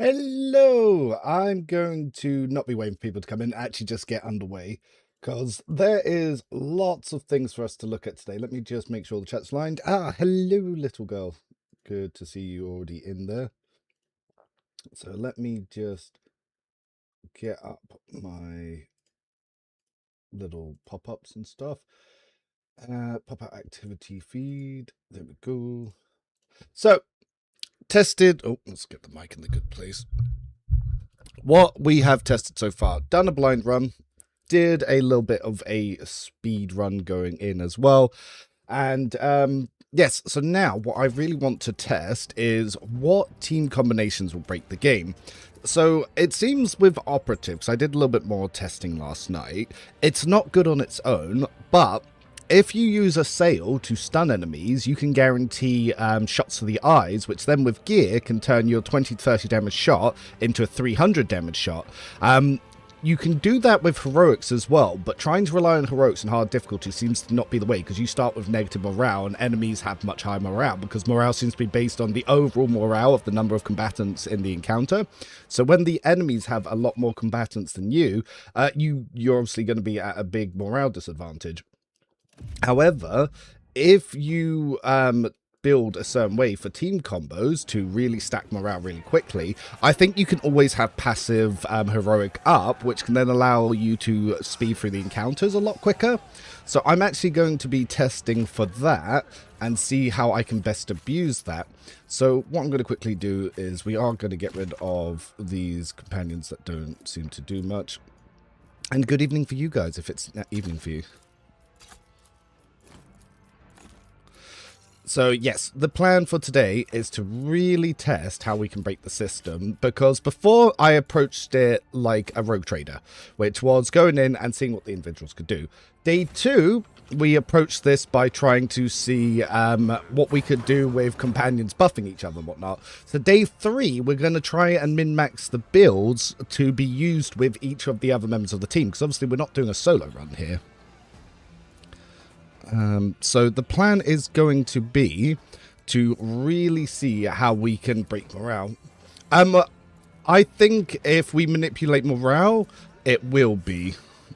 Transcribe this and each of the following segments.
Hello! I'm going to not be waiting for people to come in, actually just get underway, because there is lots of things for us to look at today. Let me just make sure the chat's lined. Hello, little girl. Good to see you already in there. So let me just get up my little pop-ups and stuff. Pop-up activity feed. There we go. So, tested. Oh, let's get the mic in the good place. What we have tested so far, done a blind run, did a little bit of a speed run going in as well. And yes, so now what I really want to test is what team combinations will break the game. So it seems with Operative, because I did a little bit more testing last night, it's not good on its own, but if you use a sail to stun enemies, you can guarantee shots to the eyes, which then with gear can turn your 20 to 30 damage shot into a 300 damage shot. You can do that with heroics as well, but trying to rely on heroics in hard difficulty seems to not be the way, because you start with negative morale and enemies have much higher morale, because morale seems to be based on the overall morale of the number of combatants in the encounter. So when the enemies have a lot more combatants than you're obviously going to be at a big morale disadvantage. However, if you build a certain way for team combos to really stack morale really quickly, I think you can always have passive heroic up, which can then allow you to speed through the encounters a lot quicker. So I'm actually going to be testing for that and see how I can best abuse that. So what I'm going to quickly do is we are going to get rid of these companions that don't seem to do much. And good evening for you guys if it's evening for you. So yes, the plan for today is to really test how we can break the system, because before I approached it like a rogue trader, which was going in and seeing what the individuals could do. Day 2, we approached this by trying to see what we could do with companions buffing each other and whatnot. So day 3, we're going to try and min-max the builds to be used with each of the other members of the team, because obviously we're not doing a solo run here. So the plan is going to be to really see how we can break morale. I think if we manipulate morale, it will be.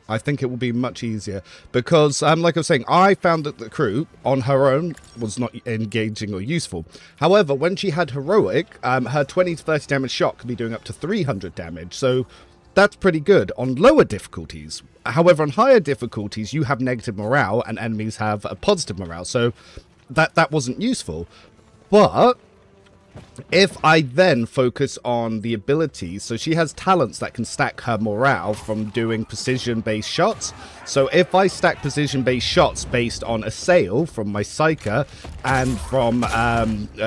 I think it will be much easier because, like I was saying, I found that the Kroot on her own was not engaging or useful. However, when she had heroic, her 20 to 30 damage shot could be doing up to 300 damage. So that's pretty good on lower difficulties. However, on higher difficulties, you have negative morale and enemies have a positive morale. So that wasn't useful. But if I then focus on the abilities, so she has talents that can stack her morale from doing precision-based shots. So if I stack precision-based shots based on a sail from my Psycher and from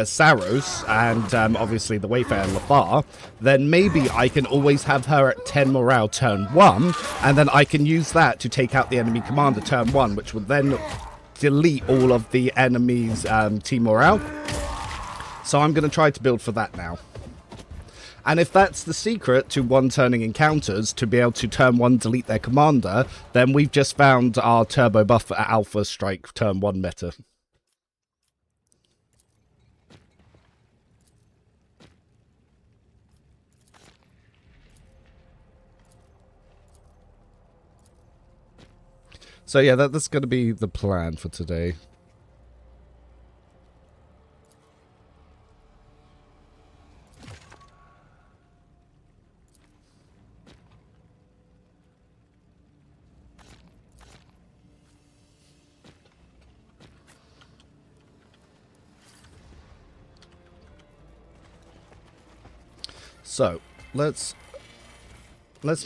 Saros and obviously the Wayfarer and Lafar, then maybe I can always have her at 10 morale turn 1, and then I can use that to take out the enemy commander turn 1, which will then delete all of the enemy's team morale. So I'm going to try to build for that now. And if that's the secret to one-turning encounters, to be able to turn 1 delete their commander, then we've just found our turbo buff at Alpha Strike turn 1 meta. So yeah, that's going to be the plan for today. So, let's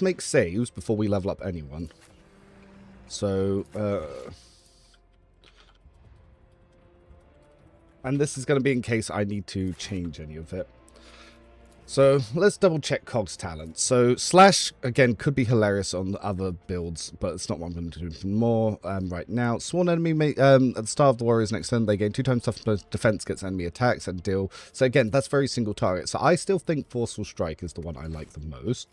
make saves before we level up anyone. So, and this is going to be in case I need to change any of it. So, let's double check Cog's talent. So, Slash, again, could be hilarious on other builds, but it's not what I'm going to do more right now. Sworn enemy, at the start of the Warriors next turn, they gain 2 times tough defense against enemy attacks and deal. So, again, that's very single target. So, I still think Forceful Strike is the one I like the most.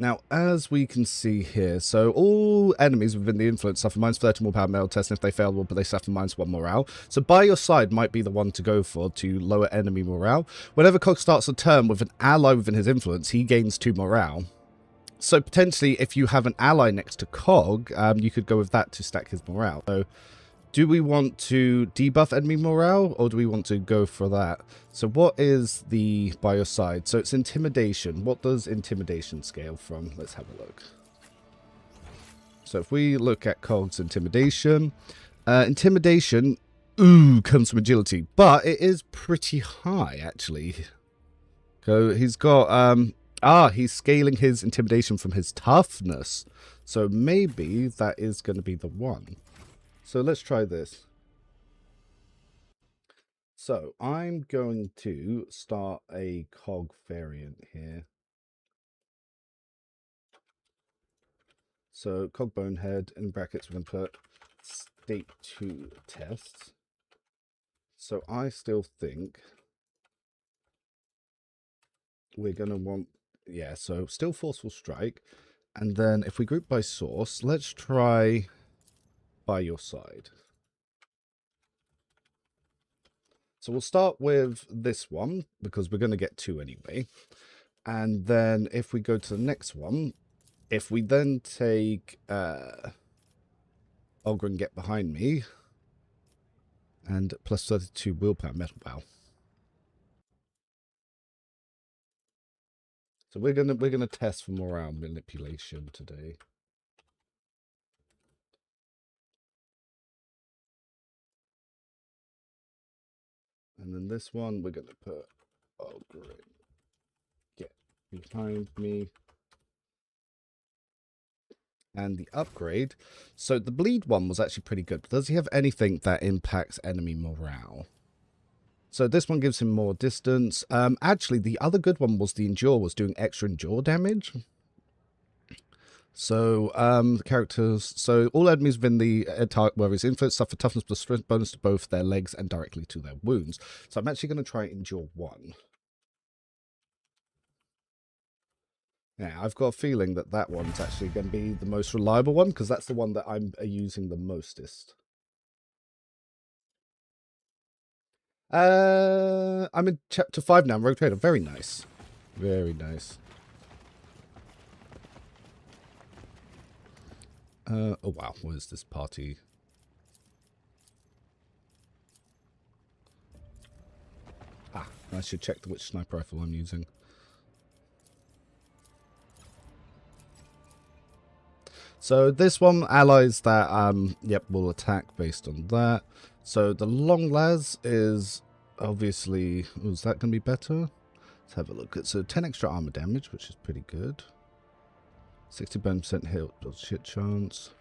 Now, as we can see here, so all enemies within the influence suffer -30 more power metal test, and if they fail, but they suffer -1 morale. So by your side might be the one to go for to lower enemy morale. Whenever Cog starts a turn with an ally within his influence, he gains 2 morale. So potentially, if you have an ally next to Cog, you could go with that to stack his morale. So do we want to debuff enemy morale, or do we want to go for that? So what is the by your side? So it's intimidation. What does intimidation scale from? Let's have a look. So if we look at Cog's intimidation, intimidation, comes from agility, but it is pretty high, actually. So he's got, he's scaling his intimidation from his toughness. So maybe that is going to be the one. So let's try this. So I'm going to start a Cog variant here. So Cog Bonehead, in brackets we're going to put state 2 tests. So I still think we're going to want, yeah, so still Forceful Strike. And then if we group by source, let's try by your side. So we'll start with this one, because we're going to get 2 anyway. And then if we go to the next one, if we then take Ogre and Get Behind Me, and plus 32 willpower metal bow. So we're gonna test for morale manipulation today. And then this one we're gonna put Ogre and Get Behind Me. And the upgrade. So the bleed one was actually pretty good. But does he have anything that impacts enemy morale? So this one gives him more distance. Actually, the other good one was the endure, was doing extra endure damage. So the characters. So all enemies within the target where his influence suffer toughness plus strength bonus to both their legs and directly to their wounds. So I'm actually going to try endure 1. Yeah, I've got a feeling that that one's actually going to be the most reliable one, because that's the one that I'm using the mostest. I'm in chapter 5 now, Rogue Trader. Very nice. Very nice. Oh wow, what is this party? I should check which sniper rifle I'm using. So this one, allies that, yep, will attack based on that. So the long las is obviously, is that going to be better? Let's have a look. It's a 10 extra armor damage, which is pretty good. 60% hit chance.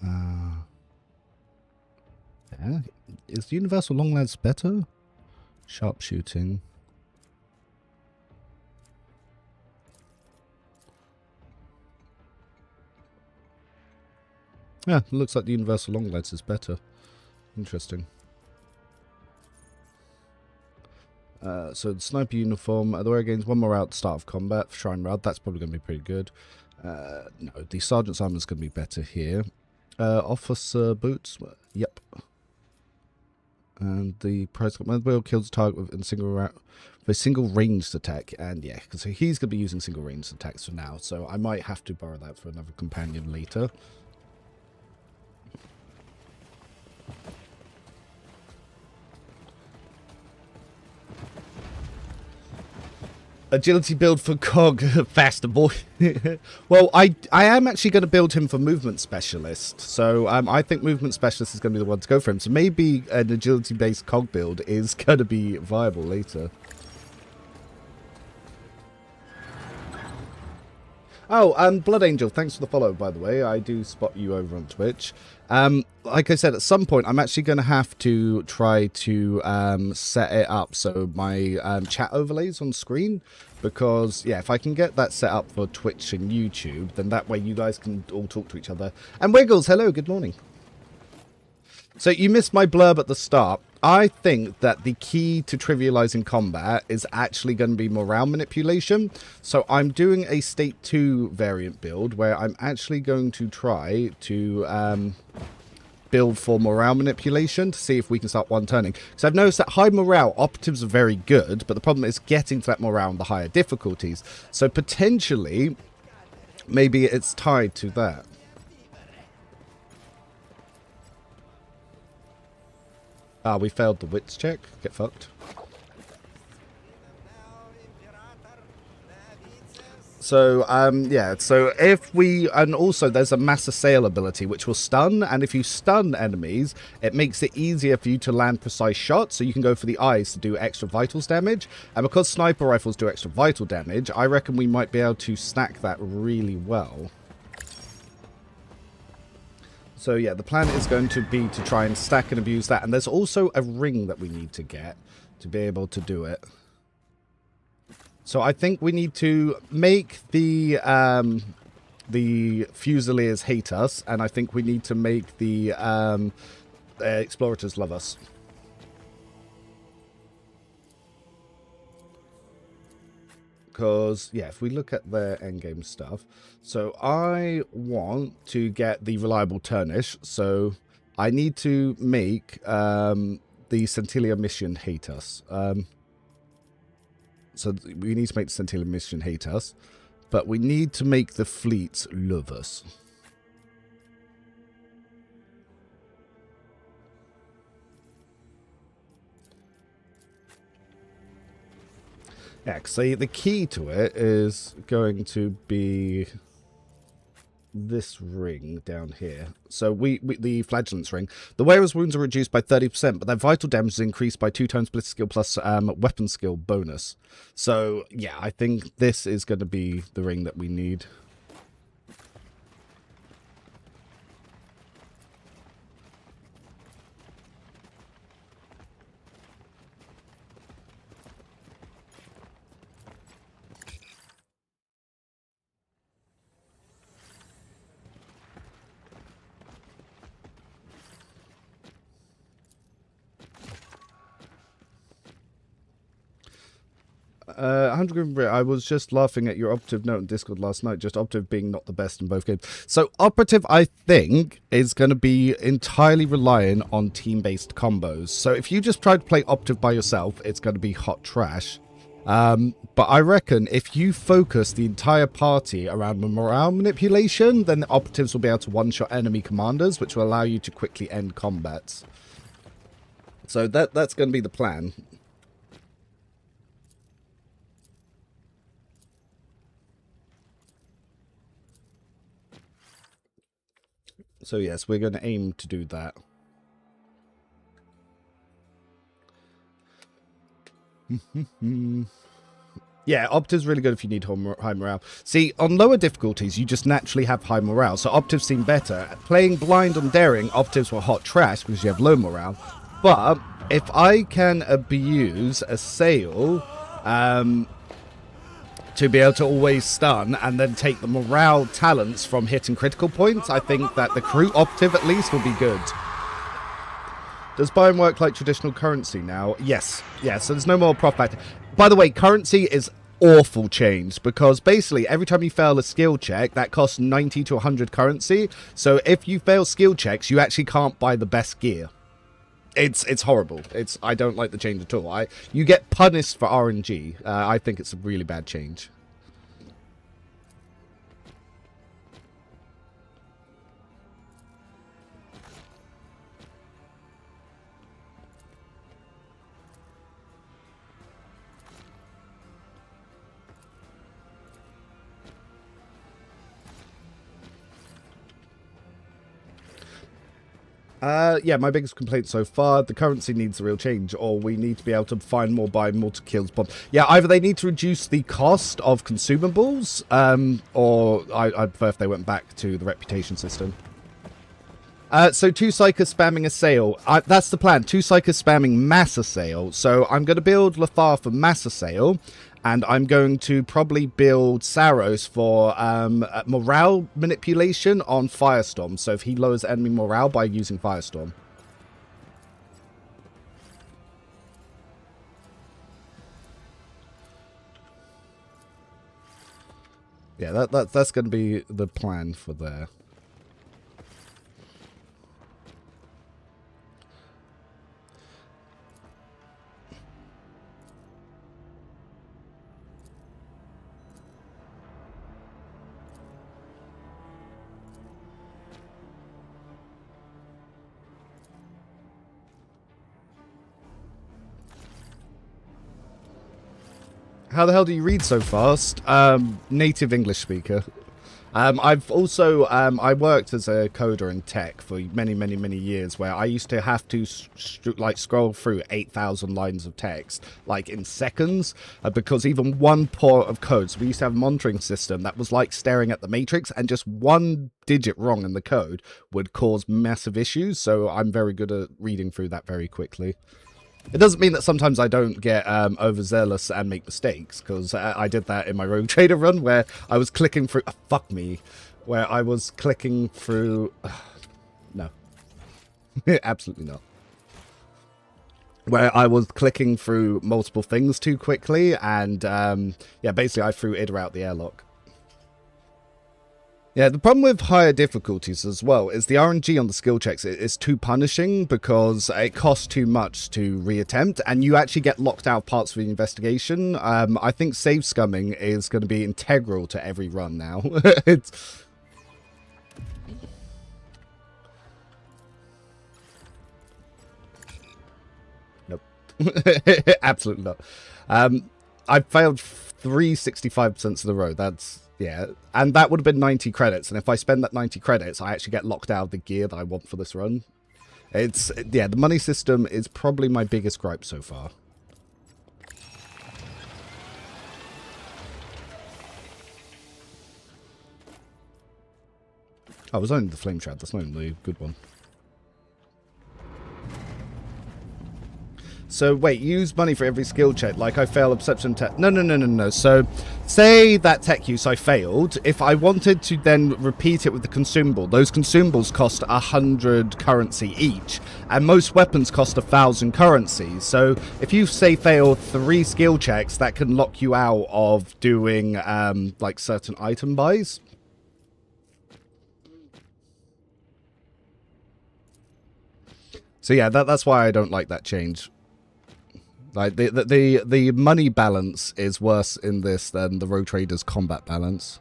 Yeah. Is the universal long lance better? Sharpshooting. Yeah, it looks like the universal long lance is better. Interesting. So the sniper uniform, the wearer gains 1 more out at the start of combat. Shrine Rod, that's probably going to be pretty good. No, the sergeant's armor is going to be better here. Officer boots, yep. And the price wheel kills the target with a single ranged attack, and yeah, because he's going to be using single ranged attacks for now. So I might have to borrow that for another companion later. Agility build for Cog, faster boy. Well, I am actually going to build him for movement specialist. So I think movement specialist is going to be the one to go for him. So maybe an agility based Cog build is going to be viable later. Oh, Blood Angel, thanks for the follow, by the way. I do spot you over on Twitch. Like I said, at some point, I'm actually going to have to try to set it up so my chat overlays on screen. Because, yeah, if I can get that set up for Twitch and YouTube, then that way you guys can all talk to each other. And Wiggles, hello, good morning. So you missed my blurb at the start. I think that the key to trivializing combat is actually going to be morale manipulation. So I'm doing a state 2 variant build where I'm actually going to try to build for morale manipulation to see if we can start one-turning. Because I've noticed that high morale operatives are very good, but the problem is getting to that morale on the higher difficulties. So potentially, maybe it's tied to that. Ah, we failed the wits check. Get fucked. So, yeah, so if we, and also there's a mass assail ability which will stun, and if you stun enemies, it makes it easier for you to land precise shots, so you can go for the eyes to do extra vitals damage, and because sniper rifles do extra vital damage, I reckon we might be able to stack that really well. So yeah, the plan is going to be to try and stack and abuse that. And there's also a ring that we need to get to be able to do it. So I think we need to make the Fusiliers hate us. And I think we need to make the Explorators love us. Because, yeah, if we look at their endgame stuff, so I want to get the reliable Turnish, so I need to make the Centilla mission hate us. So we need to make the Centilla mission hate us, but we need to make the fleets love us. Yeah, so the key to it is going to be this ring down here. So the Flagellance ring. The wearer's wounds are reduced by 30%, but their vital damage is increased by 2 times ballistic skill plus weapon skill bonus. So yeah, I think this is going to be the ring that we need. I was just laughing at your operative note in Discord last night, just operative being not the best in both games. So operative, I think, is going to be entirely reliant on team-based combos. So if you just try to play operative by yourself, it's going to be hot trash. But I reckon if you focus the entire party around morale manipulation, then the operatives will be able to one-shot enemy commanders, which will allow you to quickly end combats. So that's going to be the plan. So yes, we're going to aim to do that. Yeah, Optive's really good if you need high morale. See, on lower difficulties, you just naturally have high morale, so Optives seem better. Playing blind on daring, Optives were hot trash because you have low morale. But if I can abuse a sail to be able to always stun and then take the morale talents from hitting critical points, I think that the Kroot operative at least will be good. Does Biome work like traditional currency now? Yes. Yeah, so there's no more profit. By the way, currency is awful changed because basically every time you fail a skill check, that costs 90 to 100 currency. So if you fail skill checks, you actually can't buy the best gear. It's horrible. I don't like the change at all. You get punished for RNG. I think it's a really bad change. Yeah, my biggest complaint so far, the currency needs a real change, or we need to be able to find more by multi-kills bomb. Yeah, either they need to reduce the cost of consumables, or I'd prefer if they went back to the reputation system. So 2 Psychers spamming Assail. That's the plan. 2 Psychers spamming Mass Assail. So I'm going to build Lothar for Mass Assail. And I'm going to probably build Saros for morale manipulation on Firestorm. So if he lowers enemy morale by using Firestorm. Yeah, that's going to be the plan for there. How the hell do you read so fast? Native English speaker. I've also, I worked as a coder in tech for many years, where I used to have to like scroll through 8,000 lines of text like in seconds, because even one port of code, so we used to have a monitoring system that was like staring at the matrix, and just one digit wrong in the code would cause massive issues. So I'm very good at reading through that very quickly. It doesn't mean that sometimes I don't get overzealous and make mistakes, because I did that in my Rogue Trader run, where I was clicking through... fuck me. Where I was clicking through... no. Absolutely not. Where I was clicking through multiple things too quickly, and yeah, basically I threw Ida out the airlock. Yeah, the problem with higher difficulties as well is the RNG on the skill checks is too punishing, because it costs too much to reattempt, and you actually get locked out of parts of the investigation. I think save scumming is going to be integral to every run now. It's... Nope. Absolutely not. I failed 365% of the road. That's... yeah, and that would have been 90 credits, and if I spend that 90 credits, I actually get locked out of the gear that I want for this run. It's... yeah, the money system is probably my biggest gripe so far. Oh, it was only the flame shroud. That's not even the good one. So, wait, use money for every skill check, like I fail a perception tech. No. So, say that tech use I failed. If I wanted to then repeat it with the consumable, those consumables cost 100 currency each, and most weapons cost 1,000 currency. So, if you, say, fail 3 skill checks, that can lock you out of doing, like, certain item buys. So, yeah, that's why I don't like that change. Like, the money balance is worse in this than the Rogue Trader's combat balance.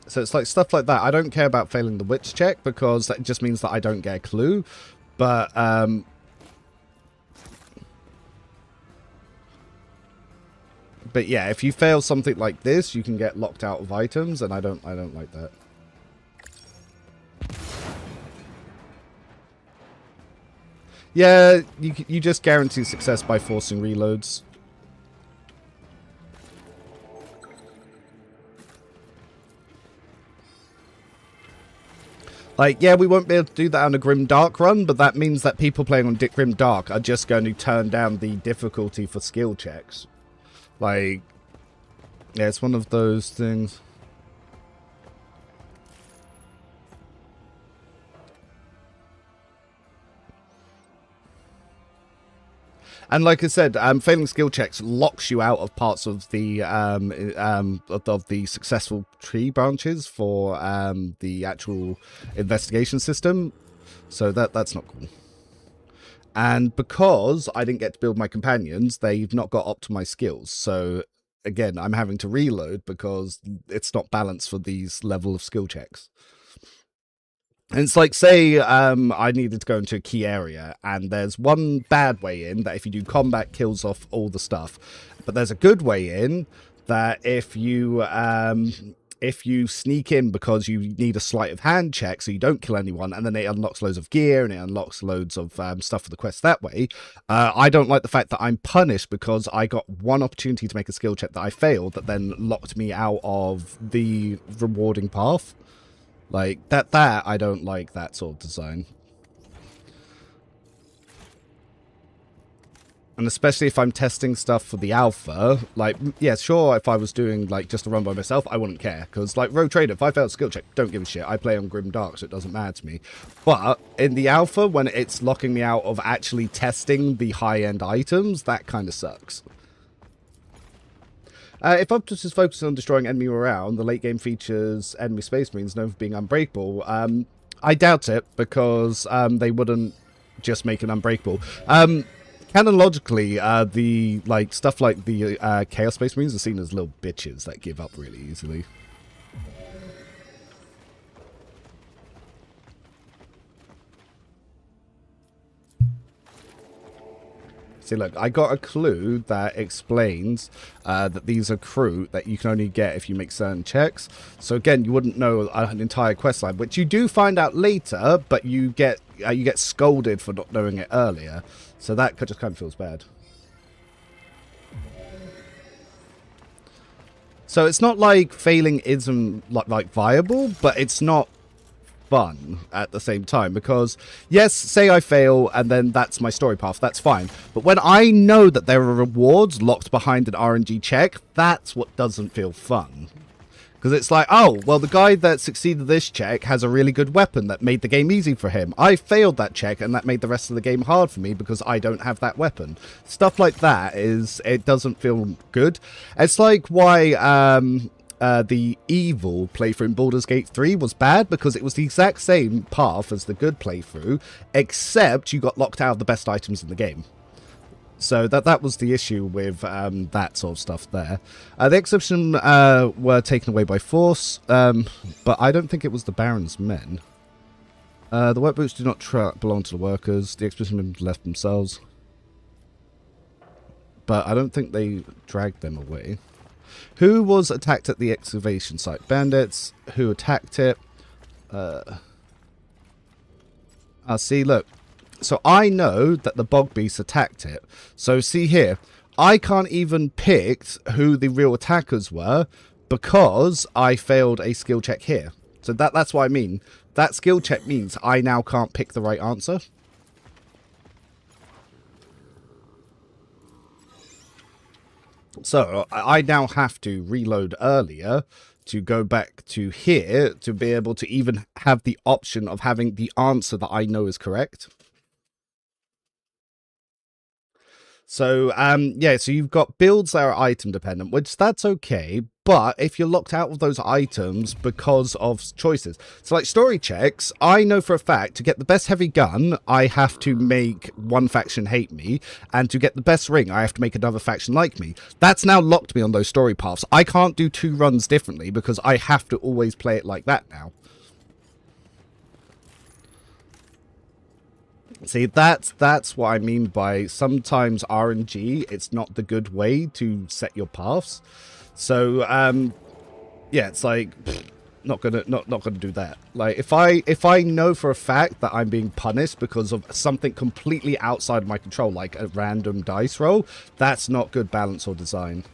So it's like stuff like that. I don't care about failing the wits check, because that just means that I don't get a clue. But yeah, if you fail something like this, you can get locked out of items, and I don't like that. Yeah, you just guarantee success by forcing reloads. Like, yeah, we won't be able to do that on a Grim Dark run, but that means that people playing on Grim Dark are just going to turn down the difficulty for skill checks. Like, yeah, it's one of those things. And like I said, failing skill checks locks you out of parts of the successful tree branches for the actual investigation system. So that's not cool. And because I didn't get to build my companions, they've not got optimized skills. So again, I'm having to reload because it's not balanced for these level of skill checks. And it's like, say, I needed to go into a key area, and there's one bad way in that if you do combat kills off all the stuff. But there's a good way in that if you if you sneak in because you need a sleight of hand check so you don't kill anyone, and then it unlocks loads of gear and it unlocks loads of stuff for the quest that way. I don't like the fact that I'm punished because I got one opportunity to make a skill check that I failed that then locked me out of the rewarding path. Like, that I don't like that sort of design. And especially if I'm testing stuff for the alpha, like, yeah, sure, if I was doing, like, just a run by myself, I wouldn't care. Because, like, Rogue Trader, if I failed a skill check, don't give a shit. I play on Grim Dark, so it doesn't matter to me. But in the alpha, when it's locking me out of actually testing the high-end items, that kind of sucks. If Optus is focused on destroying enemy around, the late game features enemy space marines known for being unbreakable. I doubt it, because they wouldn't just make it unbreakable. Canonologically, the stuff like the Chaos Space Marines are seen as little bitches that give up really easily. See, look, I got a clue that explains that these are Kroot that you can only get if you make certain checks. So again, you wouldn't know an entire quest line, which you do find out later, but you get scolded for not knowing it earlier. So that just kind of feels bad. So it's not like failing isn't like viable, but it's not fun at the same time, because yes, say I fail and then that's my story path, that's fine, but when I know that there are rewards locked behind an RNG check, that's what doesn't feel fun. Because it's like, oh, well, the guy that succeeded this check has a really good weapon that made the game easy for him. I failed that check and that made the rest of the game hard for me because I don't have that weapon. Stuff like that it doesn't feel good. It's like why the evil playthrough in Baldur's Gate 3 was bad, because it was the exact same path as the good playthrough, except you got locked out of the best items in the game. So that was the issue with that sort of stuff there. The exhibition were taken away by force, but I don't think it was the Baron's men. The work boots do not belong to the workers. The exhibition left themselves. But I don't think they dragged them away. Who was attacked at the excavation site? Bandits. Who attacked it? See, look. So I know that the bog beasts attacked it. So see here, I can't even pick who the real attackers were because I failed a skill check here. So that's what I mean. That skill check means I now can't pick the right answer. So I now have to reload earlier to go back to here to be able to even have the option of having the answer that I know is correct. So, yeah, so you've got builds that are item dependent, which that's okay, but if you're locked out of those items because of choices. So like story checks, I know for a fact to get the best heavy gun, I have to make one faction hate me, and to get the best ring, I have to make another faction like me. That's now locked me on those story paths. I can't do two runs differently because I have to always play it like that now. See, that's what I mean by sometimes RNG, it's not the good way to set your paths. So, yeah, it's like, not gonna do that. Like, if I know for a fact that I'm being punished because of something completely outside of my control, like a random dice roll, that's not good balance or design.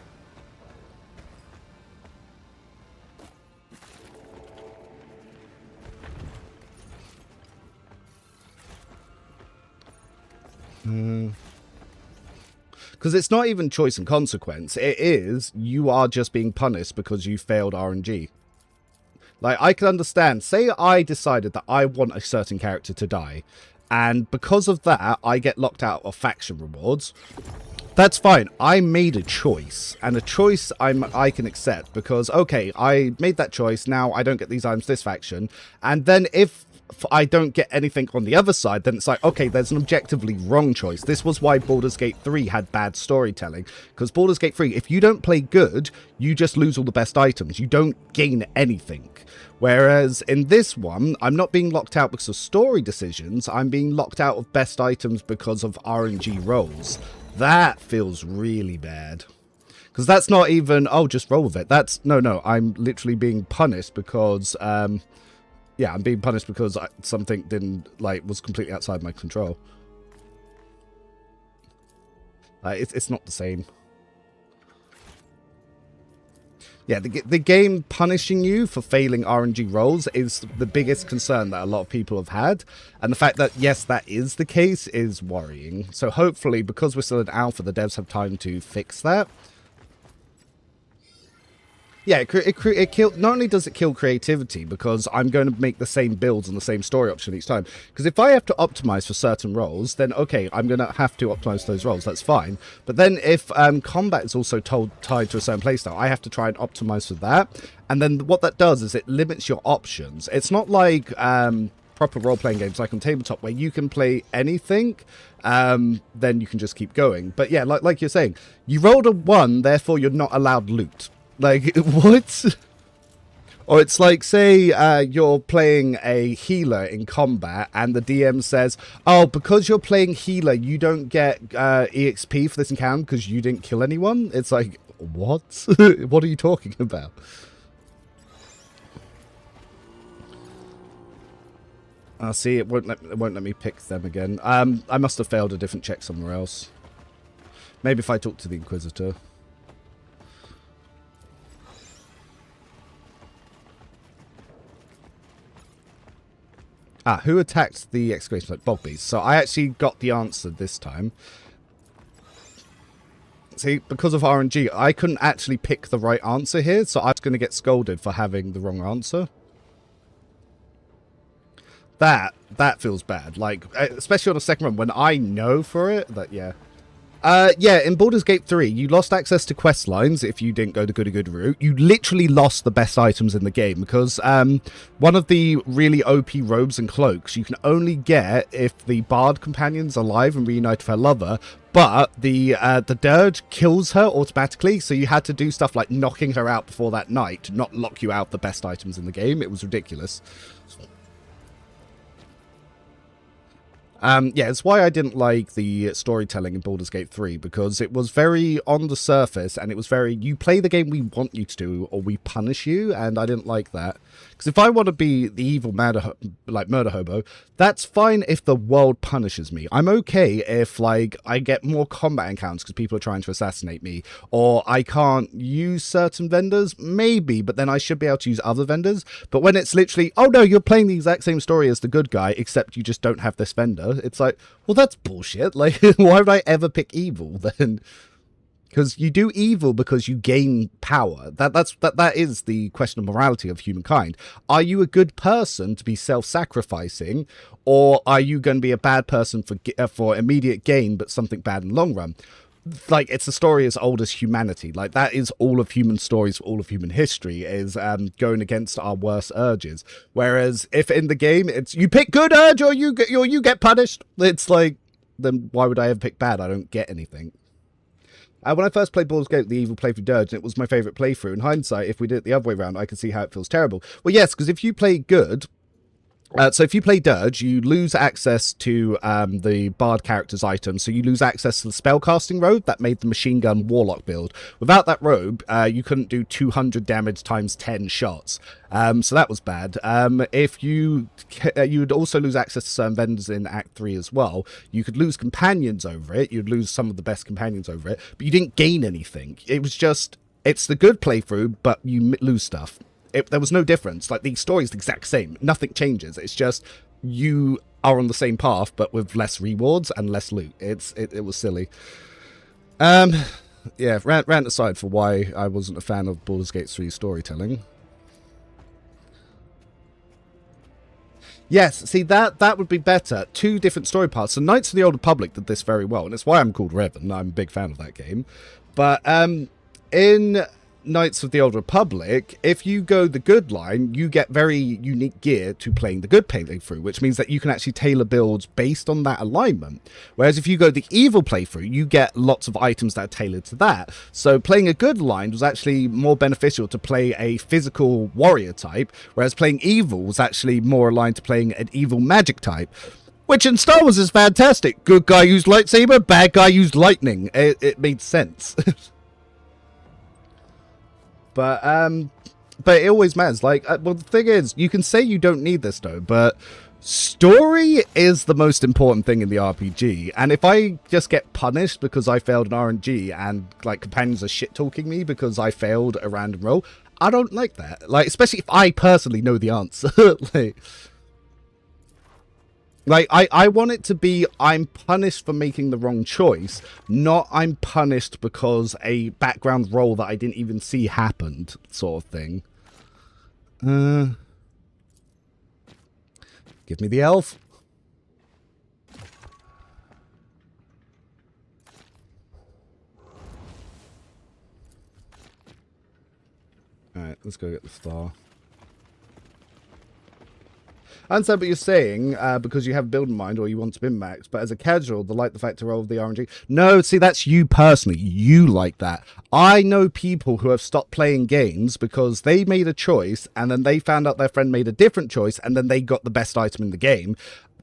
Because it's not even choice and consequence. It is, you are just being punished because you failed RNG. Like, I can understand. Say I decided that I want a certain character to die, and because of that, I get locked out of faction rewards. That's fine. I made a choice, and a choice I can accept because, okay, I made that choice. Now I don't get these items this faction, and then if I don't get anything on the other side, then it's like, okay, there's an objectively wrong choice. This was why Baldur's Gate 3 had bad storytelling, because Baldur's Gate 3, if you don't play good, you just lose all the best items. You don't gain anything. Whereas in this one, I'm not being locked out because of story decisions, I'm being locked out of best items because of RNG rolls. That feels really bad. Because that's not even, oh, just roll with it. That's, no, I'm literally being punished because, yeah, I'm being punished because something didn't, like, was completely outside my control. It's not the same. Yeah, the game punishing you for failing RNG rolls is the biggest concern that a lot of people have had. And the fact that, yes, that is the case is worrying. So hopefully, because we're still in alpha, the devs have time to fix that. Yeah, it kill. Not only does it kill creativity, because I'm going to make the same builds and the same story option each time. Because if I have to optimize for certain roles, then okay, I'm going to have to optimize those roles. That's fine. But then if combat is also tied to a certain playstyle, I have to try and optimize for that. And then what that does is it limits your options. It's not like proper role-playing games like on tabletop where you can play anything, then you can just keep going. But yeah, like you're saying, you rolled a 1, therefore you're not allowed loot. Like, what? Or it's like, say you're playing a healer in combat and the DM says, oh, because you're playing healer, you don't get EXP for this encounter because you didn't kill anyone. It's like, what? What are you talking about? See, it won't let me pick them again. I must have failed a different check somewhere else. Maybe if I talk to the Inquisitor. Who attacked the excavation like bog beasts? So I actually got the answer this time. See, because of RNG, I couldn't actually pick the right answer here, so I was going to get scolded for having the wrong answer. That feels bad. Like, especially on the second run, when I know for it that, yeah. Yeah, in Baldur's Gate 3, you lost access to quest lines if you didn't go the good route. You literally lost the best items in the game because one of the really OP robes and cloaks you can only get if the Bard companion's alive and reunited with her lover, but the Dirge kills her automatically, so you had to do stuff like knocking her out before that night to not lock you out the best items in the game. It was ridiculous. Yeah, it's why I didn't like the storytelling in Baldur's Gate 3, because it was very on the surface, and it was very, you play the game we want you to do, or we punish you, and I didn't like that. Because if I want to be the evil murder hobo, that's fine if the world punishes me. I'm okay if, like, I get more combat encounters because people are trying to assassinate me, or I can't use certain vendors, maybe, but then I should be able to use other vendors. But when it's literally, oh no, you're playing the exact same story as the good guy, except you just don't have this vendor, it's like, well, that's bullshit. Like, why would I ever pick evil then? Because you do evil because you gain power. That is the question of morality of humankind. Are you a good person to be self-sacrificing, or are you going to be a bad person for immediate gain but something bad in the long run? Like, it's a story as old as humanity. Like, that is all of human stories, all of human history, is going against our worst urges. Whereas if in the game it's you pick good urge or you get punished, it's like, then why would I ever pick bad? I don't get anything. When I first played Baldur's Gate, the evil playthrough Dirge, and it was my favourite playthrough. In hindsight, if we did it the other way around, I can see how it feels terrible. Well, yes, because if you play good, so if you play Dirge, you lose access to the Bard character's items, so you lose access to the spellcasting robe that made the machine gun warlock build. Without that robe, you couldn't do 200 damage times 10 shots, so that was bad. If you would also lose access to certain vendors in Act 3 as well. You could lose companions over it, you'd lose some of the best companions over it, but you didn't gain anything. It was just, it's the good playthrough, but you lose stuff. There was no difference. Like, the story's the exact same. Nothing changes. It's just you are on the same path, but with less rewards and less loot. It was silly. Yeah, rant aside for why I wasn't a fan of Baldur's Gate 3 storytelling. Yes, see, that would be better. 2 different story paths. So Knights of the Old Republic did this very well, and it's why I'm called Revan. I'm a big fan of that game. But in Knights of the Old Republic, if you go the good line, you get very unique gear to playing the good playthrough, which means that you can actually tailor builds based on that alignment. Whereas if you go the evil playthrough, you get lots of items that are tailored to that. So playing a good line was actually more beneficial to play a physical warrior type, whereas playing evil was actually more aligned to playing an evil magic type. Which in Star Wars is fantastic. Good guy used lightsaber, bad guy used lightning. It made sense. But it always matters. Like, well, the thing is, you can say you don't need this though, but story is the most important thing in the RPG. And if I just get punished because I failed an RNG and like companions are shit talking me because I failed a random roll, I don't like that. Like, especially if I personally know the answer. Like, I want it to be I'm punished for making the wrong choice, not I'm punished because a background roll that I didn't even see happened, sort of thing. Give me the elf. Alright, let's go get the star. I understand what you're saying, because you have a build in mind or you want to bin max, but as a casual, the like the fact to roll of the RNG. No, see, that's you personally. You like that. I know people who have stopped playing games because they made a choice and then they found out their friend made a different choice and then they got the best item in the game.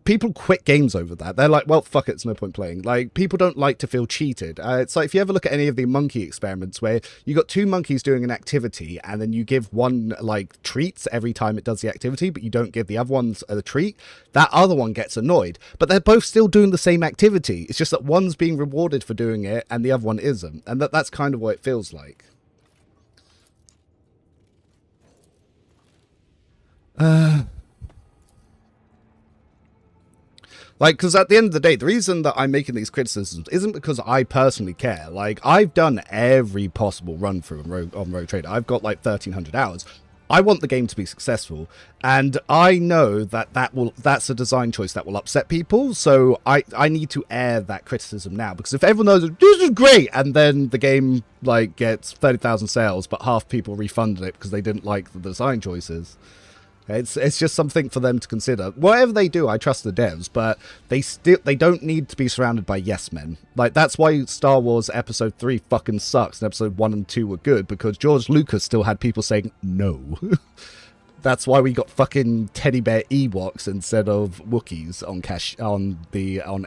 People quit games over that. They're like, well, fuck it, it's no point playing. Like, people don't like to feel cheated. It's like if you ever look at any of the monkey experiments where you got two monkeys doing an activity and then you give one like treats every time it does the activity, but you don't give the other ones a treat, that other one gets annoyed. But they're both still doing the same activity. It's just that one's being rewarded for doing it and the other one isn't. And that's kind of what it feels like. Like, because at the end of the day, the reason that I'm making these criticisms isn't because I personally care. Like, I've done every possible run through on Rogue Trader. I've got like 1,300 hours. I want the game to be successful, and I know that that's a design choice that will upset people. So I need to air that criticism now, because if everyone knows this is great, and then the game like gets 30,000 sales, but half people refunded it because they didn't like the design choices. It's just something for them to consider. Whatever they do, I trust the devs, but they don't need to be surrounded by yes men. Like, that's why Star Wars Episode 3 fucking sucks and Episode 1 and 2 were good, because George Lucas still had people saying no. That's why we got fucking teddy bear Ewoks instead of Wookiees on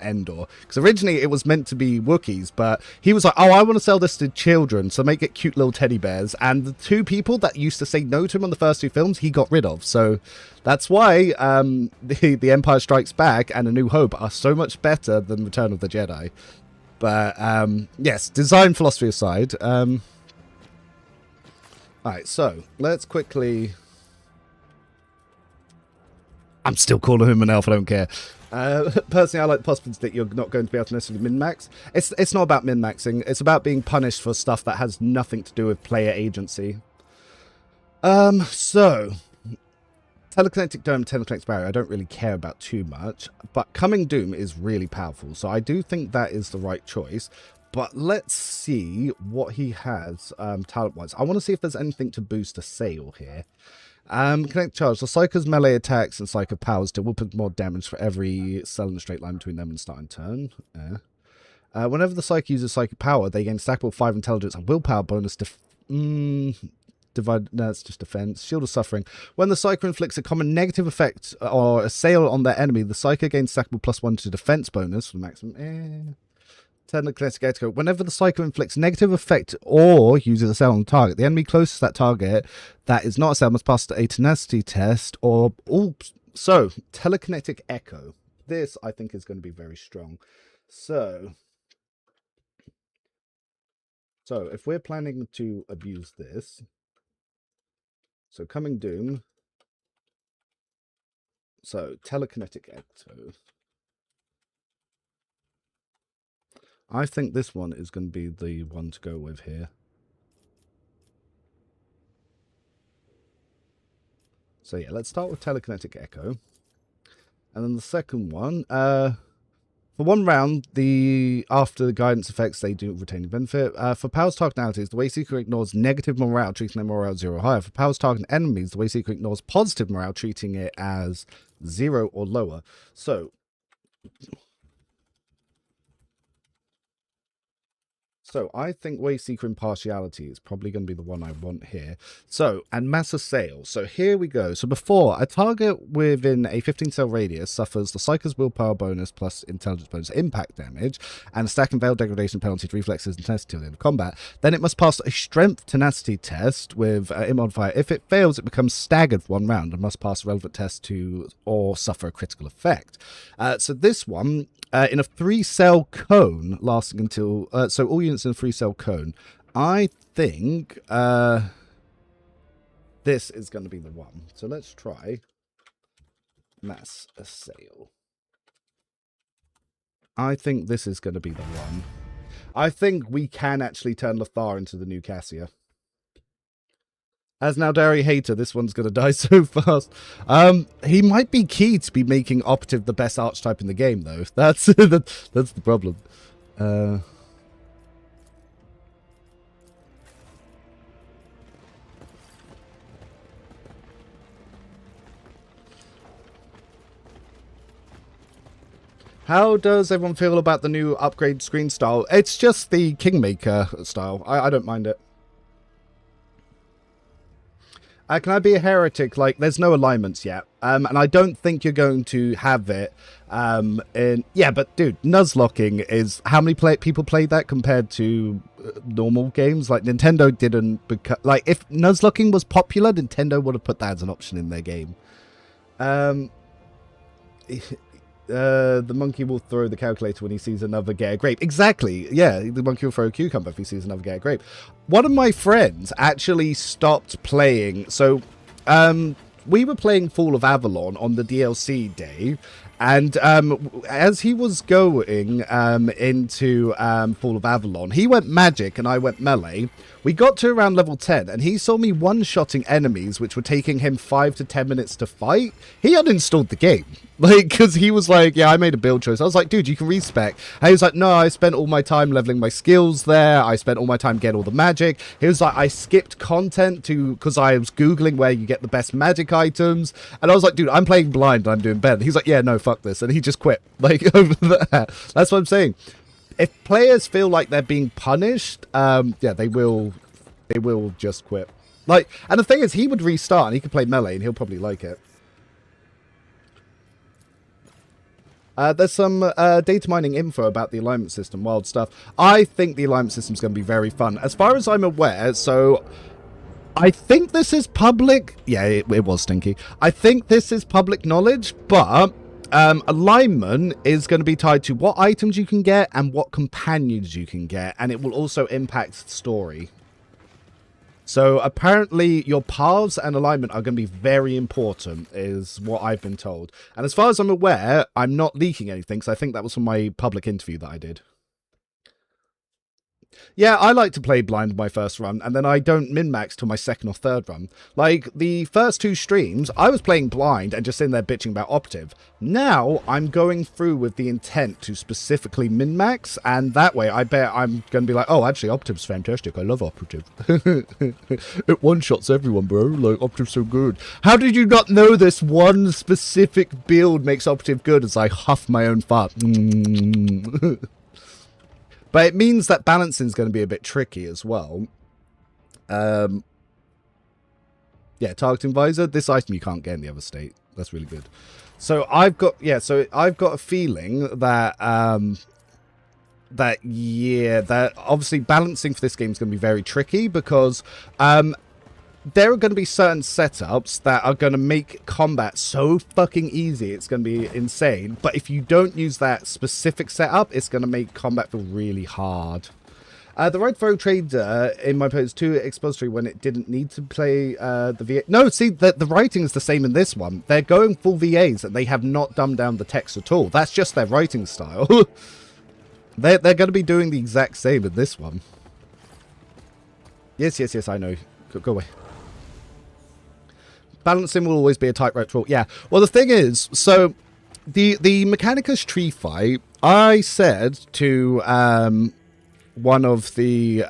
Endor. Because originally it was meant to be Wookiees, but he was like, oh, I want to sell this to children, so make it cute little teddy bears. And the two people that used to say no to him on the first two films, he got rid of. So that's why the Empire Strikes Back and A New Hope are so much better than Return of the Jedi. But yes, design philosophy aside. Alright, so let's quickly... I'm still calling him an elf, I don't care. Personally, I like the possibility that you're not going to be able to necessarily min-max. It's not about min-maxing. It's about being punished for stuff that has nothing to do with player agency. So... Telekinetic Dome, Telekinetic Barrier, I don't really care about too much. But Coming Doom is really powerful, so I do think that is the right choice. But let's see what he has talent-wise. I want to see if there's anything to boost a sale here. Connect charge. The Psycher's melee attacks and Psycher powers will put more damage for every cell in a straight line between them and starting turn. Whenever the Psyker uses Psychic power, they gain stackable 5 intelligence and willpower bonus. No, it's just defense. Shield of Suffering. When the Psyker inflicts a common negative effect or assailant on their enemy, the Psyker gains stackable +1 to defense bonus for the maximum. Telekinetic Echo. Whenever the Psycho inflicts negative effect or uses a cell on the target, the enemy closest to that target that is not a cell must pass a tenacity test or... So, Telekinetic Echo. This, I think, is going to be very strong. So, if we're planning to abuse this... So, Coming Doom. So, Telekinetic Echo. I think this one is going to be the one to go with here. So yeah, let's start with Telekinetic Echo. And then the second one, for one round, after the guidance effects, they do retain benefit. For powers target abilities, the way Seeker ignores negative morale, treating their morale 0 or higher. For powers target enemies, the way Seeker ignores positive morale, treating it as 0 or lower. So So I think Wayseeker Impartiality is probably going to be the one I want here. So, and Mass Assail. So here we go. So before, a target within a 15 cell radius suffers the Psycher's willpower bonus plus intelligence bonus impact damage, and a stack and veil degradation penalty to reflexes and tenacity till the end of combat. Then it must pass a strength tenacity test with a modifier. If it fails, it becomes staggered for 1 round and must pass a relevant test to or suffer a critical effect. So this one, in a 3-cell cone lasting until... so all units in a 3-cell cone. I think this is going to be the one. So let's try Mass Assail. I think this is going to be the one. I think we can actually turn Lothar into the new Cassia. As Naldari Hater, this one's going to die so fast. He might be key to be making Operative the best archetype in the game, though. That's that's the problem. How does everyone feel about the new upgrade screen style? It's just the Kingmaker style. I don't mind it. Can I be a heretic? Like, there's no alignments yet. And I don't think you're going to have it. Yeah, but dude, Nuzlocking is... How many people played that compared to normal games? Like, Nintendo didn't... Like, if Nuzlocking was popular, Nintendo would have put that as an option in their game. The monkey will throw the calculator when he sees another Gare grape. Exactly. Yeah, the monkey will throw a cucumber if he sees another Gare grape. One of my friends actually stopped playing. So, we were playing Fall of Avalon on the DLC day. And as he was going into Fall of Avalon, he went magic and I went melee. We got to around level 10 and he saw me one-shotting enemies which were taking him 5 to 10 minutes to fight. He uninstalled the game. Like, because he was like, yeah, I made a build choice. I was like, dude, you can respec. And he was like, no, I spent all my time leveling my skills there. I spent all my time getting all the magic. He was like, I skipped content because I was Googling where you get the best magic items. And I was like, dude, I'm playing blind and I'm doing better. He's like, yeah, no, fuck this. And he just quit. Like, over there. That's what I'm saying. If players feel like they're being punished, yeah, they will just quit. Like, and the thing is, he would restart and he could play melee and he'll probably like it. There's some data mining info about the alignment system, wild stuff. I think the alignment system is going to be very fun. As far as I'm aware, so I think this is public. Yeah, it was stinky. I think this is public knowledge, but alignment is going to be tied to what items you can get and what companions you can get, and it will also impact story. So apparently your paths and alignment are going to be very important, is what I've been told. And as far as I'm aware, I'm not leaking anything, because I think that was from my public interview that I did. Yeah, I like to play blind my first run, and then I don't min-max till my second or third run. Like, the first 2 streams, I was playing blind and just sitting there bitching about Operative. Now, I'm going through with the intent to specifically min-max, and that way, I bet I'm going to be like, oh, actually, Operative's fantastic. I love Operative. It one-shots everyone, bro. Like, Operative's so good. How did you not know this one specific build makes Operative good as I huff my own fart? But it means that balancing is going to be a bit tricky as well. Yeah, targeting visor. This item you can't get in the other state. That's really good. So I've got a feeling that that obviously balancing for this game is going to be very tricky because there are going to be certain setups that are going to make combat so fucking easy. It's going to be insane. But if you don't use that specific setup, it's going to make combat feel really hard. The right throw trader in my post 2 expository when it didn't need to play the VA. No, see, the writing is the same in this one. They're going full VAs and they have not dumbed down the text at all. That's just their writing style. They're going to be doing the exact same in this one. Yes, I know. Go away. Balancing will always be a tightrope rule. Yeah. Well, the thing is, so the Mechanicus tree fight, I said to one of the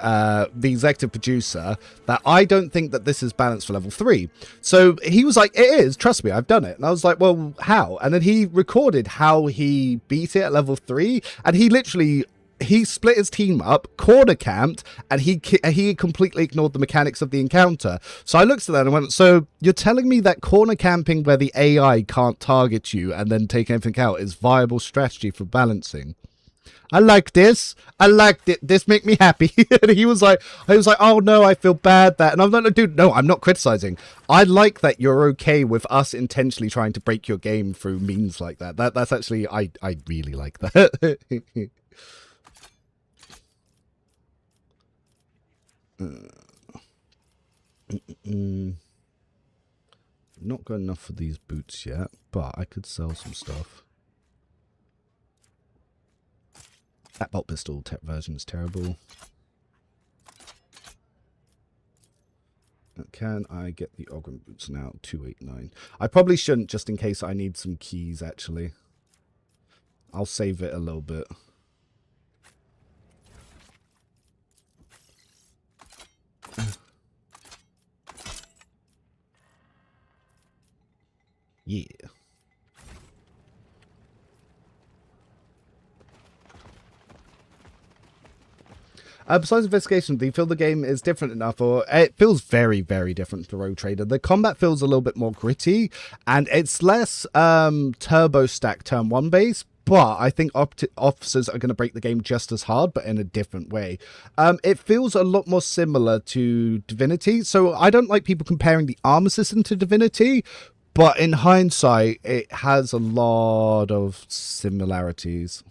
executive producer that I don't think that this is balanced for level 3. So he was like, it is, trust me, I've done it. And I was like, well, how? And then he recorded how he beat it at level 3, and he literally he split his team up, corner camped, and he completely ignored the mechanics of the encounter. So I looked at that and went, so you're telling me that corner camping where the AI can't target you and then take everything out is viable strategy for balancing? I like this. I liked it. This make me happy. And he was like, oh no, I feel bad that. And I'm like, dude, no, I'm not criticizing. I like that you're okay with us intentionally trying to break your game through means like that. That's actually, I really like that. Not got enough for these boots yet, but I could sell some stuff. That bolt pistol version is terrible. Can I get the Ogren boots now? 289. I probably shouldn't, just in case I need some keys, actually. I'll save it a little bit. Yeah. Besides investigation, do you feel the game is different enough, or it feels very, very different to Rogue Trader? The combat feels a little bit more gritty, and it's less turbo stack turn 1 base, but I think officers are going to break the game just as hard, but in a different way. It feels a lot more similar to Divinity, so I don't like people comparing the armor system to Divinity, but in hindsight, it has a lot of similarities.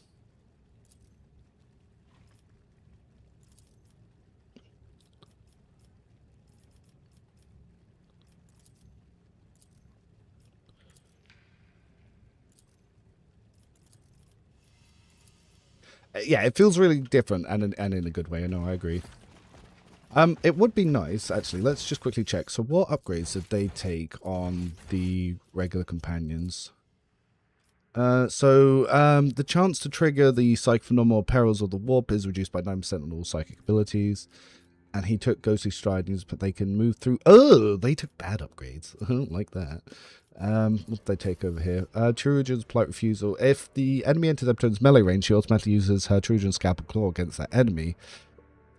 Yeah, it feels really different and in a good way. I know, I agree. It would be nice, actually. Let's just quickly check. So what upgrades did they take on the regular companions? The chance to trigger the psych for normal perils of the warp is reduced by 9% on all psychic abilities. And he took ghostly stridings, but they can move through. Oh, they took bad upgrades. I don't like that. What did they take over here? Trujan's polite refusal. If the enemy enters Epton's melee range, she automatically uses her Trujan scalpel claw against that enemy.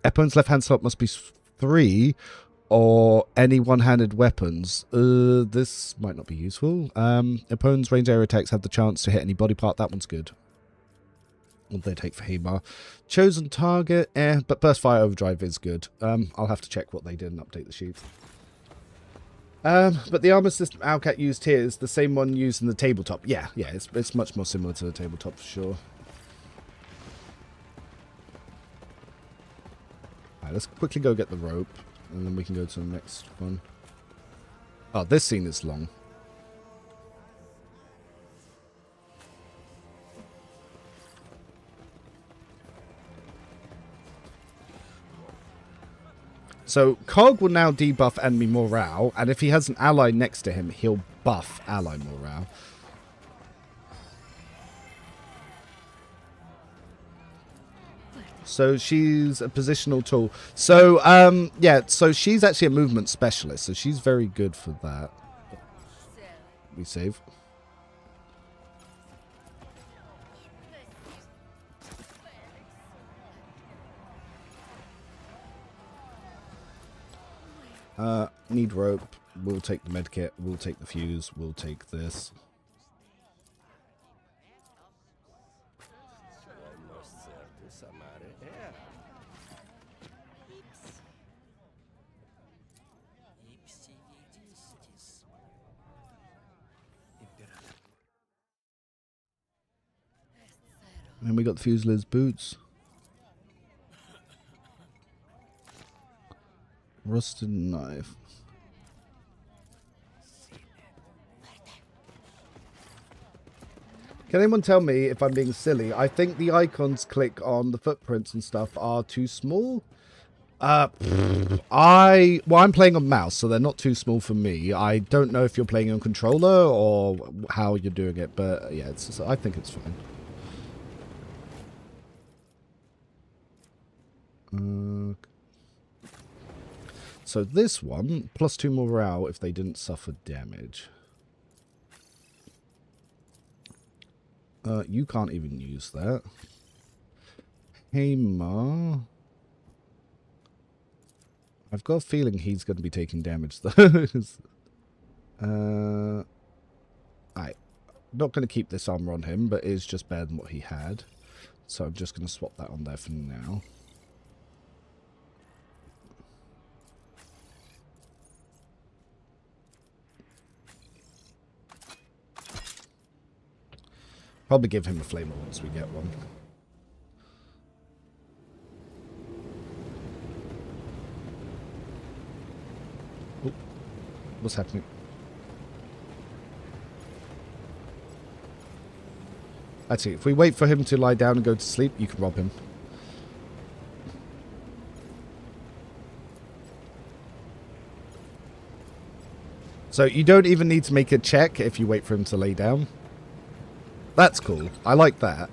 Epton's left-hand slot must be 3, or any one-handed weapons. This might not be useful. Opponent's range area attacks have the chance to hit any body part. That one's good. What they take for Hamar. Chosen target, but burst fire overdrive is good. I'll have to check what they did and update the sheet. But the armor system Owlcat used here is the same one used in the tabletop. Yeah, it's much more similar to the tabletop for sure. Alright, let's quickly go get the rope, and then we can go to the next one. Oh, this scene is long. So, Cog will now debuff enemy morale, and if he has an ally next to him, he'll buff ally morale. So, she's a positional tool. So, yeah, so she's actually a movement specialist, so she's very good for that. We save. Need rope. We'll take the medkit. We'll take the fuse. We'll take this. And we got the Fuselier's boots. Rusted knife. Can anyone tell me if I'm being silly? I think the icons click on the footprints and stuff are too small. I'm playing on mouse, so they're not too small for me. I don't know if you're playing on controller or how you're doing it, but yeah, I think it's fine. So this one, plus 2 morale if they didn't suffer damage. You can't even use that. Hamar. I've got a feeling he's going to be taking damage, though. Alright. Not going to keep this armor on him, but it's just better than what he had. So I'm just going to swap that on there for now. Probably give him a flamer once we get one. Oh, what's happening? Actually, if we wait for him to lie down and go to sleep, you can rob him. So you don't even need to make a check if you wait for him to lay down. That's cool. I like that.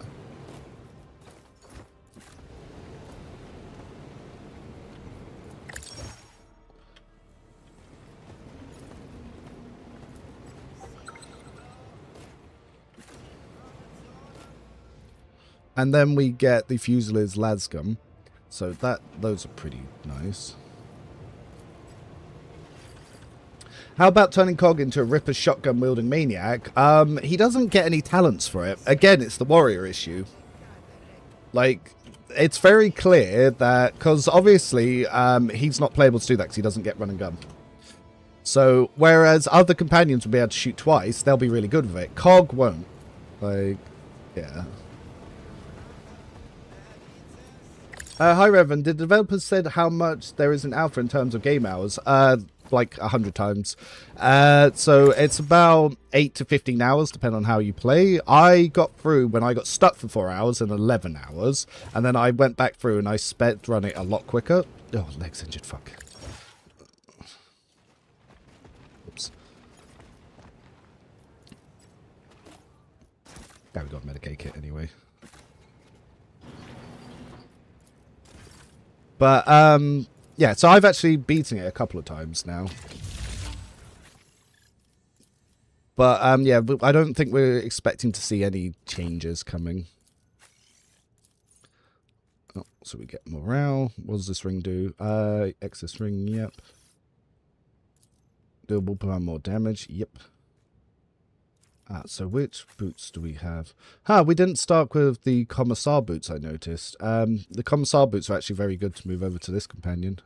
And then we get the Fusiliers Lasgum. So those are pretty nice. How about turning Cog into a Ripper shotgun wielding maniac? He doesn't get any talents for it. Again, it's the warrior issue. Like, it's very clear that, because obviously he's not playable to do that because he doesn't get run and gun. So, whereas other companions will be able to shoot twice, they'll be really good with it. Cog won't. Like, yeah. Hi, Revan. The developers said how much there is in alpha in terms of game hours. Like 100 times. So it's about 8 to 15 hours, depending on how you play. I got through when I got stuck for 4 hours and 11 hours. And then I went back through and I sped run it a lot quicker. Oh, legs injured, fuck. Oops. Yeah, we got a Medicaid kit anyway. But, yeah, so I've actually beaten it a couple of times now. But, yeah, I don't think we're expecting to see any changes coming. Oh, so we get morale. What does this ring do? Excess ring, yep. Doable per more damage, yep. So which boots do we have? We didn't start with the Commissar boots, I noticed. The Commissar boots are actually very good to move over to this companion.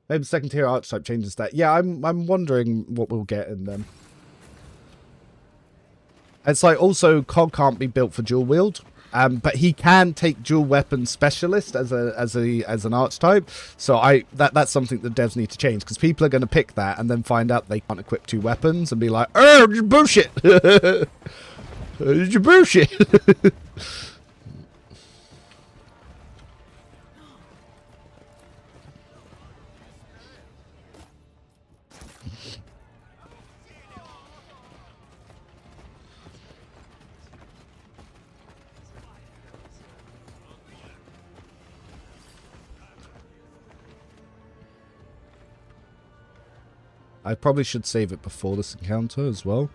Maybe second tier archetype changes that. Yeah, I'm wondering what we'll get in them. It's like also Cog can't be built for dual wield. But he can take dual weapon specialist as an archetype. So that's something that devs need to change, because people are going to pick that and then find out they can't equip 2 weapons and be like, oh, it's bullshit. It's bullshit. I probably should save it before this encounter as well.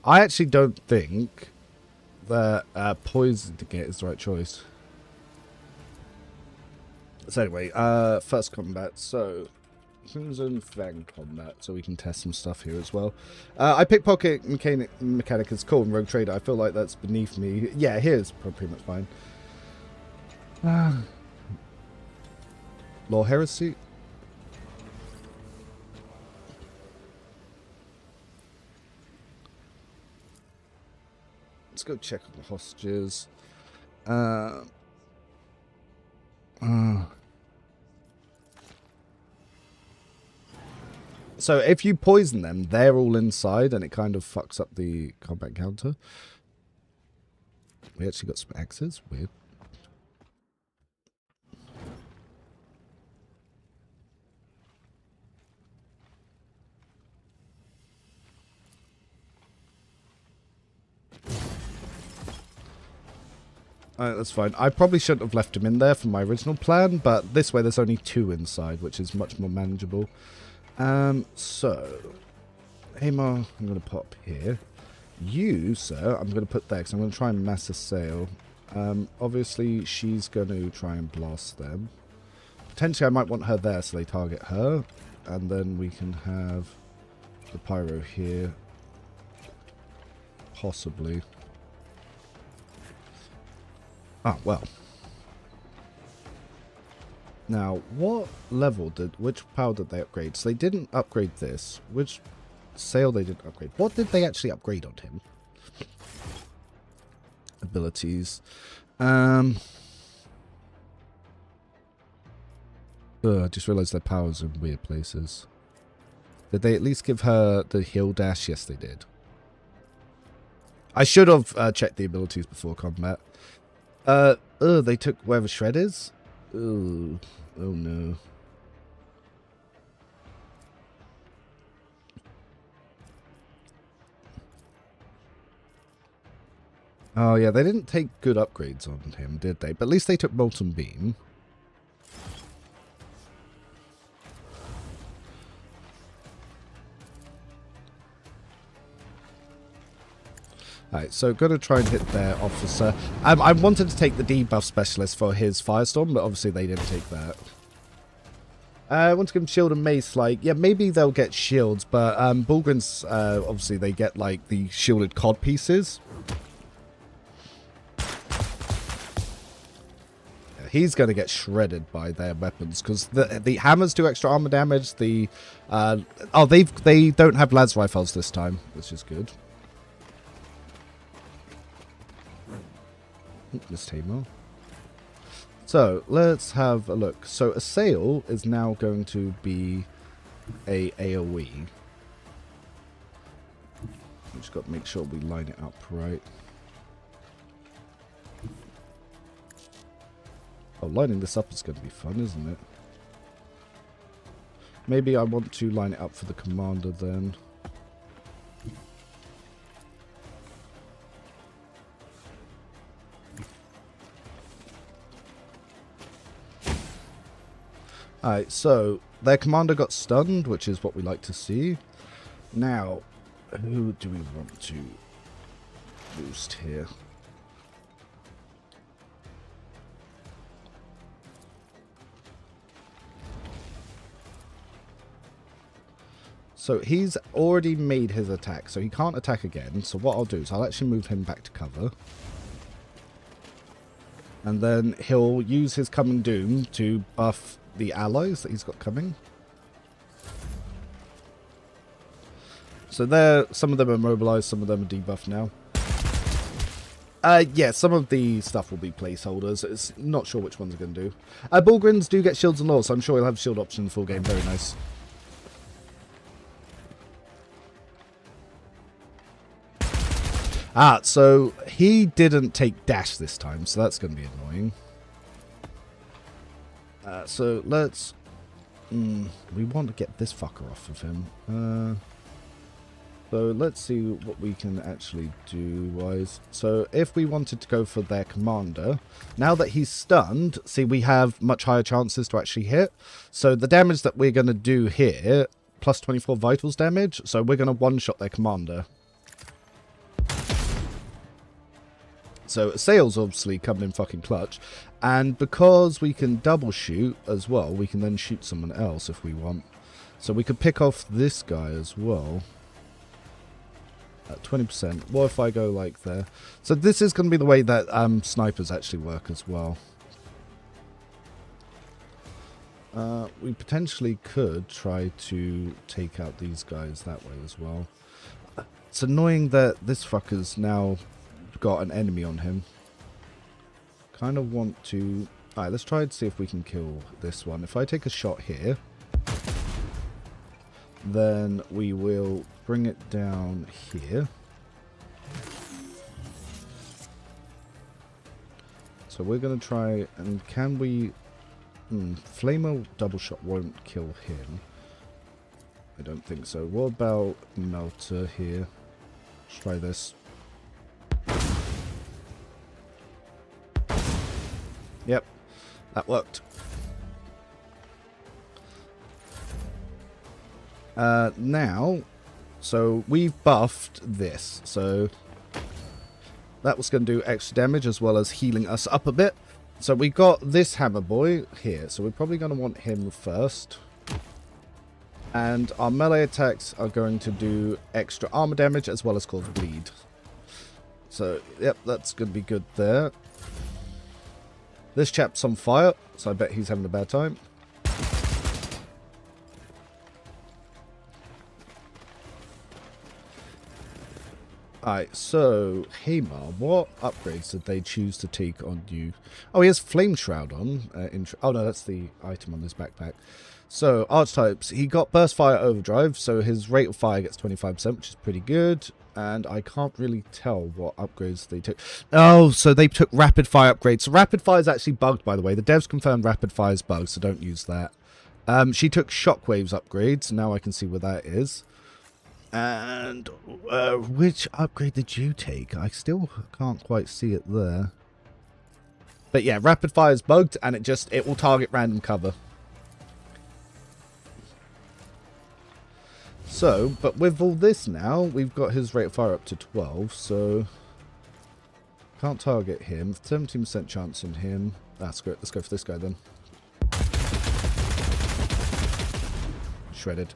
I actually don't think that poison to get is the right choice. So anyway, first combat. So Crimson Fang combat, so we can test some stuff here as well. I pickpocket Mechanicus cool and Rogue Trader. I feel like that's beneath me. Yeah, here's pretty much fine. Dark Heresy. Let's go check on the hostages. So if you poison them, they're all inside, and it kind of fucks up the combat counter. We actually got some axes. Weird. Alright, that's fine. I probably shouldn't have left him in there from my original plan, but this way there's only 2 inside, which is much more manageable. So, Hamar, I'm going to pop here. You, sir, I'm going to put there, because I'm going to try and mass assail. Obviously, she's going to try and blast them. Potentially, I might want her there, so they target her. And then we can have the pyro here. Possibly. Ah, well. Now, what level which power did they upgrade? So they didn't upgrade this. Which sail they didn't upgrade? What did they actually upgrade on him? Abilities. I just realized their powers are in weird places. Did they at least give her the heal dash? Yes, they did. I should have checked the abilities before combat. They took where the shred is? Oh no. Oh yeah, they didn't take good upgrades on him, did they? But at least they took Molten Beam. Alright, so going to try and hit their officer. I wanted to take the debuff specialist for his Firestorm, but obviously they didn't take that. I want to give him shield and mace, like, yeah, maybe they'll get shields, but Bulgrin's, obviously they get, like, the shielded cod pieces. Yeah, he's going to get shredded by their weapons, because the hammers do extra armor damage, they don't have Lads rifles this time, which is good. Miss Tamar. So let's have a look. So Assail is now going to be a AoE. We just got to make sure we line it up right. Oh, lining this up is going to be fun, isn't it? Maybe I want to line it up for the commander then. Alright, so their commander got stunned, which is what we like to see. Now, who do we want to boost here? So he's already made his attack, so he can't attack again. So what I'll do is I'll actually move him back to cover. And then he'll use his Coming Doom to buff the allies that he's got coming. So there, some of them are mobilized, some of them are debuffed now. Yeah, some of the stuff will be placeholders. It's not sure which ones are going to do. Bulgrins do get shields and laws, so I'm sure he'll have shield option full game. Very nice. Ah, so he didn't take dash this time, so that's going to be annoying. So let's... we want to get this fucker off of him. So let's see what we can actually do wise. So if we wanted to go for their commander, now that he's stunned, see, we have much higher chances to actually hit. So the damage that we're going to do here, plus 24 vitals damage, so we're going to one-shot their commander. So Assail's obviously coming in fucking clutch. And because we can double shoot as well, we can then shoot someone else if we want. So we could pick off this guy as well. At 20%. What if I go like there? So this is going to be the way that snipers actually work as well. We potentially could try to take out these guys that way as well. It's annoying that this fucker's now got an enemy on him. Kind of want to... Alright, let's try and see if we can kill this one. If I take a shot here, then we will bring it down here. So we're going to try... And can we... Flamer double shot won't kill him. I don't think so. What about Melter here? Let's try this. Yep, that worked. Now, so we've buffed this. So that was going to do extra damage as well as healing us up a bit. So we got this hammer boy here. So we're probably going to want him first. And our melee attacks are going to do extra armor damage as well as cause bleed. So, yep, that's going to be good there. This chap's on fire, so I bet he's having a bad time. Alright, so, Hamar, what upgrades did they choose to take on you? Oh, he has Flame Shroud on. Oh, no, that's the item on his backpack. So, archetypes. He got Burst Fire Overdrive, so his rate of fire gets 25%, which is pretty good. And I can't really tell what upgrades they took. Oh, so they took Rapid Fire upgrades. So Rapid Fire is actually bugged, by the way. The devs confirmed Rapid Fire is bugged, so don't use that. She took Shockwaves upgrades. Now I can see where that is. And which upgrade did you take? I still can't quite see it there. But yeah, Rapid Fire is bugged, and it will target random cover. So, but with all this now, we've got his rate of fire up to 12, so can't target him. 17% chance on him. That's good. Let's go for this guy then. Shredded.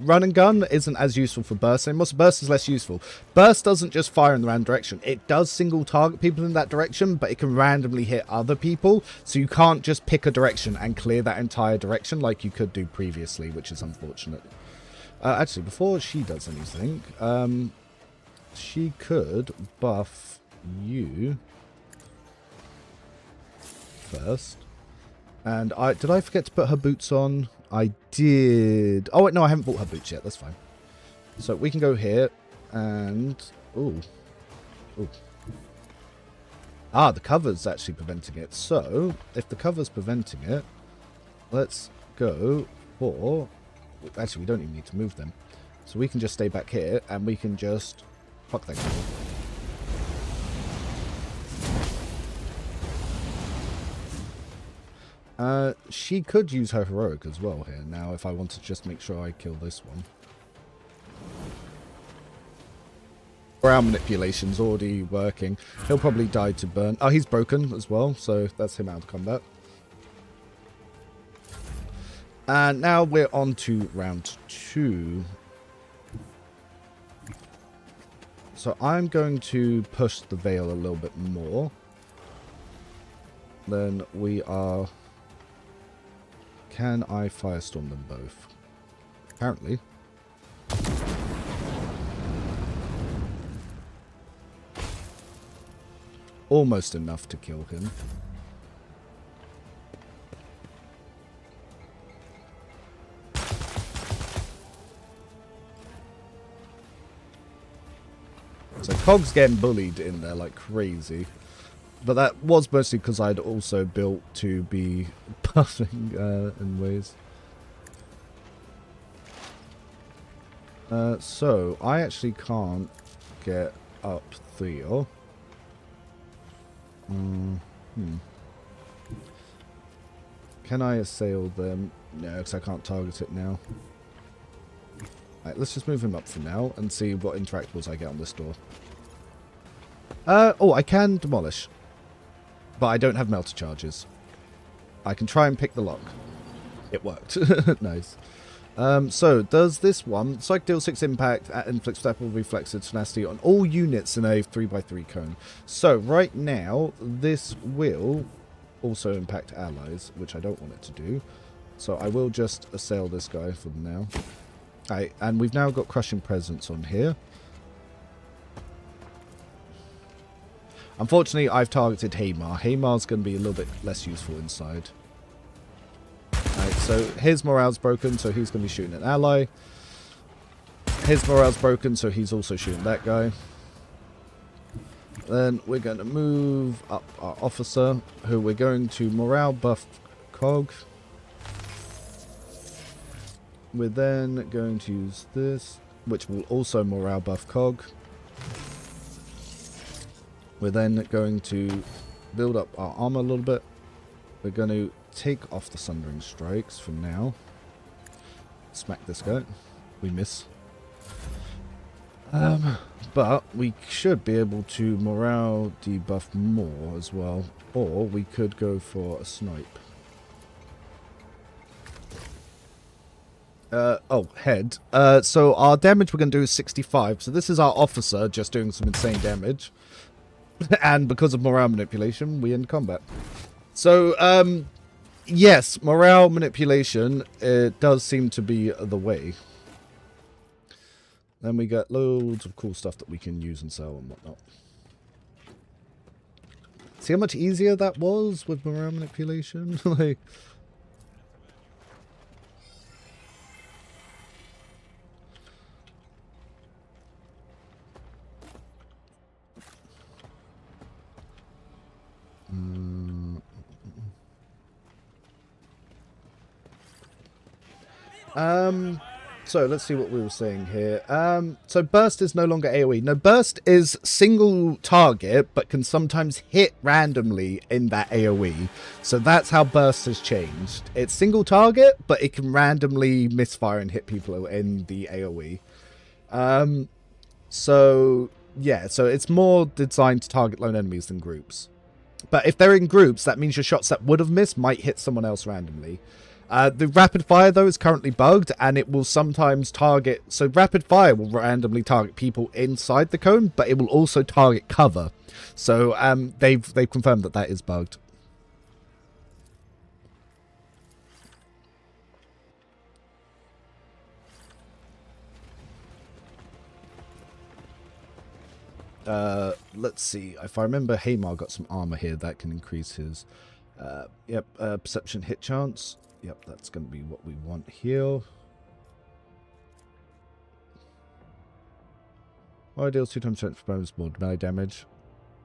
Run and gun isn't as useful for burst anymore. So burst is less useful. Burst doesn't just fire in the random direction. It does single target people in that direction, but it can randomly hit other people. So you can't just pick a direction and clear that entire direction like you could do previously, which is unfortunate. Actually, before she does anything, she could buff you first. And did I forget to put her boots on? I did. Oh, wait, no, I haven't bought her boots yet. That's fine. So we can go here and... Ooh. Ooh. Ah, the cover's actually preventing it. So, if the cover's preventing it, let's go for... Actually, we don't even need to move them. So we can just stay back here and we can just... Fuck that cover. She could use her heroic as well here now if I want to just make sure I kill this one. Ground manipulation's already working. He'll probably die to burn. Oh, he's broken as well, so that's him out of combat. And now we're on to round 2. So I'm going to push the veil a little bit more. Then we are... Can I firestorm them both? Apparently. Almost enough to kill him. So Cog's getting bullied in there like crazy. But that was mostly because I'd also built to be buffing in ways. So, I actually can't get up Theo. Can I assail them? No, because I can't target it now. Alright, let's just move him up for now and see what interactables I get on this door. Oh, I can demolish. But I don't have melter charges. I can try and pick the lock. It worked. Nice. So, does this one... Psych deals 6 impact at inflicts staple reflexes tenacity on all units in a 3x3 cone. So, right now, this will also impact allies, which I don't want it to do. So, I will just assail this guy for now. Alright, and we've now got Crushing Presence on here. Unfortunately, I've targeted Hamar. Hamar's going to be a little bit less useful inside. Alright, so his morale's broken, so he's going to be shooting an ally. His morale's broken, so he's also shooting that guy. Then we're going to move up our officer, who we're going to morale buff Cog. We're then going to use this, which will also morale buff Cog. We're then going to build up our armor a little bit. We're going to take off the Sundering Strikes for now. Smack this guy. We miss. But we should be able to morale debuff more as well. Or we could go for a snipe. Head. So our damage we're going to do is 65. So this is our officer just doing some insane damage. And because of morale manipulation, we end combat. So, yes, morale manipulation, it does seem to be the way. Then we get loads of cool stuff that we can use and sell and whatnot. See how much easier that was with morale manipulation? Like... So let's see what we were saying here. So burst is no longer AoE. No, burst is single target, but can sometimes hit randomly in that AoE. So that's how burst has changed. It's single target, but it can randomly misfire and hit people in the AoE. So yeah, so it's more designed to target lone enemies than groups. But if they're in groups, that means your shots that would have missed might hit someone else randomly. The rapid fire, though, is currently bugged, and it will sometimes target... So rapid fire will randomly target people inside the cone, but it will also target cover. So they've confirmed that that is bugged. Let's see. If I remember, Hamar got some armor here that can increase his... perception hit chance. Yep, that's going to be what we want here. Oh, deals 2 times strength for bonus more melee damage.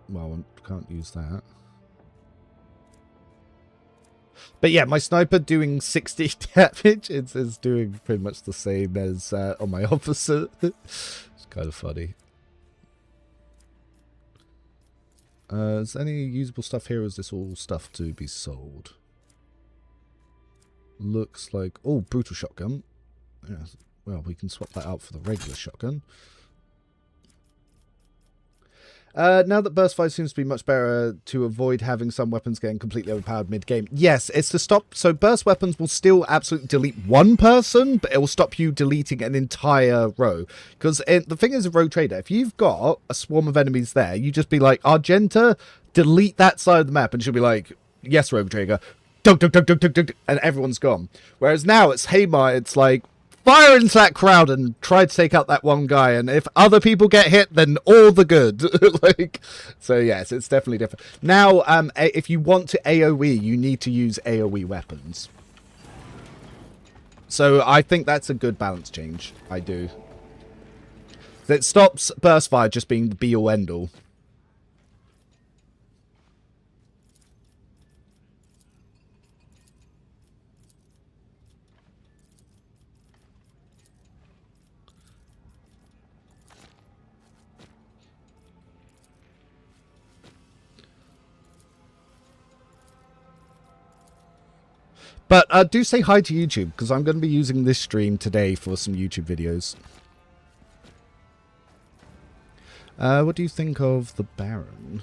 Well, I can't use that. But yeah, my sniper doing 60 damage is doing pretty much the same as on my officer. It's kind of funny. Is there any usable stuff here, or is this all stuff to be sold? Looks like... Oh, brutal shotgun. Yeah, well, we can swap that out for the regular shotgun. Now that burst fire seems to be much better to avoid having some weapons getting completely overpowered mid-game. Yes, it's to stop... So burst weapons will still absolutely delete one person, but it will stop you deleting an entire row. Because the thing is, a rogue trader, if you've got a swarm of enemies there, you just be like, Argenta, delete that side of the map. And she'll be like, yes, rogue trader. Dunk, dunk, dunk, dunk, dunk, dunk, and everyone's gone. Whereas now it's Hamar, it's like, fire into that crowd and try to take out that one guy, and if other people get hit, then all the good. Like, so yes, it's definitely different. Now, if you want to AoE, you need to use AoE weapons. So I think that's a good balance change. I do. It stops burst fire just being the be-all end-all. But do say hi to YouTube, because I'm going to be using this stream today for some YouTube videos. What do you think of the Baron?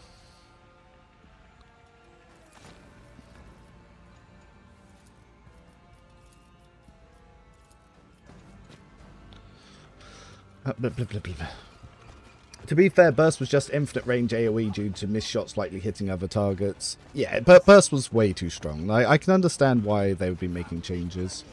Blah, blah, blah, blah. To be fair, Burst was just infinite range AoE due to missed shots likely hitting other targets. Yeah, but Burst was way too strong. I can understand why they would be making changes.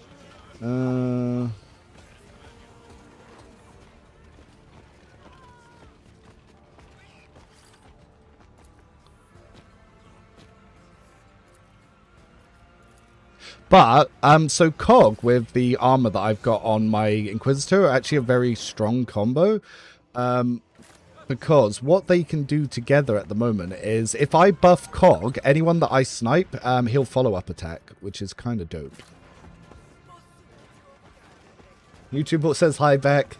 But, so Cog with the armor that I've got on my Inquisitor are actually a very strong combo. Because what they can do together at the moment is, if I buff Cog, anyone that I snipe, he'll follow-up attack, which is kind of dope. YouTube says hi back.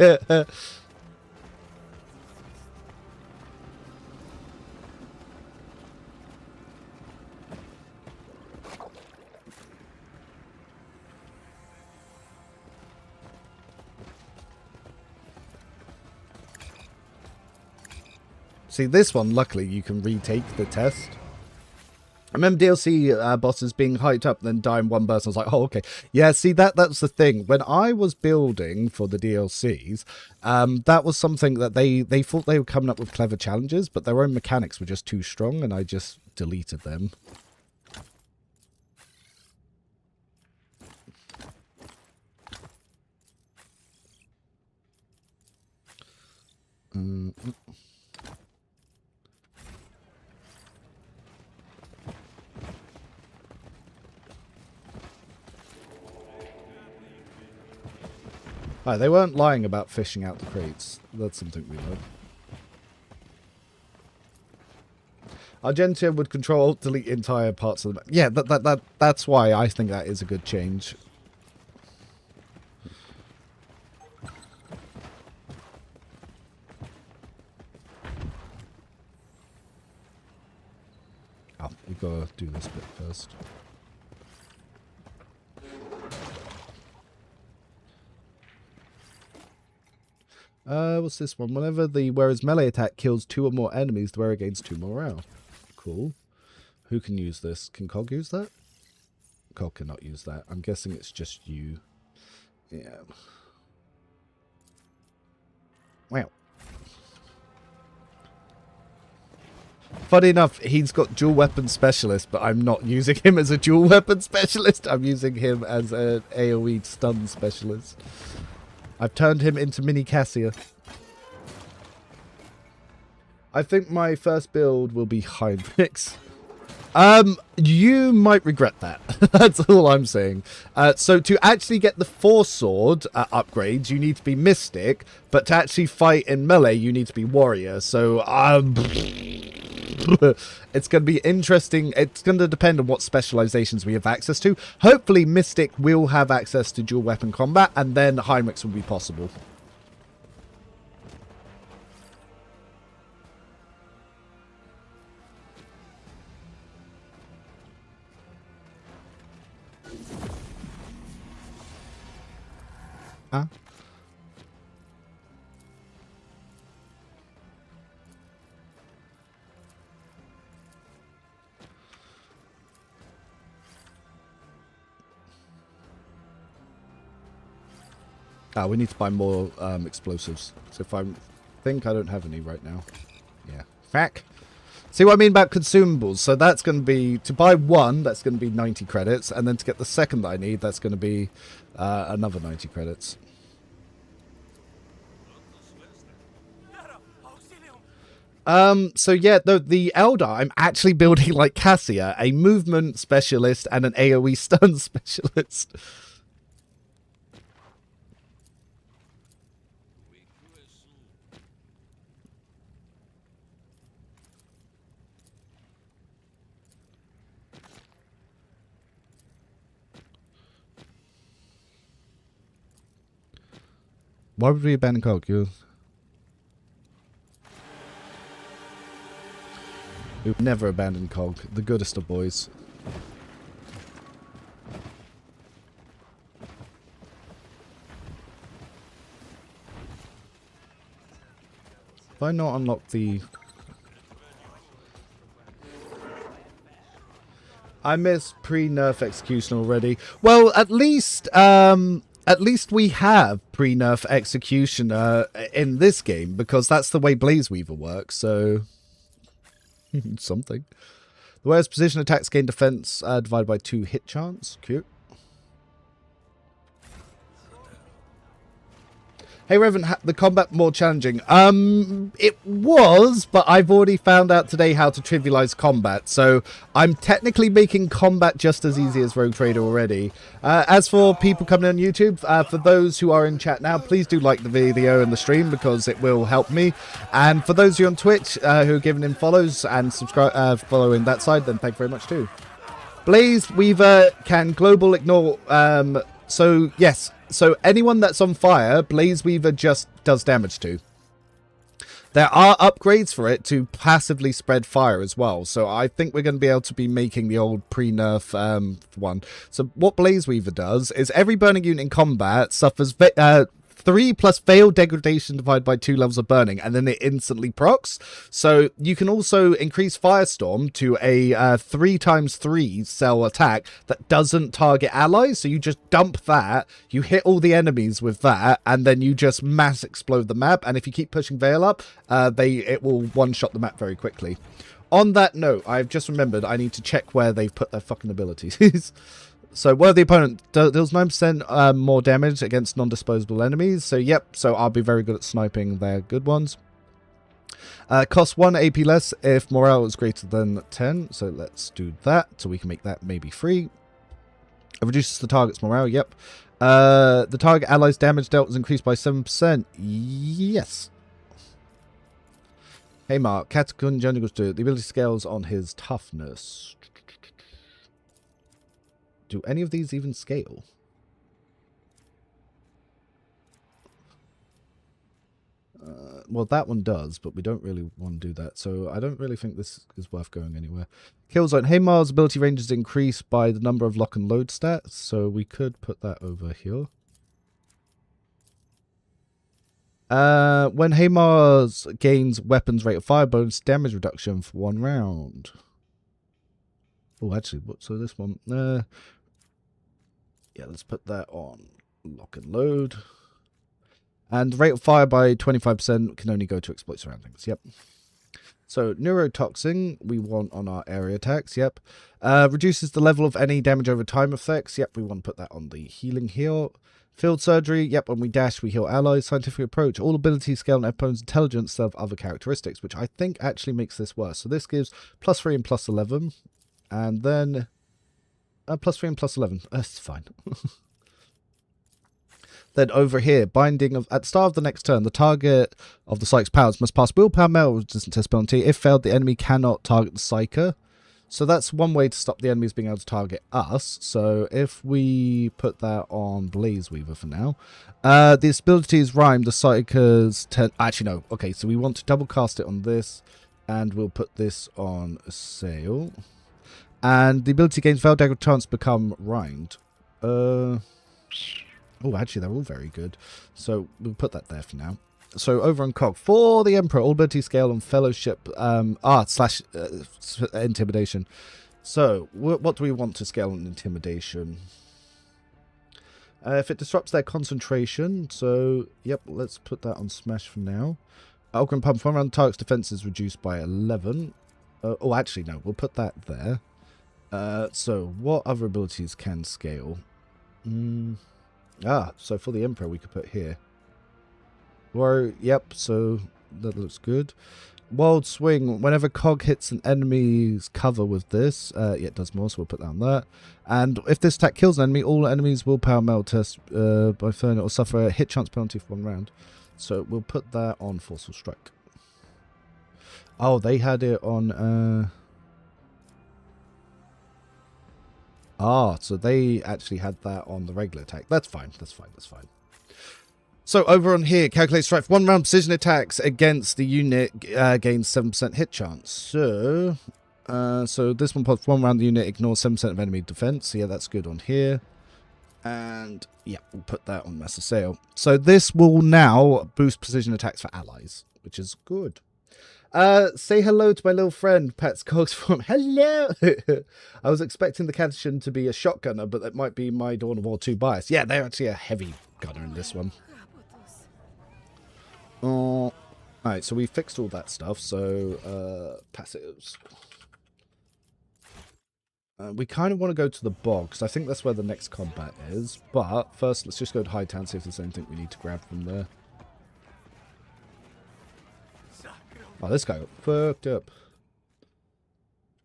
See, this one, luckily, you can retake the test. I remember DLC bosses being hyped up and then dying one burst. I was like, oh, okay. Yeah, see, that's the thing. When I was building for the DLCs, that was something that they thought they were coming up with clever challenges, but their own mechanics were just too strong, and I just deleted them. They weren't lying about fishing out the crates. That's something we learned. Argentia would control, delete entire parts of the map. Yeah, that's why I think that is a good change. Oh, we've got to do this bit first. What's this one? Whenever the wearer's melee attack kills 2 or more enemies, the wearer gains 2 morale. Cool. Who can use this? Can Cog use that? Cog cannot use that. I'm guessing it's just you. Yeah. Wow. Funny enough, he's got dual weapon specialist, but I'm not using him as a dual weapon specialist. I'm using him as an AoE stun specialist. I've turned him into Mini Cassia. I think my first build will be Heinrichs. You might regret that. That's all I'm saying. So to actually get the Force Sword upgrades, you need to be Mystic, but to actually fight in melee, you need to be Warrior. So, it's going to be interesting. It's going to depend on what specializations we have access to. Hopefully, Mystic will have access to dual weapon combat, and then Heinrichs will be possible. Huh? We need to buy more explosives. So if I think I don't have any right now. Yeah. Fack. See what I mean about consumables? So that's going to be, to buy one, that's going to be 90 credits. And then to get the second that I need, that's going to be another 90 credits. So yeah, the Eldar, I'm actually building like Cassia, a movement specialist and an AoE stun specialist. Why would we abandon Cog? We've never abandoned Cog, the goodest of boys. Have I not unlocked the... I miss pre-nerf execution already. Well, at least we have pre-nerf executioner in this game, because that's the way Blaze Weaver works, so... something. The wearer's position attacks gain defense divided by 2 hit chance. Cute. Hey Reverend, the combat more challenging? It was, but I've already found out today how to trivialize combat, so I'm technically making combat just as easy as Rogue Trader already. As for people coming on YouTube, for those who are in chat now, please do like the video and the stream because it will help me. And for those of you on Twitch who are giving in follows and subscribe, following that side, then thank you very much too. Blaze Weaver can global ignore, so yes. So anyone that's on fire, Blaze Weaver just does damage to. There are upgrades for it to passively spread fire as well. So I think we're going to be able to be making the old pre-nerf one. So what Blaze Weaver does is every burning unit in combat suffers 30 3 plus failed degradation divided by 2 levels of burning, and then it instantly procs. So you can also increase Firestorm to a 3x3 cell attack that doesn't target allies. So you just dump that, you hit all the enemies with that, and then you just mass explode the map. And if you keep pushing Veil up, it will one-shot the map very quickly. On that note, I've just remembered I need to check where they've put their fucking abilities. So, worthy opponent deals 9% more damage against non-disposable enemies. So, yep, so I'll be very good at sniping their good ones. Costs 1 AP less if morale is greater than 10. So, let's do that. So, we can make that maybe free. It reduces the target's morale, yep. The target ally's damage dealt is increased by 7%. Yes. Hey, Mark. Catacomb Journey goes to the ability scales on his toughness. Do any of these even scale? Well, that one does, but we don't really want to do that. So I don't really think this is worth going anywhere. Killzone. Haymar's ability range is increased by the number of lock and load stats. So we could put that over here. When Haymar's gains weapons rate of fire bonus, damage reduction for 1 round. Oh, actually, so this one... yeah, let's put that on lock and load. And rate of fire by 25% can only go to exploit surroundings. Yep. So neurotoxin we want on our area attacks. Yep. Reduces the level of any damage over time effects. Yep, we want to put that on the healing heal. Field surgery. Yep, when we dash, we heal allies. Scientific approach. All abilities scale and opponent's intelligence serve other characteristics, which I think actually makes this worse. So this gives +3 and +11. And then... +3 and +11. That's fine. Then over here, binding of at the start of the next turn, the target of the Psych's powers must pass willpower metal resistant test penalty. If failed, the enemy cannot target the Psycher. So that's one way to stop the enemies being able to target us. So if we put that on Blaze Weaver for now, this ability is rhymed. The Psycher's actually no. Okay, so we want to double cast it on this, and we'll put this on Sail. And the ability gains failed dagger chance to become rhymed. Oh, actually, they're all very good. So we'll put that there for now. So over on Cog, for the Emperor, all ability scale on Fellowship, / Intimidation. So what do we want to scale on Intimidation? If it disrupts their concentration, so yep, let's put that on Smash for now. Algrim Pump, 1 round target's defense is reduced by 11. Oh, actually, no, we'll put that there. So what other abilities can scale? So for the Emperor we could put here. Or, yep, so that looks good. Wild Swing, whenever Cog hits an enemy's cover with this, yeah, it does more, so we'll put that on that. And if this attack kills an enemy, all enemies will power metal test by turn or suffer a hit chance penalty for 1 round. So we'll put that on Forceful Strike. Oh, they had it on... so they actually had that on the regular attack. That's fine, that's fine, that's fine. So over on here, calculate strike for 1 round precision attacks against the unit gains 7% hit chance. So this one pops 1 round the unit ignores 7% of enemy defense. So yeah, that's good on here. And yeah, we'll put that on Massive Sail. So this will now boost precision attacks for allies, which is good. Say hello to my little friend, Pat's Cogs from hello. I was expecting the Catechin to be a shotgunner, but that might be my Dawn of War 2 bias. Yeah, they're actually a heavy gunner in this one. Alright, so we fixed all that stuff. So, passives. We kind of want to go to the bog, because I think that's where the next combat is. But first, let's just go to Hightown, see if there's anything we need to grab from there. Oh, this guy got fucked up.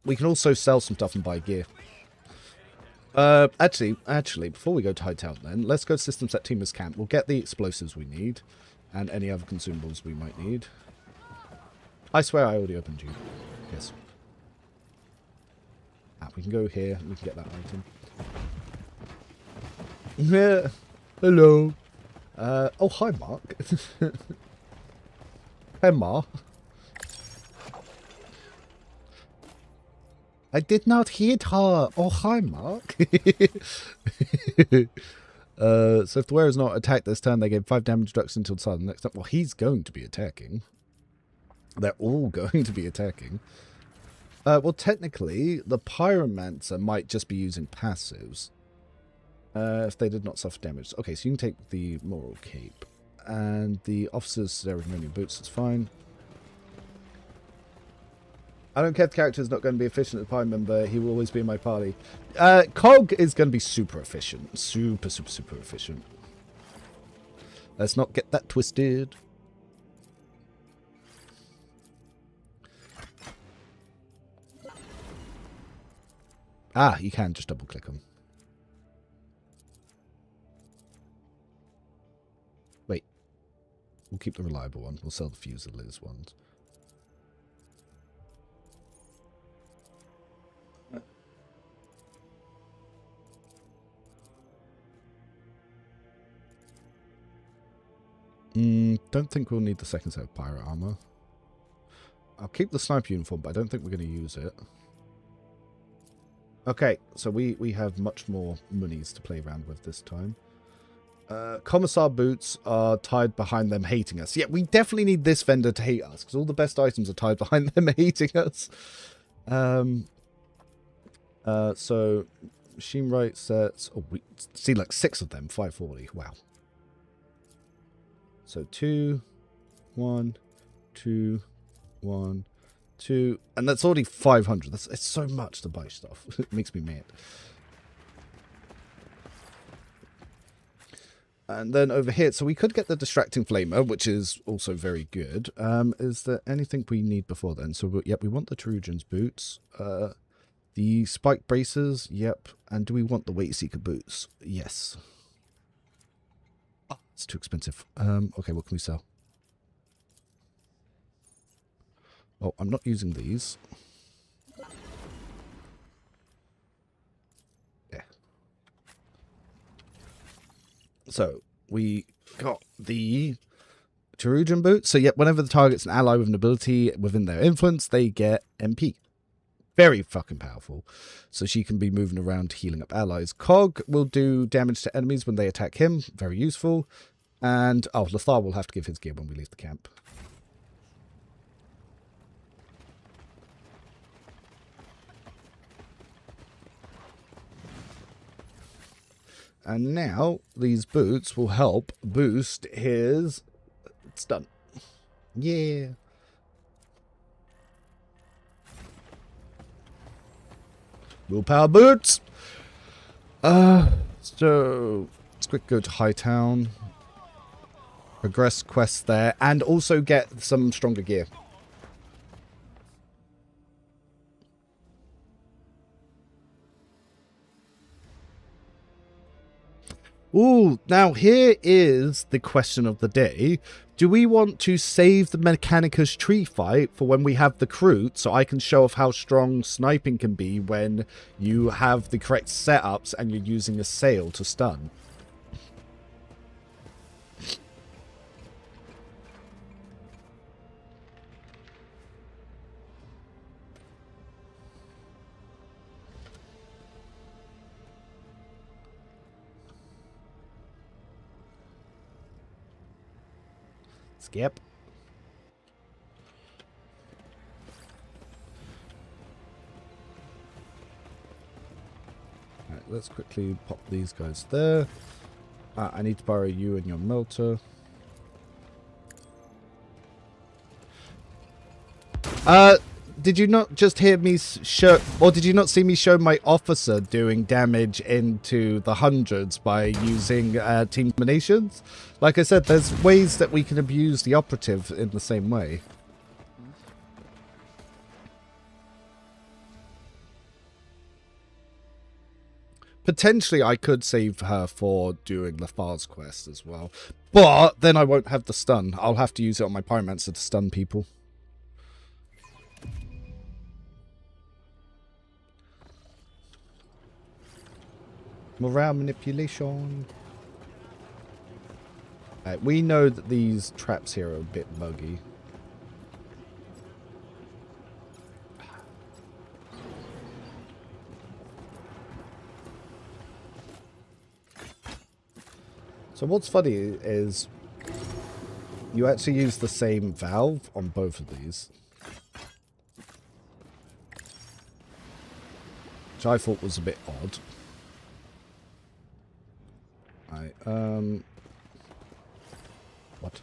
We can also sell some stuff and buy gear. Actually, before we go to Hightown then, let's go to System Set Teamer's Camp. We'll get the explosives we need, and any other consumables we might need. I swear I already opened you. Yes. We can go here, and we can get that item. Yeah. Hello. Oh, hi, Mark. Hey, Ma. I did not hit her. Oh, hi, Mark. So if the wearer is not attacked this turn, they gain 5 damage reduction until the start of the next turn. Well, he's going to be attacking. They're all going to be attacking. Well, technically, the Pyromancer might just be using passives. If they did not suffer damage. Okay, so you can take the Moral Cape. And the Officer's Ceremonial Boots is fine. I don't care if the character is not going to be efficient as a party member. He will always be in my party. Cog is going to be super efficient. Super efficient. Let's not get that twisted. Ah, you can just double click them. Wait. We'll keep the reliable one. We'll sell the Fusiliers ones. Don't think we'll need the second set of pirate armor. I'll keep the sniper uniform, but I don't think we're going to use it. Okay, so we have much more monies to play around with this time. Commissar boots are tied behind them hating us. Yeah, we definitely need this vendor to hate us, because all the best items are tied behind them hating us. So, machine right sets... Oh, we see like 6 of them, 540. Wow. So 2, 1, 2, 1, 2, and that's already 500. It's so much to buy stuff. It makes me mad. And then over here, so we could get the distracting flamer, which is also very good. Is there anything we need before then? So yep, we want the Terugian's boots, the spike braces. Yep, and do we want the weight seeker boots? Yes. It's too expensive. Okay, what can we sell? Oh, I'm not using these. Yeah. So, we got the Terugian boots. So, yep, whenever the target's an ally with an ability within their influence, they get MP. Very fucking powerful. So she can be moving around healing up allies. Cog will do damage to enemies when they attack him. Very useful. And, oh, Lothar will have to give his gear when we leave the camp. And now, these boots will help boost his stun. Yeah. Willpower boots! So, let's quick go to Hightown. Progress quests there, and also get some stronger gear. Ooh, now here is the question of the day. Do we want to save the Mechanicus tree fight for when we have the Kroot, so I can show off how strong sniping can be when you have the correct setups and you're using a sail to stun? Skip. Alright, let's quickly pop these guys there. I need to borrow you and your melter. Did you not just hear me show, or did you not see me show my officer doing damage into the hundreds by using team combinations? Like I said, there's ways that we can abuse the operative in the same way. Potentially, I could save her for doing Lothar's quest as well. But then I won't have the stun. I'll have to use it on my Pyromancer to stun people. Morale manipulation. We know that these traps here are a bit buggy. So what's funny is you actually use the same valve on both of these. Which I thought was a bit odd. Right, what?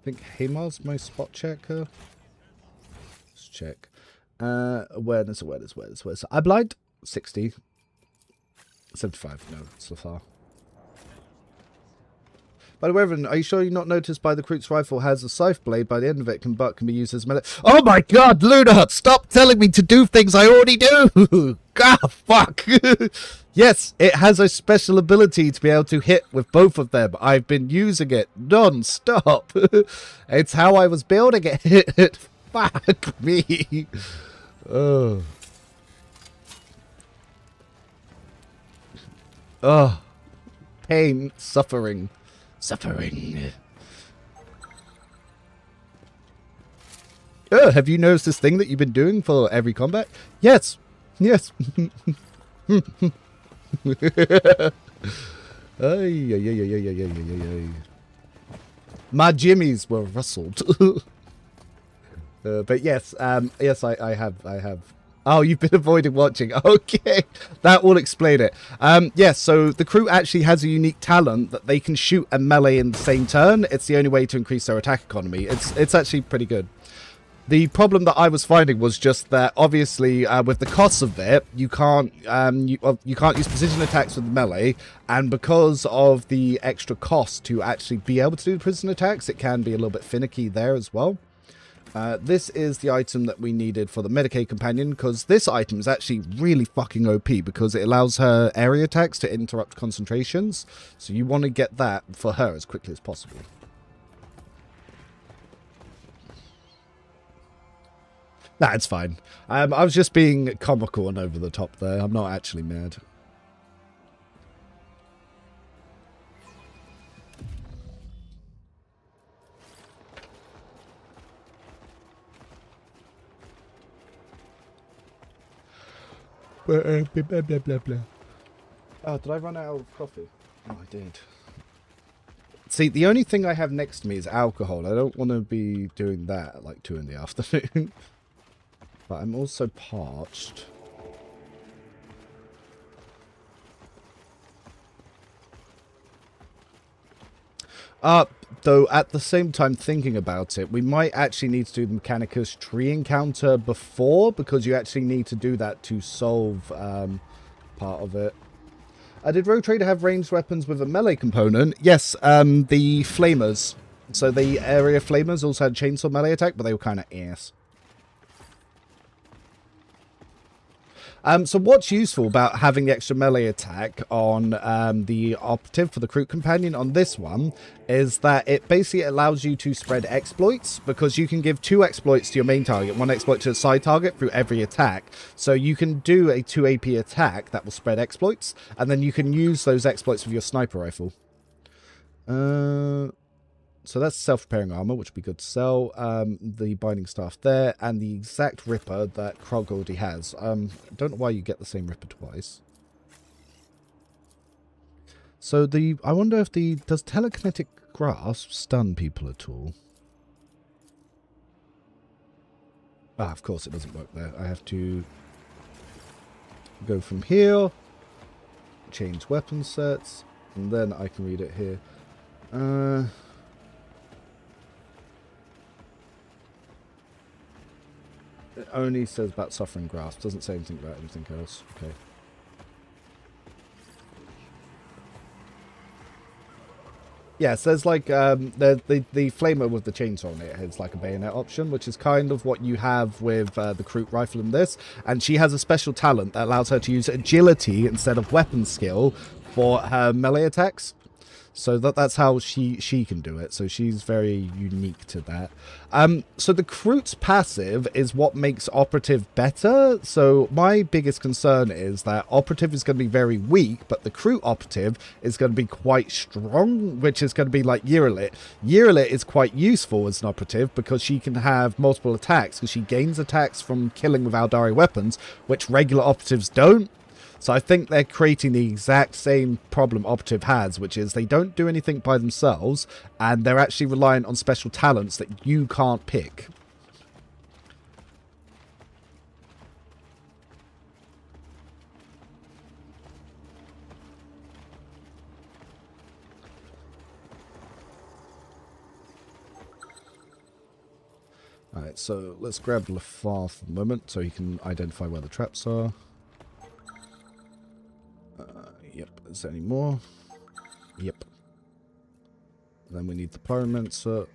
I think Hamar's my spot checker. Let's check. Awareness. I blind 60. 75, no, so far. By the way, Reverend, are you sure you're not noticed by the Kroot's rifle has a scythe blade? By the end of it, can be used as melee. Oh my god, Luna! Stop telling me to do things I already do! God, fuck! Yes, it has a special ability to be able to hit with both of them. I've been using it non-stop. It's how I was building it. Fuck me. Oh. Oh. Pain, suffering. Oh, have you noticed this thing that you've been doing for every combat? Yes. My jimmies were rustled. But yes, yes, I have. Oh, you've been avoiding watching. Okay, that will explain it. Yes, so the Kroot actually has a unique talent that they can shoot and melee in the same turn. It's the only way to increase their attack economy. It's actually pretty good. The problem that I was finding was just that obviously with the costs of it, you can't you can't use precision attacks with melee, and because of the extra cost to actually be able to do precision attacks, it can be a little bit finicky there as well. This is the item that we needed for the Medicaid companion, because this item is actually really fucking OP because it allows her area attacks to interrupt concentrations. So you want to get that for her as quickly as possible. Nah, it's fine. I was just being comical and over the top there. I'm not actually mad. Blah, blah, blah, blah. Oh, did I run out of coffee? Oh, I did. See, the only thing I have next to me is alcohol. I don't want to be doing that at like 2 in the afternoon. But I'm also parched. Though at the same time thinking about it, we might actually need to do the Mechanicus tree encounter before, because you actually need to do that to solve part of it. Did Rogue Trader have ranged weapons with a melee component? Yes, the flamers. So the area flamers also had chainsaw melee attack, but they were kind of ass. So what's useful about having the extra melee attack on the operative for the Kroot companion on this one is that it basically allows you to spread exploits, because you can give 2 exploits to your main target, 1 exploit to a side target through every attack. So you can do a 2 AP attack that will spread exploits, and then you can use those exploits with your sniper rifle. So that's self-repairing armor, which would be good to sell. The binding staff there, and the exact ripper that Krog already has. I don't know why you get the same ripper twice. So I wonder if does telekinetic grasp stun people at all? Ah, of course it doesn't work there. I have to go from here, change weapon sets, and then I can read it here. It only says about suffering grasp. Doesn't say anything about anything else. Okay. Yeah, so there's like the flamer with the chainsaw on it has like a bayonet option, which is kind of what you have with the Kroot rifle in this. And she has a special talent that allows her to use agility instead of weapon skill for her melee attacks. So that's how she can do it. So she's very unique to that. So the Kroot's passive is what makes Operative better. So my biggest concern is that Operative is going to be very weak, but the Kroot Operative is going to be quite strong, which is going to be like Yearlit. Yearlit is quite useful as an Operative because she can have multiple attacks, because she gains attacks from killing with Aldari weapons, which regular Operatives don't. So I think they're creating the exact same problem Operative has, which is they don't do anything by themselves, and they're actually reliant on special talents that you can't pick. Alright, so let's grab Lafar for the moment so he can identify where the traps are. Yep, is there any more? Yep. Then we need the Pyromancer.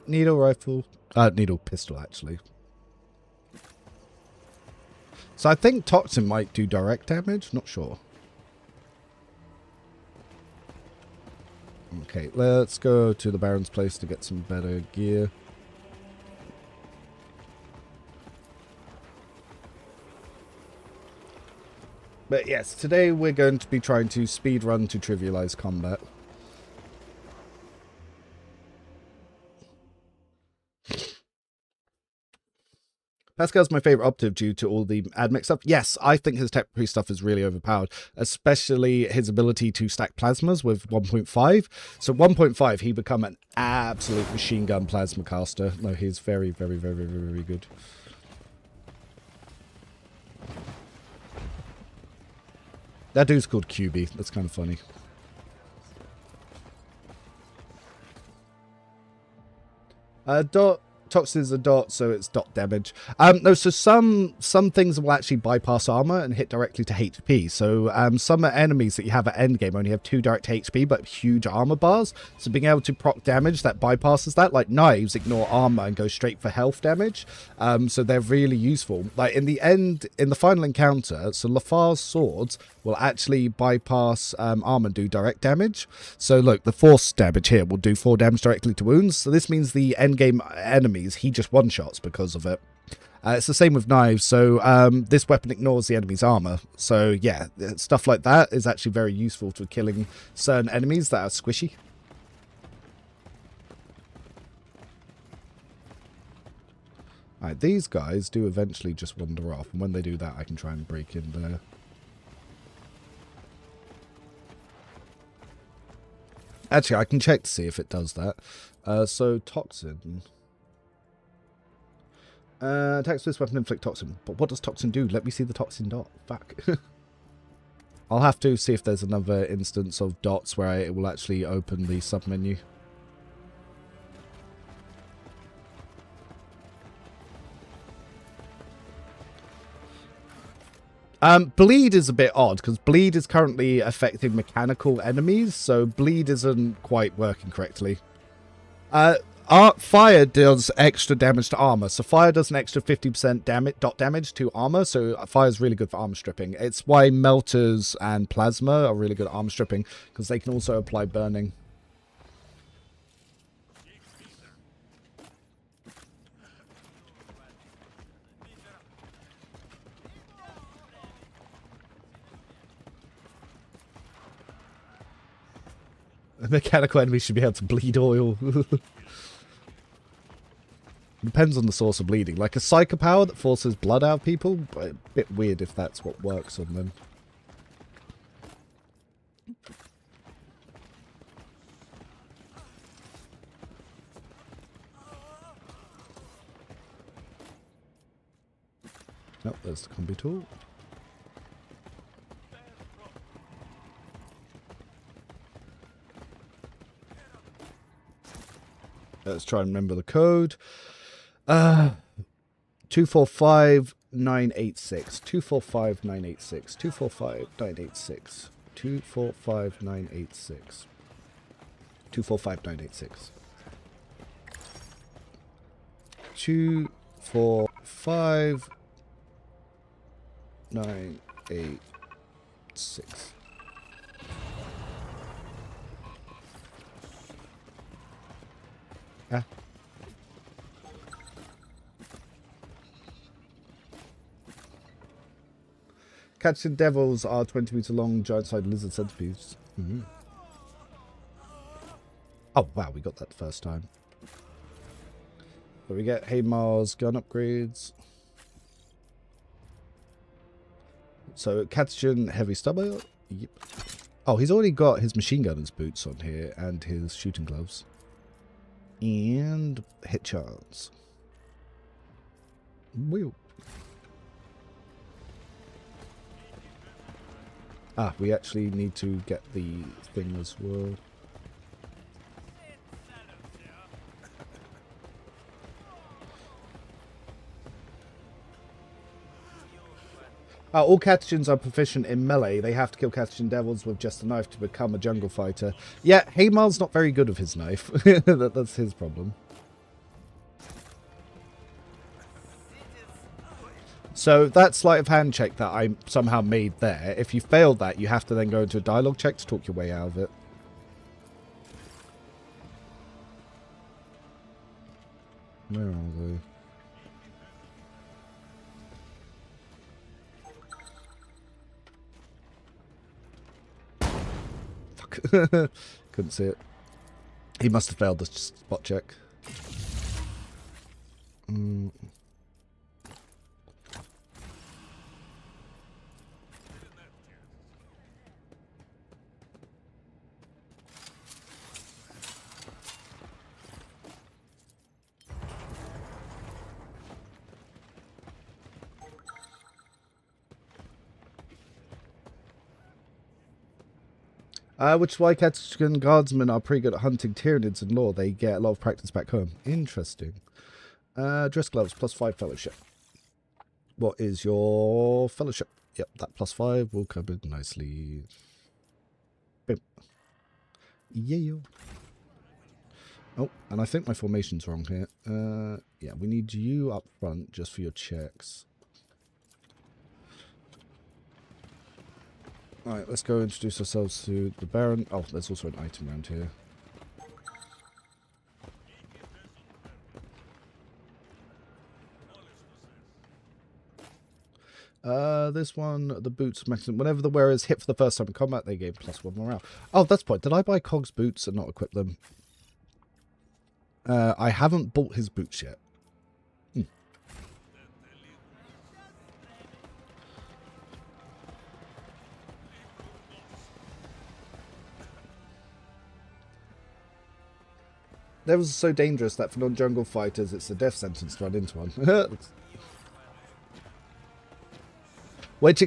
Needle rifle. Needle pistol, actually. So I think Toxin might do direct damage. Not sure. Okay, let's go to the Baron's place to get some better gear. But yes, today we're going to be trying to speedrun to trivialize combat. Pascal's my favorite operative due to all the admech stuff. Yes, I think his tech priest stuff is really overpowered, especially his ability to stack plasmas with 1.5. So 1.5, he become an absolute machine gun plasma caster. No, he's very, very, very, very, very good. That dude's called QB. That's kind of funny. Toxin is a dot, so it's dot damage. No, so some things will actually bypass armor and hit directly to HP. So some enemies that you have at endgame only have 2 direct HP, but huge armor bars. So being able to proc damage that bypasses that, like knives, ignore armor and go straight for health damage. So they're really useful. Like in the end, in the final encounter, so Lafar's swords will actually bypass armor and do direct damage. So look, the force damage here will do 4 damage directly to wounds. So this means the endgame enemies, he just one-shots because of it. It's the same with knives. So this weapon ignores the enemy's armor. So yeah, stuff like that is actually very useful for killing certain enemies that are squishy. Alright, these guys do eventually just wander off, and when they do that, I can try and break in there. Actually, I can check to see if it does that. So, Toxin. Attacks this weapon inflict Toxin. But what does Toxin do? Let me see the Toxin dot. Fuck. I'll have to see if there's another instance of dots where it will actually open the submenu. Bleed is a bit odd, because bleed is currently affecting mechanical enemies, so bleed isn't quite working correctly. Fire does extra damage to armor, so fire does an extra 50% dot damage to armor, so fire is really good for armor stripping. It's why melters and plasma are really good at armor stripping, because they can also apply burning. A mechanical enemy should be able to bleed oil. Depends on the source of bleeding. Like a Psycher power that forces blood out of people, but a bit weird if that's what works on them. Nope, there's the combi tool. Let's try and remember the code. 245986. 245986. 245986. 245986. 245986. 2459886. Yeah. Catching devils are 20-meter long, giant-sized lizard centipedes. Oh, wow, we got that the first time. But we get Haymar's gun upgrades. So, Catchin heavy stubber. Yep. Oh, he's already got his machine gunner's boots on here and his shooting gloves. And hit chance. Wheel. Ah, we actually need to get the thing as well. All Catechins are proficient in melee. They have to kill Catechin devils with just a knife to become a jungle fighter. Yeah, Haymar's not very good with his knife. That's his problem. So that sleight of hand check that I somehow made there, if you failed that, you have to then go into a dialogue check to talk your way out of it. Where are they? Fuck. Couldn't see it. He must have failed the spot check. Which is why Catechin guardsmen are pretty good at hunting Tyranids and lore. They get a lot of practice back home. Interesting. Dress gloves, +5 fellowship. What is your fellowship? Yep, that +5 will come in nicely. Boom. Yeah. Oh, and I think my formation's wrong here. Yeah, we need you up front just for your checks. Alright, let's go introduce ourselves to the Baron. Oh, there's also an item around here. This one, the boots mechanism. Whenever the wearers hit for the first time in combat, they gain +1 morale. Oh, that's point. Did I buy Cog's boots and not equip them? I haven't bought his boots yet. Devils are so dangerous that for non-jungle fighters, it's a death sentence to run into one. The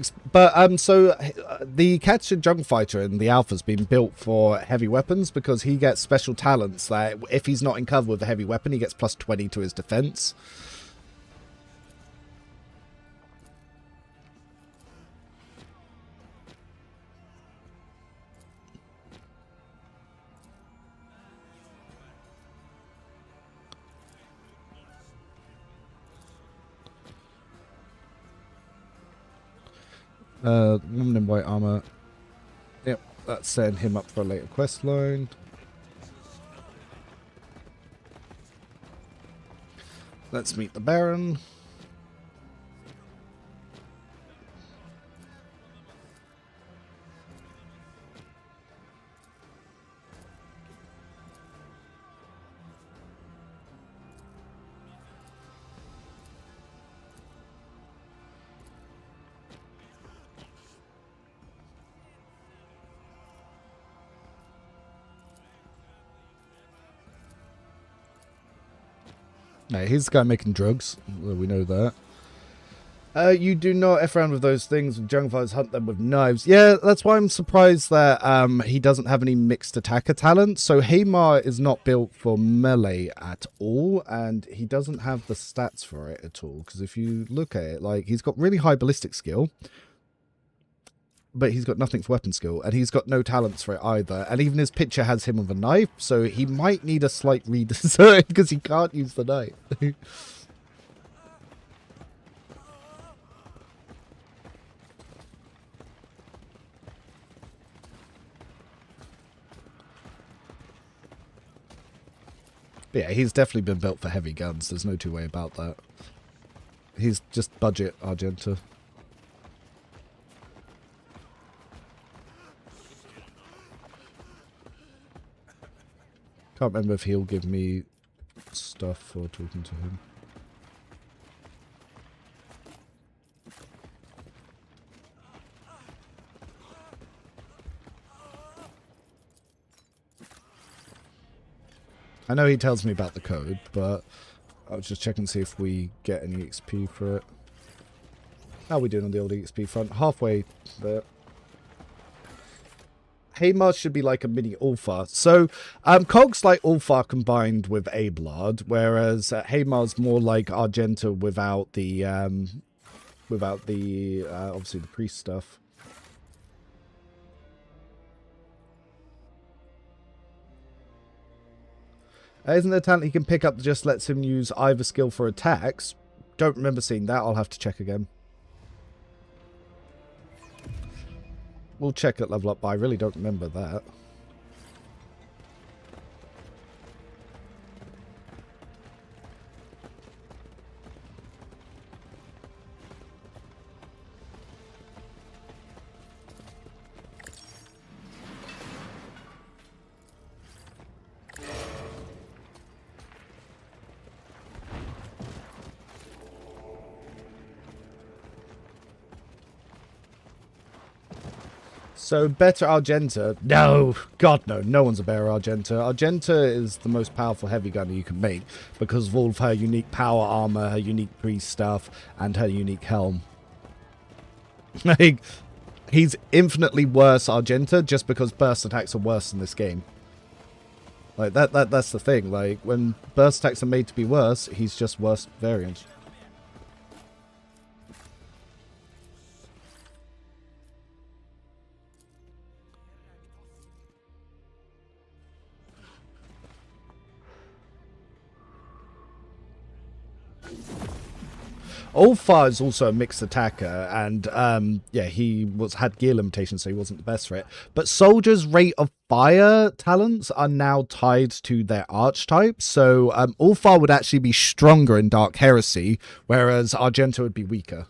Catechin jungle fighter in the alpha's been built for heavy weapons because he gets special talents that if he's not in cover with a heavy weapon, he gets +20 to his defense. Woman in white armor. Yep, that's setting him up for a later quest line. Let's meet the Baron. No, he's the guy making drugs. Well, we know that. You do not F around with those things. Jungle fighters hunt them with knives. Yeah, that's why I'm surprised that he doesn't have any mixed attacker talent. So Haymar is not built for melee at all, and he doesn't have the stats for it at all. Because if you look at it, like he's got really high ballistic skill, but he's got nothing for weapon skill, and he's got no talents for it either. And even his picture has him with a knife, so he might need a slight redesign because he can't use the knife. But yeah, he's definitely been built for heavy guns. There's no two way about that. He's just budget Argenta. Can't remember if he'll give me stuff for talking to him. I know he tells me about the code, but I'll just check and see if we get any XP for it. How are we doing on the old XP front? Halfway there. Haymar should be like a mini Ulfar. So, Cog's like Ulfar combined with Abelard, whereas Haymar's more like Argenta without the obviously the priest stuff. Isn't there a talent he can pick up that just lets him use either skill for attacks? Don't remember seeing that. I'll have to check again. We'll check at level up, but I really don't remember that. So, better Argenta? No! God, no. No one's a better Argenta. Argenta is the most powerful heavy gunner you can make because of all of her unique power armor, her unique priest stuff, and her unique helm. Like, he's infinitely worse Argenta just because burst attacks are worse in this game. Like, that's the thing. Like, when burst attacks are made to be worse, he's just worse variant. Ulfar is also a mixed attacker, and yeah, he had gear limitations, so he wasn't the best for it. But soldiers' rate of fire talents are now tied to their archetype, so Ulfar would actually be stronger in Dark Heresy, whereas Argenta would be weaker.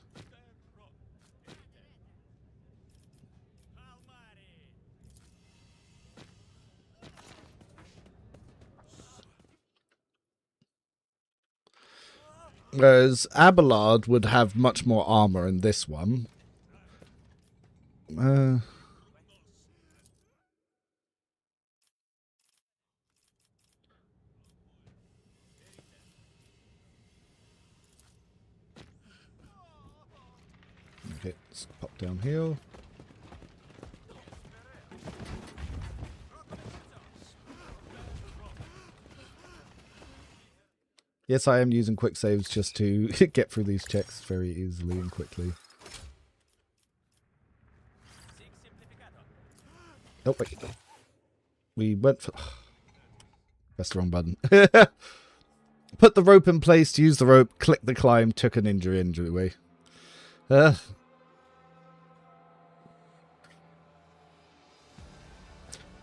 Whereas Abelard would have much more armor in this one. Okay, let's pop down here. Yes, I am using quick saves just to get through these checks very easily and quickly. Oh, wait. We went for... Pressed the wrong button. Put the rope in place, use the rope, click the climb, took an injury away.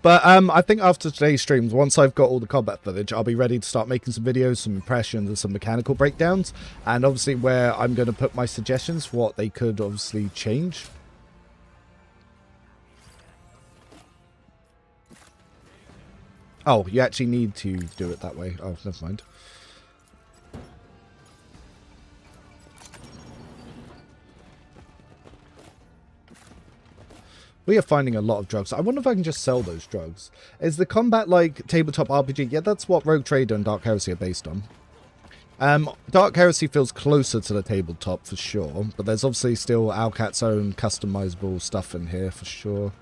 But I think after today's streams, once I've got all the combat footage, I'll be ready to start making some videos, some impressions, and some mechanical breakdowns. And obviously where I'm going to put my suggestions for what they could obviously change. Oh, you actually need to do it that way. Oh, never mind. We are finding a lot of drugs. I wonder if I can just sell those drugs. Is the combat like tabletop RPG? Yeah, that's what Rogue Trader and Dark Heresy are based on. Dark Heresy feels closer to the tabletop for sure, but there's obviously still Alcat's own customizable stuff in here for sure.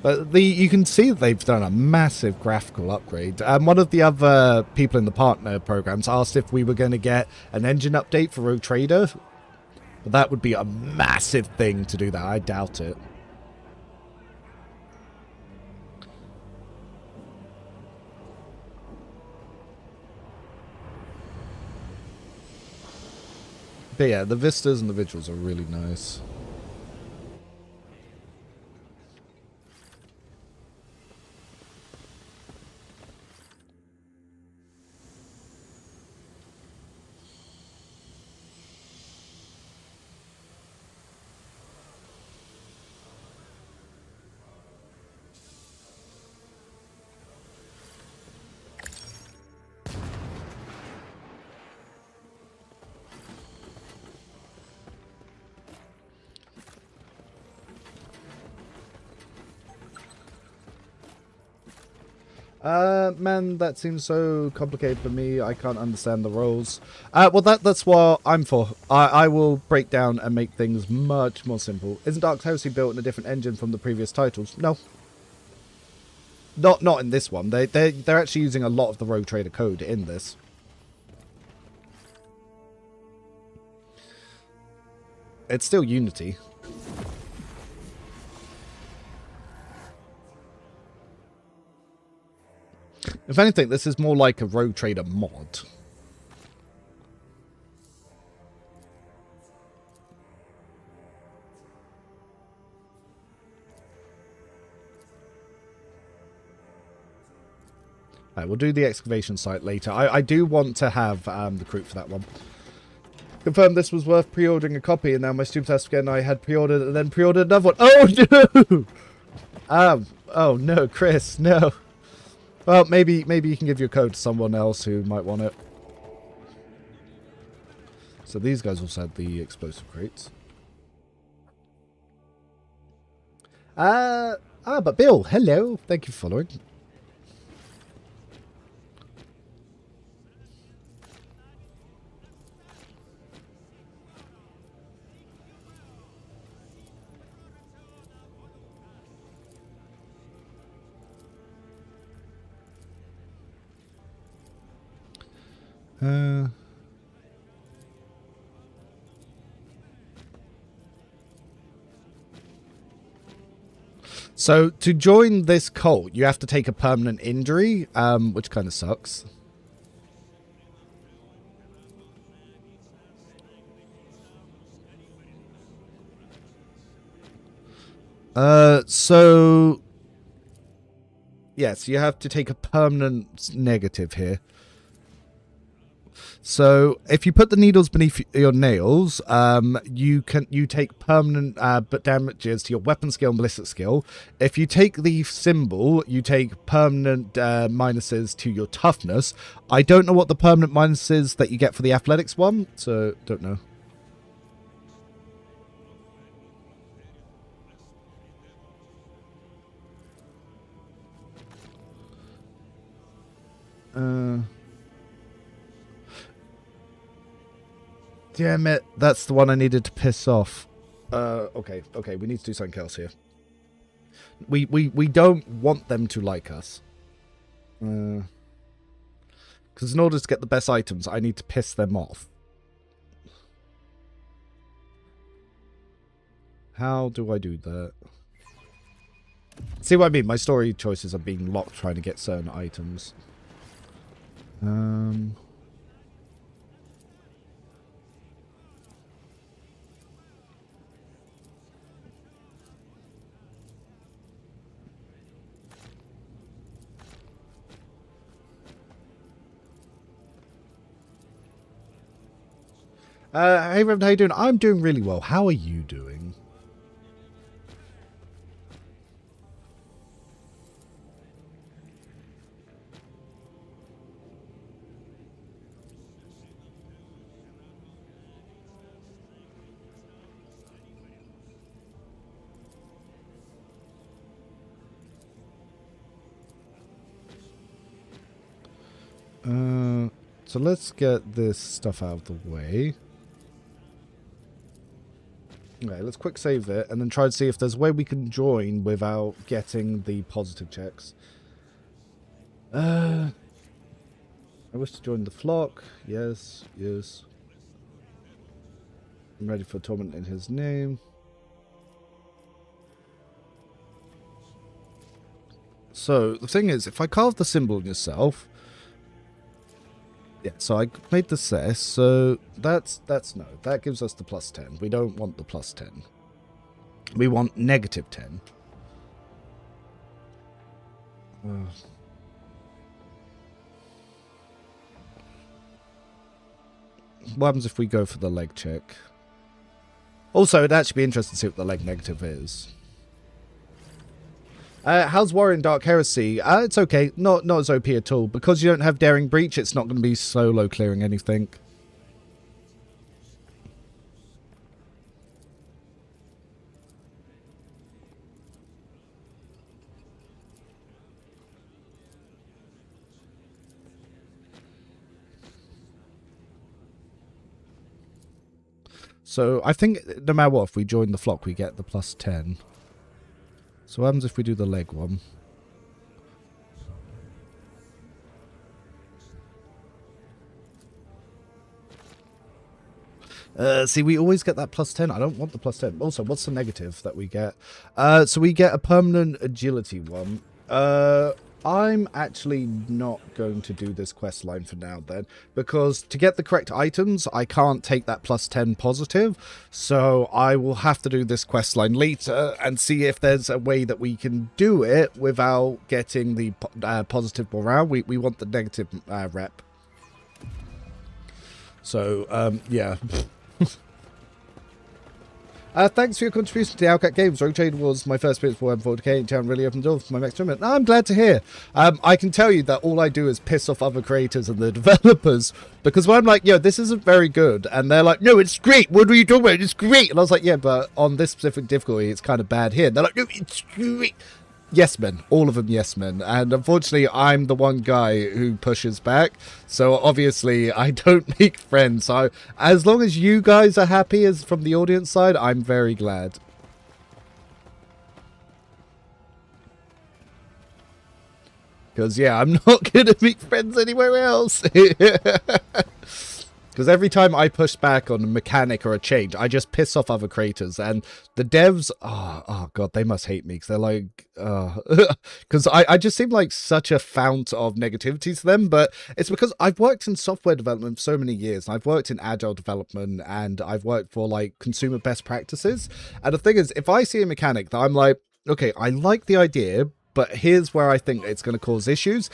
But you can see that they've done a massive graphical upgrade. One of the other people in the partner programs asked if we were going to get an engine update for Rogue Trader. But that would be a massive thing to do that. I doubt it. But yeah, the vistas and the vigils are really nice. Man, that seems so complicated for me. I can't understand the roles. Well, that's what I'm for. I will break down and make things much more simple. Isn't Dark Heresy built in a different engine from the previous titles? No. Not in this one. They're actually using a lot of the Rogue Trader code in this. It's still Unity. If anything, this is more like a Rogue Trader mod. Alright, we'll do the excavation site later. I do want to have the Kroot for that one. Confirmed this was worth pre-ordering a copy, and now my stupid ass again I had pre-ordered and then pre-ordered another one. Oh no! Oh no, Chris, no. Well, maybe you can give your code to someone else who might want it. So these guys also had the explosive crates. But Bill, hello. Thank you for following. So to join this cult, you have to take a permanent injury, which kind of sucks. So yes, you have to take a permanent negative here. So if you put the needles beneath your nails, you take permanent damages to your weapon skill and ballistic skill. If you take the symbol, you take permanent minuses to your toughness. I don't know what the permanent minuses that you get for the athletics one, so don't know. Damn it, that's the one I needed to piss off. Okay, we need to do something else here. We don't want them to like us. Because in order to get the best items, I need to piss them off. How do I do that? See what I mean? My story choices are being locked trying to get certain items. Hey Reverend, how you doing? I'm doing really well. How are you doing? So let's get this stuff out of the way. Okay, let's quick save it and then try to see if there's a way we can join without getting the positive checks. I wish to join the flock. Yes. I'm ready for torment in his name. So the thing is, if I carve the symbol on yourself, yeah. So I made the cess. So that's no. That gives us the +10. We don't want the +10. We want -10. What happens if we go for the leg check? Also, it'd actually be interesting to see what the leg negative is. How's Warrior in Dark Heresy? It's okay. Not as OP at all. Because you don't have Daring Breach, it's not going to be solo clearing anything. So I think no matter what, if we join the flock, we get the +10. So what happens if we do the leg one? See, we always get that +10. I don't want the +10. Also, what's the negative that we get? So we get a permanent agility one. I'm actually not going to do this quest line for now then, because to get the correct items, I can't take that +10 positive. So I will have to do this quest line later and see if there's a way that we can do it without getting the positive morale. We want the negative rep. So, yeah. Thanks for your contribution to the Outcat Games. Rogue Trader was my first experience for M40K and town really opened the door for my next tournament. I'm glad to hear. I can tell you that all I do is piss off other creators and the developers, because when I'm like, yo, this isn't very good, and they're like, no, it's great. What are you talking about? It's great. And I was like, yeah, but on this specific difficulty, it's kind of bad here. And they're like, no, it's great. Yes men, all of them yes men, and unfortunately I'm the one guy who pushes back, so obviously I don't make friends. So as long as you guys are happy as from the audience side, I'm very glad. Because yeah, I'm not gonna make friends anywhere else. Because every time I push back on a mechanic or a change, I just piss off other creators. And the devs, oh god, they must hate me. Because they're like, because I just seem like such a fount of negativity to them. But it's because I've worked in software development for so many years. And I've worked in agile development. And I've worked for like consumer best practices. And the thing is, if I see a mechanic that I'm like, okay, I like the idea, but here's where I think it's going to cause issues.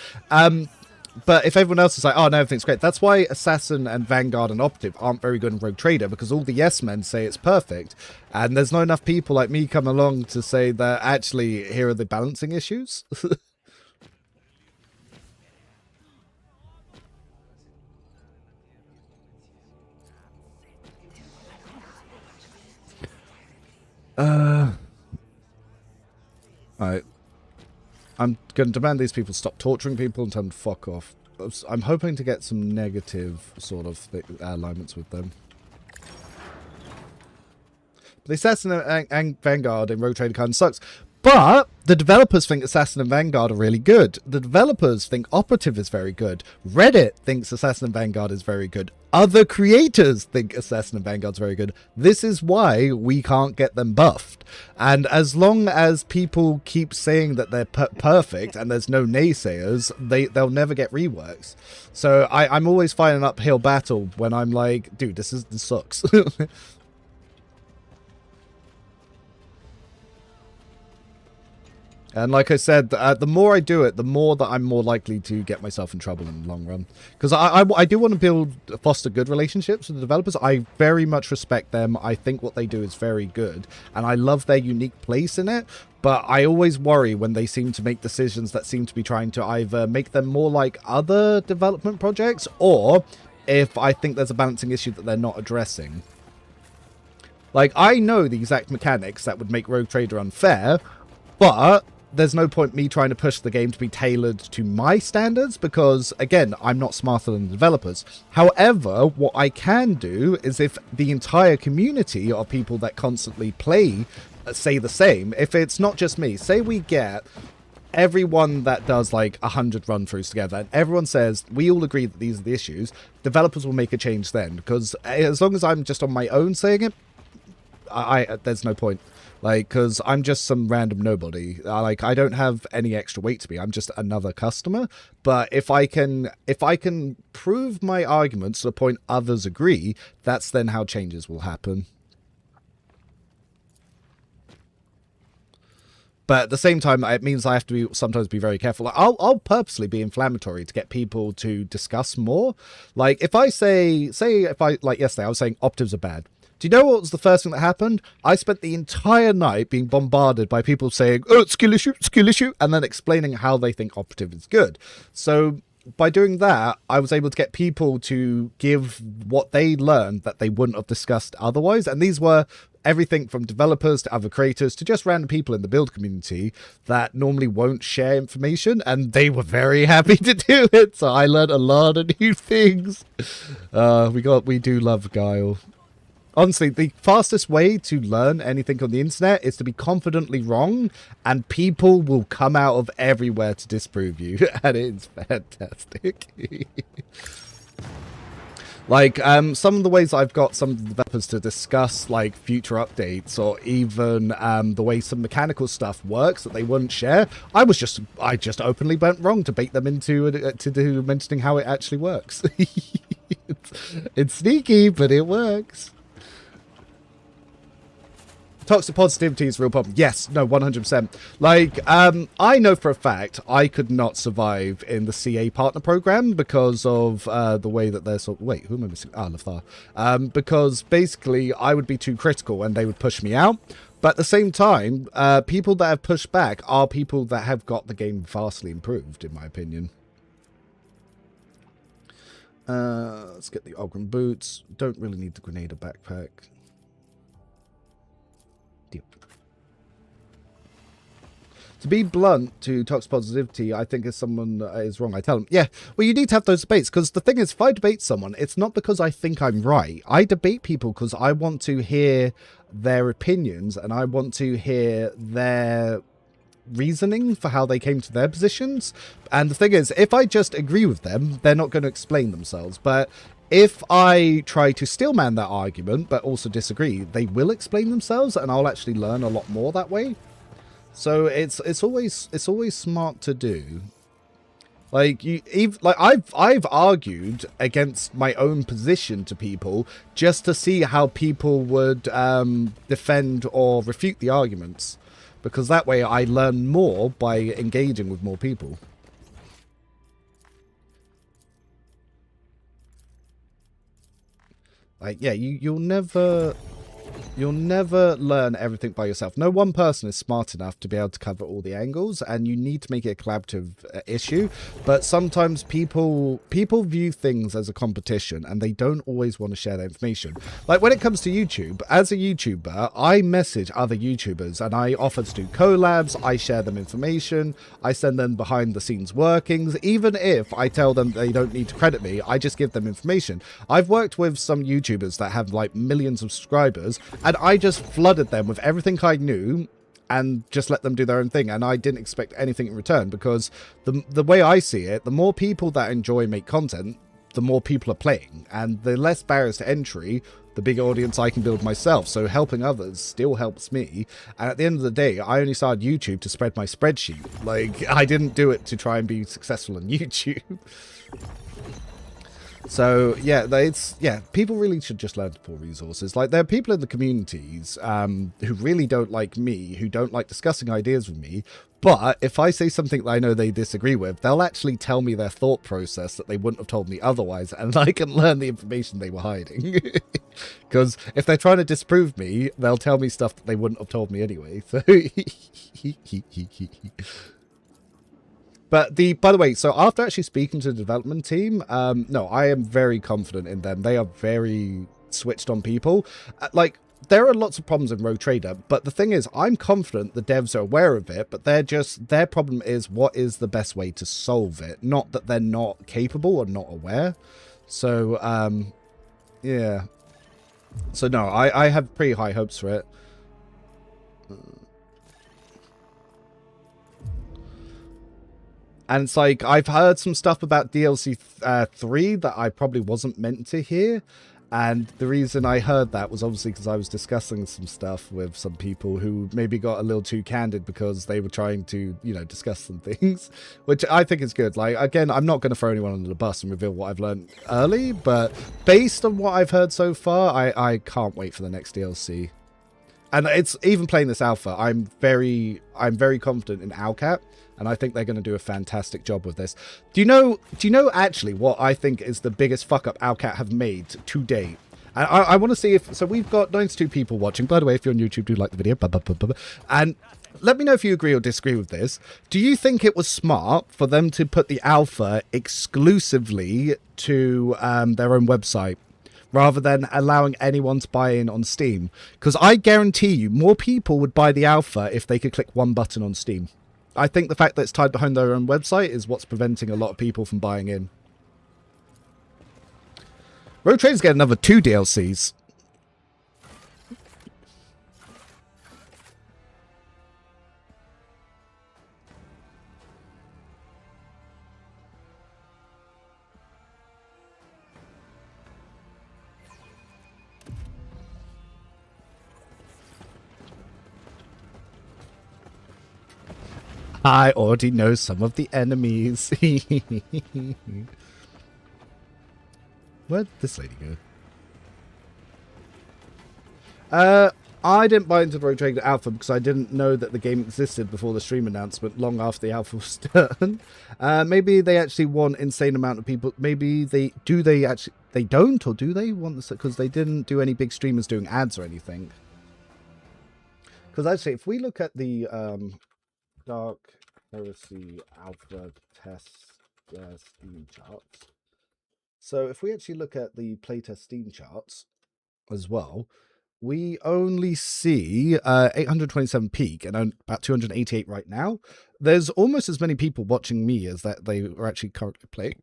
But if everyone else is like, oh, no, everything's great. That's why Assassin and Vanguard and Operative aren't very good in Rogue Trader, because all the yes men say it's perfect. And there's not enough people like me come along to say that actually here are the balancing issues. Alright. I'm going to demand these people stop torturing people and tell them to fuck off. I'm hoping to get some negative sort of alignments with them. But the Assassin and Vanguard in Rogue Trader kind of sucks. But the developers think Assassin and Vanguard are really good. The developers think Operative is very good. Reddit thinks Assassin and Vanguard is very good. Other creators think Assassin and Vanguard's very good. This is why we can't get them buffed. And as long as people keep saying that they're perfect and there's no naysayers, they'll never get reworks. So I'm always fighting an uphill battle when I'm like, dude, this sucks. And like I said, the more I do it, the more that I'm more likely to get myself in trouble in the long run. Because I do want to foster good relationships with the developers. I very much respect them. I think what they do is very good. And I love their unique place in it. But I always worry when they seem to make decisions that seem to be trying to either make them more like other development projects, or if I think there's a balancing issue that they're not addressing. Like, I know the exact mechanics that would make Rogue Trader unfair, but there's no point me trying to push the game to be tailored to my standards, because again, I'm not smarter than the developers. However, what I can do is, if the entire community of people that constantly play say the same, if it's not just me, say we get everyone that does like 100 run-throughs together and everyone says we all agree that these are the issues, developers will make a change then. Because as long as I'm just on my own saying it, there's no point. Like, because I'm just some random nobody. Like, I don't have any extra weight to me. I'm just another customer. But if I can prove my arguments to the point others agree, that's then how changes will happen. But at the same time, it means I have to sometimes be very careful. Like, I'll purposely be inflammatory to get people to discuss more. Like, if I like yesterday, I was saying Optives are bad. Do you know what was the first thing that happened? I spent the entire night being bombarded by people saying, oh, skill issue, and then explaining how they think Operative is good. So by doing that, I was able to get people to give what they learned that they wouldn't have discussed otherwise. And these were everything from developers to other creators to just random people in the build community that normally won't share information, and they were very happy to do it. So I learned a lot of new things. We do love Guile. Honestly, the fastest way to learn anything on the internet is to be confidently wrong, and people will come out of everywhere to disprove you, and it's fantastic. Like, some of the ways I've got some developers to discuss, like, future updates, or even the way some mechanical stuff works that they wouldn't share, I just openly went wrong to bait them into to mentioning how it actually works. It's sneaky, but it works. Toxic positivity is a real problem. Yes, no, 100%. Like, I know for a fact I could not survive in the CA partner program because of the way that they're sort of... Wait, who am I missing? Ah, Lafar. Because basically I would be too critical and they would push me out. But at the same time, people that have pushed back are people that have got the game vastly improved, in my opinion. Let's get the Ogren boots. Don't really need the Grenadier backpack. To be blunt to toxic positivity, I think if someone is wrong, I tell them, yeah, well, you need to have those debates, because the thing is, if I debate someone, it's not because I think I'm right. I debate people because I want to hear their opinions, and I want to hear their reasoning for how they came to their positions. And the thing is, if I just agree with them, they're not going to explain themselves. But if I try to steelman that argument, but also disagree, they will explain themselves, and I'll actually learn a lot more that way. So it's always smart to do. Like I've argued against my own position to people just to see how people would defend or refute the arguments, because that way I learn more by engaging with more people. Like, yeah, you'll never learn everything by yourself. No one person is smart enough to be able to cover all the angles, and you need to make it a collaborative issue. But sometimes people view things as a competition, and they don't always want to share their information. Like when it comes to YouTube, as a YouTuber, I message other YouTubers and I offer to do collabs, I share them information, I send them behind the scenes workings. Even if I tell them they don't need to credit me, I just give them information. I've worked with some YouTubers that have like millions of subscribers, and I just flooded them with everything I knew and just let them do their own thing. And I didn't expect anything in return, because the way I see it, the more people that enjoy make content, the more people are playing. And the less barriers to entry, the bigger audience I can build myself. So helping others still helps me. And at the end of the day, I only started YouTube to spread my spreadsheet. Like, I didn't do it to try and be successful on YouTube. So, yeah, people really should just learn to pull resources. Like, there are people in the communities who really don't like me, who don't like discussing ideas with me. But if I say something that I know they disagree with, they'll actually tell me their thought process that they wouldn't have told me otherwise, and I can learn the information they were hiding. Because if they're trying to disprove me, they'll tell me stuff that they wouldn't have told me anyway. So... But by the way, so after actually speaking to the development team, no, I am very confident in them. They are very switched on people. Like, there are lots of problems in Rogue Trader, but the thing is, I'm confident the devs are aware of it, but their problem is what is the best way to solve it, not that they're not capable or not aware. So, yeah. So no, I have pretty high hopes for it. And it's like, I've heard some stuff about DLC 3 that I probably wasn't meant to hear. And the reason I heard that was obviously because I was discussing some stuff with some people who maybe got a little too candid because they were trying to, you know, discuss some things, which I think is good. Like, again, I'm not going to throw anyone under the bus and reveal what I've learned early, but based on what I've heard so far, I can't wait for the next DLC. And it's even playing this alpha, I'm very confident in Alcat, and I think they're going to do a fantastic job with this. Do you know actually what I think is the biggest fuck up Alcat have made to date? And I want to see if... So we've got 92 people watching. By the way, if you're on YouTube, do like the video. And let me know if you agree or disagree with this. Do you think it was smart for them to put the alpha exclusively to their own website, rather than allowing anyone to buy in on Steam? Because I guarantee you more people would buy the alpha if they could click one button on Steam. I think the fact that it's tied behind their own website is what's preventing a lot of people from buying in. Rogue Traders get another 2 DLCs. I already know some of the enemies. Where'd this lady go? I didn't buy into the Rogue Trader Alpha because I didn't know that the game existed before the stream announcement, long after the alpha was done. Maybe they actually want insane amount of people. Maybe they don't, or do they want this? Because they didn't do any big streamers doing ads or anything. Because actually, if we look at the Dark Heresy Alpha test Steam charts, so if we actually look at the playtest Steam charts as well, we only see 827 peak and about 288 right now. There's almost as many people watching me as that they are actually currently playing.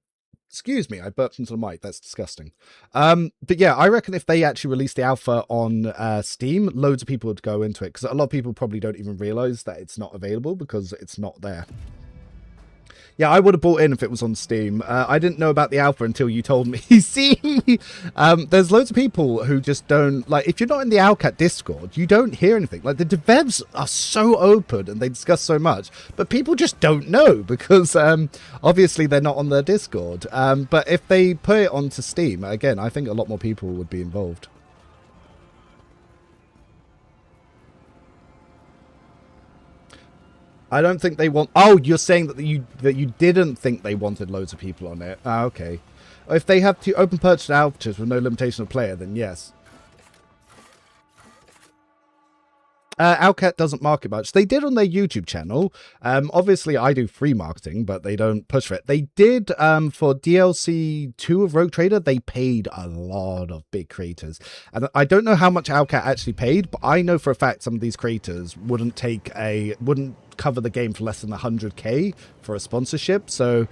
Excuse me, I burped into the mic. That's disgusting. But yeah, I reckon if they actually released the alpha on Steam, loads of people would go into it, because a lot of people probably don't even realize that it's not available because it's not there. Yeah, I would have bought in if it was on Steam. I didn't know about the alpha until you told me. See, there's loads of people who just don't, like, if you're not in the Owlcat Discord, you don't hear anything. Like, the devs are so open and they discuss so much, but people just don't know because obviously they're not on their Discord. But if they put it onto Steam, again, I think a lot more people would be involved. I don't think they want... Oh, you're saying that you didn't think they wanted loads of people on it. Ah, okay. If they have to open purchase vouchers with no limitation of player, then yes. Owlcat doesn't market much. They did on their YouTube channel. Obviously, I do free marketing, but they don't push for it. They did for DLC 2 of Rogue Trader. They paid a lot of big creators. And I don't know how much Owlcat actually paid, but I know for a fact some of these creators wouldn't cover the game for less than 100k for a sponsorship. So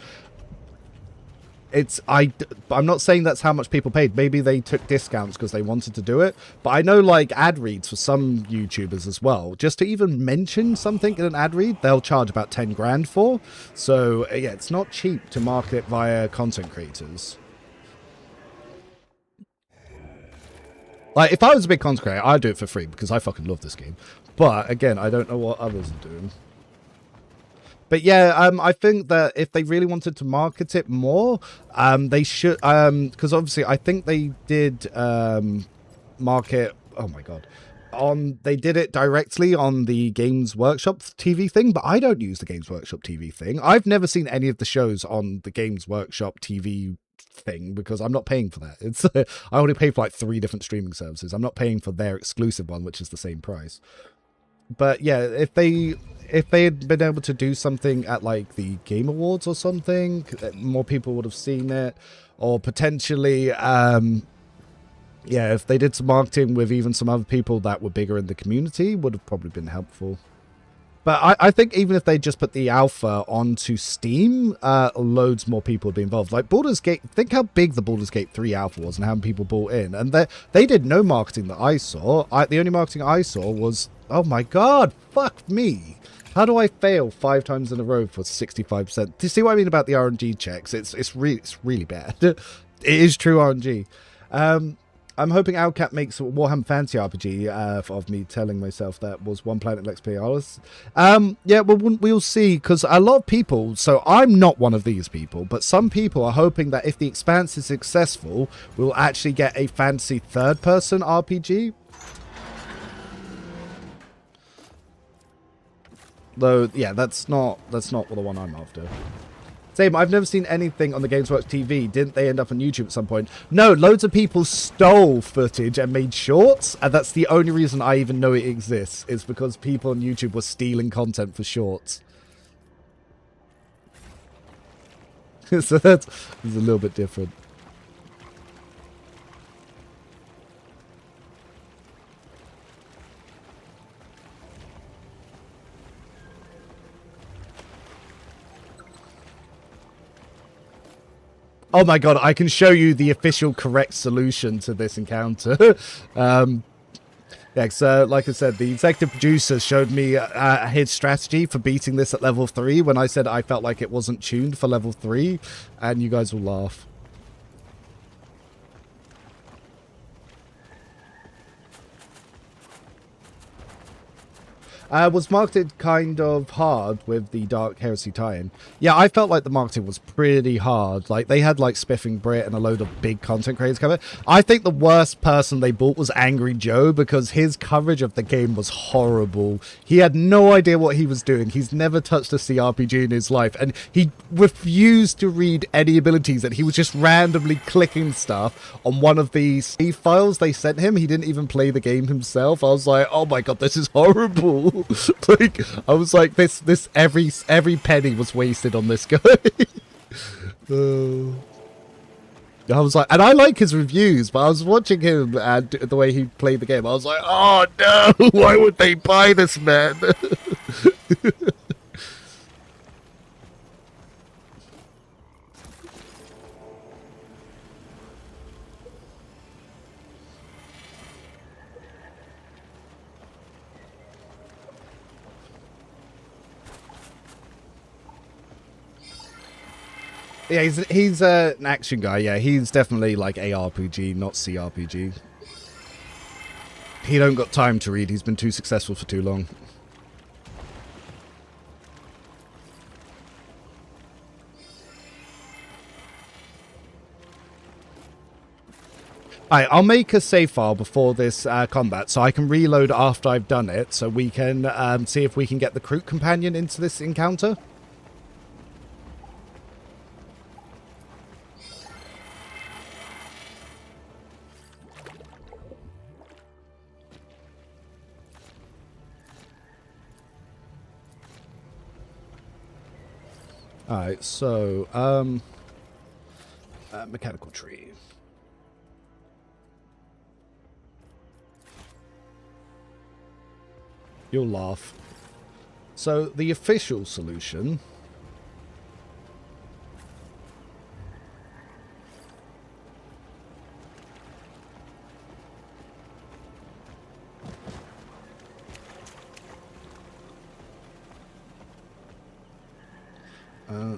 I'm not saying that's how much people paid. Maybe they took discounts because they wanted to do it. But I know, like, ad reads for some YouTubers as well. Just to even mention something in an ad read, they'll charge about 10 grand for. So yeah, it's not cheap to market via content creators. Like, if I was a big content creator, I'd do it for free because I fucking love this game. But again, I don't know what others are doing. But yeah, I think that if they really wanted to market it more, they should, because obviously I think they did market, oh my god, they did it directly on the Games Workshop TV thing, but I don't use the Games Workshop TV thing. I've never seen any of the shows on the Games Workshop TV thing because I'm not paying for that. It's I only pay for like 3 different streaming services. I'm not paying for their exclusive one, which is the same price. But yeah, if they had been able to do something at like the Game Awards or something, more people would have seen it. Or potentially, yeah, if they did some marketing with even some other people that were bigger in the community, would have probably been helpful. But I think even if they just put the alpha onto Steam, loads more people would be involved. Like Baldur's Gate, think how big the Baldur's Gate 3 alpha was and how many people bought in. And they did no marketing that I saw. The only marketing I saw was, oh my god, fuck me. How do I fail 5 times in a row for 65%? Do you see what I mean about the RNG checks? It's really bad. It is true RNG. I'm hoping Owlcat makes a Warhammer Fantasy RPG of me telling myself that was One Planet Lex Pialis. Yeah, well, we'll see, because a lot of people, so I'm not one of these people, but some people are hoping that if the Expanse is successful, we'll actually get a fantasy third-person RPG. Though, yeah, that's not the one I'm after. Same, I've never seen anything on the Games Workshop TV. Didn't they end up on YouTube at some point? No, loads of people stole footage and made shorts, and that's the only reason I even know it exists, is because people on YouTube were stealing content for shorts. So that's a little bit different. Oh my god, I can show you the official correct solution to this encounter. Yeah, so like I said, the executive producer showed me his strategy for beating this at level 3 when I said I felt like it wasn't tuned for level 3, and you guys will laugh. Was marketed kind of hard with the Dark Heresy tie-in. Yeah, I felt like the marketing was pretty hard. Like, they had, like, Spiffing Brit and a load of big content creators cover. I think the worst person they bought was Angry Joe, because his coverage of the game was horrible. He had no idea what he was doing. He's never touched a CRPG in his life, and he refused to read any abilities, and he was just randomly clicking stuff on one of these save files they sent him. He didn't even play the game himself. I was like, oh my god, this is horrible. Like, I was like, this every penny was wasted on this guy. I was like, and I like his reviews, but I was watching him and the way he played the game. I was like, oh no, why would they buy this man? Yeah, he's an action guy. Yeah, he's definitely like ARPG, not CRPG. He don't got time to read. He's been too successful for too long. Alright, I'll make a save file before this combat so I can reload after I've done it, so we can see if we can get the Kroot companion into this encounter. Alright, so, mechanical tree. You'll laugh. So, the official solution...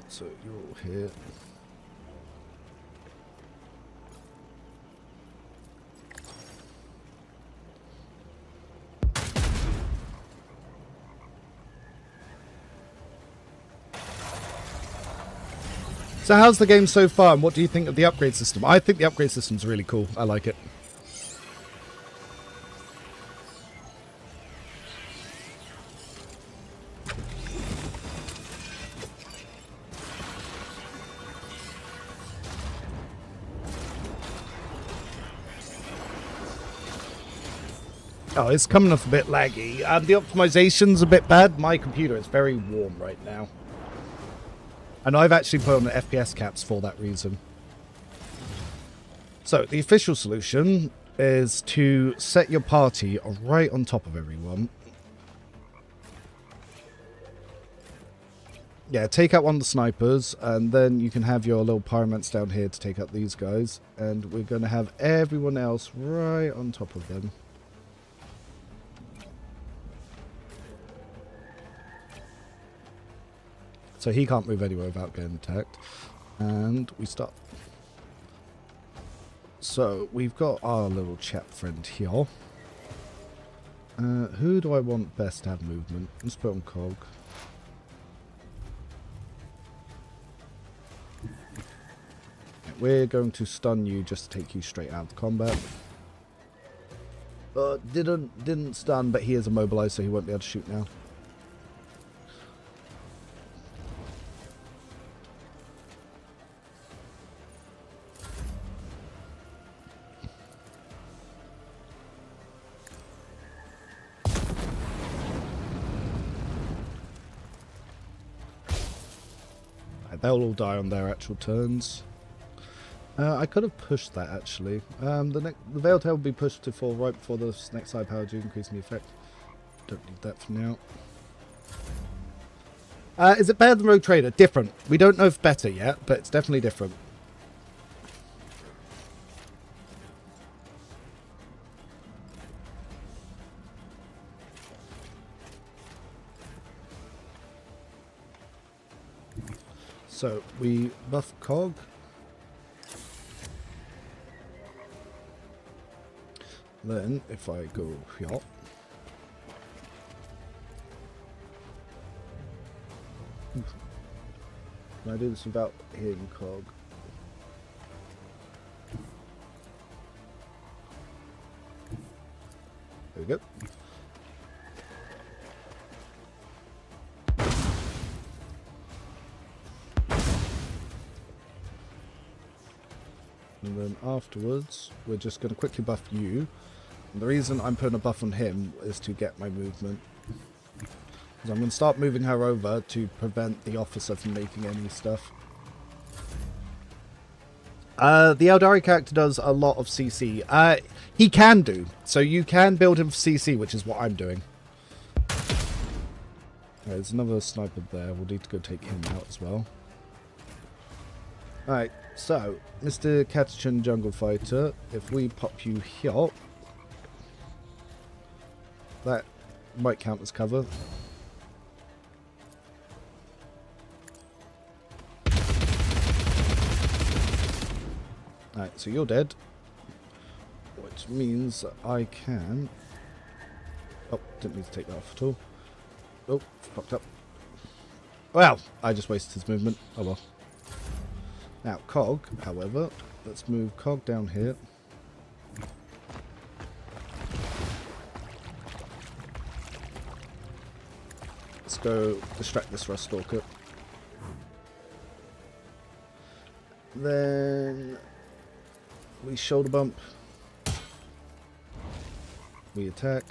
so you're here. So how's the game so far, and what do you think of the upgrade system? I think the upgrade system's really cool. I like it. Oh, it's coming off a bit laggy. The optimization's a bit bad. My computer is very warm right now. And I've actually put on the FPS caps for that reason. So, the official solution is to set your party right on top of everyone. Yeah, take out one of the snipers, and then you can have your little Pyromancer down here to take out these guys. And we're going to have everyone else right on top of them. So he can't move anywhere without getting attacked. And we start. So we've got our little chap friend here. Who do I want best to have movement? Let's put on Cog. We're going to stun you just to take you straight out of combat. Didn't stun, but he is immobilized, so he won't be able to shoot now. They'll all die on their actual turns. I could have pushed that actually. The Veiled Tail will be pushed to full right before the next high power due, increasing the effect. Don't need that for now. Is it better than Rogue Trader? Different. We don't know if better yet, but it's definitely different. So we buff Cog. Then if I go here, Can I do this without hitting cog? There we go. And then afterwards, we're just going to quickly buff you. And the reason I'm putting a buff on him is to get my movement. So I'm going to start moving her over to prevent the officer from making any stuff. The Eldari character does a lot of CC. He can do. So you can build him for CC, which is what I'm doing. There's another sniper there. We'll need to go take him out as well. Alright, so, Mr. Catachan Jungle Fighter, if we pop you here, that might count as cover. Alright, so you're dead, which means I can... Oh, didn't need to take that off at all. Oh, fucked up. Well, I just wasted his movement. Oh well. Now, Cog, however, let's move Cog down here. Let's go distract this Rust Stalker. Then we shoulder bump. We attack.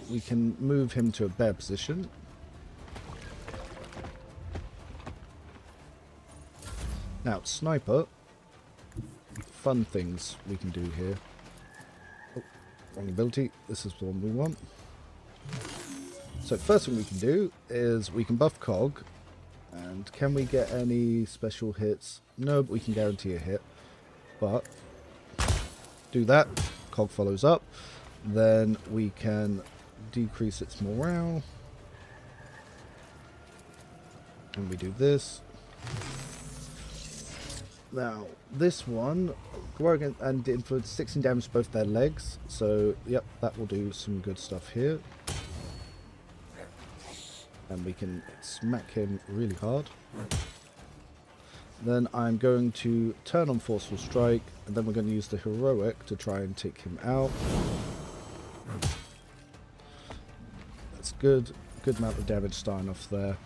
We can move him to a bear position. Now, sniper. Fun things we can do here. Oh, wrong ability. This is the one we want. So, first thing we can do is we can buff Cog. And can we get any special hits? No, but we can guarantee a hit. But, do that. Cog follows up. Then we can decrease its morale. And we do this. Now, this one, Gorgon and influence 16 damage to both their legs. So, yep, that will do some good stuff here. And we can smack him really hard. Then I'm going to turn on Forceful Strike, and then we're going to use the Heroic to try and take him out. That's good. Good amount of damage starting off there.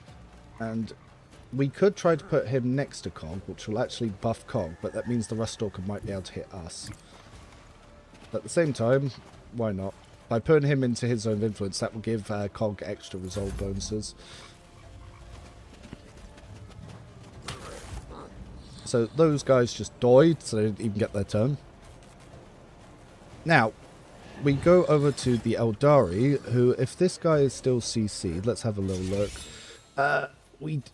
And we could try to put him next to Cog, which will actually buff Cog, but that means the Rust Stalker might be able to hit us. But at the same time, why not? By putting him into his zone of influence, that will give Cog extra resolve bonuses. So those guys just died, so they didn't even get their turn. Now, we go over to the Eldari, who, if this guy is still CC'd, let's have a little look.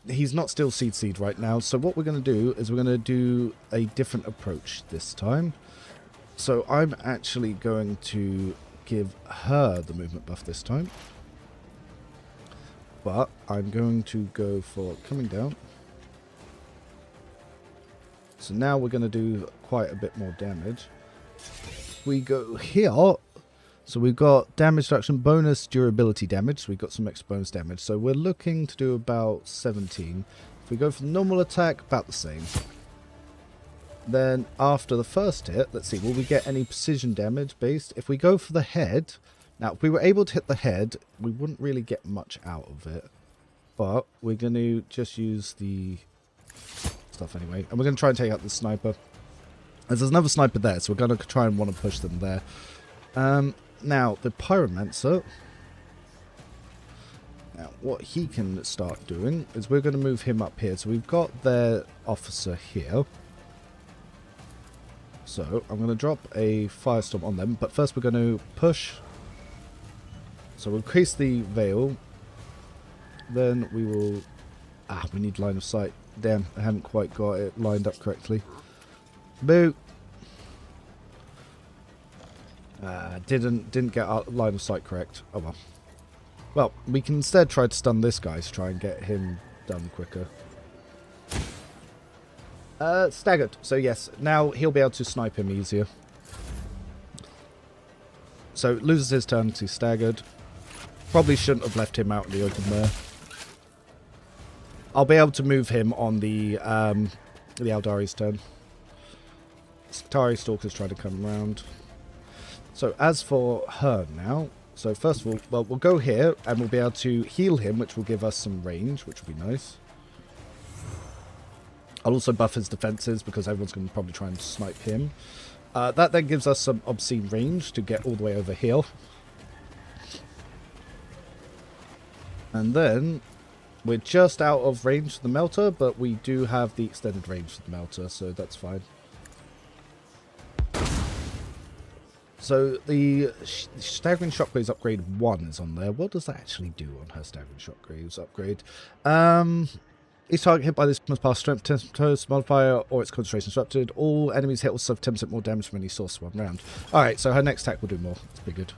He's not still CC'd right now, so what we're going to do is we're going to do a different approach this time. So I'm actually going to give her the movement buff this time. But I'm going to go for coming down. So now we're going to do quite a bit more damage. We go here. So we've got damage reduction, bonus durability damage. So we've got some extra bonus damage. So we're looking to do about 17. If we go for the normal attack, about the same. Then after the first hit, let's see, will we get any precision damage based? If we go for the head, now if we were able to hit the head, we wouldn't really get much out of it. But we're going to just use the stuff anyway. And we're going to try and take out the sniper. As there's another sniper there, so we're going to try and want to push them there. Now, the Pyromancer, now what he can start doing is we're going to move him up here. So we've got their officer here. So I'm going to drop a firestorm on them, but first we're going to push. So we'll increase the veil. Then we will... we need line of sight. Damn, I haven't quite got it lined up correctly. Boo! Didn't get our line of sight correct. Oh well. Well, we can instead try to stun this guy to try and get him done quicker. Staggered. So yes, now he'll be able to snipe him easier. So loses his turn to staggered. Probably shouldn't have left him out in the open there. I'll be able to move him on the Aldari's turn. Tari Stalker's trying to come around. So as for her now, so first of all, well, we'll go here and we'll be able to heal him, which will give us some range, which will be nice. I'll also buff his defenses because everyone's going to probably try and snipe him. That then gives us some obscene range to get all the way over here. And then we're just out of range for the melter, but we do have the extended range for the melter, so that's fine. So the Staggering Shockwaves upgrade 1 is on there. What does that actually do on her Staggering Shockwaves upgrade? Each target hit by this must pass strength 10 modifier or its concentration disrupted. All enemies hit will suffer 10% more damage from any source 1 round. Alright, so her next attack will do more. That's pretty good.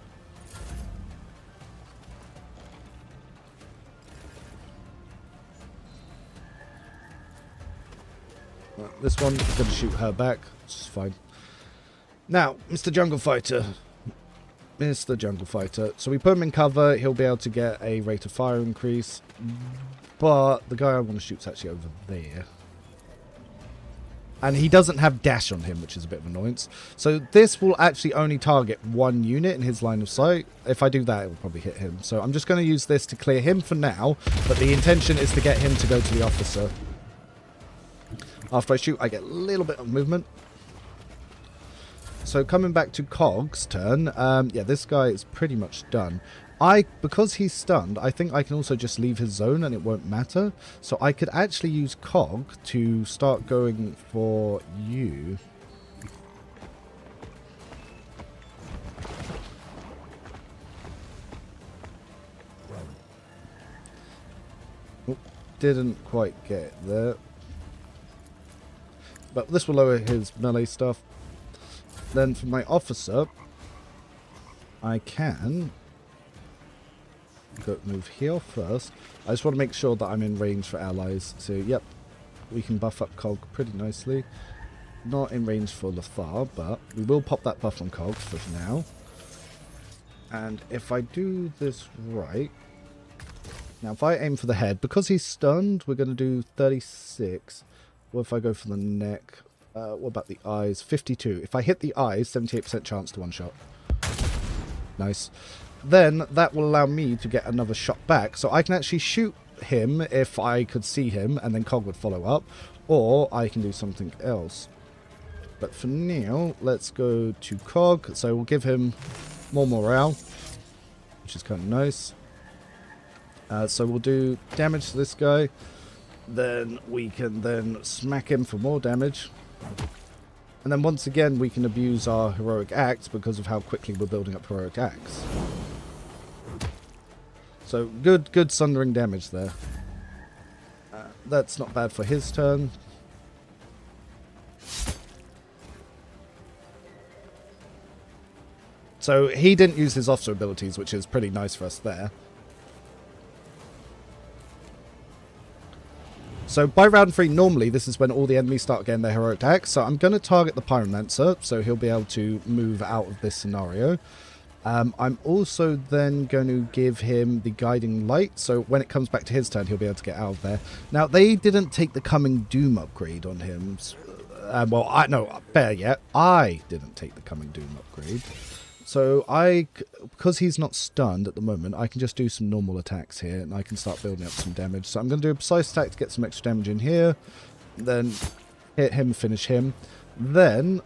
This one, I'm going to shoot her back. It's fine. Now, Mr. Jungle Fighter. Mr. Jungle Fighter. So we put him in cover. He'll be able to get a rate of fire increase. But the guy I want to shoot is actually over there. And he doesn't have dash on him, which is a bit of an annoyance. So this will actually only target 1 unit in his line of sight. If I do that, it will probably hit him. So I'm just going to use this to clear him for now. But the intention is to get him to go to the officer. After I shoot, I get a little bit of movement. So coming back to Cog's turn, yeah, this guy is pretty much done. Because he's stunned, I think I can also just leave his zone and it won't matter. So I could actually use Cog to start going for you. Oh, didn't quite get it there. But this will lower his melee stuff. Then for my officer, I can move here first. I just want to make sure that I'm in range for allies. So, yep, we can buff up Cog pretty nicely. Not in range for Lothar, but we will pop that buff on Cog for now. And if I do this right... Now, if I aim for the head, because he's stunned, we're going to do 36. What if I go for the neck? What about the eyes? 52. If I hit the eyes, 78% chance to one-shot. Nice. Then that will allow me to get another shot back. So I can actually shoot him if I could see him, and then Cog would follow up. Or I can do something else. But for now, let's go to Cog. So we'll give him more morale, which is kind of nice. So we'll do damage to this guy. Then we can then smack him for more damage. And then once again we can abuse our heroic acts because of how quickly we're building up heroic acts. So good sundering damage there. That's not bad for his turn. So he didn't use his officer abilities, which is pretty nice for us there. So by round 3, normally this is when all the enemies start getting their heroic attacks. So I'm going to target the Pyromancer, so he'll be able to move out of this scenario. I'm also then going to give him the Guiding Light, so when it comes back to his turn, he'll be able to get out of there. Now, they didn't take the Coming Doom upgrade on him. Well, no, fair yet. I didn't take the Coming Doom upgrade. So because he's not stunned at the moment, I can just do some normal attacks here, and I can start building up some damage. So I'm going to do a precise attack to get some extra damage in here, then hit him, finish him. Then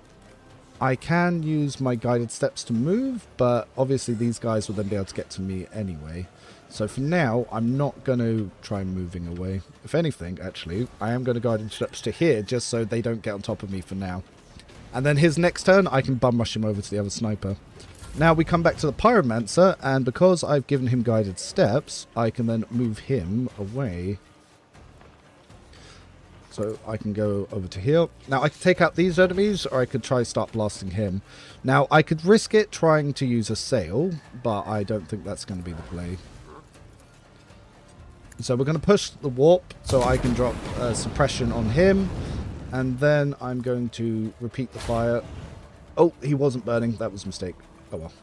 I can use my guided steps to move, but obviously these guys will then be able to get to me anyway. So for now, I'm not going to try moving away. If anything, actually, I am going to guided steps to here, just so they don't get on top of me for now. And then his next turn, I can bum rush him over to the other sniper. Now we come back to the Pyromancer, and because I've given him guided steps, I can then move him away. So I can go over to here. Now I could take out these enemies, or I could try start blasting him. Now I could risk it trying to use a sail, but I don't think that's going to be the play. So we're going to push the warp, so I can drop suppression on him. And then I'm going to repeat the fire. Oh, he wasn't burning. That was a mistake. Oh well.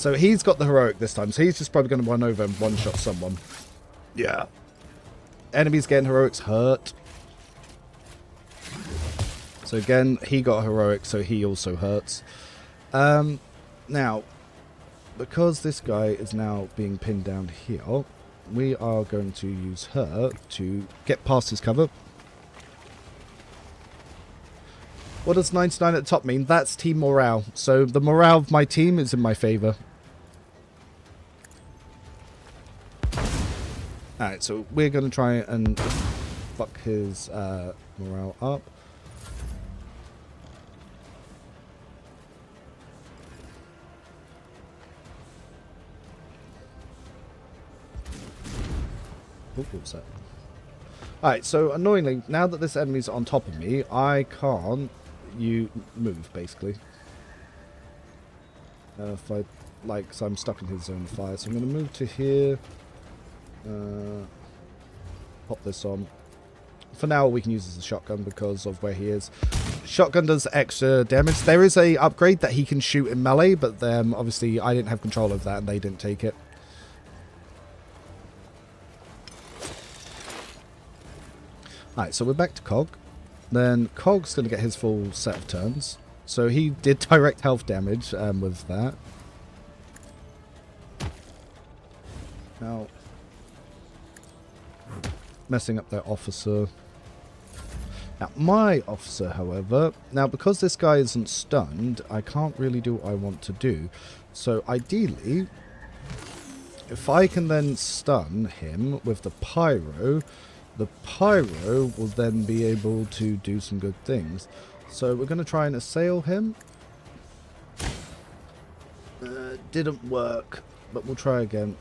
So he's got the heroic this time. So he's just probably going to run over and one-shot someone. Yeah. Enemies getting heroics hurt. So again, he got a heroic, so he also hurts. Now, because this guy is now being pinned down here, we are going to use her to get past his cover. What does 99 at the top mean? That's team morale. So the morale of my team is in my favour. Alright, so we're going to try and fuck his morale up. What was that? Alright, so annoyingly, now that this enemy's on top of me, I can't move, basically. If I, like, so I'm stuck in his zone of fire. So I'm going to move to here. Pop this on. For now, we can use as a shotgun because of where he is. Shotgun does extra damage. There is a upgrade that he can shoot in melee, but obviously I didn't have control of that and they didn't take it. Alright, so we're back to Cog. Then Cog's going to get his full set of turns. So he did direct health damage with that. Now, messing up their officer. Now, my officer, however, now because this guy isn't stunned, I can't really do what I want to do. So ideally, if I can then stun him with the pyro will then be able to do some good things. So we're going to try and assail him. Didn't work, but we'll try again.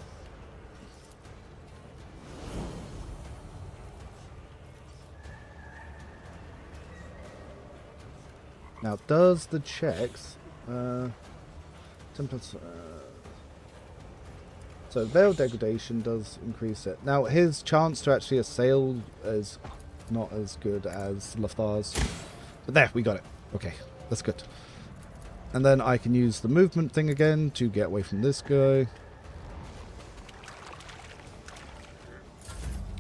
Now, does the checks... templates... So, Veil Degradation does increase it. Now, his chance to actually assail is not as good as Lathar's. But there, we got it. Okay, that's good. And then I can use the movement thing again to get away from this guy.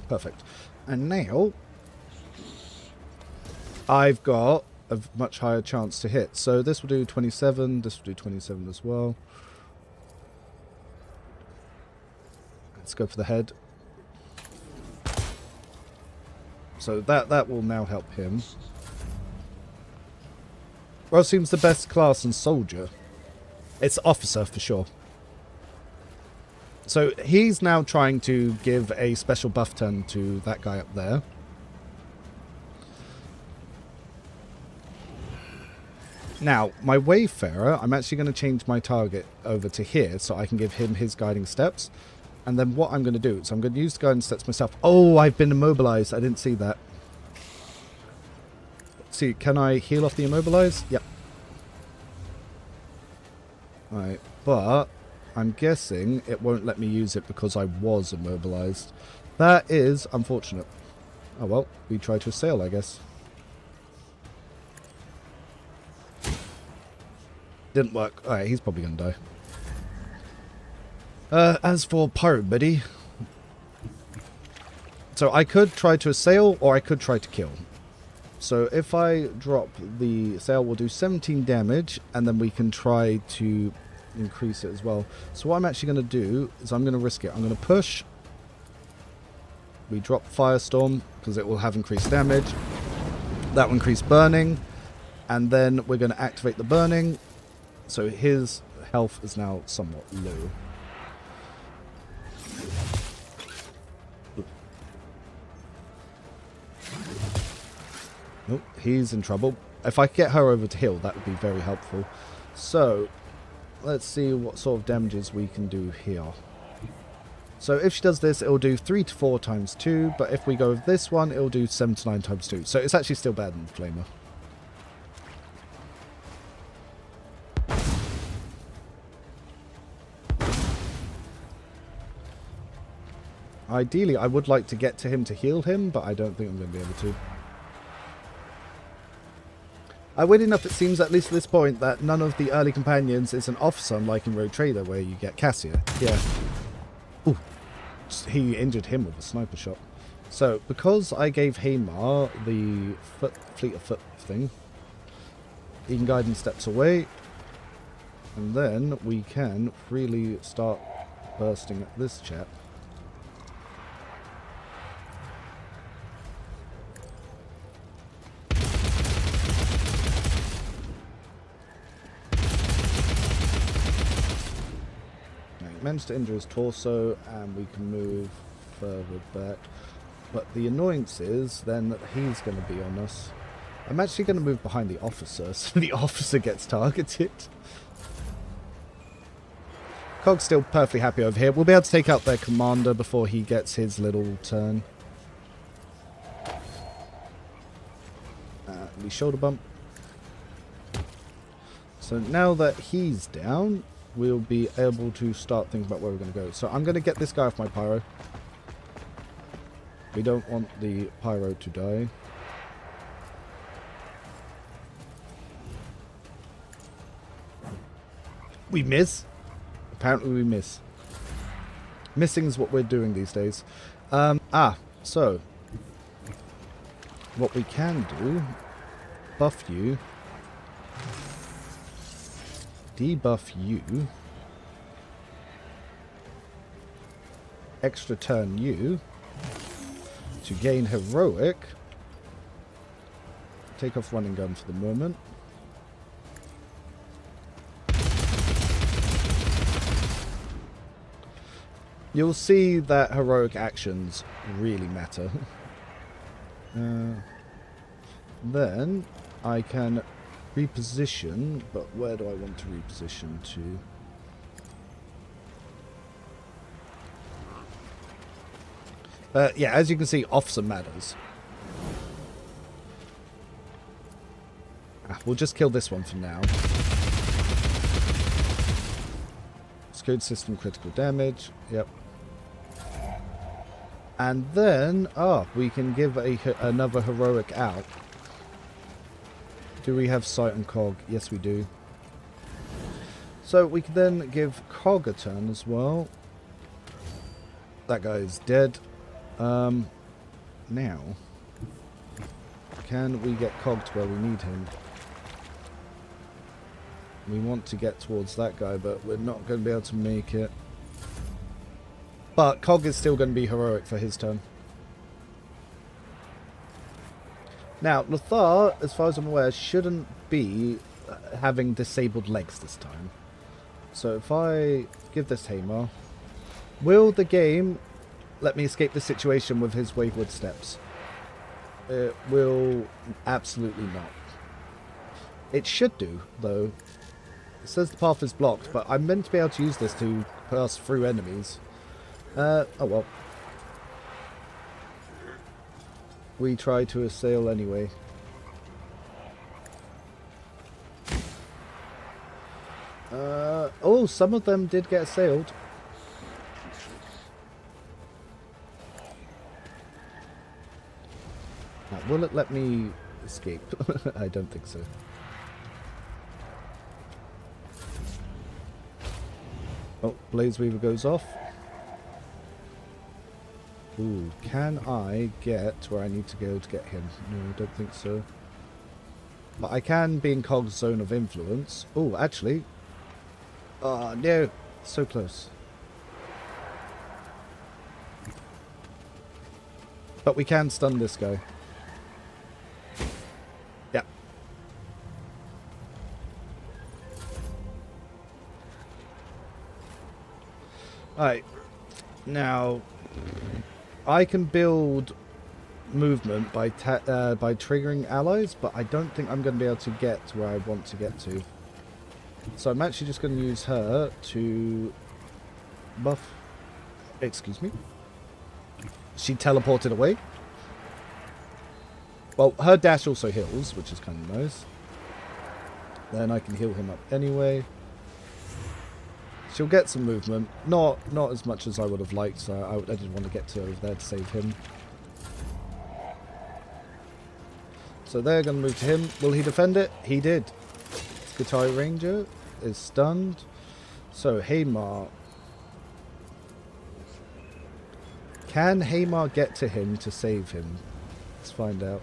Perfect. And now, I've got a much higher chance to hit. So this will do 27, this will do 27 as well. Let's go for the head. So that will now help him. Well, seems the best class in soldier. It's officer for sure. So he's now trying to give a special buff turn to that guy up there. Now, my Wayfarer, I'm actually going to change my target over to here so I can give him his guiding steps. And then what I'm going to do is I'm going to use the guiding steps myself. Oh, I've been immobilized. I didn't see that. Let's see, can I heal off the immobilized? Yep. Alright, but I'm guessing it won't let me use it because I was immobilized. That is unfortunate. Oh well, we try to assail, I guess. Didn't work. Alright, he's probably going to die. As for Pyromancer, so I could try to assail or I could try to kill. So if I drop the assail, we'll do 17 damage and then we can try to increase it as well. So what I'm actually going to do is I'm going to risk it. I'm going to push. We drop Firestorm because it will have increased damage. That will increase burning. And then we're going to activate the burning. So his health is now somewhat low. Oh, he's in trouble. If I get her over to heal, that would be very helpful. So, let's see what sort of damages we can do here. So if she does this, it will do 3 to 4 times 2, but if we go with this one, it will do 7 to 9 times 2. So it's actually still better than the Flamer. Ideally, I would like to get to him to heal him, but I don't think I'm going to be able to. Weird enough, it seems, at least at this point, that none of the early companions is an officer, unlike in Rogue Trader, where you get Cassia. Yeah. Ooh. He injured him with a sniper shot. So, because I gave Haymar the fleet of foot thing, he can guide in steps away, and then we can really start bursting at this chap. Managed to injure his torso, and we can move further back. But the annoyance is then that he's going to be on us. I'm actually going to move behind the officer, so the officer gets targeted. Cog's still perfectly happy over here. We'll be able to take out their commander before he gets his little turn. We shoulder bump. So now that he's down, we'll be able to start thinking about where we're going to go. So I'm going to get this guy off my pyro. We don't want the pyro to die. We miss. Apparently we miss. Missing is what we're doing these days. So what we can do, buff you, debuff you, extra turn you to gain heroic, take off running gun for the moment. You'll see that heroic actions really matter. Then I can reposition, but where do I want to reposition to? Yeah, as you can see, officer matters. We'll just kill this one for now. Code system critical damage. Yep. And then, we can give another heroic out. Do we have sight on Cog? Yes, we do. So we can then give Cog a turn as well. That guy is dead. Now, can we get Cog to where we need him? We want to get towards that guy, but we're not going to be able to make it. But Cog is still going to be heroic for his turn. Now, Lothar, as far as I'm aware, shouldn't be having disabled legs this time. So if I give this Haymar, will the game let me escape the situation with his wayward steps? It will absolutely not. It should do, though. It says the path is blocked, but I'm meant to be able to use this to pass through enemies. Oh well. We try to assail anyway. Oh, some of them did get assailed. Now, will it let me escape? I don't think so. Oh, Blaze Weaver goes off. Ooh, can I get to where I need to go to get him? No, I don't think so. But I can be in Cog's zone of influence. Oh, actually. Oh, no. So close. But we can stun this guy. Yeah. Alright. Now, I can build movement by triggering allies, but I don't think I'm going to be able to get to where I want to get to. So I'm actually just going to use her to buff. Excuse me. She teleported away. Well, her dash also heals, which is kind of nice. Then I can heal him up anyway. She'll get some movement. Not as much as I would have liked, so I didn't want to get to over there to save him. So they're going to move to him. Will he defend it? He did. Guitar Ranger is stunned. So Haymar. Can Haymar get to him to save him? Let's find out.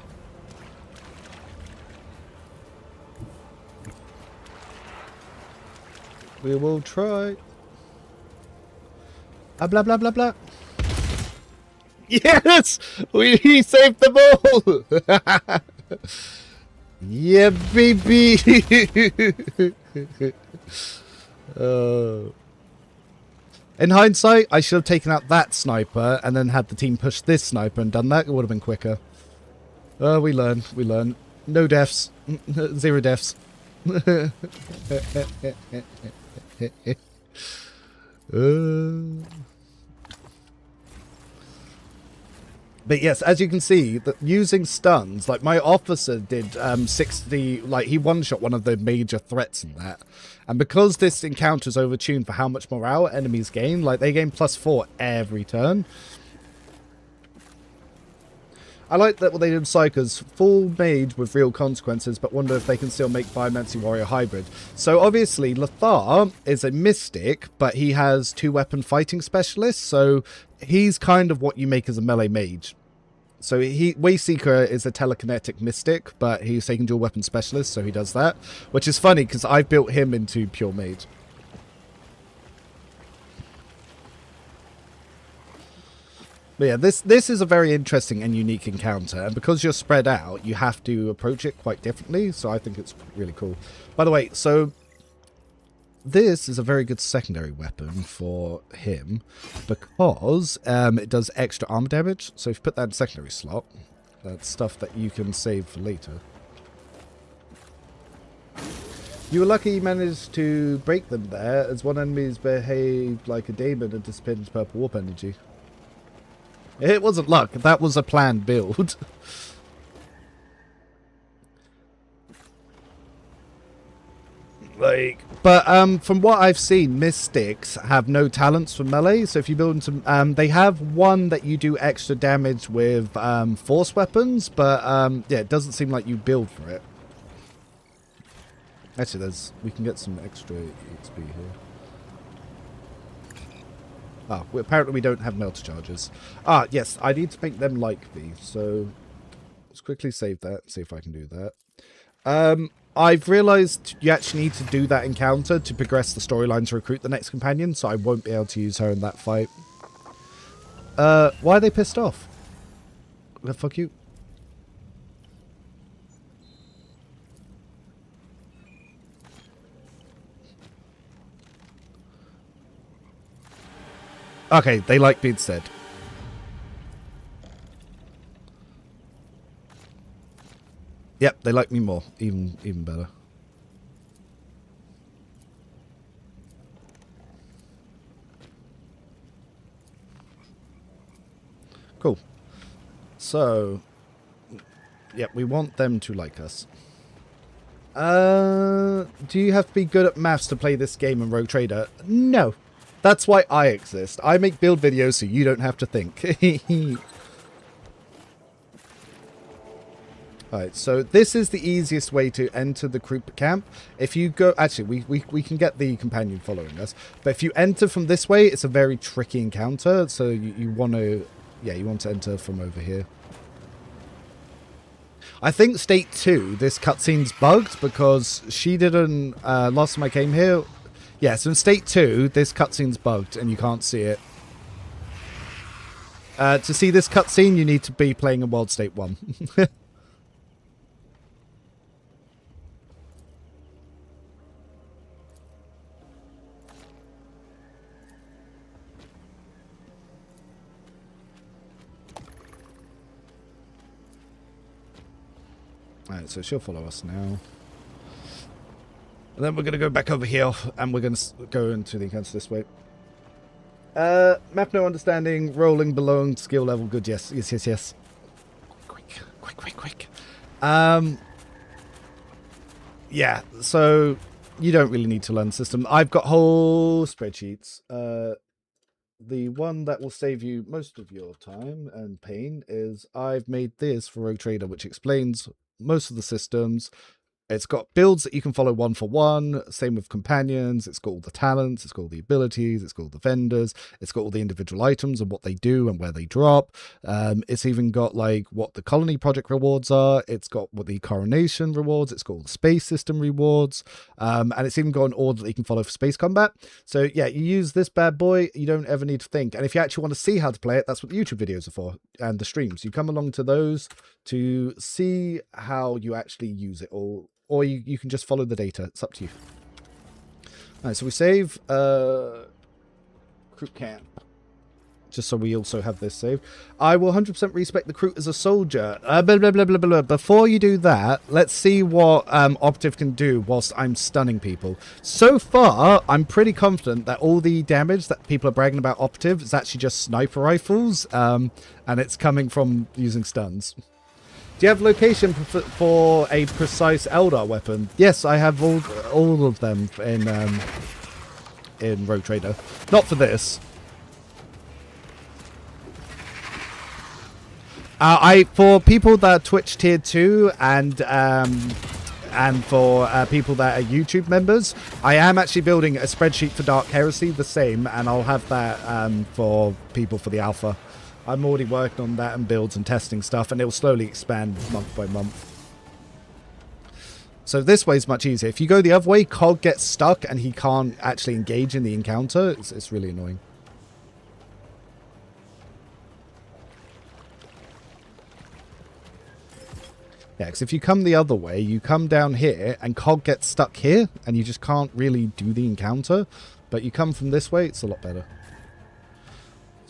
We will try. Blah, blah, blah, blah. Yes! We saved the ball! Yeah, baby! In hindsight, I should have taken out that sniper and then had the team push this sniper and done that. It would have been quicker. We learn. We learn. No deaths. 0 deaths. But yes, as you can see, that using stuns, like my officer did 60, like he one-shot one of the major threats in that. And because this encounter is overtuned for how much morale enemies gain, like they gain +4 every turn. I like that what they did with Psycher's full mage with real consequences, but wonder if they can still make Pyromancer Warrior hybrid. So obviously, Lothar is a mystic, but he has 2-weapon fighting specialists, so he's kind of what you make as a melee mage. So Wayseeker is a telekinetic mystic, but he's taking dual weapon specialist, so he does that. Which is funny, because I've built him into pure mage. But yeah, this is a very interesting and unique encounter, and because you're spread out, you have to approach it quite differently, so I think it's really cool. By the way, so this is a very good secondary weapon for him, because it does extra armor damage, so if you put that in secondary slot, that's stuff that you can save for later. You were lucky you managed to break them there, as one enemy's behaved like a demon and dissipated into purple warp energy. It wasn't luck, that was a planned build. But from what I've seen, mystics have no talents for melee, so if you build into they have one that you do extra damage with force weapons, but yeah, it doesn't seem like you build for it. Actually, we can get some extra XP here. Ah, apparently we don't have melter charges. Ah, yes, I need to make them like me, so let's quickly save that, see if I can do that. I've realised you actually need to do that encounter to progress the storyline to recruit the next companion, so I won't be able to use her in that fight. Why are they pissed off? Fuck you. Okay, they like being said. Yep, they like me more. Even better. Cool. So, yep, we want them to like us. Do you have to be good at maths to play this game in Rogue Trader? No. That's why I exist. I make build videos so you don't have to think. Alright, so this is the easiest way to enter the Kroot camp. If you go... Actually, we can get the companion following us. But if you enter from this way, it's a very tricky encounter. So you want to... Yeah, you want to enter from over here. I think State 2, this cutscene's bugged because she didn't... last time I came here... Yeah, so in State 2, this cutscene's bugged and you can't see it. To see this cutscene, you need to be playing in World State 1. Alright, so she'll follow us now. And then we're going to go back over here, and we're going to go into the encounter this way. Map no understanding, rolling below skill level, good, yes, yes, yes, yes. Quick. Yeah, so you don't really need to learn the system. I've got whole spreadsheets. The one that will save you most of your time and pain is I've made this for Rogue Trader, which explains most of the systems. It's got builds that you can follow 1-for-1. Same with companions. It's got all the talents. It's got all the abilities. It's got all the vendors. It's got all the individual items and what they do and where they drop. It's even got like what the colony project rewards are. It's got what the coronation rewards. It's got all the space system rewards. And it's even got an order that you can follow for space combat. So yeah, you use this bad boy. You don't ever need to think. And if you actually want to see how to play it, that's what the YouTube videos are for and the streams. You come along to those to see how you actually use it or you can just follow the data. It's up to you. All right, so we save Kroot camp. Just so we also have this saved. I will 100% respect the Kroot as a soldier. Blah, blah, blah, blah, blah. Before you do that, let's see what Operative can do whilst I'm stunning people. So far, I'm pretty confident that all the damage that people are bragging about Operative is actually just sniper rifles. And it's coming from using stuns. Do you have location for a precise Eldar weapon? Yes, I have all of them in Rogue Trader. Not for this. For people that are Twitch tier 2 and for people that are YouTube members, I am actually building a spreadsheet for Dark Heresy, the same, and I'll have that for people for the alpha. I'm already working on that and builds and testing stuff, and it will slowly expand month by month. So this way is much easier. If you go the other way, Cog gets stuck and he can't actually engage in the encounter. It's really annoying. Yeah, because if you come the other way, you come down here and Cog gets stuck here and you just can't really do the encounter. But you come from this way, it's a lot better.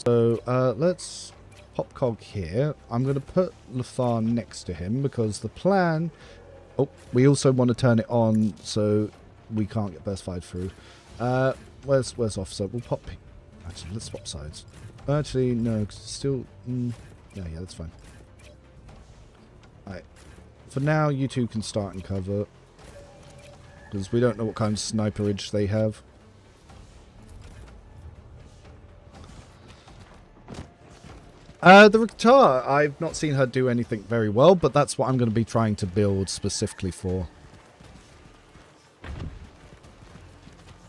So let's pop Cog here. I'm going to put Lothar next to him because the plan... Oh, we also want to turn it on so we can't get burst fired through. Where's Officer? We'll pop... Actually, let's swap sides. Actually, no, because it's still... Yeah, that's fine. Alright. For now, you two can start and cover. Because we don't know what kind of sniperage they have. The Rectar, I've not seen her do anything very well, but that's what I'm going to be trying to build specifically for.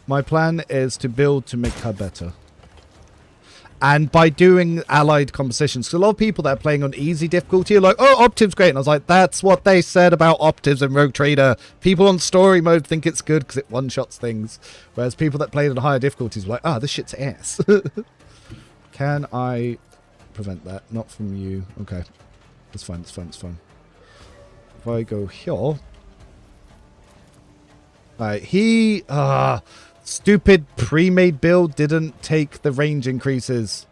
My plan is to build to make her better. And by doing allied compositions, because a lot of people that are playing on easy difficulty are like, oh, Operative's great. And I was like, that's what they said about Operatives in Rogue Trader. People on story mode think it's good because it one-shots things. Whereas people that played on higher difficulties were like, ah, this shit's ass. Can I... prevent that? Not from you. Okay. That's fine, that's fine, that's fine. If I go here... Alright, he... stupid pre-made build didn't take the range increases.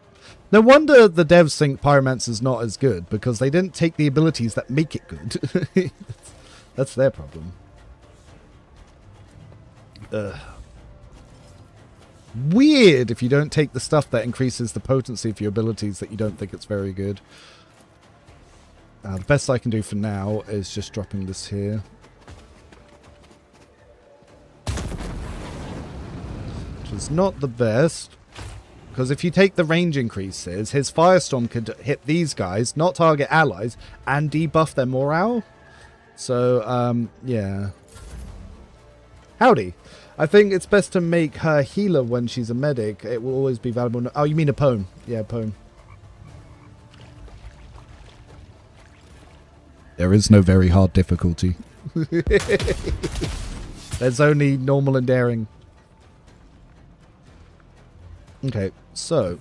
No wonder the devs think Pyromancer's not as good, because they didn't take the abilities that make it good. That's their problem. Weird if you don't take the stuff that increases the potency of your abilities that you don't think it's very good. The best I can do for now is just dropping this here. Which is not the best. Because if you take the range increases, his Firestorm could hit these guys, not target allies, and debuff their morale. So, yeah. Howdy. I think it's best to make her healer when she's a medic. It will always be valuable. Oh, you mean a pwn? Yeah, pwn. There is no very hard difficulty. There's only normal and daring. Okay, so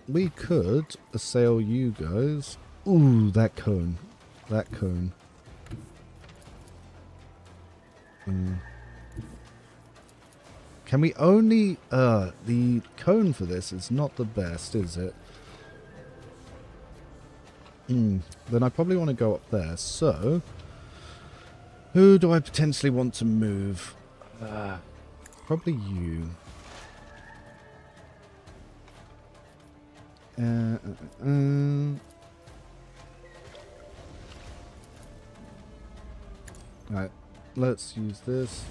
we could assail you guys. Ooh, that cone. That cone. Can we only... the cone for this is not the best, is it? Then I probably want to go up there. So, who do I potentially want to move? Probably you. Alright, let's use this.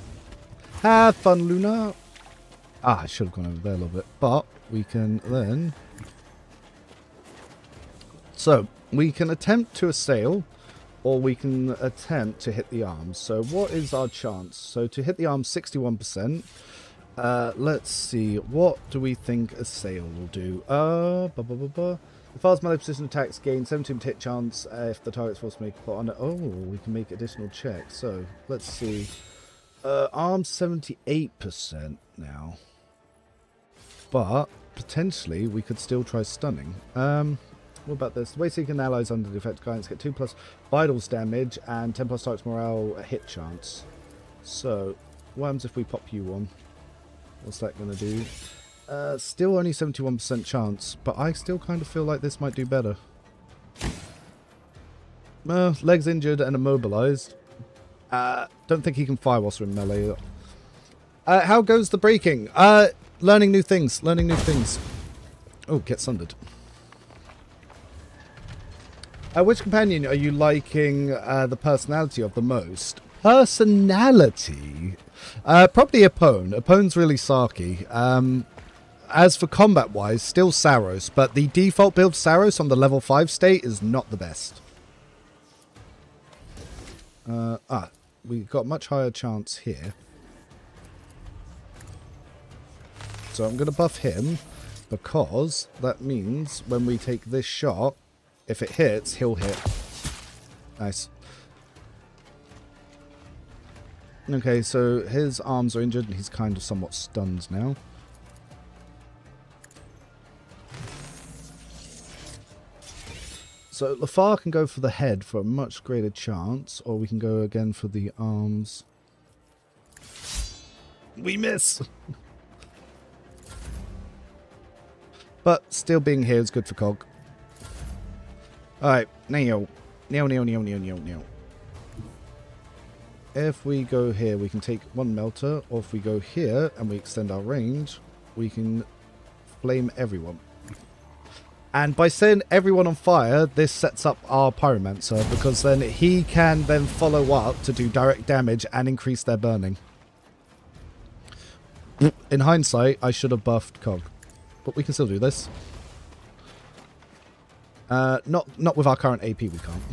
Have fun, Luna! I should have gone over there a little bit, but we can then... So, we can attempt to assail or we can attempt to hit the arms. So what is our chance? So to hit the arms, 61%. Let's see. What do we think a sail will do? The fast melee position attacks gain 17% hit chance if the target's forced to make a plot on it. Oh, we can make additional checks. So let's see. Arms 78% now. But potentially we could still try stunning. What about this? The way seeking allies under the effect of guidance get 2+ vitals damage and 10+ target's morale hit chance. So, what happens if we pop you one? What's that going to do? Still only 71% chance, but I still kind of feel like this might do better. Legs injured and immobilized. Don't think he can fire whilst we're in melee. How goes the breaking? Learning new things. Learning new things. Oh, get sundered. Which companion are you liking the personality of the most? Personality? Probably Apone. Apone's really sarky. As for combat-wise, still Saros, but the default build Saros on the level 5 state is not the best. We've got much higher chance here. So I'm going to buff him, because that means when we take this shot, if it hits, he'll hit. Nice. Okay, so his arms are injured and he's kind of somewhat stunned now. So Lafar can go for the head for a much greater chance, or we can go again for the arms. We miss! But still being here is good for Cog. Alright, now. If we go here, we can take one melter, or if we go here and we extend our range, we can flame everyone. And by setting everyone on fire, this sets up our Pyromancer, because then he can then follow up to do direct damage and increase their burning. In hindsight, I should have buffed Cog, but we can still do this. Not with our current AP, we can't.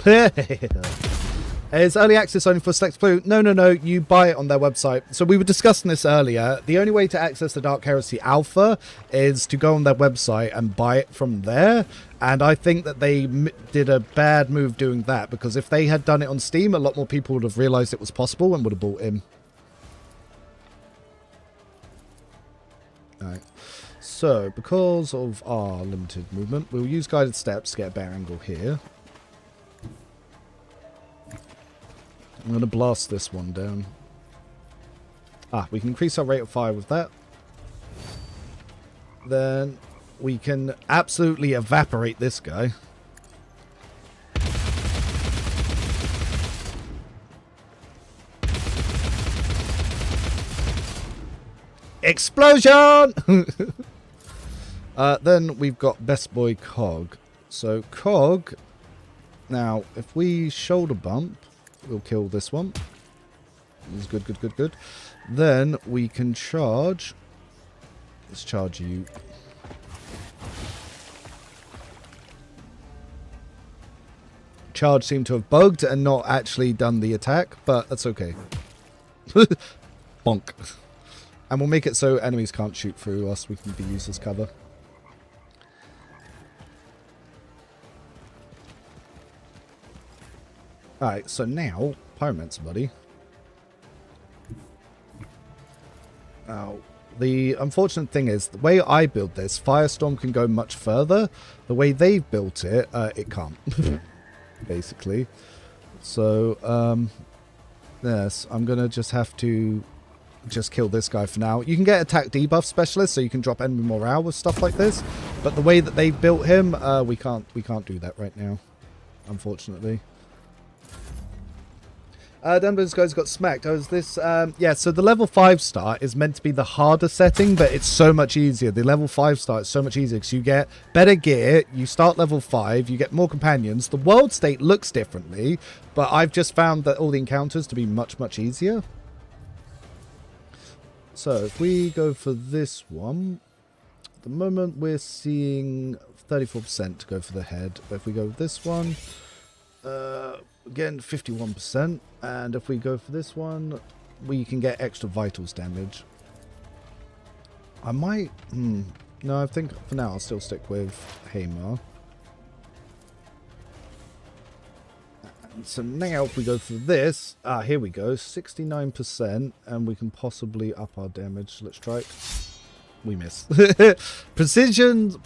Is early access only for Select Blue? No, you buy it on their website. So we were discussing this earlier. The only way to access the Dark Heresy Alpha is to go on their website and buy it from there. And I think that they did a bad move doing that, because if they had done it on Steam, a lot more people would have realized it was possible and would have bought in. Alright. So, because of our limited movement, we'll use guided steps to get a better angle here. I'm going to blast this one down. We can increase our rate of fire with that. Then we can absolutely evaporate this guy. Explosion! Then we've got Best Boy Cog. So Cog, now if we shoulder bump, we'll kill this one. This is good. Then we can charge. Let's charge you. Charge seemed to have bugged and not actually done the attack, but that's okay. Bonk. And we'll make it so enemies can't shoot through us. We can be used as cover. Alright, so now, Pyromancer, buddy. Now, the unfortunate thing is, the way I build this, Firestorm can go much further. The way they've built it, it can't. Basically. So, yes, I'm going to just have to just kill this guy for now. You can get attack debuff specialist, so you can drop enemy morale with stuff like this. But the way that they've built him, we can't do that right now, unfortunately. Denver's guys got smacked. Yeah, so the level 5 start is meant to be the harder setting, but it's so much easier. The level 5 start is so much easier because you get better gear, you start level 5, you get more companions. The world state looks differently, but I've just found that all the encounters to be much, much easier. So if we go for this one, at the moment we're seeing 34% to go for the head. But if we go with this one, Again, 51%. And if we go for this one, we can get extra vitals damage. I might... No, I think for now I'll still stick with Hamar. And so now if we go for this... here we go. 69%. And we can possibly up our damage. Let's try it. We miss. Precision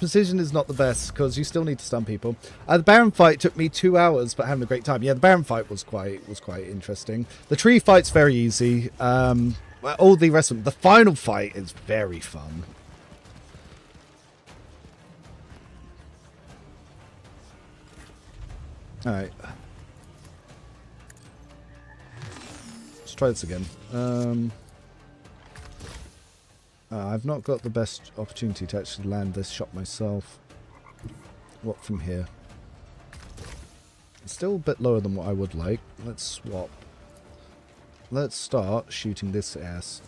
is not the best because you still need to stun people. The Baron fight took me 2 hours, but having a great time. Yeah, the Baron fight was quite interesting. The tree fight's very easy. All the rest of them. The final fight is very fun. All right. Let's try this again. I've not got the best opportunity to actually land this shot myself. What from here? It's still a bit lower than what I would like. Let's swap. Let's start shooting this ass.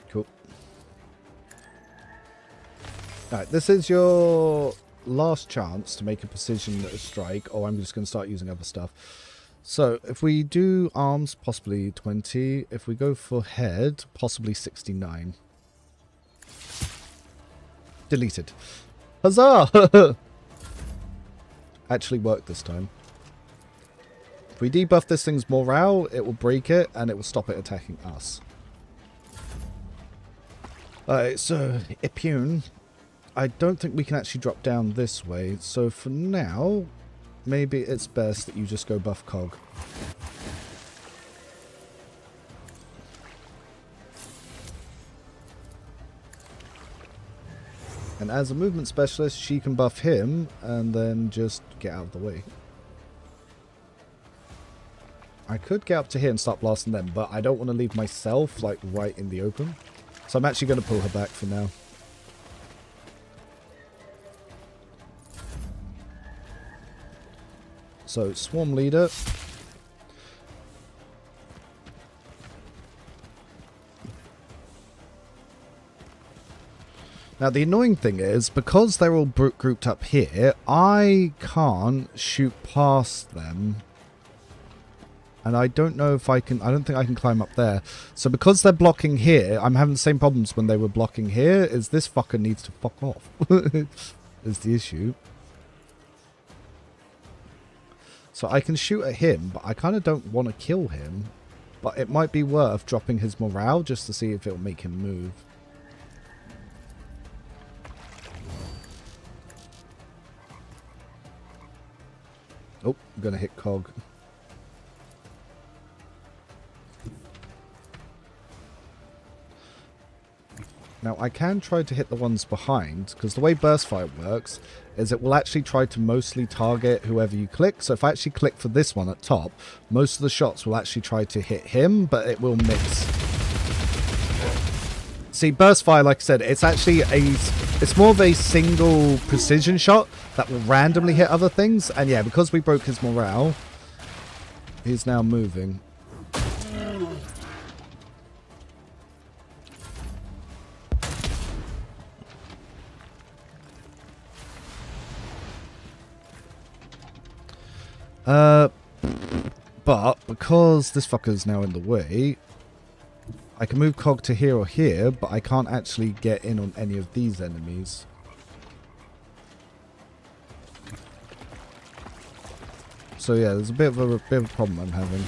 Cool. Alright, this is your last chance to make a precision strike, or I'm just going to start using other stuff. So, if we do arms, possibly 20. If we go for head, possibly 69. Deleted. Huzzah! Actually worked this time. If we debuff this thing's morale, it will break it, and it will stop it attacking us. Alright, so, Ipune. I don't think we can actually drop down this way, so for now... Maybe it's best that you just go buff Cog. And as a movement specialist, she can buff him and then just get out of the way. I could get up to here and start blasting them, but I don't want to leave myself like right in the open. So I'm actually going to pull her back for now. So, Swarm Leader. Now, the annoying thing is, because they're all grouped up here, I can't shoot past them. And I don't know if I can... I don't think I can climb up there. So, because they're blocking here, I'm having the same problems when they were blocking here, is this fucker needs to fuck off. Is the issue. So I can shoot at him, but I kind of don't want to kill him. But it might be worth dropping his morale just to see if it'll make him move. Oh, I'm going to hit Cog. Now, I can try to hit the ones behind, because the way Burst Fire works is it will actually try to mostly target whoever you click. So if I actually click for this one at top, most of the shots will actually try to hit him, but it will mix. See, Burst Fire, like I said, it's actually it's more of a single precision shot that will randomly hit other things. And yeah, because we broke his morale, he's now moving. But because this fucker's now in the way, I can move Cog to here or here, but I can't actually get in on any of these enemies. So yeah, there's a bit of a problem I'm having.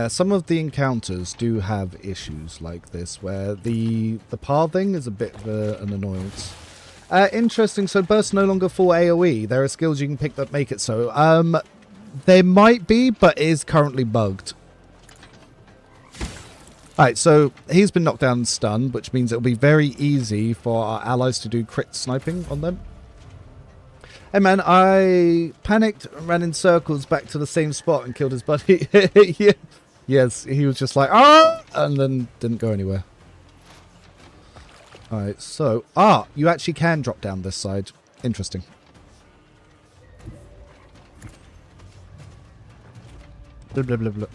Some of the encounters do have issues like this, where the pathing is a bit of an annoyance. Interesting, so bursts no longer full AoE. There are skills you can pick that make it so. There might be, but it is currently bugged. Alright, so he's been knocked down and stunned, which means it'll be very easy for our allies to do crit sniping on them. Hey man, I panicked and ran in circles back to the same spot and killed his buddy. Yeah. Yes, he was just like, ah, and then didn't go anywhere. Alright, so, you actually can drop down this side. Interesting. Blah, blah, blah, blah.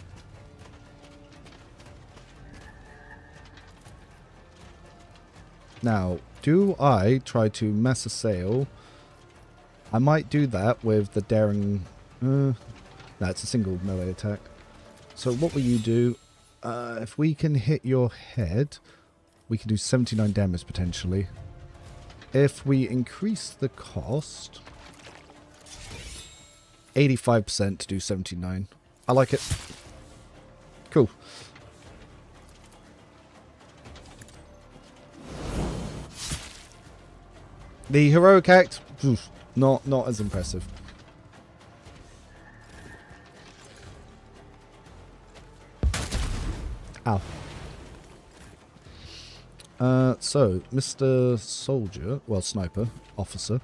Now, do I try to mass assail? I might do that with the daring... no, it's a single melee attack. So what will you do? If we can hit your head, we can do 79 damage potentially. If we increase the cost... 85% to do 79. I like it. Cool. The heroic act, not as impressive. Ow. So, Mr. Soldier, well, Sniper, Officer,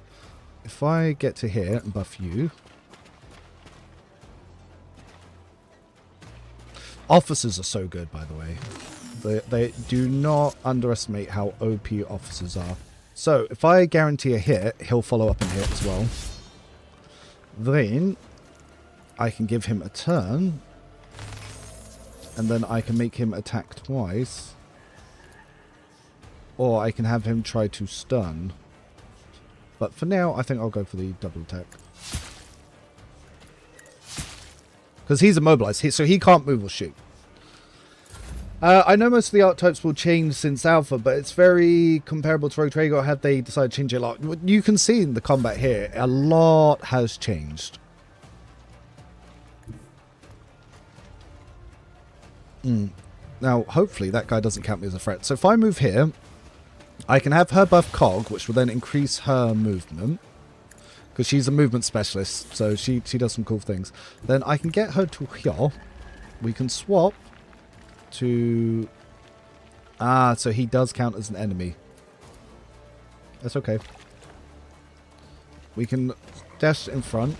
if I get to here and buff you... Officers are so good, by the way. They do not underestimate how OP officers are. So, if I guarantee a hit, he'll follow up and hit as well. Then, I can give him a turn. And then I can make him attack twice. Or I can have him try to stun. But for now, I think I'll go for the double attack. Because he's immobilized, so he can't move or shoot. I know most of the archetypes will change since Alpha, but it's very comparable to Rogue Trader, or have they decided to change it a lot? You can see in the combat here, a lot has changed. Now, hopefully that guy doesn't count me as a threat. So if I move here, I can have her buff Cog, which will then increase her movement. Because she's a movement specialist, so she does some cool things. Then I can get her to here. We can swap to... Ah, so he does count as an enemy. That's okay. We can dash in front.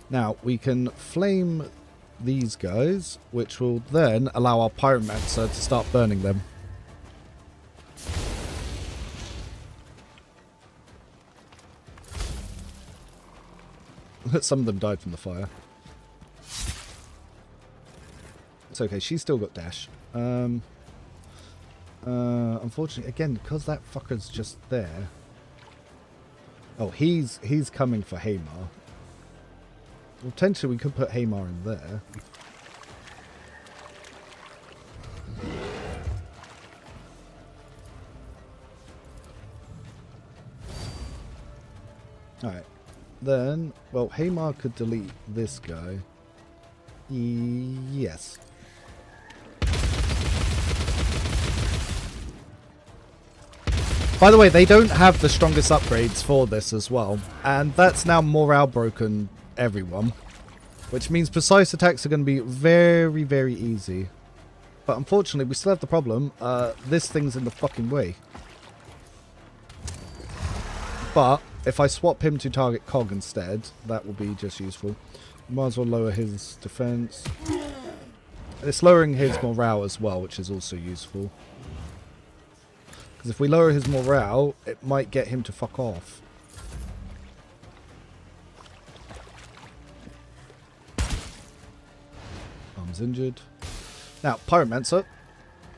Now, we can flame these guys, which will then allow our Pyromancer to start burning them. Some of them died from the fire. It's okay, she's still got dash. Unfortunately, again, because that fucker's just there. Oh, he's coming for Hamar. Well, potentially we could put Hamar in there. Alright. Then, well, Hamar could delete this guy. Yes. By the way, they don't have the strongest upgrades for this as well. And that's now morale broken everyone. Which means precise attacks are going to be very, very easy. But unfortunately, we still have the problem. This thing's in the fucking way. But if I swap him to target Cog instead, that will be just useful. Might as well lower his defense. It's lowering his morale as well, which is also useful. Because if we lower his morale, it might get him to fuck off. Arm's injured. Now, Pyromancer.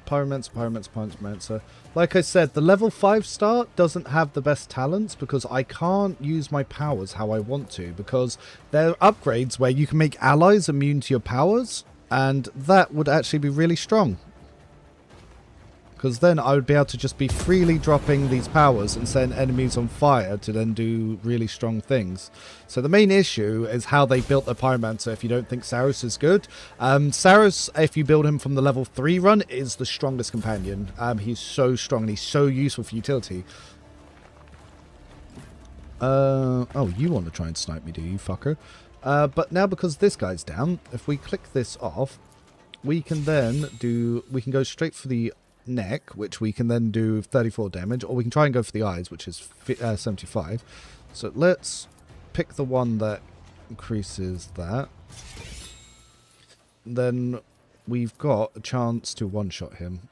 Pyromancer. Like I said, the level 5 start doesn't have the best talents because I can't use my powers how I want to, because there are upgrades where you can make allies immune to your powers, and that would actually be really strong. Because then I would be able to just be freely dropping these powers and send enemies on fire to then do really strong things. So the main issue is how they built the Pyromancer if you don't think Saros is good. Saros, if you build him from the level 3 run, is the strongest companion. He's so strong and he's so useful for utility. Oh, you want to try and snipe me, do you, fucker? But now because this guy's down, if we click this off, we can then do... We can go straight for the neck, which we can then do 34 damage, or we can try and go for the eyes, which is 75. So let's pick the one that increases that. Then we've got a chance to one-shot him.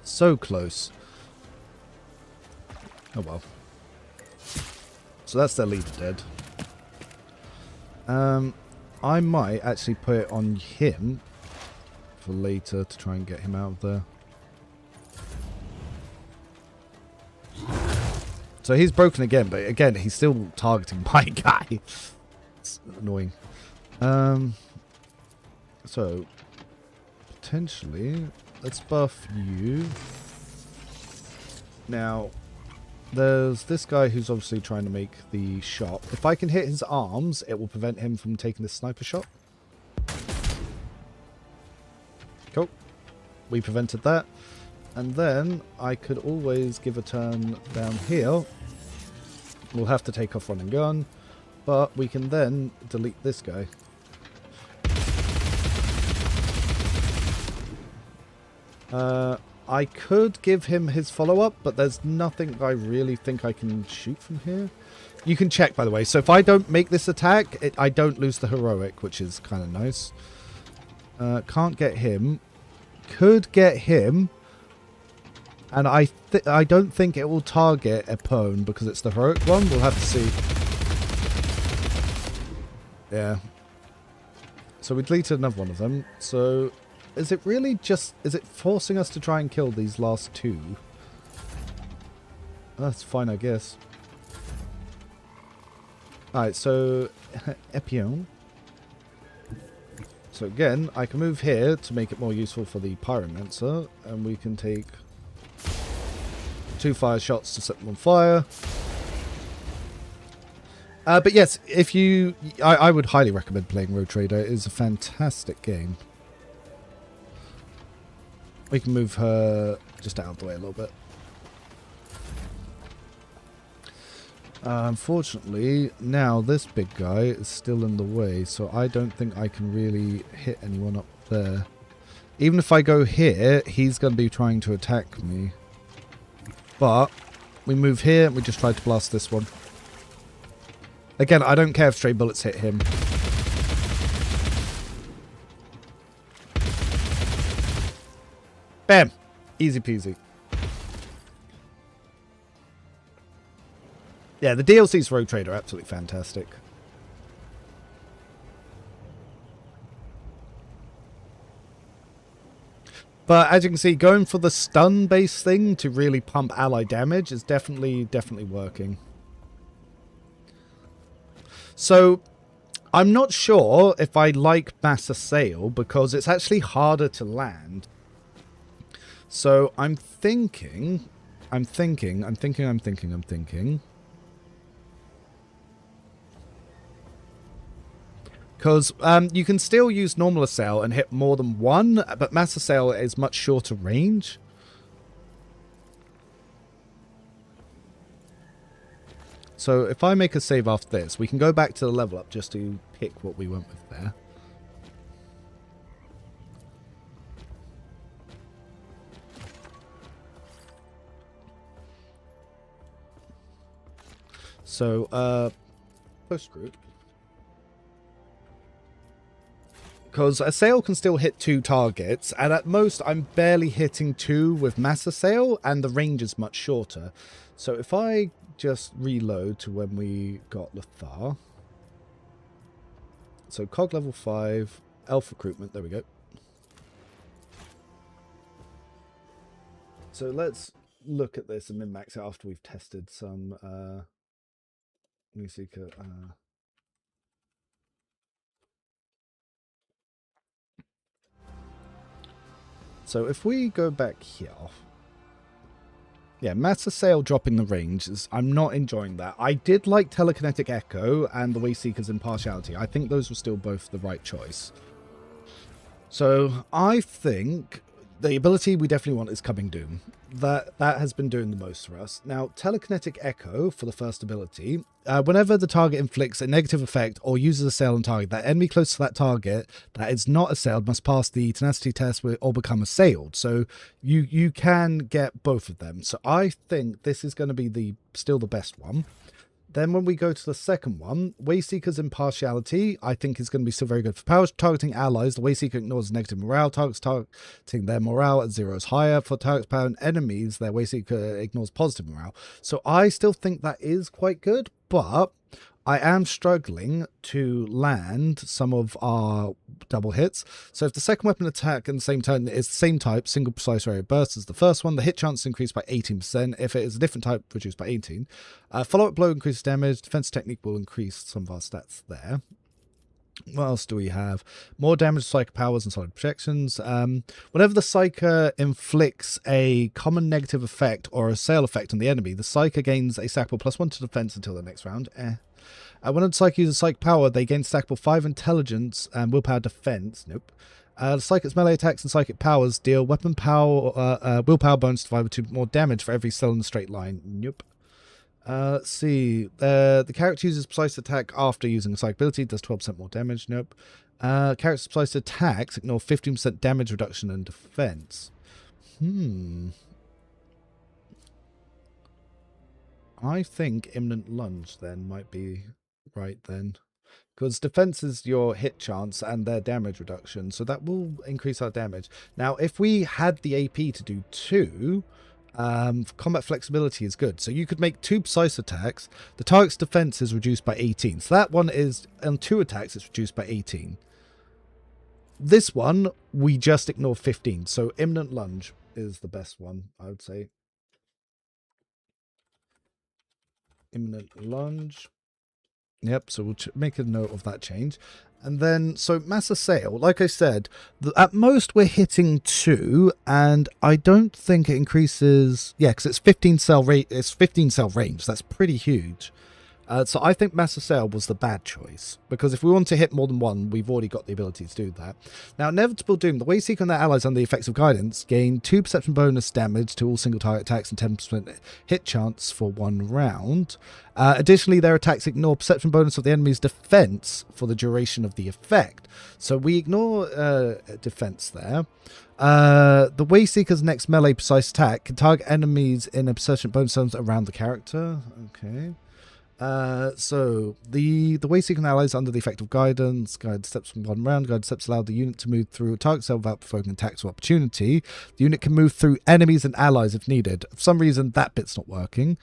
So close. Oh well. So that's their leader dead. I might actually put it on him for later to try and get him out of there. So he's broken again, but again, he's still targeting my guy. It's annoying. So, potentially, let's buff you. Now, there's this guy who's obviously trying to make the shot. If I can hit his arms, it will prevent him from taking the sniper shot. Cool. We prevented that. And then I could always give a turn down here. We'll have to take off run and gun, but we can then delete this guy. I could give him his follow-up, but there's nothing I really think I can shoot from here. You can check, by the way. So if I don't make this attack, I don't lose the heroic, which is kind of nice. Can't get him. Could get him. And I don't think it will target a pwn because it's the heroic one. We'll have to see. Yeah. So we deleted another one of them. So is it really just... Is it forcing us to try and kill these last two? That's fine, I guess. Alright, so... Epion. So again, I can move here to make it more useful for the Pyromancer. And we can take... 2 fire shots to set them on fire. But yes, if you... I would highly recommend playing Road Trader. It is a fantastic game. We can move her just out of the way a little bit. Unfortunately, now this big guy is still in the way, so I don't think I can really hit anyone up there. Even if I go here, he's going to be trying to attack me. But we move here and we just try to blast this one. Again, I don't care if stray bullets hit him. Bam! Easy peasy. Yeah, the DLC's Road Trader are absolutely fantastic. But as you can see, going for the stun-based thing to really pump ally damage is definitely working. So, I'm not sure if I like mass assail because it's actually harder to land. So, I'm thinking. Because you can still use normal assail and hit more than one, but mass assail is much shorter range. So if I make a save after this, we can go back to the level up just to pick what we went with there. So, post Kroot. Because assail can still hit 2 targets, and at most I'm barely hitting 2 with mass assail, and the range is much shorter. So if I just reload to when we got Lothar. So cog level 5, elf recruitment, there we go. So let's look at this and min-max it after we've tested some new seeker. So if we go back here, yeah, mass assail dropping the range, I'm not enjoying that. I did like telekinetic echo and the Wayseeker's impartiality. I think those were still both the right choice. So I think the ability we definitely want is Coming Doom. That has been doing the most for us. Now, telekinetic echo for the first ability. Whenever the target inflicts a negative effect or uses a sail on target, that enemy close to that target that is not assailed must pass the tenacity test or become assailed. So you can get both of them. So I think this is going to be still the best one. Then when we go to the second one, Wayseeker's impartiality, I think is going to be still very good. For power targeting allies, the Wayseeker ignores negative morale. Targets targeting their morale at 0 is higher. For targets powering enemies, their Wayseeker ignores positive morale. So I still think that is quite good, but I am struggling to land some of our double hits. So if the second weapon attack in the same turn is the same type, single precise area burst as the first one, the hit chance is increased by 18%. If it is a different type, reduced by 18. Follow-up blow increases damage. Defense technique will increase some of our stats there. What else do we have? More damage, Psycher powers, and solid projections. Whenever the Psycher inflicts a common negative effect or a sail effect on the enemy, the Psycher gains a stackable +1 to defense until the next round. When a Psyker uses Psych power, they gain stackable 5 intelligence and willpower defense. Nope. The Psychic's melee attacks and psychic powers deal weapon power, willpower bonus divided by 2 more damage for every cell in a straight line. Nope. Let's see. The character uses precise attack after using a psychic ability, does 12% more damage. Nope. Character's precise attacks ignore 15% damage reduction and defense. I think imminent lunge then might be right then. Because defense is your hit chance and their damage reduction, so that will increase our damage. Now, if we had the AP to do 2, combat flexibility is good. So you could make 2 precise attacks. The target's defense is reduced by 18. So that one is, on 2 attacks, it's reduced by 18. This one, we just ignore 15. So imminent lunge is the best one, I would say. Imminent lunge. Yep, so we'll make a note of that change. And then, so mass assail, like I said, at most we're hitting 2, and I don't think it increases. Yeah, because it's 15 cell rate. It's 15 cell range. That's pretty huge. So I think mass assail was the bad choice, because if we want to hit more than 1, we've already got the ability to do that. Now, inevitable doom. The Wayseeker and their allies under the effects of guidance gain 2 perception bonus damage to all single target attacks and 10% hit chance for 1 round. Additionally, their attacks ignore perception bonus of the enemy's defense for the duration of the effect. So we ignore defense there. The Wayseeker's next melee precise attack can target enemies in a perception bonus zones around the character. Okay. So the Wayseeker and allies under the effect of guidance, guide steps from 1 round. Guide steps allow the unit to move through a target cell without provoking attacks or opportunity. The unit can move through enemies and allies if needed. For some reason, that bit's not working.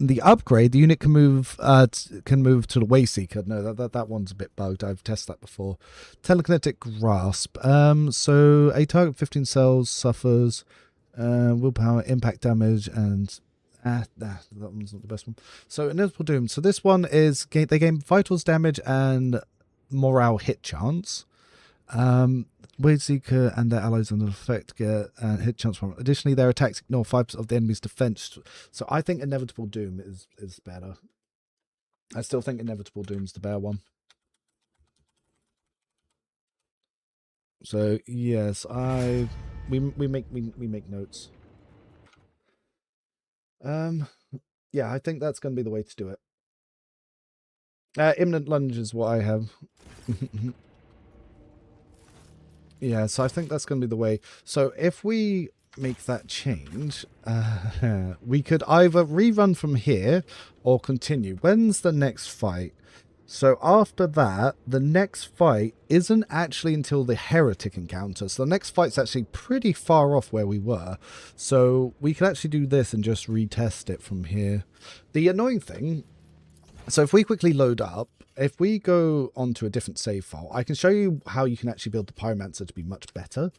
The upgrade, the unit can move to the Wayseeker. No, that one's a bit bugged. I've tested that before. Telekinetic grasp. So a target 15 cells suffers willpower, impact damage, and that one's not the best one. So inevitable doom. So this one is they gain vitals damage and morale hit chance. Wayseeker and their allies under effect get hit chance from. Additionally, their attacks ignore 5% of the enemy's defense. So I think inevitable doom is better. I still think inevitable doom's the better one. So yes, we make notes. Yeah, I think that's going to be the way to do it. Imminent lunge is what I have. Yeah, so I think that's going to be the way. So if we make that change, we could either rerun from here or continue. When's the next fight? So after that, the next fight isn't actually until the heretic encounter. So the next fight's actually pretty far off where we were. So we could actually do this and just retest it from here. The annoying thing, so if we quickly load up, if we go onto a different save file, I can show you how you can actually build the Pyromancer to be much better.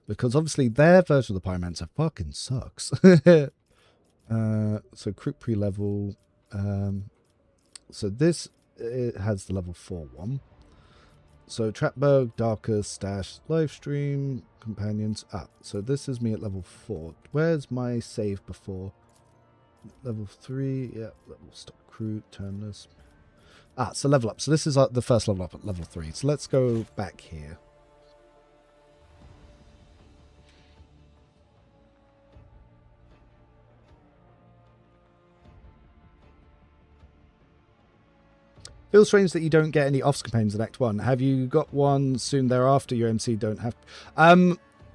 Because obviously their version of the Pyromancer fucking sucks. So Kroot pre-level. So this... it has the level 4 one. So Trapberg, Darkus, Stash, Livestream, Companions. So this is me at level 4. Where's my save before? Level 3, yeah, level stop Kroot, Turnless. So level up. So this is the first level up at level 3. So let's go back here. Feels strange that you don't get any officer companions in Act 1. Have you got one soon thereafter? Your MC don't have...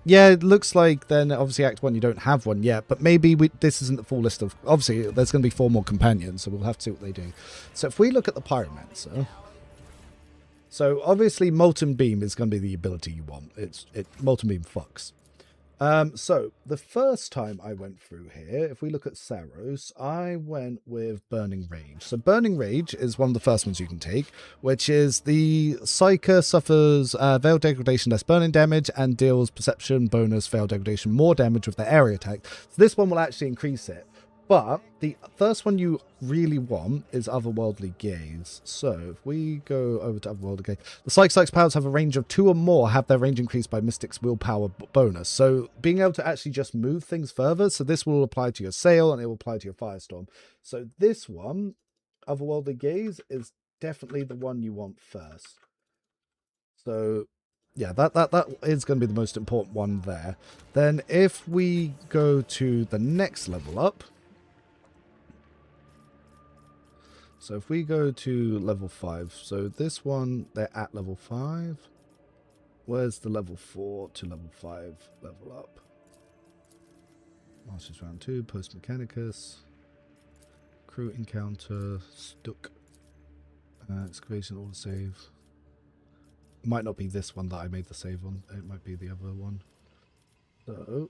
yeah, it looks like then obviously Act 1 you don't have one yet, but maybe this isn't the full list of... Obviously, there's going to be 4 more companions, so we'll have to see what they do. So if we look at the Pyromancer... So obviously Molten Beam is going to be the ability you want. Molten Beam fucks. So the first time I went through here, if we look at Saros, I went with Burning Rage. So Burning Rage is one of the first ones you can take, which is the Psycher suffers Veil Degradation less burning damage and deals Perception bonus Veil Degradation more damage with their area attack. So this one will actually increase it. But the first one you really want is Otherworldly Gaze. So if we go over to Otherworldly Gaze, the Psych's powers have a range of 2 or more, have their range increased by Mystic's willpower bonus. So being able to actually just move things further. So this will apply to your Sail and it will apply to your Firestorm. So this one, Otherworldly Gaze, is definitely the one you want first. So yeah, that is going to be the most important one there. Then if we go to the next level up, so if we go to level 5, so this one, they're at level 5. Where's the level 4 to level 5 level up? Masters round 2, post Mechanicus. Kroot encounter, stuck. Excavation auto save. Might not be this one that I made the save on. It might be the other one. So,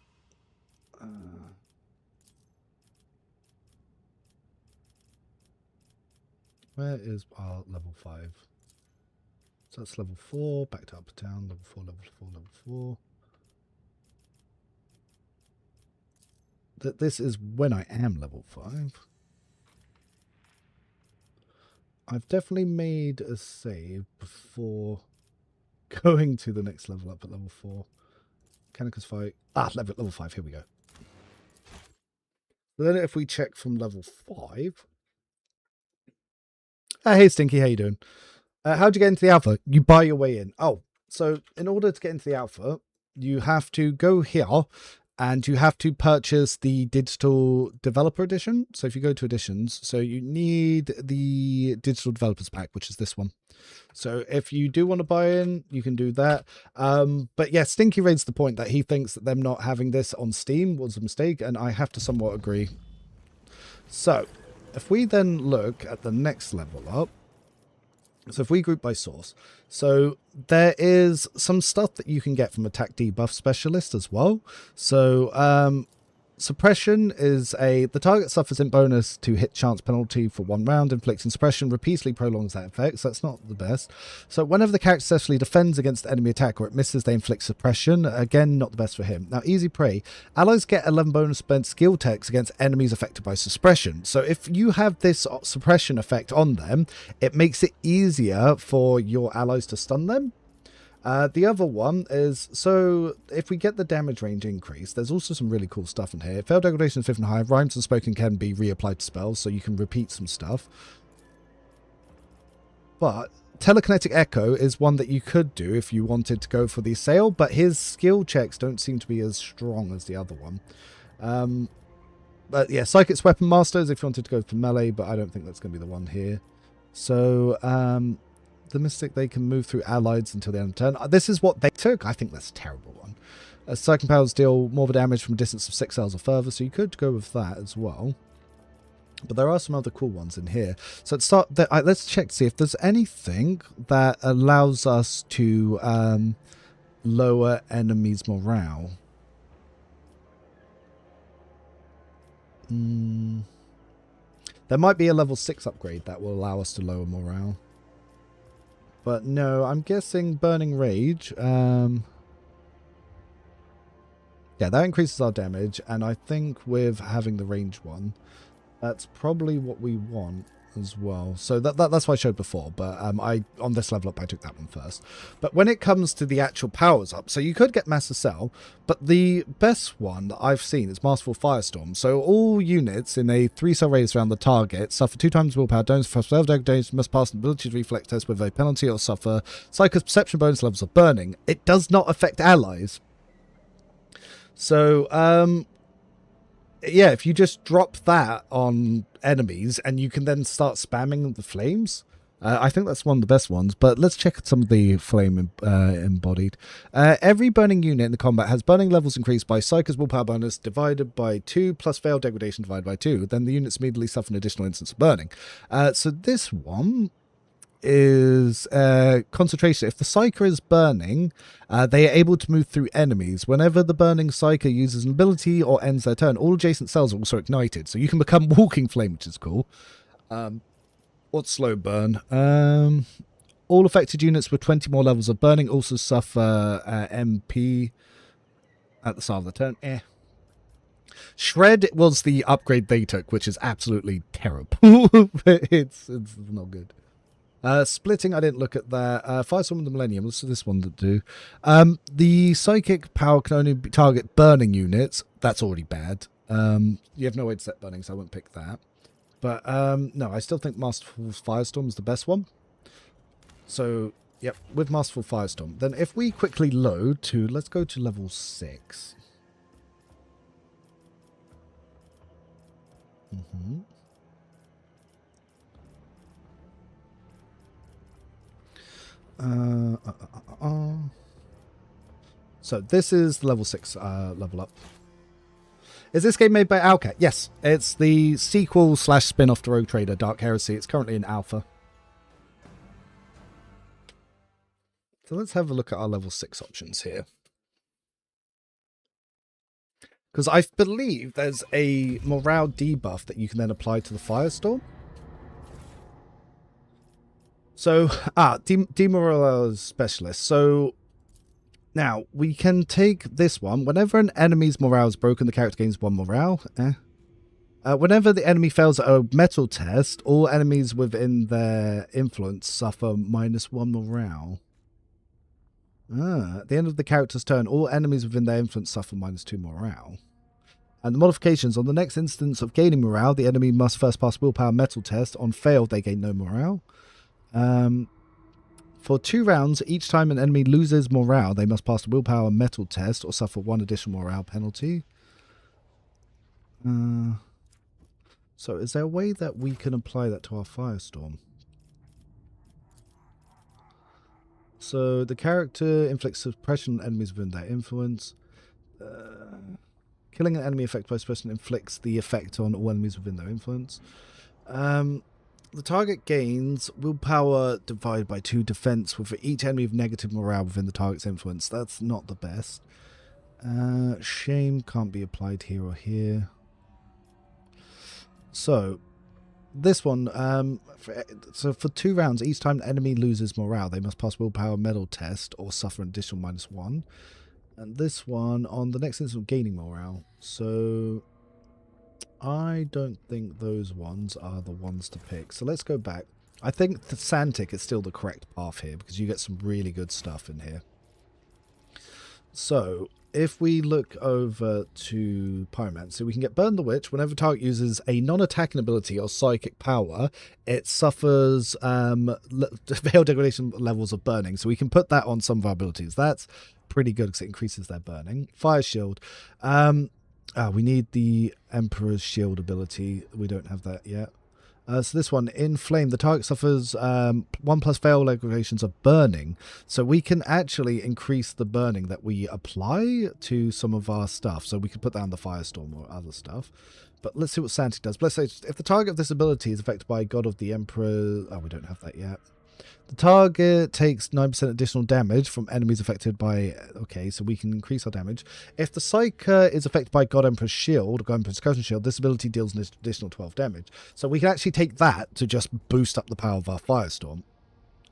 where is our level 5? So that's level 4, back to Upper Town, level 4, level 4, level 4. This is when I am level 5. I've definitely made a save before going to the next level up at level 4. Mechanicus fight. Level 5, here we go. Then if we check from level 5. Hey Stinky, how you doing? How'd you get into the alpha? You buy your way in. Oh, so in order to get into the alpha, you have to go here and you have to purchase the digital developer edition. So if you go to editions, so you need the digital developers pack, which is this one. So if you do want to buy in, you can do that. But yeah, Stinky raised the point that he thinks that them not having this on Steam was a mistake, and I have to somewhat agree. So if we then look at the next level up, so if we group by source, so there is some stuff that you can get from attack debuff specialist as well. So suppression is the target suffers in bonus to hit chance penalty for 1 round, inflicting suppression repeatedly prolongs that effect, so that's not the best. So whenever the character successfully defends against enemy attack or it misses, they inflict suppression. Again, not the best for him. Now, easy prey. Allies get 11 bonus spent skill techs against enemies affected by suppression. So if you have this suppression effect on them, it makes it easier for your allies to stun them. The other one is, so if we get the damage range increase, there's also some really cool stuff in here. Failed degradation is 5th and higher. Rhymes and spoken can be reapplied to spells, so you can repeat some stuff. But telekinetic echo is one that you could do if you wanted to go for the Assail, but his skill checks don't seem to be as strong as the other one. But yeah, Psychic's Weapon Masters if you wanted to go for melee, but I don't think that's going to be the one here. So, the Mystic, they can move through allies until the end of the turn. This is what they took. I think that's a terrible one. Psychic powers deal more damage from a distance of 6 cells or further, so you could go with that as well. But there are some other cool ones in here. So let's check to see if there's anything that allows us to lower enemies' morale. There might be a level 6 upgrade that will allow us to lower morale. But no, I'm guessing Burning Rage. Yeah, that increases our damage. And I think with having the range one, that's probably what we want as well. So that's what I showed before. But on this level up, I took that one first. But when it comes to the actual powers up, so you could get Master Cell, but the best one that I've seen is Masterful Firestorm. So all units in a 3-cell radius around the target suffer 2 times willpower, don't for spell degradation, must pass an ability to reflect test with a penalty or suffer Psycho's perception bonus levels of burning. It does not affect allies. So, yeah, if you just drop that on enemies and you can then start spamming the flames, I think that's one of the best ones. But let's check some of the flame embodied. Every burning unit in the combat has burning levels increased by Psycher's willpower bonus divided by 2 plus failed degradation divided by 2. Then the units immediately suffer an additional instance of burning. So this one is concentration. If the Psycher is burning, they are able to move through enemies. Whenever the burning Psycher uses an ability or ends their turn, all adjacent cells are also ignited. So you can become Walking Flame, which is cool. What's slow burn? All affected units with 20 more levels of burning also suffer MP at the start of the turn. Shred was the upgrade they took, which is absolutely terrible. it's not good. Splitting, I didn't look at that. Firestorm of the Millennium, what's this one that do? The psychic power can only target burning units. That's already bad. You have no way to set burning, so I won't pick that. But no, I still think Masterful Firestorm is the best one. So, yep, with Masterful Firestorm. Then if we quickly load to, let's go to level 6. So this is the level 6 level up. Is this game made by Owlcat? Yes, it's the sequel / spin-off to Rogue Trader, Dark Heresy. It's currently in alpha. So let's have a look at our level 6 options here. Because I believe there's a morale debuff that you can then apply to the Firestorm. So, demoralize specialist. So, now, we can take this one. Whenever an enemy's morale is broken, the character gains 1 morale. Whenever the enemy fails at a metal test, all enemies within their influence suffer -1 morale. At the end of the character's turn, all enemies within their influence suffer -2 morale. And the modifications: on the next instance of gaining morale, the enemy must first pass willpower metal test. On failed, they gain no morale. For 2 rounds, each time an enemy loses morale, they must pass the willpower metal test or suffer 1 additional morale penalty. So is there a way that we can apply that to our Firestorm? So the character inflicts suppression on enemies within their influence. Killing an enemy affected by suppression inflicts the effect on all enemies within their influence. The target gains willpower divided by 2 defense with each enemy of negative morale within the target's influence. That's not the best. Shame can't be applied here or here. So this one, for 2 rounds, each time an enemy loses morale, they must pass willpower medal test or suffer an additional -1. And this one, on the next instance of gaining morale. So I don't think those ones are the ones to pick. So let's go back. I think the Santic is still the correct path here because you get some really good stuff in here. So if we look over to Pyromancer, we can get Burn the Witch. Whenever target uses a non-attacking ability or psychic power, it suffers veil degradation levels of burning. So we can put that on some of our abilities. That's pretty good because it increases their burning. Fire Shield. We need the Emperor's Shield ability. We don't have that yet. So this one, in Flame, the target suffers 1+ veil degradations of burning. So we can actually increase the burning that we apply to some of our stuff. So we can put that on the Firestorm or other stuff. But let's see what Santic does. Let's say if the target of this ability is affected by God of the Emperor... Oh, we don't have that yet. The target takes 9% additional damage from enemies affected by... Okay, so we can increase our damage. If the Psycher is affected by God Emperor's Shield, God Emperor's Curtain Shield, this ability deals an additional 12 damage. So we can actually take that to just boost up the power of our Firestorm.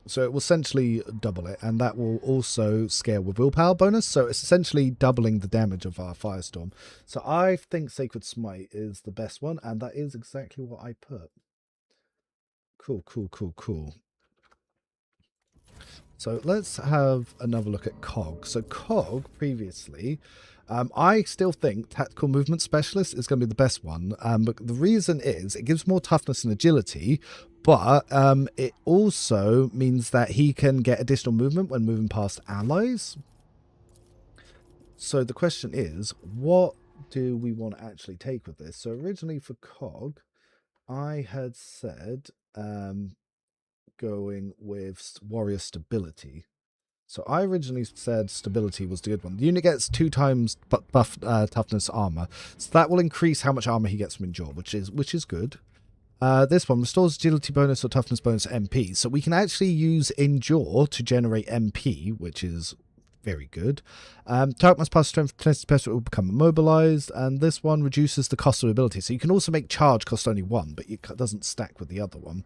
So it will essentially double it, and that will also scale with willpower bonus. So it's essentially doubling the damage of our Firestorm. So I think Sacred Smite is the best one, and that is exactly what I put. Cool. So let's have another look at COG. So COG, previously, I still think Tactical Movement Specialist is going to be the best one. But the reason is it gives more toughness and agility, but it also means that he can get additional movement when moving past allies. So the question is, what do we want to actually take with this? So originally for COG, I had said... going with warrior stability. So I originally said stability was the good one. The unit gets 2 times buff toughness armor, so that will increase how much armor he gets from endure, which is good. This one restores agility bonus or toughness bonus MP. So we can actually use Endure to generate MP, which is very good. Target must pass strength test test will become immobilized, and this one reduces the cost of ability. So you can also make charge cost only 1, but it doesn't stack with the other one.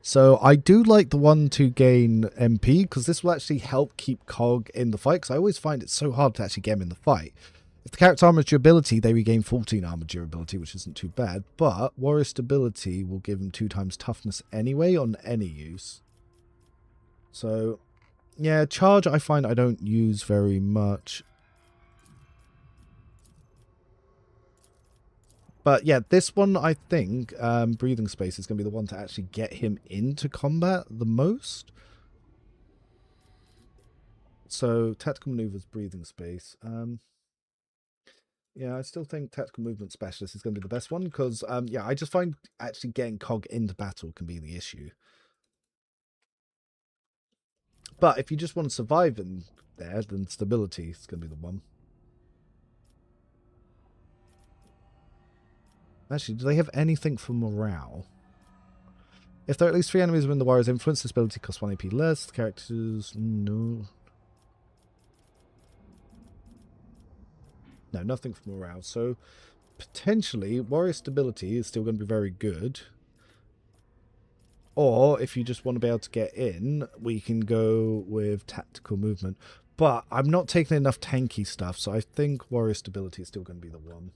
So I do like the one to gain MP, because this will actually help keep Cog in the fight, because I always find it so hard to actually get him in the fight. If the character armor durability, they regain 14 armor durability, which isn't too bad, but warrior stability will give him 2 times toughness anyway on any use. So, yeah, charge I find I don't use very much. But yeah, this one I think, breathing space is going to be the one to actually get him into combat the most. So, tactical maneuvers, breathing space. Yeah, I still think tactical movement specialist is going to be the best one because, yeah, I just find actually getting Cog into battle can be the issue. But if you just want to survive in there, then stability is going to be the one. Actually, do they have anything for morale? If there are at least 3 enemies within the warrior's influence, this ability costs 1 AP less. The characters, no. No, nothing for morale. So, potentially, warrior stability is still going to be very good. Or, if you just want to be able to get in, we can go with tactical movement. But I'm not taking enough tanky stuff, so I think warrior stability is still going to be the one.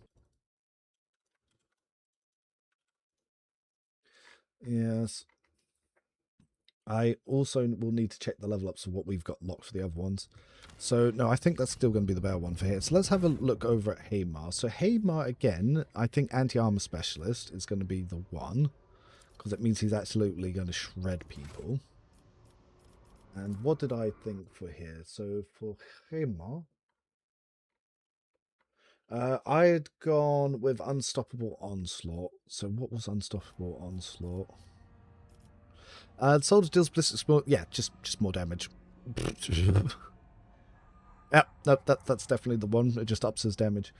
Yes. I also will need to check the level ups of what we've got locked for the other ones. So, no, I think that's still going to be the better one for here. So let's have a look over at Haymar. So Haymar, again, I think anti-armor specialist is going to be the one. Because it means he's absolutely going to shred people. And what did I think for here? So for Haymar, I had gone with Unstoppable Onslaught. So what was Unstoppable Onslaught? Soldier deals ballistic more. Yeah, just more damage. Yeah, that's definitely the one. It just ups his damage.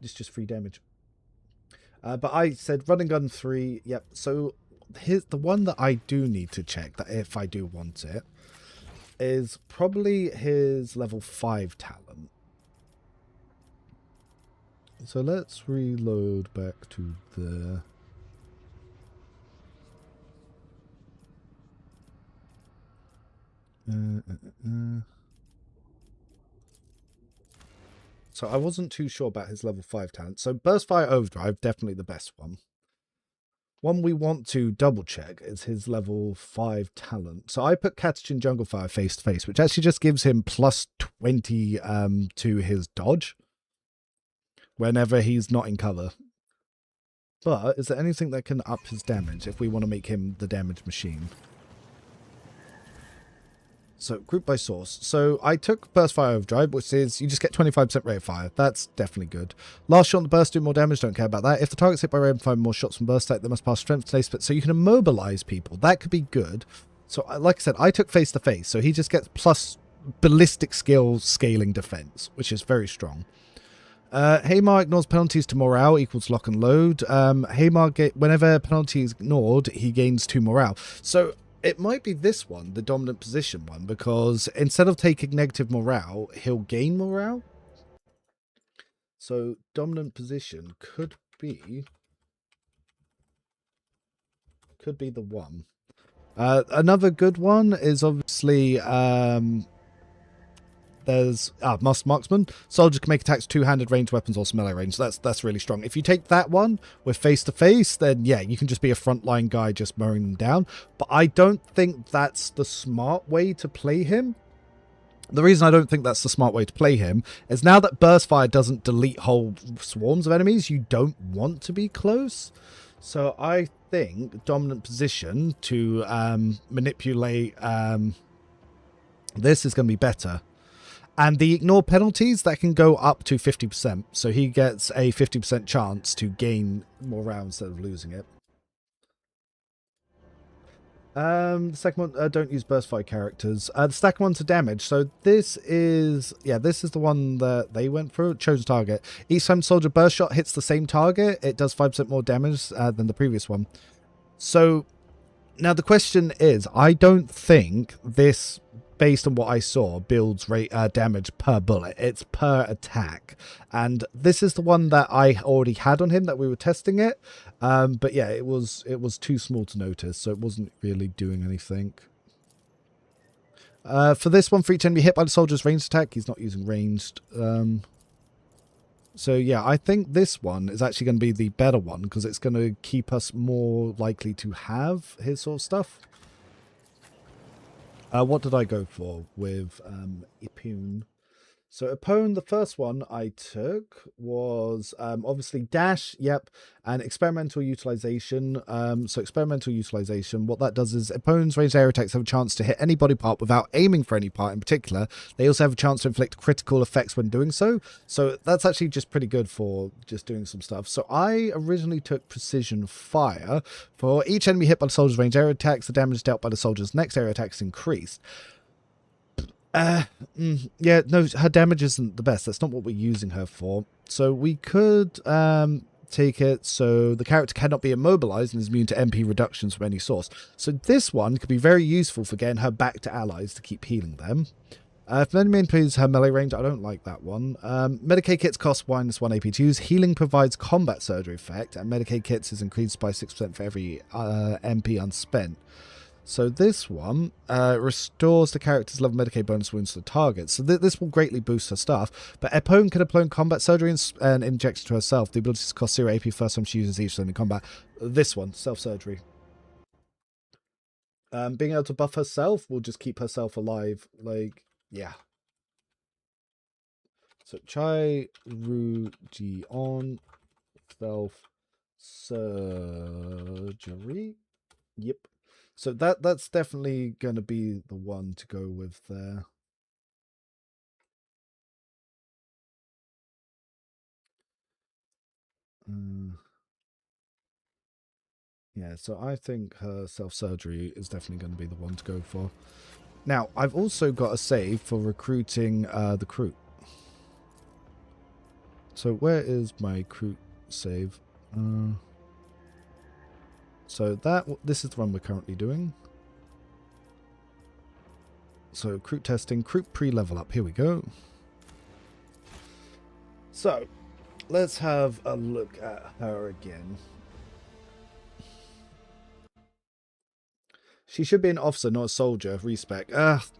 It's just free damage. But I said run and gun 3. Yep. So here's the one that I do need to check that if I do want it is probably his level 5 talent. So let's reload back to the. So I wasn't too sure about his level 5 talent. So Burst Fire Overdrive, definitely the best one. One we want to double check is his level 5 talent. So I put Catachin Jungle Fire face to face, which actually just gives him plus 20 to his dodge whenever he's not in cover. But is there anything that can up his damage if we want to make him the damage machine? So, group by source. So, I took Burst Fire Overdrive, which is you just get 25% rate of fire. That's definitely good. Last shot on the burst, do more damage. Don't care about that. If the target's hit by rate of fire more shots from burst type, they must pass strength to split. So, you can immobilize people. That could be good. So, like I said, I took face to face. So, he just gets plus ballistic skill scaling defense, which is very strong. Haymar ignores penalties to morale equals lock and load. Haymar, whenever penalty is ignored, he gains 2 morale. So, it might be this one, the dominant position one, because instead of taking negative morale, he'll gain morale. So dominant position could be the one. Another good one is obviously there's Master Marksman. Soldier can make attacks two-handed ranged weapons or melee range. That's really strong. If you take that one with face-to-face, then yeah, you can just be a frontline guy just mowing them down. But I don't think that's the smart way to play him. The reason I don't think that's the smart way to play him is now that Burst Fire doesn't delete whole swarms of enemies, you don't want to be close. So I think dominant position to manipulate this is going to be better. And the ignore penalties, that can go up to 50%. So he gets a 50% chance to gain morale instead of losing it. The second one, don't use burst fire characters. The second one's a damage. So this is, yeah, this is the one that they went through. Chosen target. Each time soldier burst shot hits the same target, it does 5% more damage than the previous one. So now the question is, I don't think this, based on what I saw, builds damage per bullet. It's per attack. And this is the one that I already had on him that we were testing it. But yeah, it was too small to notice, so it wasn't really doing anything. For this one, for each enemy hit by the soldier's ranged attack, he's not using ranged. So yeah, I think this one is actually going to be the better one because it's going to keep us more likely to have his sort of stuff. What did I go for with Ipun? So Ipun, the first one I took was obviously dash, yep, and experimental utilization. So experimental utilization, what that does is Ipun's ranged air attacks have a chance to hit any body part without aiming for any part in particular. They also have a chance to inflict critical effects when doing so. So that's actually just pretty good for just doing some stuff. So I originally took precision fire. For each enemy hit by the soldier's ranged air attacks, the damage dealt by the soldier's next air attack is increased. Yeah, no, her damage isn't the best. That's not what we're using her for. So we could take it so the character cannot be immobilized and is immune to MP reductions from any source. So this one could be very useful for getting her back to allies to keep healing them. If an enemy improves her melee range, I don't like that one. Medicaid kits cost -1 AP to use. Healing provides combat surgery effect, and Medicaid kits is increased by 6% for every MP unspent. So this one restores the character's level Medicaid bonus wounds to the target. So this will greatly boost her stuff. But Epone can apply combat surgery and inject to herself. The ability to cost 0 AP first time she uses each time in combat. This one, self-surgery. Being able to buff herself will just keep herself alive. Like, yeah. So Chai Ruji on self-surgery. Yep. So that's definitely going to be the one to go with there. Yeah, so I think her self-surgery is definitely going to be the one to go for. Now, I've also got a save for recruiting the Kroot. So where is my Kroot save? So this is the one we're currently doing. So Kroot testing, Kroot pre-level up. Here we go. So let's have a look at her again. She should be an officer, not a soldier. Respec.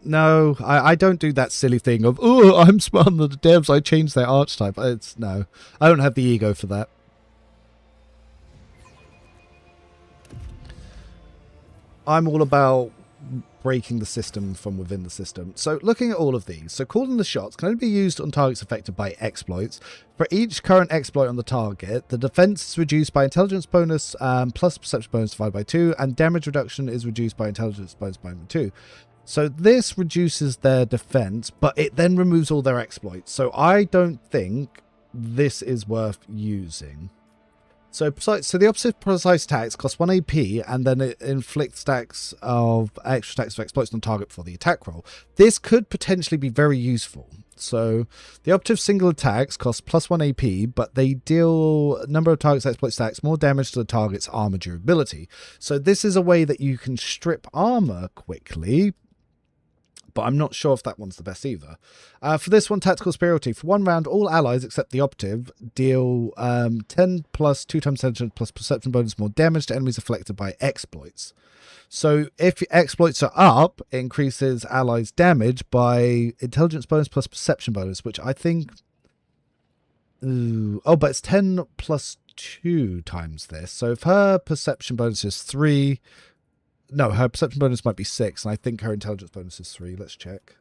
No, I don't do that silly thing of, oh, I'm smarter than the devs, I changed their archetype. No, I don't have the ego for that. I'm all about breaking the system from within the system. So looking at all of these, so calling the shots can only be used on targets affected by exploits. For each current exploit on the target, the defense is reduced by intelligence bonus plus perception bonus divided by 2, and damage reduction is reduced by intelligence bonus by 2. So this reduces their defense, but it then removes all their exploits. So I don't think this is worth using. So the opposite precise attacks cost 1 AP, and then it inflicts stacks of extra stacks of exploits on target for the attack roll. This could potentially be very useful. So the operative single attacks cost +1 AP, but they deal number of targets exploit stacks more damage to the target's armor durability. So this is a way that you can strip armor quickly, but I'm not sure if that one's the best either. For this one, Tactical Superiority. For 1 round, all allies except the Operative deal 10 plus 2 times intelligence plus perception bonus more damage to enemies afflicted by exploits. So if your exploits are up, it increases allies' damage by intelligence bonus plus perception bonus, which I think... Ooh, oh, but it's 10 plus 2 times this. So if her perception bonus is 3... No, her perception bonus might be 6, and I think her intelligence bonus is 3. Let's check.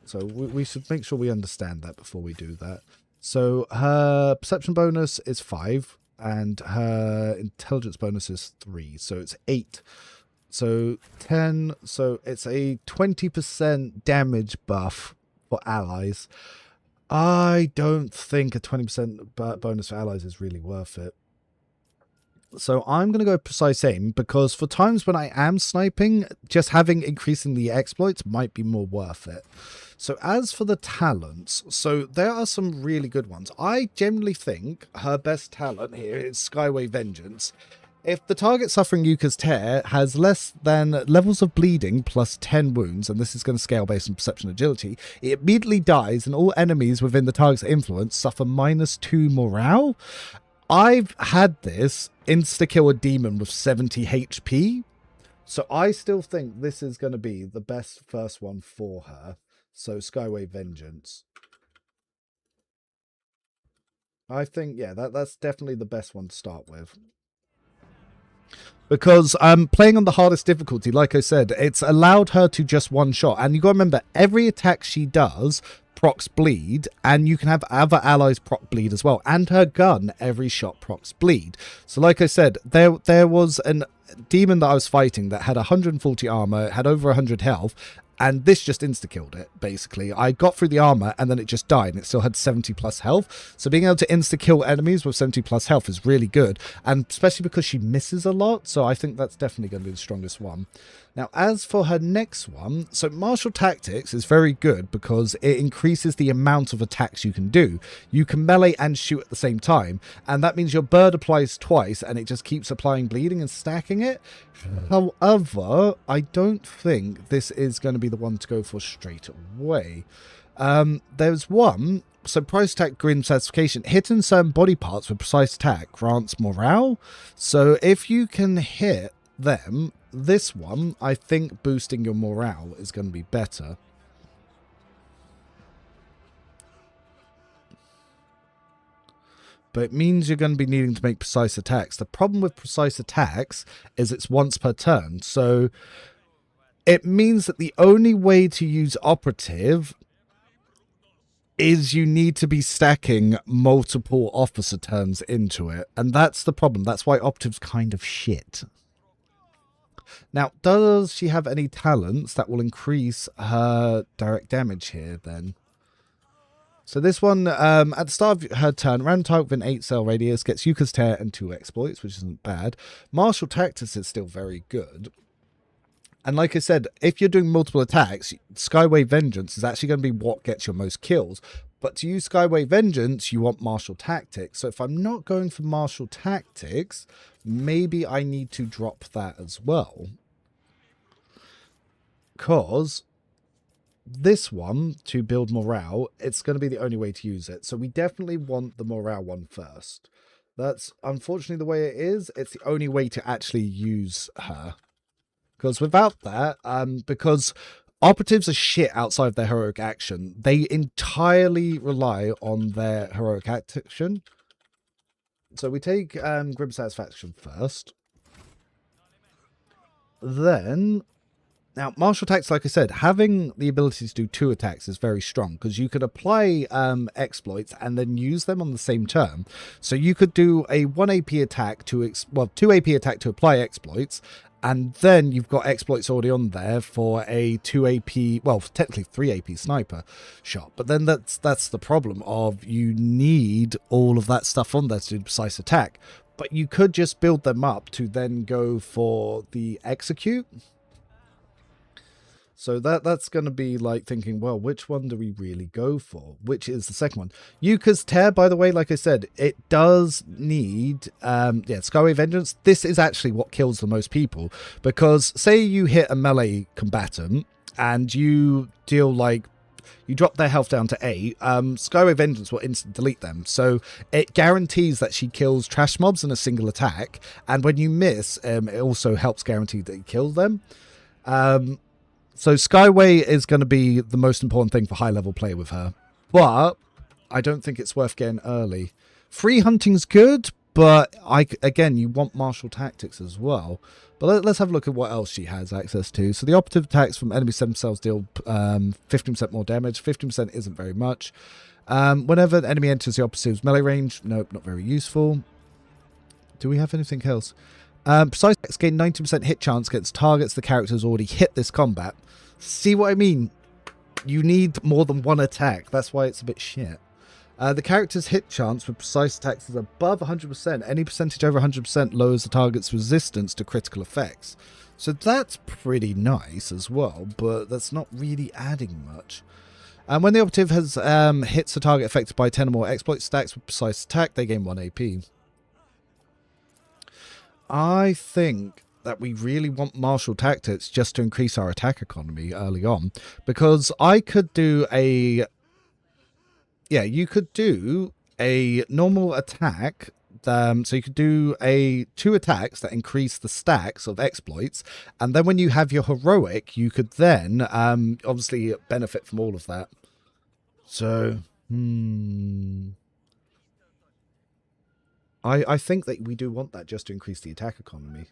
So we should make sure we understand that before we do that. So her perception bonus is 5, and her intelligence bonus is 3. So it's 8. So 10. So it's a 20% damage buff for allies. I don't think a 20% bonus for allies is really worth it. So I'm going to go precise aim, because for times when I am sniping, just having increasing the exploits might be more worth it. So as for the talents, so there are some really good ones. I generally think her best talent here is Skyway Vengeance. If the target suffering Yuka's tear has less than levels of bleeding plus 10 wounds, and this is going to scale based on perception agility, it immediately dies and all enemies within the target's influence suffer -2 morale. I've had this insta-kill a demon with 70 HP, so I still think this is going to be the best first one for her. So Skyway Vengeance. I think, yeah, that's definitely the best one to start with. Because playing on the hardest difficulty, like I said, it's allowed her to just one shot. And you got to remember, every attack she does procs bleed, and you can have other allies proc bleed as well. And her gun, every shot procs bleed. So like I said, there was a demon that I was fighting that had 140 armor, had over 100 health, and this just insta-killed it, basically. I got through the armor, and then it just died, and it still had 70 plus health. So being able to insta-kill enemies with 70 plus health is really good, and especially because she misses a lot, so I think that's definitely going to be the strongest one. Now, as for her next one, so Martial Tactics is very good because it increases the amount of attacks you can do. You can melee and shoot at the same time, and that means your bird applies twice, and it just keeps applying bleeding and stacking it. However, I don't think this is going to be the one to go for straight away. There's one, so precise attack grin satisfaction. Hitting certain body parts with precise attack grants morale. So if you can hit them, this one, I think boosting your morale is going to be better. But it means you're going to be needing to make precise attacks. The problem with precise attacks is it's once per turn. So it means that the only way to use operative is you need to be stacking multiple officer turns into it. And that's the problem. That's why operative's kind of shit. Now, does she have any talents that will increase her direct damage here then? So this one, at the start of her turn, random target within 8 cell radius gets Yuka's Tear and 2 exploits, which isn't bad. Martial Tactics is still very good. And like I said, if you're doing multiple attacks, Skyway Vengeance is actually going to be what gets your most kills. But to use Skyway Vengeance, you want Martial Tactics. So if I'm not going for Martial Tactics, maybe I need to drop that as well. Because this one, to build morale, it's going to be the only way to use it. So we definitely want the morale one first. That's unfortunately the way it is. It's the only way to actually use her. Because without that, because operatives are shit outside of their heroic action, they entirely rely on their heroic action. So we take Grim Satisfaction first. Then, now Martial Attacks, like I said, having the ability to do 2 attacks is very strong because you could apply exploits and then use them on the same turn. So you could do a 1 AP attack to 2 AP attack to apply exploits, and then you've got exploits already on there for a 2 AP, well, technically 3 AP sniper shot. But then that's the problem of you need all of that stuff on there to do precise attack. But you could just build them up to then go for the execute. So that's going to be like thinking, well, which one do we really go for? Which is the second one? Yuka's Tear, by the way, like I said, it does need, Skyway Vengeance. This is actually what kills the most people. Because say you hit a melee combatant and you deal like, you drop their health down to 8, Skyway Vengeance will instant delete them. So it guarantees that she kills trash mobs in a single attack. And when you miss, it also helps guarantee that you kill them. So Skyway is going to be the most important thing for high-level play with her. But I don't think it's worth getting early. Free hunting's good, but again, you want Martial Tactics as well. But let's have a look at what else she has access to. So the operative attacks from enemy 7 cells deal 15% more damage. 15% isn't very much. Whenever an enemy enters the operative's melee range, nope, not very useful. Do we have anything else? Precise attacks gain 90% hit chance against targets the character's already hit this combat. See what I mean? You need more than 1 attack. That's why it's a bit shit. The character's hit chance with precise attacks is above 100%. Any percentage over 100% lowers the target's resistance to critical effects. So that's pretty nice as well, but that's not really adding much. And when the operative has hits a target affected by 10 or more exploit stacks with precise attack, they gain 1 AP. I think that we really want martial tactics just to increase our attack economy early on, because I could do a... Yeah, you could do a normal attack. So you could do 2 attacks that increase the stacks of exploits, and then when you have your heroic, you could then obviously benefit from all of that. So, I think that we do want that just to increase the attack economy.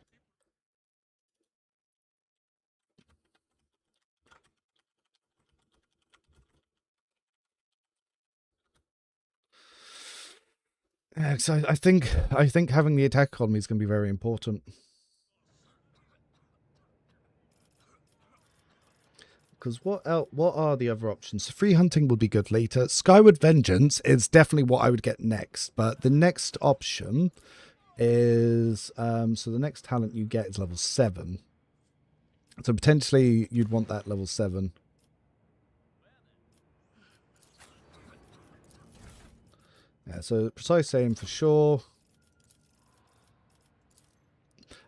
Yeah, so I think having the attack economy is going to be very important. Because what are the other options? Free hunting would be good later. Skyward Vengeance is definitely what I would get next. But the next option is... so the next talent you get is level 7. So potentially you'd want that level 7. Yeah, so precise aim for sure.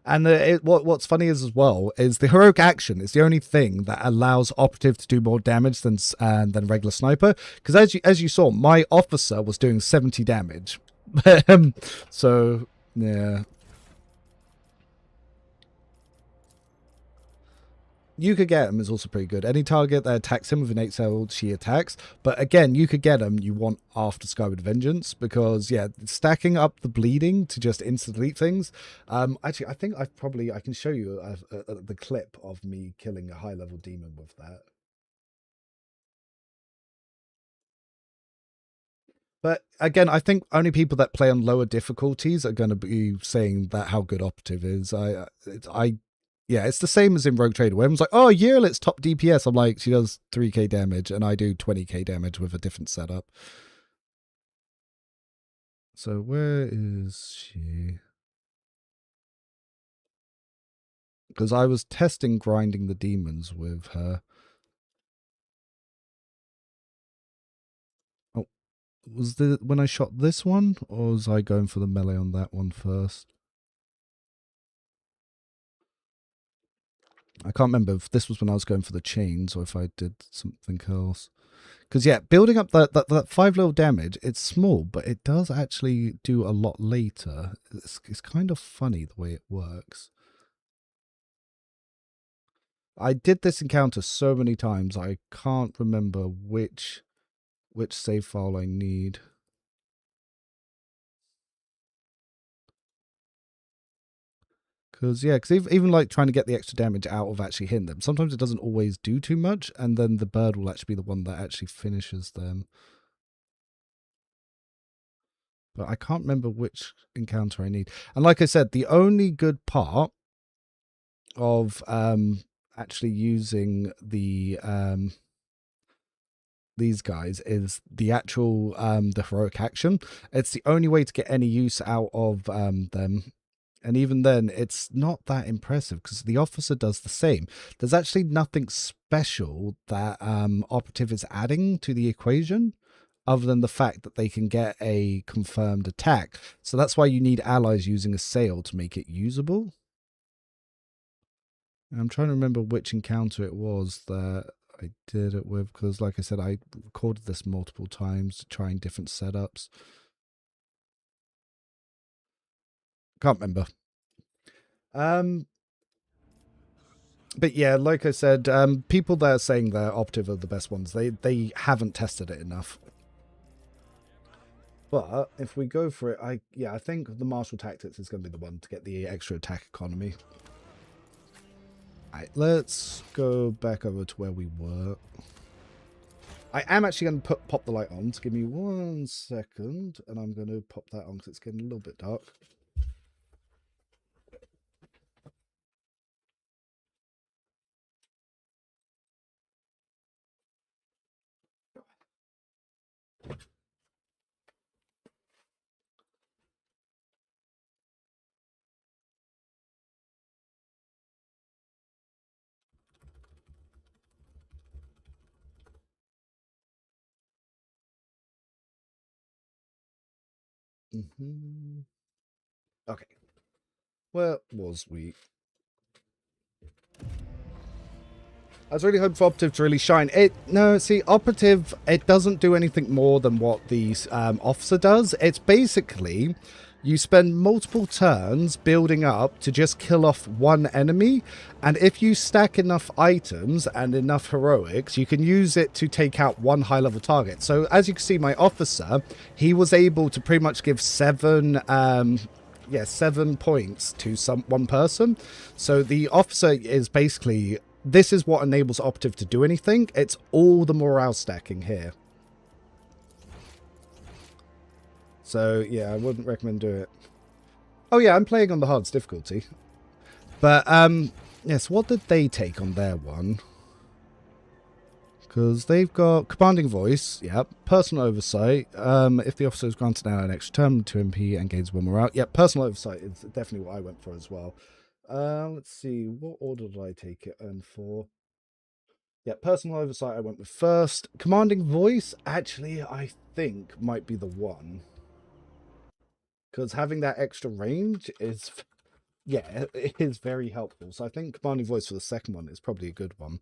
And what's funny is as well is the heroic action is the only thing that allows operative to do more damage than regular sniper. Because as you saw, my officer was doing 70 damage. So yeah, you could get him is also pretty good. Any target that attacks him with an 8 cell, she attacks. But again, you could get him. You want after Skyward Vengeance because yeah, stacking up the bleeding to just insta delete things. Actually, I think I can show you the clip of me killing a high level demon with that. But again, I think only people that play on lower difficulties are going to be saying that how good Operative is. Yeah, it's the same as in Rogue Trader, where everyone's like, oh, Yerlet's top DPS. I'm like, she does 3k damage, and I do 20k damage with a different setup. So where is she? Because I was testing grinding the demons with her. Oh, was when I shot this one, or was I going for the melee on that one first? I can't remember if this was when I was going for the chains or if I did something else. Because, yeah, building up that 5 level damage, it's small, but it does actually do a lot later. It's kind of funny the way it works. I did this encounter so many times, I can't remember which save file I need. Because, yeah, even like trying to get the extra damage out of actually hitting them, sometimes it doesn't always do too much, and then the bird will actually be the one that actually finishes them. But I can't remember which encounter I need. And like I said, the only good part of actually using these guys is the actual the heroic action. It's the only way to get any use out of them. And even then, it's not that impressive because the officer does the same. There's actually nothing special that Operative is adding to the equation other than the fact that they can get a confirmed attack. So that's why you need allies using a sail to make it usable. I'm trying to remember which encounter it was that I did it with, because like I said, I recorded this multiple times, trying different setups. Can't remember. But yeah, like I said, people that are saying they're Operative are the best ones, they haven't tested it enough. But if we go for it, I think the martial tactics is going to be the one to get the extra attack economy. Alright, let's go back over to where we were. I am actually going to pop the light on. So give me 1 second, and I'm going to pop that on because it's getting a little bit dark. Okay. Where was we? I was really hoping for Operative to really shine. Operative, it doesn't do anything more than what the officer does. It's basically, you spend multiple turns building up to just kill off one enemy, and if you stack enough items and enough heroics, you can use it to take out one high-level target. So as you can see, my officer, he was able to pretty much give 7 points to one person. So the officer is basically, this is what enables Operative to do anything. It's all the morale stacking here. So yeah, I wouldn't recommend doing it. Oh yeah, I'm playing on the hardest difficulty. But yes, what did they take on their one? Because they've got commanding voice, yep, personal oversight. If the officer is granted now an extra term to MP and gains 1 morale, yep, personal oversight is definitely what I went for as well. Let's see, what order did I take it in for? Yeah, personal oversight I went with first. Commanding voice, actually, I think might be the one. Because having that extra range is, yeah, it is very helpful. So I think commanding voice for the second one is probably a good one.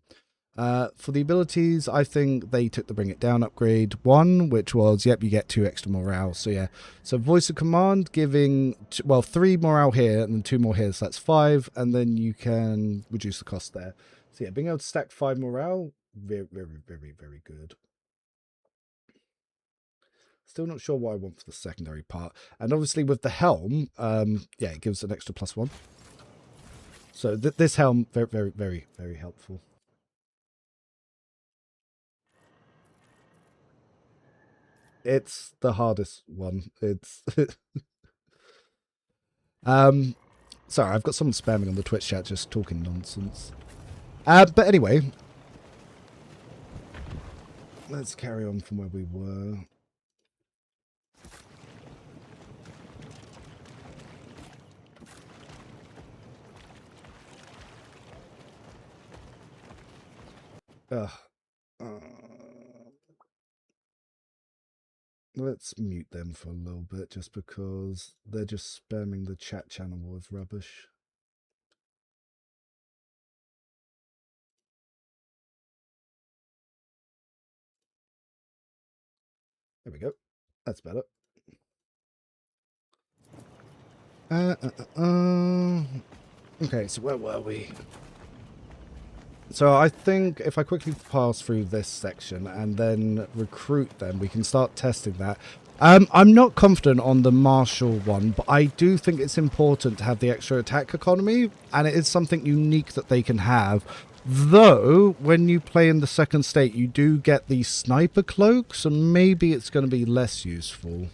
For the abilities, I think they took the bring it down upgrade 1, which was, yep, you get 2 extra morale. So yeah, so voice of command giving, 3 morale here and then 2 more here, so that's 5, and then you can reduce the cost there. So yeah, being able to stack 5 morale, very, very, very, very good. Still not sure what I want for the secondary part. And obviously with the helm, yeah, it gives an extra +1. So this helm, very, very, very, very helpful. It's the hardest one. It's sorry, I've got someone spamming on the Twitch chat just talking nonsense. But anyway, let's carry on from where we were. Let's mute them for a little bit just because they're just spamming the chat channel with rubbish. There we go. That's better. Okay, so where were we? So I think if I quickly pass through this section and then recruit them, we can start testing that. I'm not confident on the martial one, but I do think it's important to have the extra attack economy, and it is something unique that they can have. Though, when you play in the second state, you do get the sniper cloak, so maybe it's going to be less useful.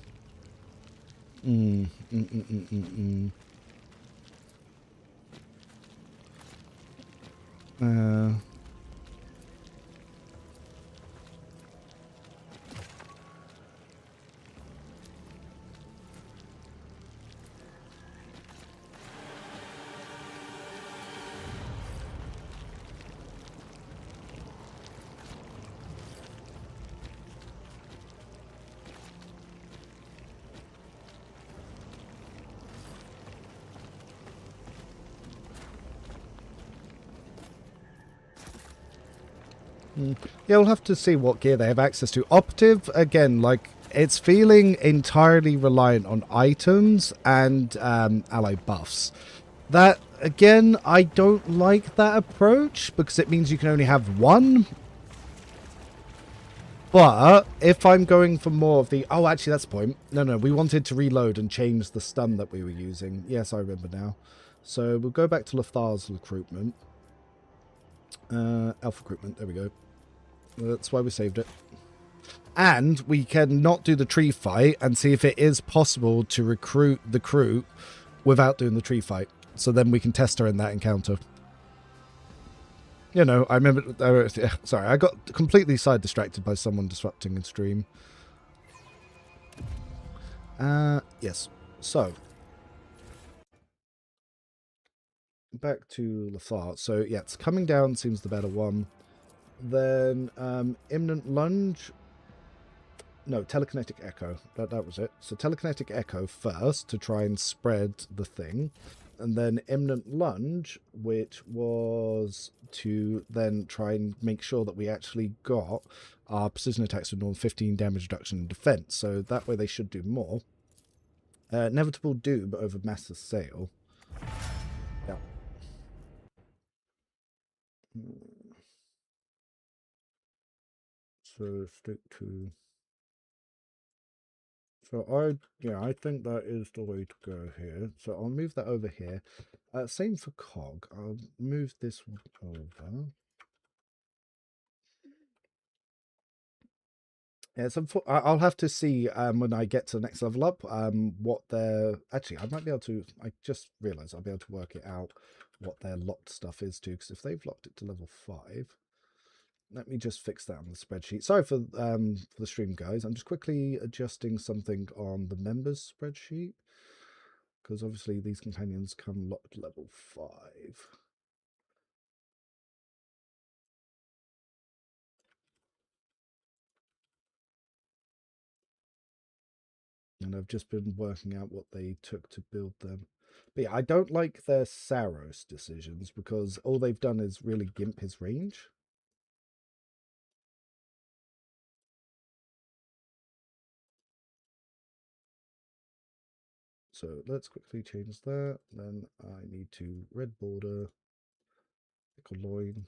Yeah, we'll have to see what gear they have access to. Operative, again, like, it's feeling entirely reliant on items and ally buffs. That, again, I don't like that approach because it means you can only have one. But if I'm going for more of the... Oh, actually, that's the point. No, we wanted to reload and change the stun that we were using. Yes, I remember now. So we'll go back to Lathar's recruitment. Elf recruitment, there we go. That's why we saved it. And we can not do the tree fight and see if it is possible to recruit the Kroot without doing the tree fight. So then we can test her in that encounter. You know, I remember... sorry, I got completely side distracted by someone disrupting a stream. Yes. So. Back to Lathar. So, yeah, it's coming down seems the better one. Then, imminent lunge. no, telekinetic echo. That was it. So telekinetic echo first to try and spread the thing. And then imminent lunge, which was to then try and make sure that we actually got our precision attacks with normal 15 damage reduction in defense. So that way they should do more. Inevitable doom over mass assail. Yeah. So stick to... So I think that is the way to go here. So I'll move that over here. Same for cog. I'll move this one over. Yeah, so I'll have to see when I get to the next level up what their... Actually, I might be able to... I just realised I'll be able to work it out what their locked stuff is too, because if they've locked it to level 5... Let me just fix that on the spreadsheet. Sorry for the stream, guys. I'm just quickly adjusting something on the members spreadsheet, because obviously these companions come locked level 5. And I've just been working out what they took to build them. But yeah, I don't like their Saros decisions, because all they've done is really gimp his range. So let's quickly change that. Then I need to red border, pick a loin.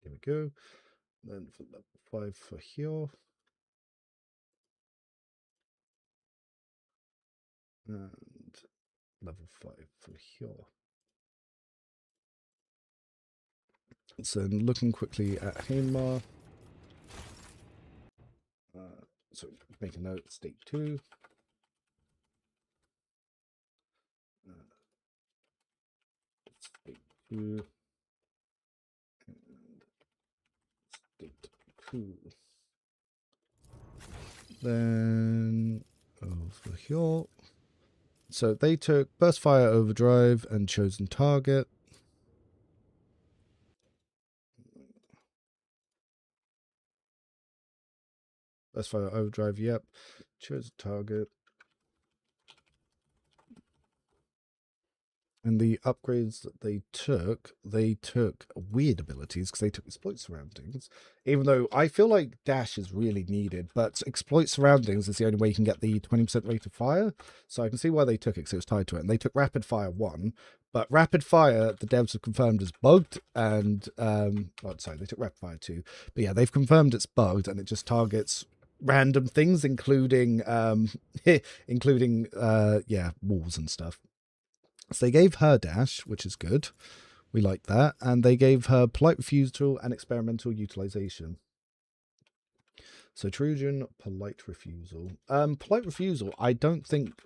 Here we go. Then for level 5 for here. And level 5 for here. So looking quickly at Hainmar. So make a note, state 2. State 2. And state 2. Then over here. So they took Burst Fire Overdrive and Chosen Target. Burst Fire Overdrive, yep. Chosen Target. And the upgrades that they took weird abilities, because they took Exploit Surroundings. Even though I feel like Dash is really needed, but Exploit Surroundings is the only way you can get the 20% rate of fire. So I can see why they took it, because it was tied to it. And they took Rapid Fire 1. But Rapid Fire, the devs have confirmed is bugged. And, sorry, they took Rapid Fire 2. But yeah, they've confirmed it's bugged, and it just targets random things, including, walls and stuff. So they gave her Dash, which is good. We like that. And they gave her Polite Refusal and Experimental Utilization. So Trojan, Polite Refusal. Polite Refusal, I don't think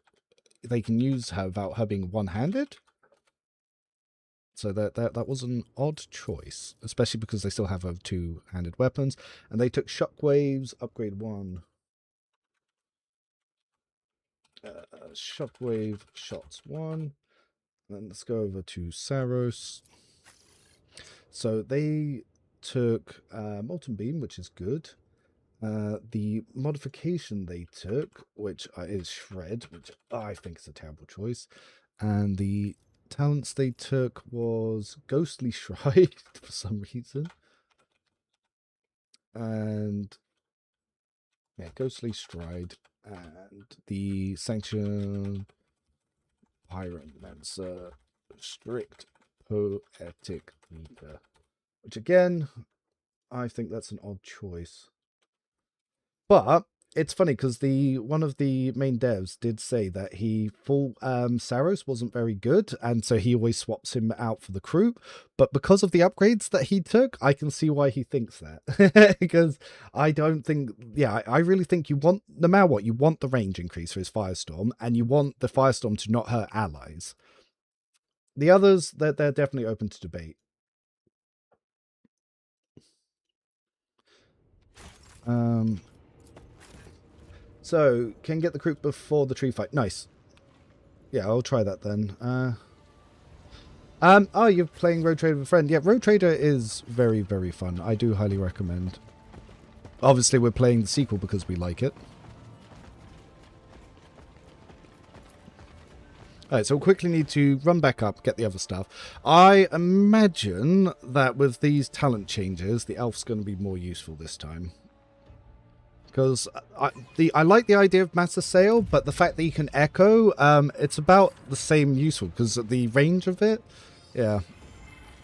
they can use her without her being one-handed. So that was an odd choice, especially because they still have her two-handed weapons. And they took Shockwaves, upgrade 1. Shockwave, shots 1. Then let's go over to Saros. So they took Molten Beam, which is good. The modification they took, which is Shred, which I think is a terrible choice. And the talents they took was Ghostly Stride for some reason. And yeah, Ghostly Stride. And the Sanction Pyromancer, Strict Poetic Leader, which again, I think that's an odd choice. But it's funny because one of the main devs did say that he thought Saros wasn't very good, and so he always swaps him out for the Kroot. But because of the upgrades that he took, I can see why he thinks that. Because I don't think, I really think you want, no matter what, you want the range increase for his Firestorm, and you want the Firestorm to not hurt allies. The others, they're definitely open to debate. So, can get the Kroot before the tree fight. Nice. Yeah, I'll try that then. Oh, you're playing Road Trader with a friend. Yeah, Road Trader is very, very fun. I do highly recommend. Obviously, we're playing the sequel because we like it. Alright, so we'll quickly need to run back up, get the other stuff. I imagine that with these talent changes, the elf's going to be more useful this time. Because I like the idea of mass assail, but the fact that you can echo, it's about the same useful, because the range of it, yeah.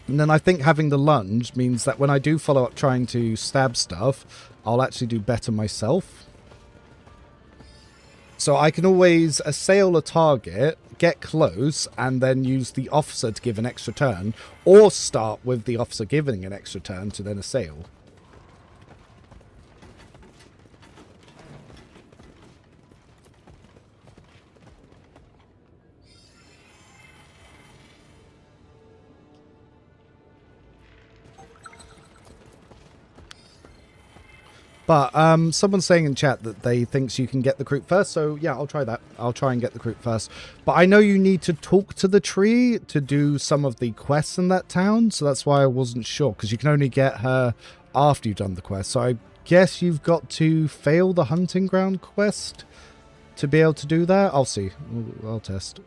And then I think having the lunge means that when I do follow up trying to stab stuff, I'll actually do better myself. So I can always assail a target, get close, and then use the officer to give an extra turn, or start with the officer giving an extra turn to then assail. But someone's saying in chat that they thinks you can get the Kroot first, so yeah, I'll try that. I'll try and get the Kroot first. But I know you need to talk to the tree to do some of the quests in that town, so that's why I wasn't sure, because you can only get her after you've done the quest. So I guess you've got to fail the hunting ground quest to be able to do that. I'll see. I'll test.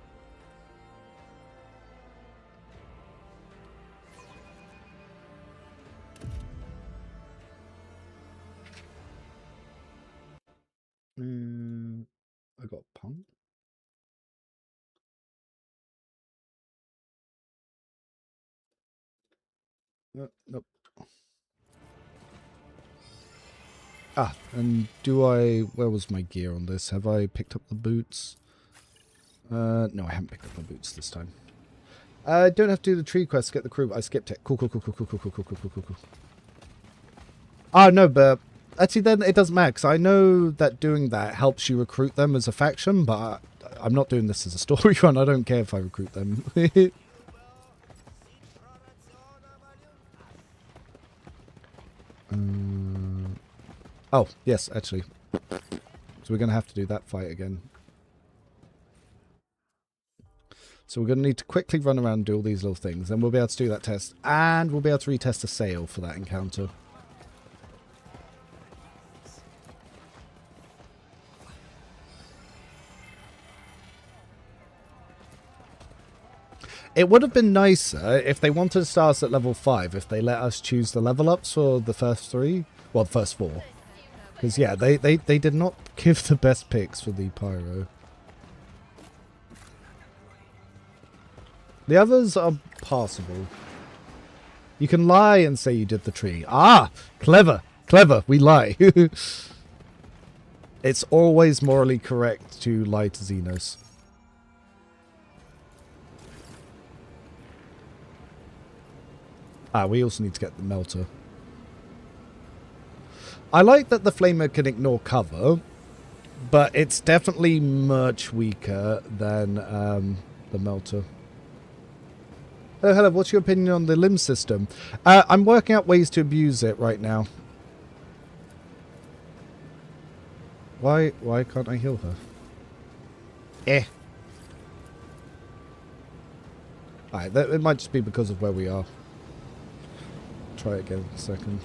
I got punk. Nope. Ah, and where was my gear on this? Have I picked up the boots? No, I haven't picked up my boots this time. I don't have to do the tree quest to get the Kroot. I skipped it. Cool. Oh, no, but actually then it doesn't matter, because I know that doing that helps you recruit them as a faction, but I'm not doing this as a story run. I don't care if I recruit them. Oh, yes, actually. So we're going to have to do that fight again. So we're going to need to quickly run around and do all these little things. Then we'll be able to do that test. And we'll be able to retest a sail for that encounter. It would have been nicer if they wanted to start us at level 5, if they let us choose the level ups for the first 3. Well, the first 4. Because, yeah, they did not give the best picks for the Pyro. The others are passable. You can lie and say you did the tree. Ah! Clever! Clever! We lie. It's always morally correct to lie to Xenos. Ah, we also need to get the melter. I like that the flamer can ignore cover, but it's definitely much weaker than the melter. Hello, what's your opinion on the limb system? I'm working out ways to abuse it right now. Why can't I heal her? Alright, it might just be because of where we are. Try it again in a second.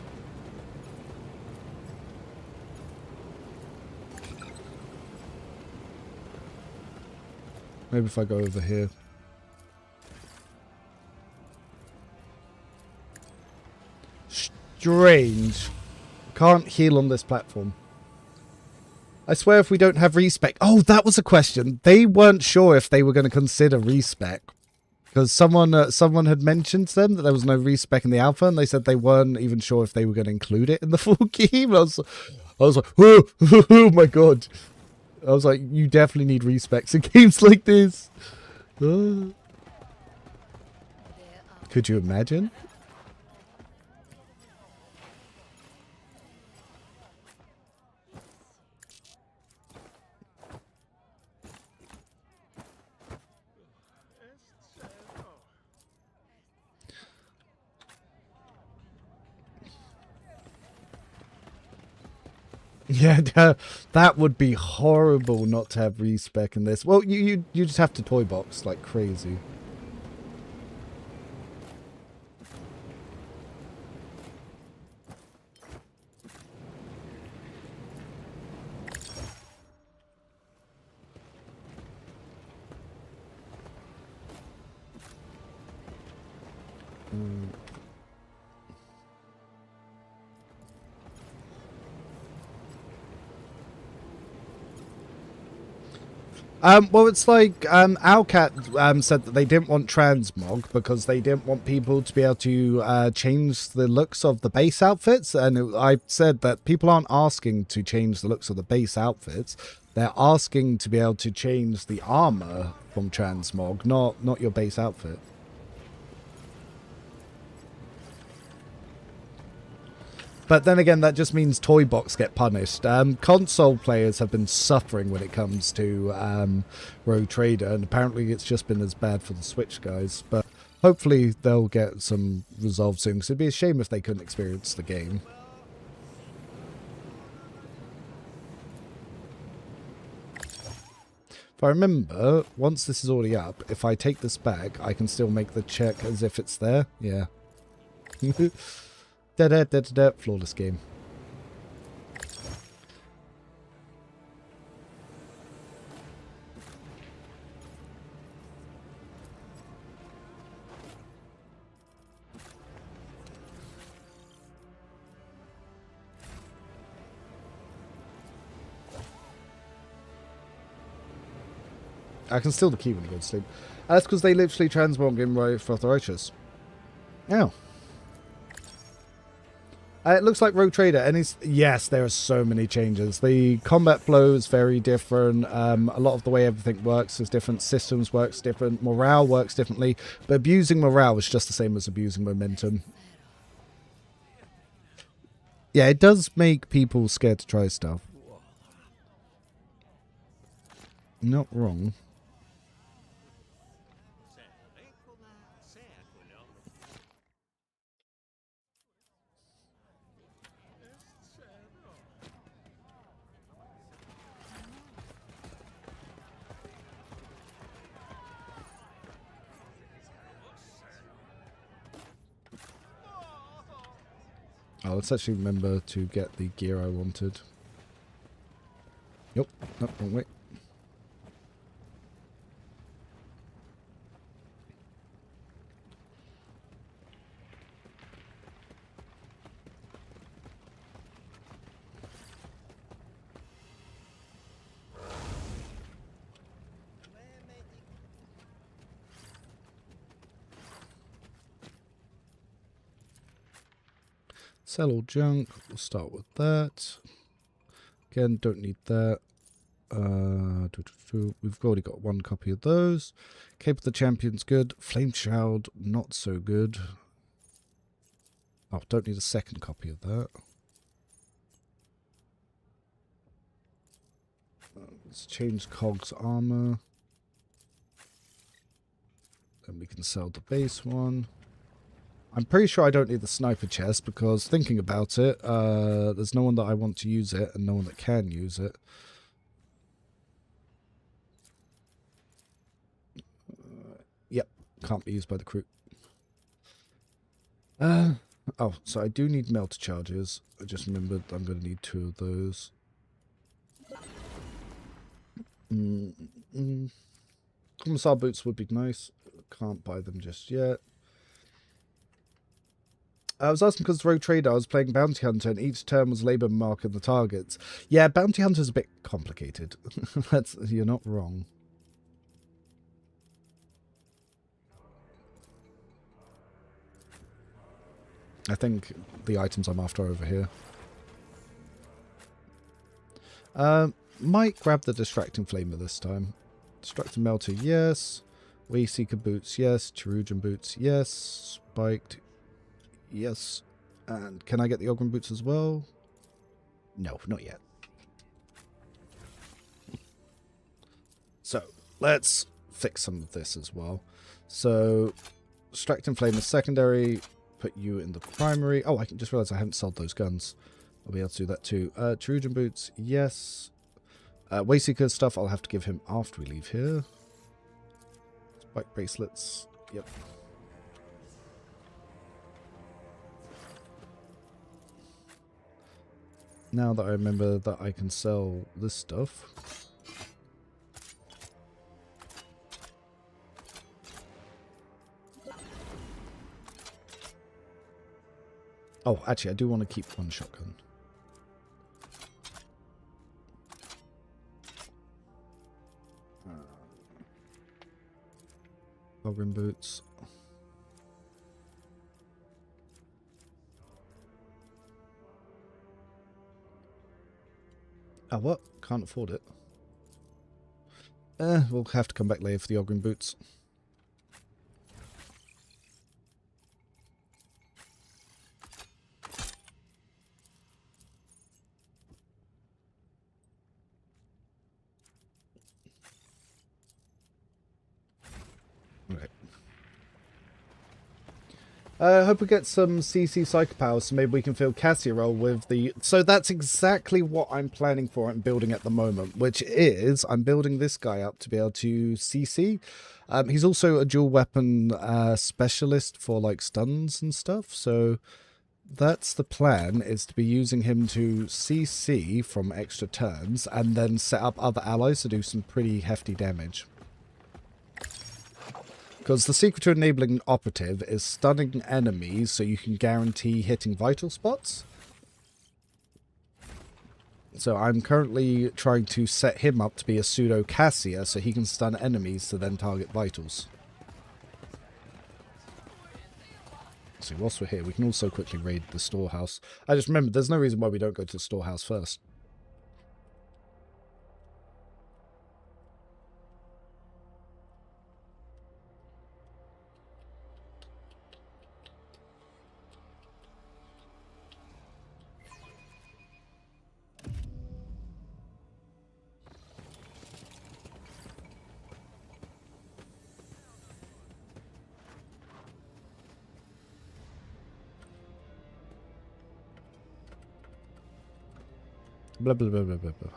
Maybe if I go over here. Strange. Can't heal on this platform. I swear if we don't have respec... Oh, that was a question. They weren't sure if they were going to consider respec. Because someone had mentioned to them that there was no respec in the alpha, and they said they weren't even sure if they were going to include it in the full game. I was like, oh my god. I was like, you definitely need respecs in games like this. Could you imagine? Yeah, that would be horrible not to have respec in this. Well, you just have to toy box like crazy. Well, it's like Owlcat said that they didn't want transmog because they didn't want people to be able to change the looks of the base outfits. And I said that people aren't asking to change the looks of the base outfits. They're asking to be able to change the armor from transmog, not your base outfit. But then again, that just means toy box get punished. Console players have been suffering when it comes to Rogue Trader, and apparently it's just been as bad for the Switch guys. But hopefully they'll get some resolve soon, because it'd be a shame if they couldn't experience the game. If I remember, once this is already up, if I take this back, I can still make the check as if it's there. Yeah. Da-da-da-da-da. Flawless game. I can steal the key when you go to sleep. That's because they literally transmog him right for Righteous. Oh. It looks like Rogue Trader, and yes, there are so many changes. The combat flow is very different. A lot of the way everything works is different. Systems works different. Morale works differently. But abusing morale is just the same as abusing momentum. Yeah, it does make people scared to try stuff. Not wrong. Oh, let's actually remember to get the gear I wanted. Nope, nope, wrong way. Sell all junk. We'll start with that. Again, don't need that. We've already got one copy of those. Cape of the Champion's good. Flame Shroud, not so good. Oh, don't need a second copy of that. Let's change Cog's armor. Then we can sell the base one. I'm pretty sure I don't need the sniper chest because thinking about it, there's no one that I want to use it and no one that can use it. Yep, can't be used by the Kroot. Oh, so I do need melter charges. I just remembered I'm going to need 2 of those. Commissar boots would be nice. Can't buy them just yet. I was asking because Rogue Trader, I was playing Bounty Hunter and each turn was labor marking the targets. Yeah, Bounty Hunter's a bit complicated. You're not wrong. I think the items I'm after are over here. Might grab the Distracting Flamer this time. Distracting Melter, yes. Wayseeker boots, yes. Cherugian boots, yes. Spiked, yes. And can I get the Ogren boots as well? No, not yet. So, let's fix some of this as well. So, Distracting Flame is secondary. Put you in the primary. Oh, I can just realize I haven't sold those guns. I'll be able to do that too. Cherugian boots, yes. Wayseeker stuff I'll have to give him after we leave here. Spike bracelets, yep. Now that I remember that I can sell this stuff. Oh, actually, I do want to keep one shotgun. Goblin boots. Oh, what? Can't afford it. We'll have to come back later for the Ogren boots. Right. I hope we get some CC Psycher powers so maybe we can fill Cassia role with the... So that's exactly what I'm planning for and building at the moment, which is I'm building this guy up to be able to CC. He's also a dual weapon specialist for like stuns and stuff, so that's the plan, is to be using him to CC from extra turns and then set up other allies to do some pretty hefty damage. Because the secret to enabling an operative is stunning enemies so you can guarantee hitting vital spots. So I'm currently trying to set him up to be a pseudo Cassia so he can stun enemies to then target vitals. So whilst we're here, we can also quickly raid the storehouse. I just remembered there's no reason why we don't go to the storehouse first. Blah, blah, blah, blah, blah, blah.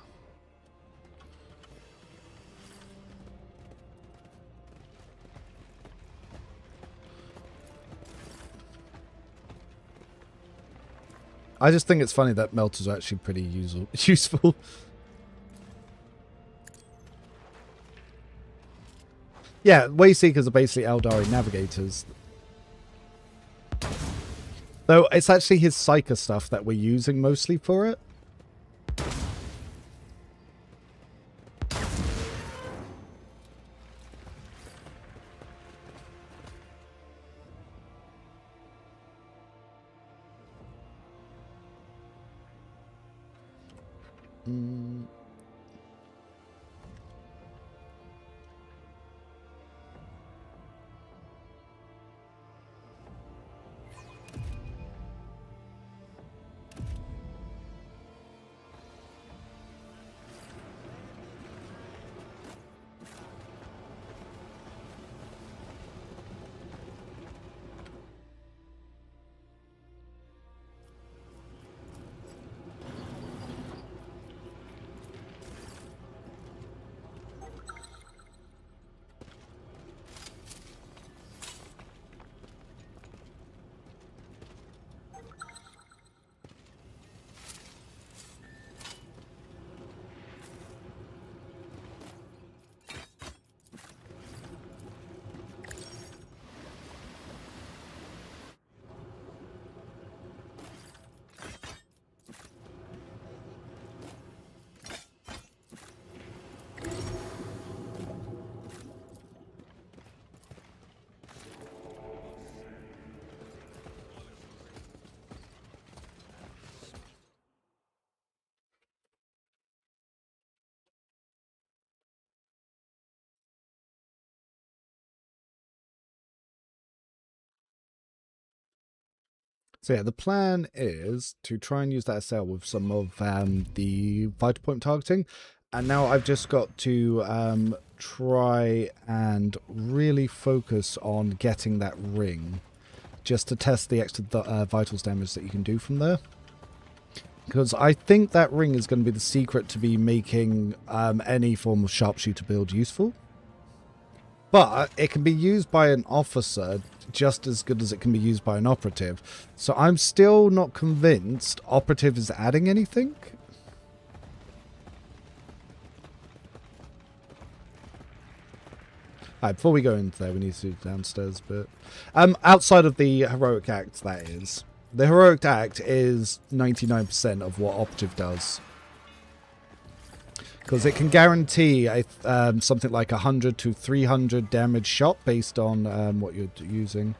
I just think it's funny that melters are actually pretty useful. Yeah, Wayseekers are basically Eldari navigators. Though it's actually his Psycher stuff that we're using mostly for it. So yeah, the plan is to try and use that SL with some of the vital point targeting. And now I've just got to try and really focus on getting that ring, just to test the extra vitals damage that you can do from there. Because I think that ring is going to be the secret to be making any form of sharpshooter build useful. But it can be used by an officer just as good as it can be used by an operative. So I'm still not convinced operative is adding anything. Alright, before we go into there, we need to do downstairs, but outside of the heroic act, that is. The heroic act is 99% of what operative does. Because it can guarantee a, something like 100 to 300 damage shot based on what you're using.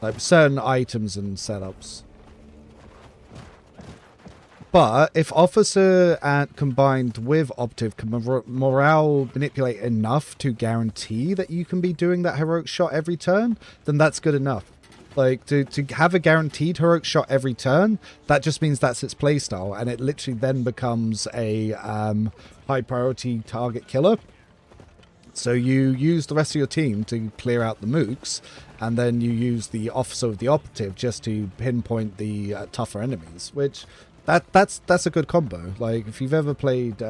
Like certain items and setups. But if officer and combined with operative can morale manipulate enough to guarantee that you can be doing that heroic shot every turn, then that's good enough. Like, to have a guaranteed heroic shot every turn, that just means that's its playstyle, and it literally then becomes a high priority target killer. So you use the rest of your team to clear out the mooks, and then you use the officer of the operative just to pinpoint the tougher enemies, which that's a good combo. Like, if you've ever played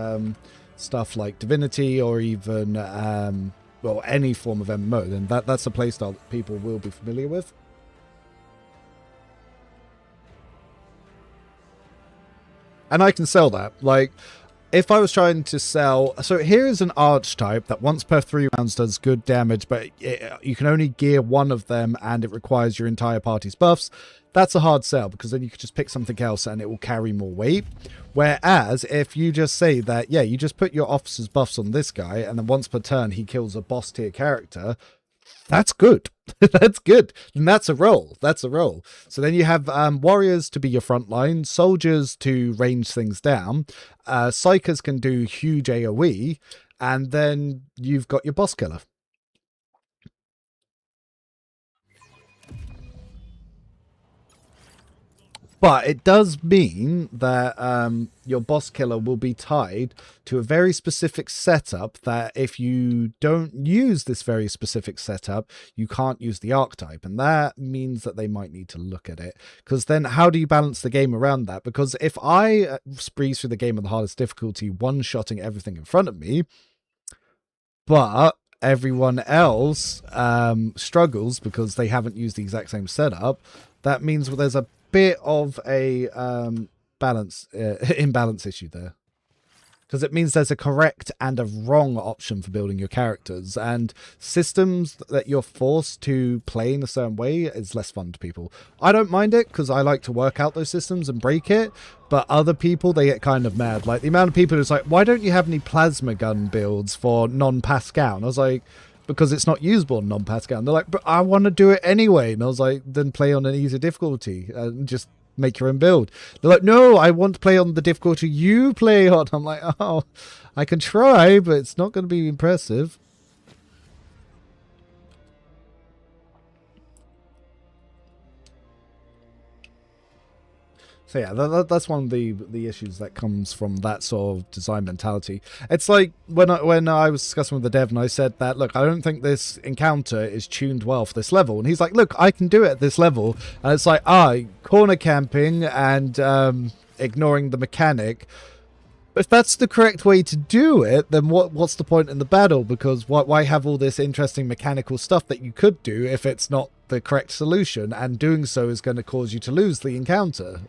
stuff like Divinity or even well, any form of MMO, then that's a playstyle that people will be familiar with. And I can sell that. Like, if I was trying to sell... So here is an archetype that once per 3 rounds does good damage, but you can only gear one of them and it requires your entire party's buffs. That's a hard sell, because then you could just pick something else and it will carry more weight. Whereas if you just say that, yeah, you just put your officer's buffs on this guy, and then once per turn he kills a boss tier character... That's good. That's good. And that's a roll. That's a roll. So then you have warriors to be your front line, soldiers to range things down, psychers can do huge AoE, and then you've got your boss killer. But it does mean that your boss killer will be tied to a very specific setup that if you don't use this very specific setup, you can't use the archetype. And that means that they might need to look at it. Because then how do you balance the game around that? Because if I breeze through the game on the hardest difficulty, one-shotting everything in front of me, but everyone else struggles because they haven't used the exact same setup, that means there's a bit of a imbalance issue there, because it means there's a correct and a wrong option for building your characters, and systems that you're forced to play in a certain way is less fun to people. I don't mind it because I like to work out those systems and break it, but other people, they get kind of mad. Like the amount of people who's like, why don't you have any plasma gun builds for non-Pascal? And I was like, because it's not usable in non-Pascal. And they're like, but I want to do it anyway. And I was like, then play on an easier difficulty and just make your own build. They're like, no, I want to play on the difficulty you play on. I'm like, oh, I can try, but it's not going to be impressive. So yeah, that's one of the issues that comes from that sort of design mentality. It's like when I was discussing with the dev and I said that, look, I don't think this encounter is tuned well for this level. And he's like, look, I can do it at this level. And it's like, corner camping and ignoring the mechanic. If that's the correct way to do it, then what's the point in the battle? Because why have all this interesting mechanical stuff that you could do if it's not the correct solution? And doing so is going to cause you to lose the encounter.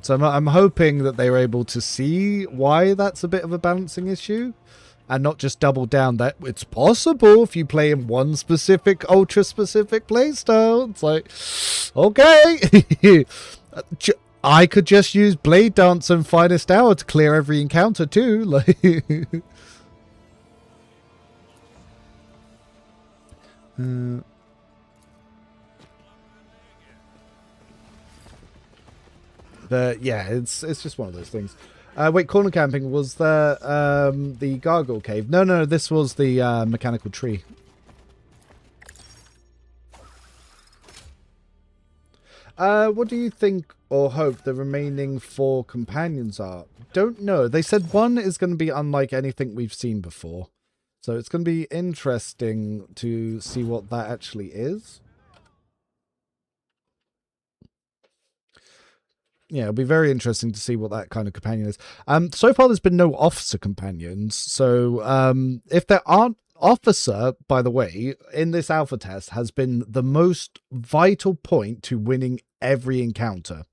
So I'm hoping that they were able to see why that's a bit of a balancing issue, and not just double down that it's possible if you play in one specific, ultra-specific playstyle. It's like, okay, I could just use Blade Dance and Finest Hour to clear every encounter too. Like, yeah, it's just one of those things. Wait, corner camping was the gargoyle cave? No, this was the mechanical tree. What do you think or hope the remaining 4 companions are? Don't know. They said one is going to be unlike anything we've seen before. So it's going to be interesting to see what that actually is. Yeah, it'll be very interesting to see what that kind of companion is. So far, there's been no officer companions. So if there aren't... Officer, by the way, in this alpha test has been the most vital point to winning every encounter.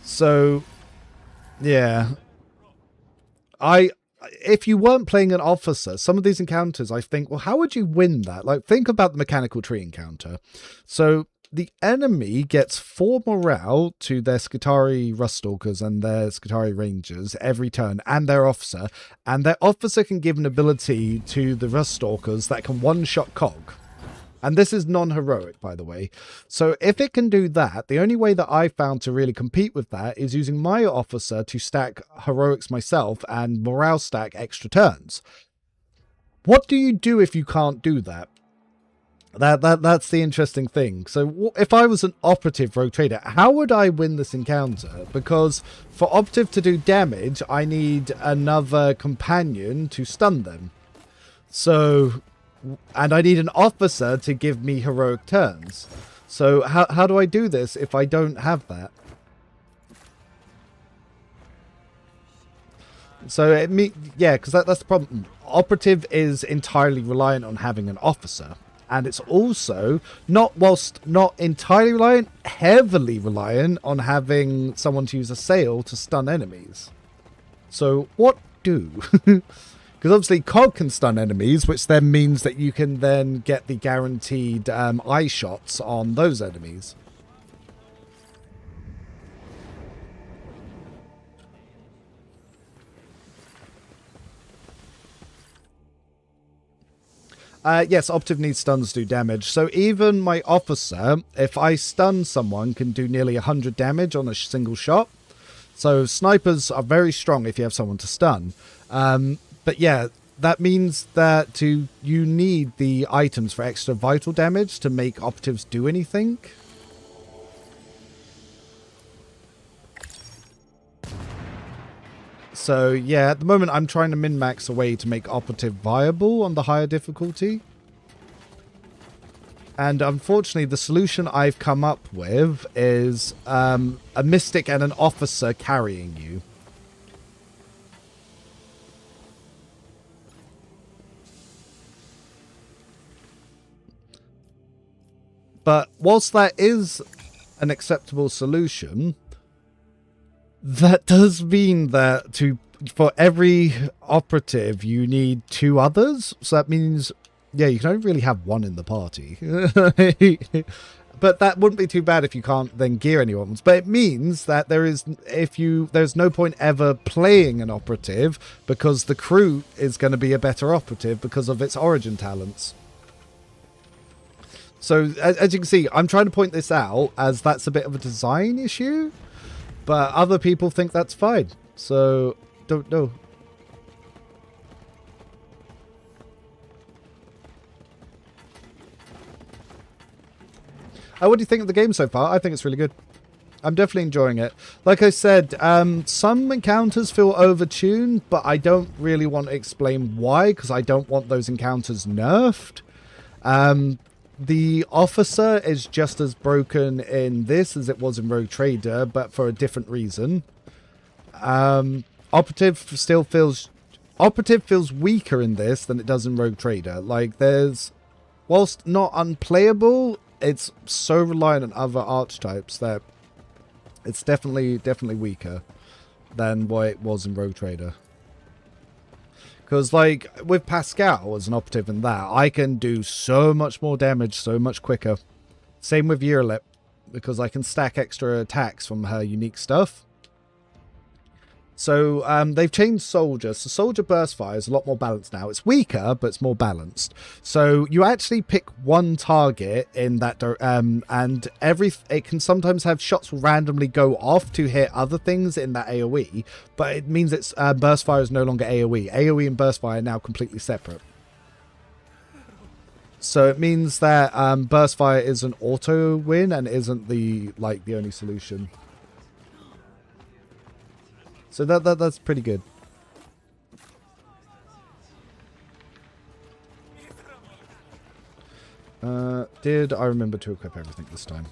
So, yeah. if you weren't playing an officer, some of these encounters, I think, well, how would you win that? Like, think about the mechanical tree encounter. So the enemy gets 4 morale to their Skitarii Ruststalkers and their Skitarii Rangers every turn, and their officer can give an ability to the Ruststalkers that can one-shot cog. And this is non-heroic, by the way. So if it can do that, the only way that I found to really compete with that is using my officer to stack heroics myself and morale stack extra turns. What do you do if you can't do that? That's the interesting thing. So if I was an operative rogue trader, how would I win this encounter? Because for operative to do damage, I need another companion to stun them. So... and I need an officer to give me heroic turns. So how do I do this if I don't have that? So because that's the problem. Operative is entirely reliant on having an officer. And it's also, whilst not entirely reliant, heavily reliant on having someone to use a sail to stun enemies. So what do? Because obviously cog can stun enemies, which then means that you can then get the guaranteed eye shots on those enemies. Yes, operative needs stuns to do damage. So even my officer, if I stun someone, can do nearly 100 damage on a single shot. So snipers are very strong if you have someone to stun. But yeah, that means that you need the items for extra vital damage to make operatives do anything. So yeah, at the moment I'm trying to min-max a way to make operative viable on the higher difficulty. And unfortunately, the solution I've come up with is a mystic and an officer carrying you. But whilst that is an acceptable solution, that does mean that for every operative, you need 2 others. So that means, yeah, you can only really have 1 in the party. But that wouldn't be too bad if you can't then gear anyone. But it means that there's no point ever playing an operative, because the Kroot is going to be a better operative because of its origin talents. So as you can see, I'm trying to point this out as that's a bit of a design issue, but other people think that's fine. So don't know. What do you think of the game so far? I think it's really good. I'm definitely enjoying it. Like I said, some encounters feel overtuned, but I don't really want to explain why, because I don't want those encounters nerfed. The officer is just as broken in this as it was in Rogue Trader, but for a different reason. Operative feels weaker in this than it does in Rogue Trader. Like, whilst not unplayable, it's so reliant on other archetypes that it's definitely weaker than what it was in Rogue Trader. Because, like, with Pascal as an operative in that, I can do so much more damage so much quicker. Same with Yearlip, because I can stack extra attacks from her unique stuff. So, they've changed Soldier. So, Soldier Burst Fire is a lot more balanced now. It's weaker, but it's more balanced. So, you actually pick one target in that, and it can sometimes have shots randomly go off to hit other things in that AoE, but it means it's Burst Fire is no longer AoE. AoE and Burst Fire are now completely separate. So, it means that Burst Fire is an auto win and isn't the only solution. So that's pretty good. Did I remember to equip everything this time?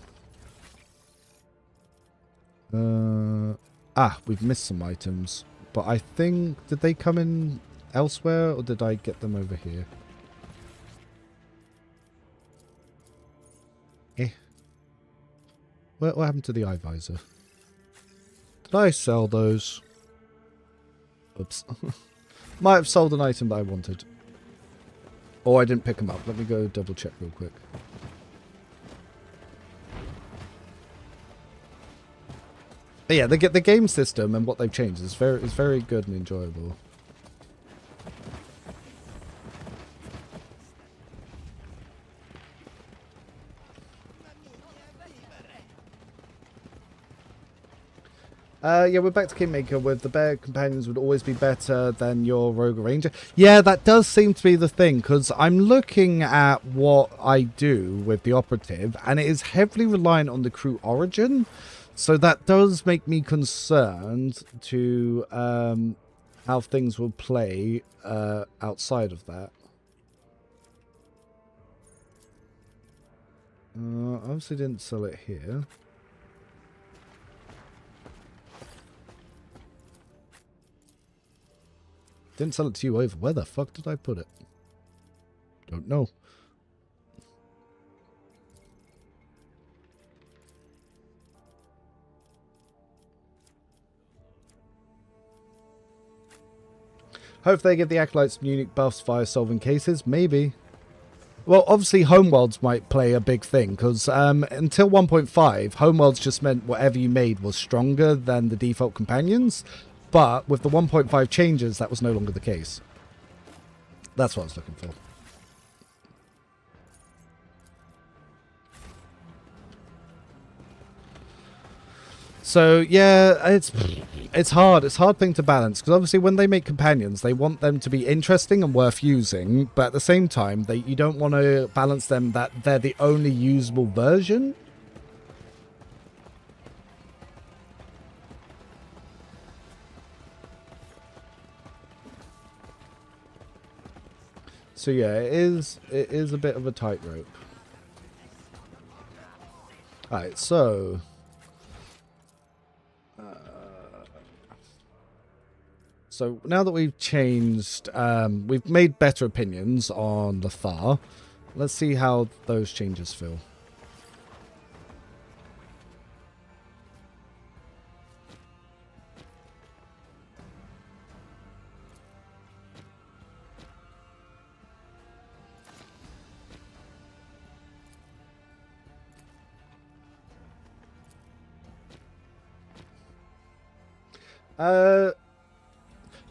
We've missed some items. But I think, did they come in elsewhere or did I get them over here? What happened to the eye visor? Did I sell those? Oops. Might have sold an item that I wanted. Or I didn't pick them up. Let me go double check real quick. But yeah, the game system and what they've changed is very good and enjoyable. Yeah, we're back to Kingmaker with the bear companions would always be better than your rogue or ranger. Yeah, that does seem to be the thing, because I'm looking at what I do with the operative, and it is heavily reliant on the Kroot origin. So that does make me concerned to how things will play outside of that. Obviously didn't sell it here. Didn't sell it to you over. Where the fuck did I put it? Don't know. Hope they give the Acolytes some unique buffs via solving cases. Maybe. Well, obviously Homeworlds might play a big thing, because until 1.5, Homeworlds just meant whatever you made was stronger than the default companions. But with the 1.5 changes, that was no longer the case. That's what I was looking for. So yeah, it's hard. It's a hard thing to balance, because obviously when they make companions, they want them to be interesting and worth using, but at the same time, you don't want to balance them that they're the only usable version. So yeah, it is a bit of a tightrope. Alright, so now that we've changed, we've made better opinions on Lothar. Let's see how those changes feel.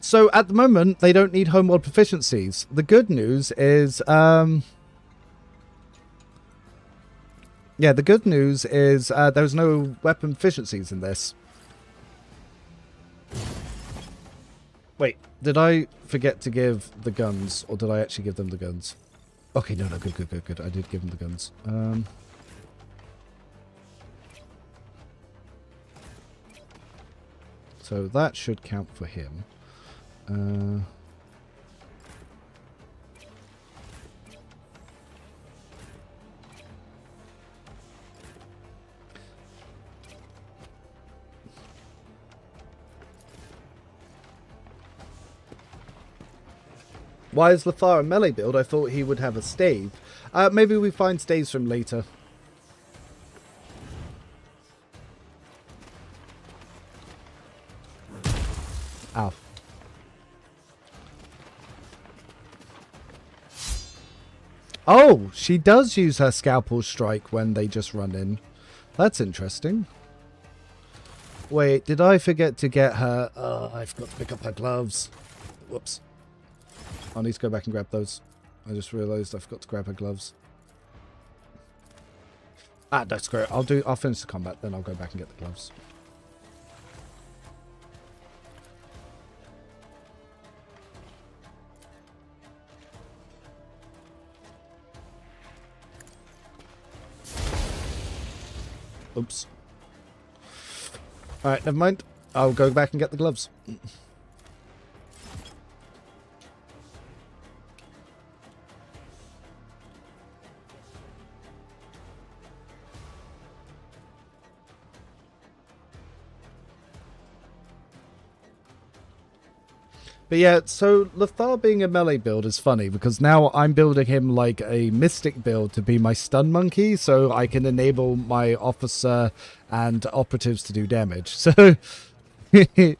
So at the moment, they don't need homeworld proficiencies. The good news is, yeah, the good news is there's no weapon proficiencies in this. Wait, did I forget to give the guns, or did I actually give them the guns? Okay, no, good. I did give them the guns. So that should count for him. Why is Lothar a melee build? I thought he would have a stave. Maybe we find staves from later. Ow. Oh, she does use her scalpel strike when they just run in. That's interesting. Wait, did I forget to get her? I forgot to pick up her gloves. Whoops. I need to go back and grab those. I just realised I forgot to grab her gloves. Ah, that's great. I'll finish the combat, then I'll go back and get the gloves. Oops. Alright, never mind. I'll go back and get the gloves. But yeah, so Lothar being a melee build is funny, because now I'm building him like a mystic build to be my stun monkey, so I can enable my officer and operatives to do damage. So we're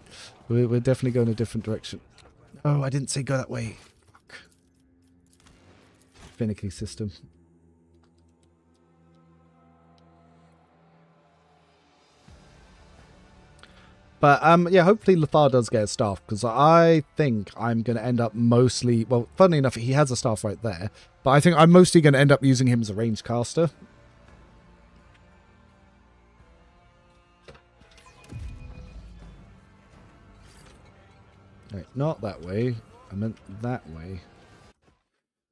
definitely going a different direction. Oh, I didn't say go that way. Fuck. Finicky system. But yeah, hopefully Lothar does get a staff, because I think I'm going to end up mostly... Well, funnily enough, he has a staff right there. But I think I'm mostly going to end up using him as a ranged caster. Right, not that way. I meant that way.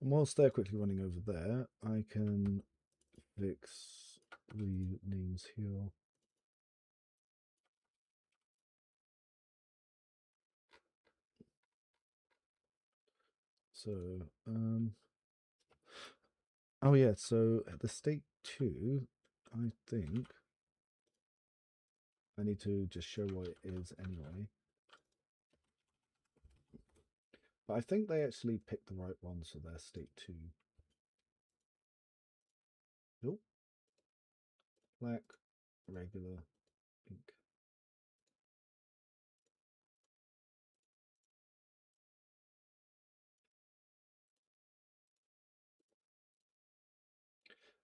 And whilst they're quickly running over there, I can fix the names here. So, oh yeah, so at the state 2, I think I need to just show what it is anyway. But I think they actually picked the right one, so they're state 2. Nope. Black, regular, pink.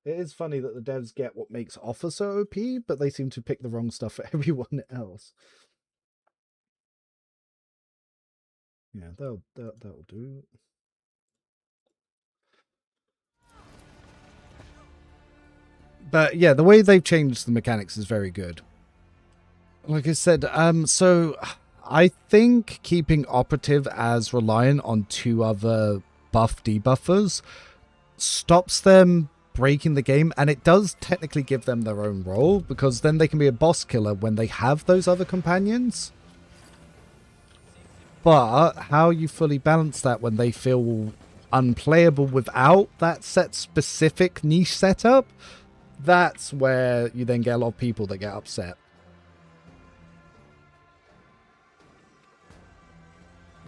It is funny that the devs get what makes Officer OP, but they seem to pick the wrong stuff for everyone else. Yeah, that'll do. But yeah, the way they've changed the mechanics is very good. Like I said, so I think keeping Operative as reliant on 2 other buff debuffers stops them breaking the game, and it does technically give them their own role, because then they can be a boss killer when they have those other companions. But how you fully balance that when they feel unplayable without that set specific niche setup, that's where you then get a lot of people that get upset.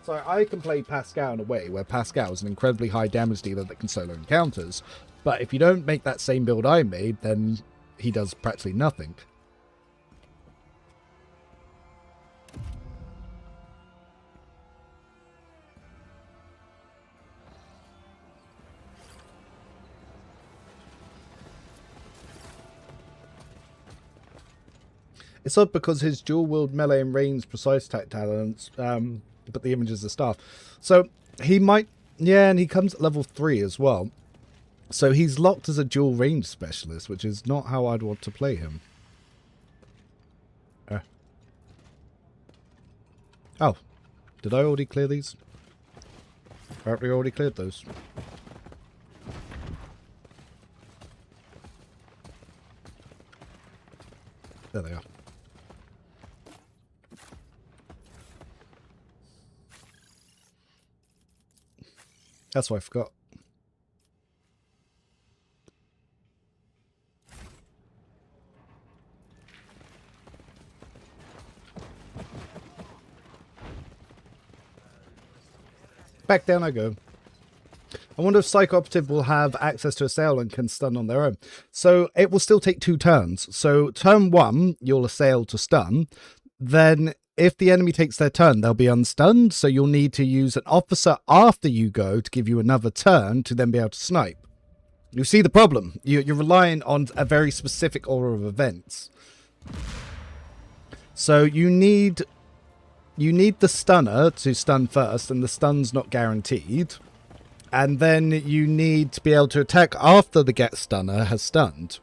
So I can play Pascal in a way where Pascal is an incredibly high damage dealer that can solo encounters, but if you don't make that same build I made, then he does practically nothing. It's odd because his dual wield melee and range precise attack talents, but the image is the staff. So he might, yeah, and he comes at level 3 as well. So he's locked as a dual range specialist, which is not how I'd want to play him. Oh, did I already clear these? Apparently I already cleared those. There they are. That's what I forgot. Back down I go. I wonder if Psych Operative will have access to assail and can stun on their own. So it will still take 2 turns. So turn 1, you'll assail to stun. Then if the enemy takes their turn, they'll be unstunned. So you'll need to use an officer after you go to give you another turn to then be able to snipe. You see the problem. You're relying on a very specific order of events. So you need the stunner to stun first, and the stun's not guaranteed. And then you need to be able to attack after the get stunner has stunned.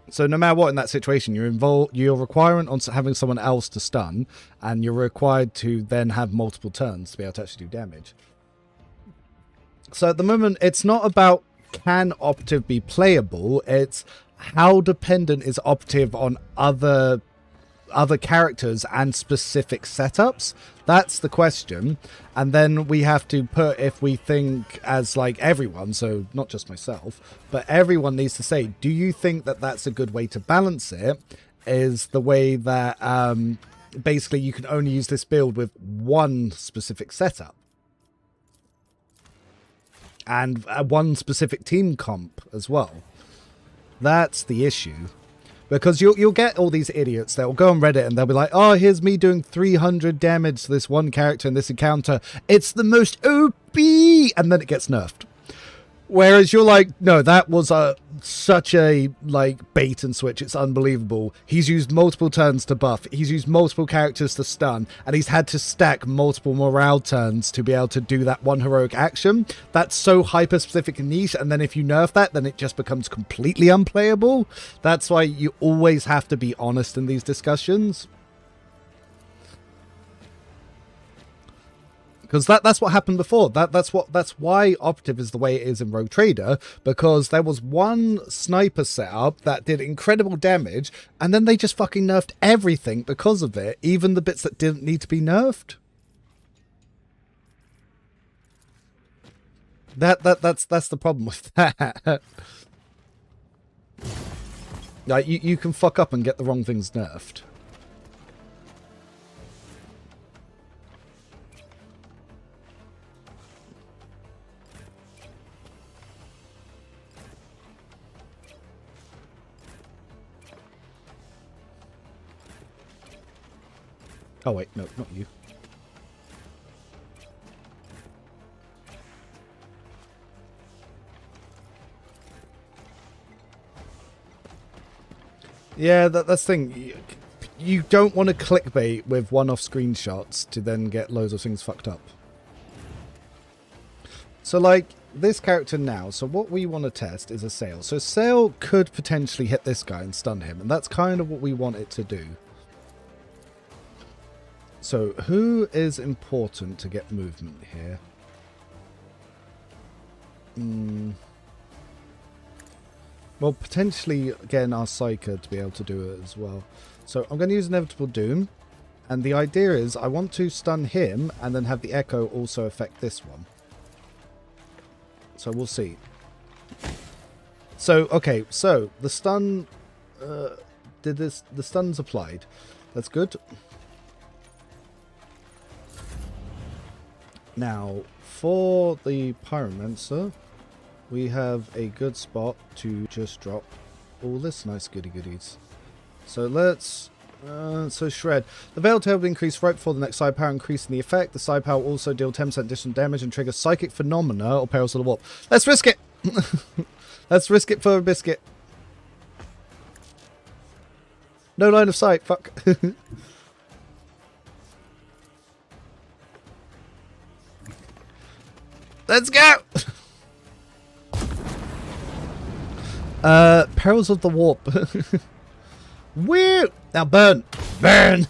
So no matter what in that situation, you're requiring on having someone else to stun, and you're required to then have multiple turns to be able to actually do damage. So at the moment, it's not about can Operative be playable, it's how dependent is Operative on other characters and specific setups. That's the question. And then we have to put, if we think as like everyone, so not just myself, but everyone needs to say, do you think that that's a good way to balance it? Is the way that basically you can only use this build with one specific setup and one specific team comp as well. That's the issue. Because you'll get all these idiots that will go on Reddit and they'll be like, oh, here's me doing 300 damage to this one character in this encounter. It's the most OP! And then it gets nerfed. Whereas you're like, no, that was such a like bait and switch. It's unbelievable. He's used multiple turns to buff. He's used multiple characters to stun. And he's had to stack multiple morale turns to be able to do that one heroic action. That's so hyper-specific and niche. And then if you nerf that, then it just becomes completely unplayable. That's why you always have to be honest in these discussions. Because that's what happened before. That's why Operative is the way it is in Rogue Trader, because there was one sniper setup that did incredible damage, and then they just fucking nerfed everything because of it, even the bits that didn't need to be nerfed. That's the problem with that. Like you can fuck up and get the wrong things nerfed. Oh wait, no, not you. Yeah, that's the thing. You don't want to clickbait with one-off screenshots to then get loads of things fucked up. So like this character now, so what we want to test is a sail. So sail could potentially hit this guy and stun him, and that's kind of what we want it to do. So, who is important to get movement here? Well, potentially getting our Psycher to be able to do it as well. So, I'm going to use Inevitable Doom. And the idea is I want to stun him and then have the Echo also affect this one. So, we'll see. So, okay. So, the stun... the stun's applied. That's good. Now, for the Pyromancer, we have a good spot to just drop all this nice goody goodies. So let's... so Shred. The Veil Tail will increase right before the next side power, increasing the effect. The side power will also deal 10% additional damage and trigger Psychic Phenomena or Perils of the Warp. Let's risk it! Let's risk it for a biscuit. No line of sight, fuck. Let's go! Perils of the Warp. Woo! Now burn! Burn!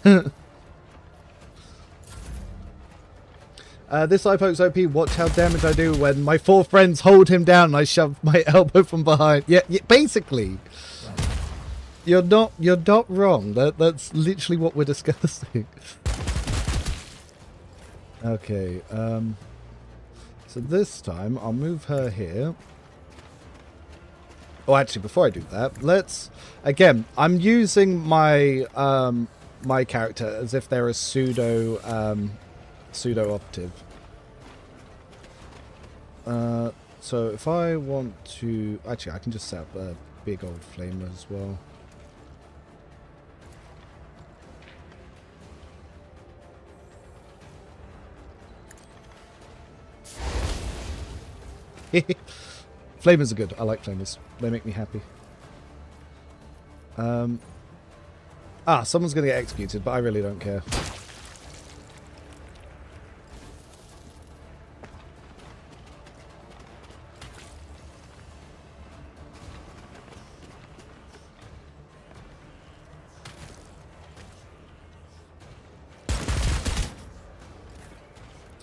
This eye poke's OP. Watch how damage I do when my 4 friends hold him down and I shove my elbow from behind. Yeah, basically. You're not wrong. That's literally what we're discussing. Okay, so this time, I'll move her here. Oh, actually, before I do that, let's... Again, I'm using my my character as if they're a pseudo-operative. So if I want to... Actually, I can just set up a big old flamer as well. Flamers are good. I like flamers. They make me happy. Someone's going to get executed, but I really don't care.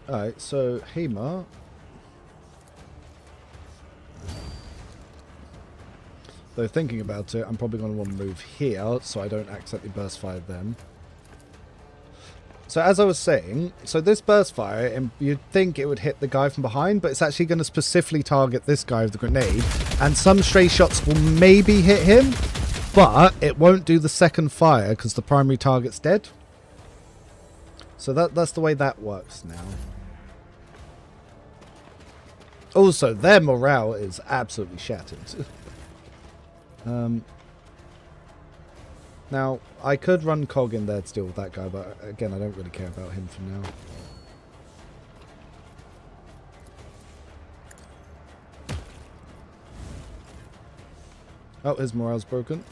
Alright, so Hamar. Though thinking about it, I'm probably going to want to move here so I don't accidentally burst fire them. So as I was saying, so this burst fire, and you'd think it would hit the guy from behind, but it's actually going to specifically target this guy with the grenade. And some stray shots will maybe hit him, but it won't do the second fire because the primary target's dead. So that's the way that works now. Also, their morale is absolutely shattered. Now, I could run Cog in there to deal with that guy, but again, I don't really care about him for now. Oh, his morale's broken.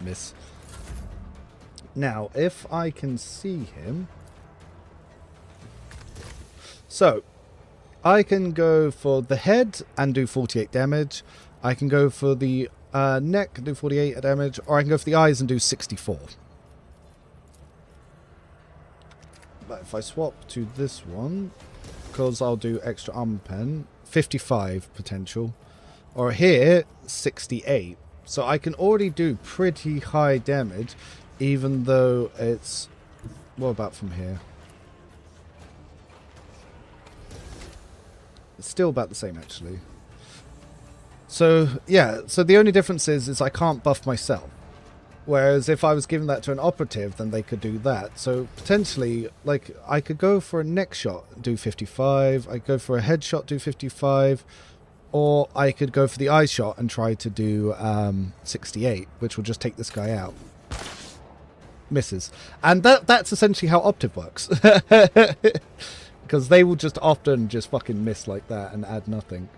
Miss. Now, if I can see him... So, I can go for the head and do 48 damage. I can go for the neck and do 48 damage. Or I can go for the eyes and do 64. But if I swap to this one, because I'll do extra armor pen, 55 potential. Or here, 68. So I can already do pretty high damage, even though it's... What about from here? It's still about the same, actually. So, yeah. So the only difference is I can't buff myself. Whereas if I was giving that to an operative, then they could do that. So potentially, like, I could go for a neck shot, do 55. I could go for a headshot, do 55. Or I could go for the eye shot and try to do 68, which will just take this guy out. Misses. And that's essentially how Operative works. Because they will just often just fucking miss like that and add nothing.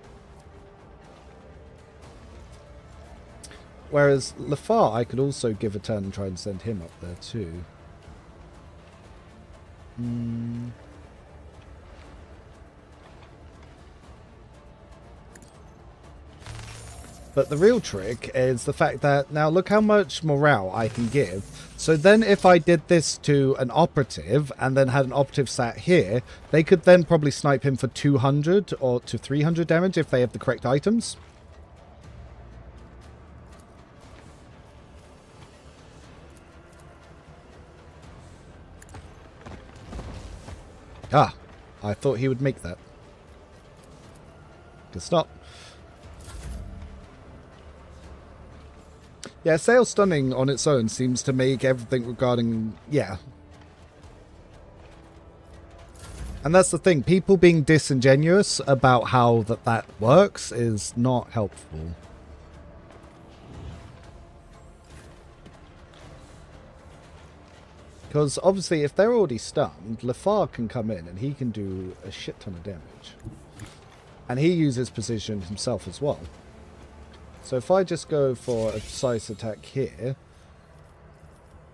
Whereas Lafar, I could also give a turn and try and send him up there too. But the real trick is the fact that, now look how much morale I can give. So then if I did this to an operative and then had an operative sat here, they could then probably snipe him for 200 or to 300 damage if they have the correct items. Ah, I thought he would make that. Good stop. Yeah, Sales Stunning on its own seems to make everything regarding... Yeah. And that's the thing. People being disingenuous about how that works is not helpful. Because obviously if they're already stunned, Lafar can come in and he can do a shit ton of damage. And he uses position himself as well. So if I just go for a precise attack here,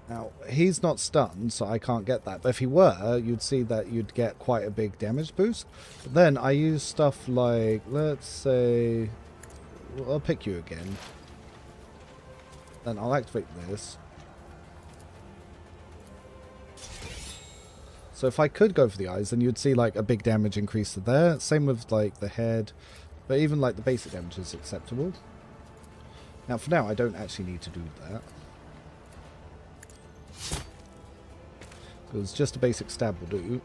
now he's not stunned, so I can't get that. But if he were, you'd see that you'd get quite a big damage boost. But then I use stuff like, let's say, well, I'll pick you again. Then I'll activate this. So if I could go for the eyes, then you'd see like a big damage increase to there. Same with like the head, but even like the basic damage is acceptable. Now, for now, I don't actually need to do that. Because just a basic stab will do.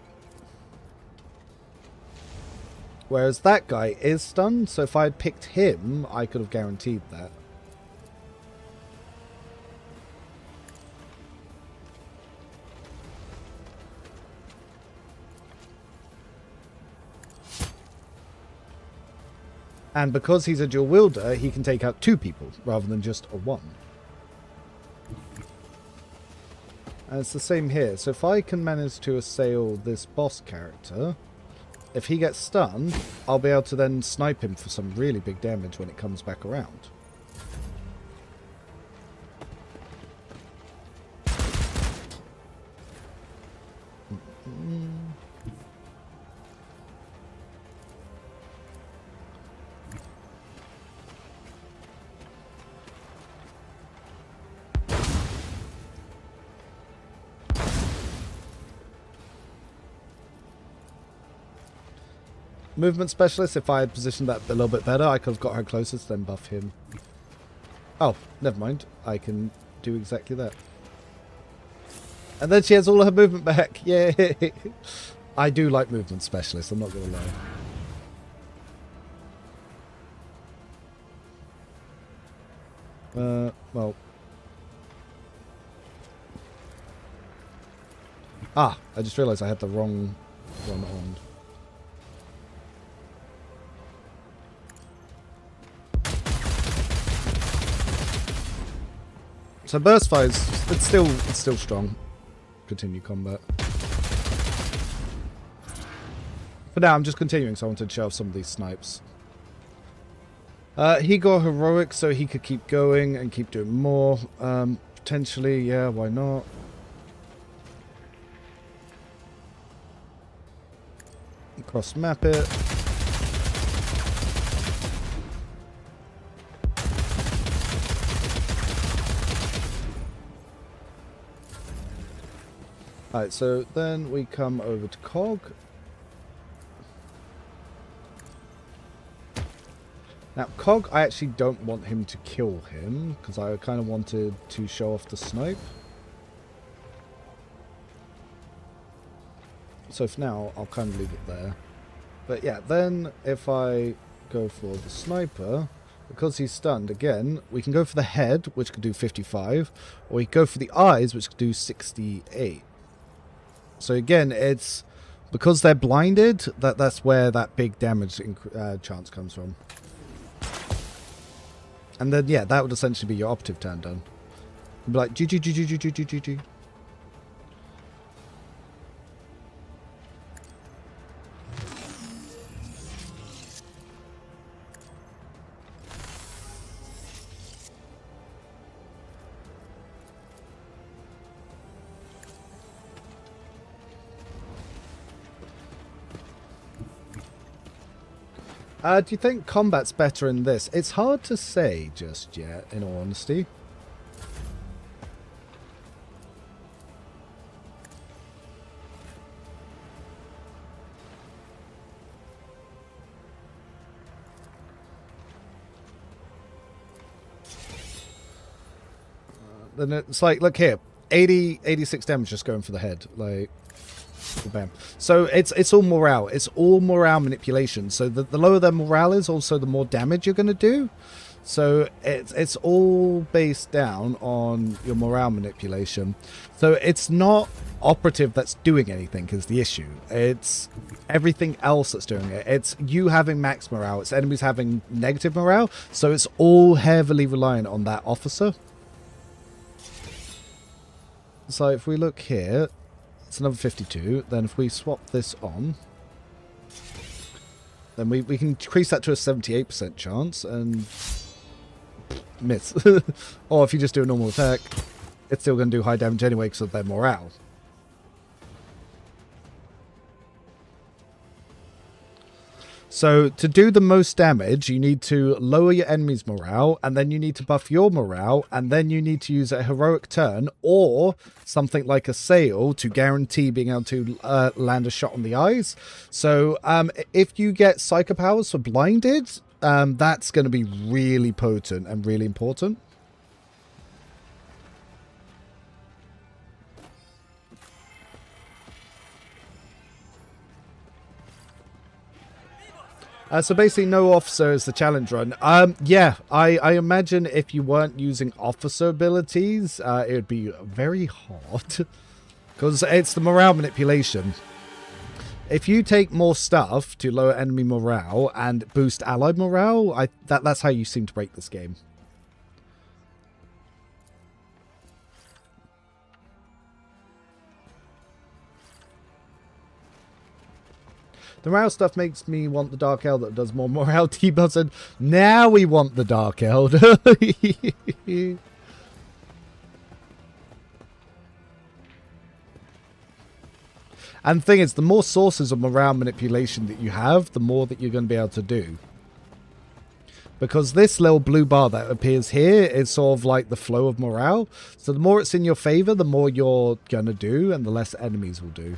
Whereas that guy is stunned, so if I had picked him, I could have guaranteed that. And because he's a dual wielder, he can take out 2 people rather than just a 1. And it's the same here. So if I can manage to assail this boss character, if he gets stunned, I'll be able to then snipe him for some really big damage when it comes back around. Movement specialist, if I had positioned that a little bit better, I could have got her closest, then buff him. Oh, never mind. I can do exactly that. And then she has all of her movement back. Yay! I do like movement specialists, I'm not going to lie. Well. Ah, I just realised I had the wrong one on. So burst fire it's still strong. Continue combat. For now, I'm just continuing, so I wanted to show off some of these snipes. He got heroic, so he could keep going and keep doing more. Potentially, yeah, why not? Cross map it. Alright, so then we come over to Cog. Now, Cog, I actually don't want him to kill him, because I kind of wanted to show off the snipe. So for now, I'll kind of leave it there. But yeah, then if I go for the sniper, because he's stunned, again, we can go for the head, which could do 55, or we can go for the eyes, which could do 68. So again, it's because they're blinded, that's where that big damage chance comes from. And then, yeah, that would essentially be your operative turn done. You'd be like, GG. Do you think combat's better in this? It's hard to say just yet, in all honesty. Then it's like, look here, 86 damage just going for the head, like... Bam. So it's all morale. It's all morale manipulation. So the lower their morale is, also the more damage you're going to do. So it's all based down on your morale manipulation. So it's not operative that's doing anything is the issue. It's everything else that's doing it. It's you having max morale. It's enemies having negative morale. So it's all heavily reliant on that officer. So if we look here, it's another 52. Then if we swap this on, then we can increase that to a 78% chance and miss. Or if you just do a normal attack, it's still going to do high damage anyway because of their morale. So to do the most damage, you need to lower your enemy's morale, and then you need to buff your morale, and then you need to use a heroic turn or something like a sail to guarantee being able to land a shot on the eyes. So if you get Psycher powers for blinded, that's going to be really potent and really important. So basically no officer is the challenge run. Yeah, I imagine if you weren't using officer abilities, it would be very hard. Because it's the morale manipulation. If you take more stuff to lower enemy morale and boost allied morale, that's how you seem to break this game. The morale stuff makes me want the Dark Elder that does more morale debuffs, and now we want the Dark Elder. And the thing is, the more sources of morale manipulation that you have, the more that you're going to be able to do. Because this little blue bar that appears here is sort of like the flow of morale. So the more it's in your favor, the more you're going to do, and the less enemies will do.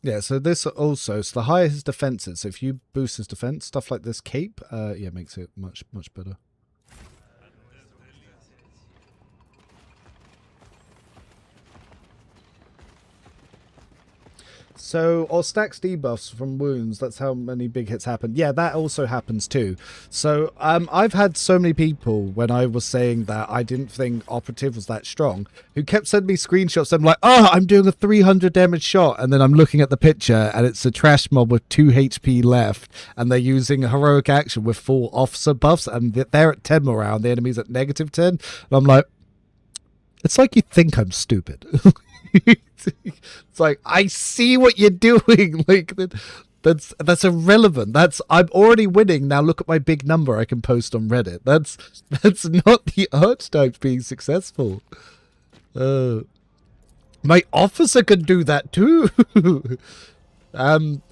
Yeah, so this also, so the higher his defense is, so if you boost his defense, stuff like this cape, yeah, makes it much better. So, or stacks debuffs from wounds, that's how many big hits happen. Yeah, that also happens too. So, I've had so many people, when I was saying that I didn't think Operative was that strong, who kept sending me screenshots. I'm like, oh, I'm doing a 300 damage shot. And then I'm looking at the picture, and it's a trash mob with 2 HP left, and they're using a heroic action with full officer buffs, and they're at 10 morale, the enemy's at negative 10. And I'm like, it's like you think I'm stupid. It's like, I see what you're doing. Like, that's irrelevant. I'm already winning. Now look at my big number I can post on Reddit. That's not the archetype being successful. My officer can do that too.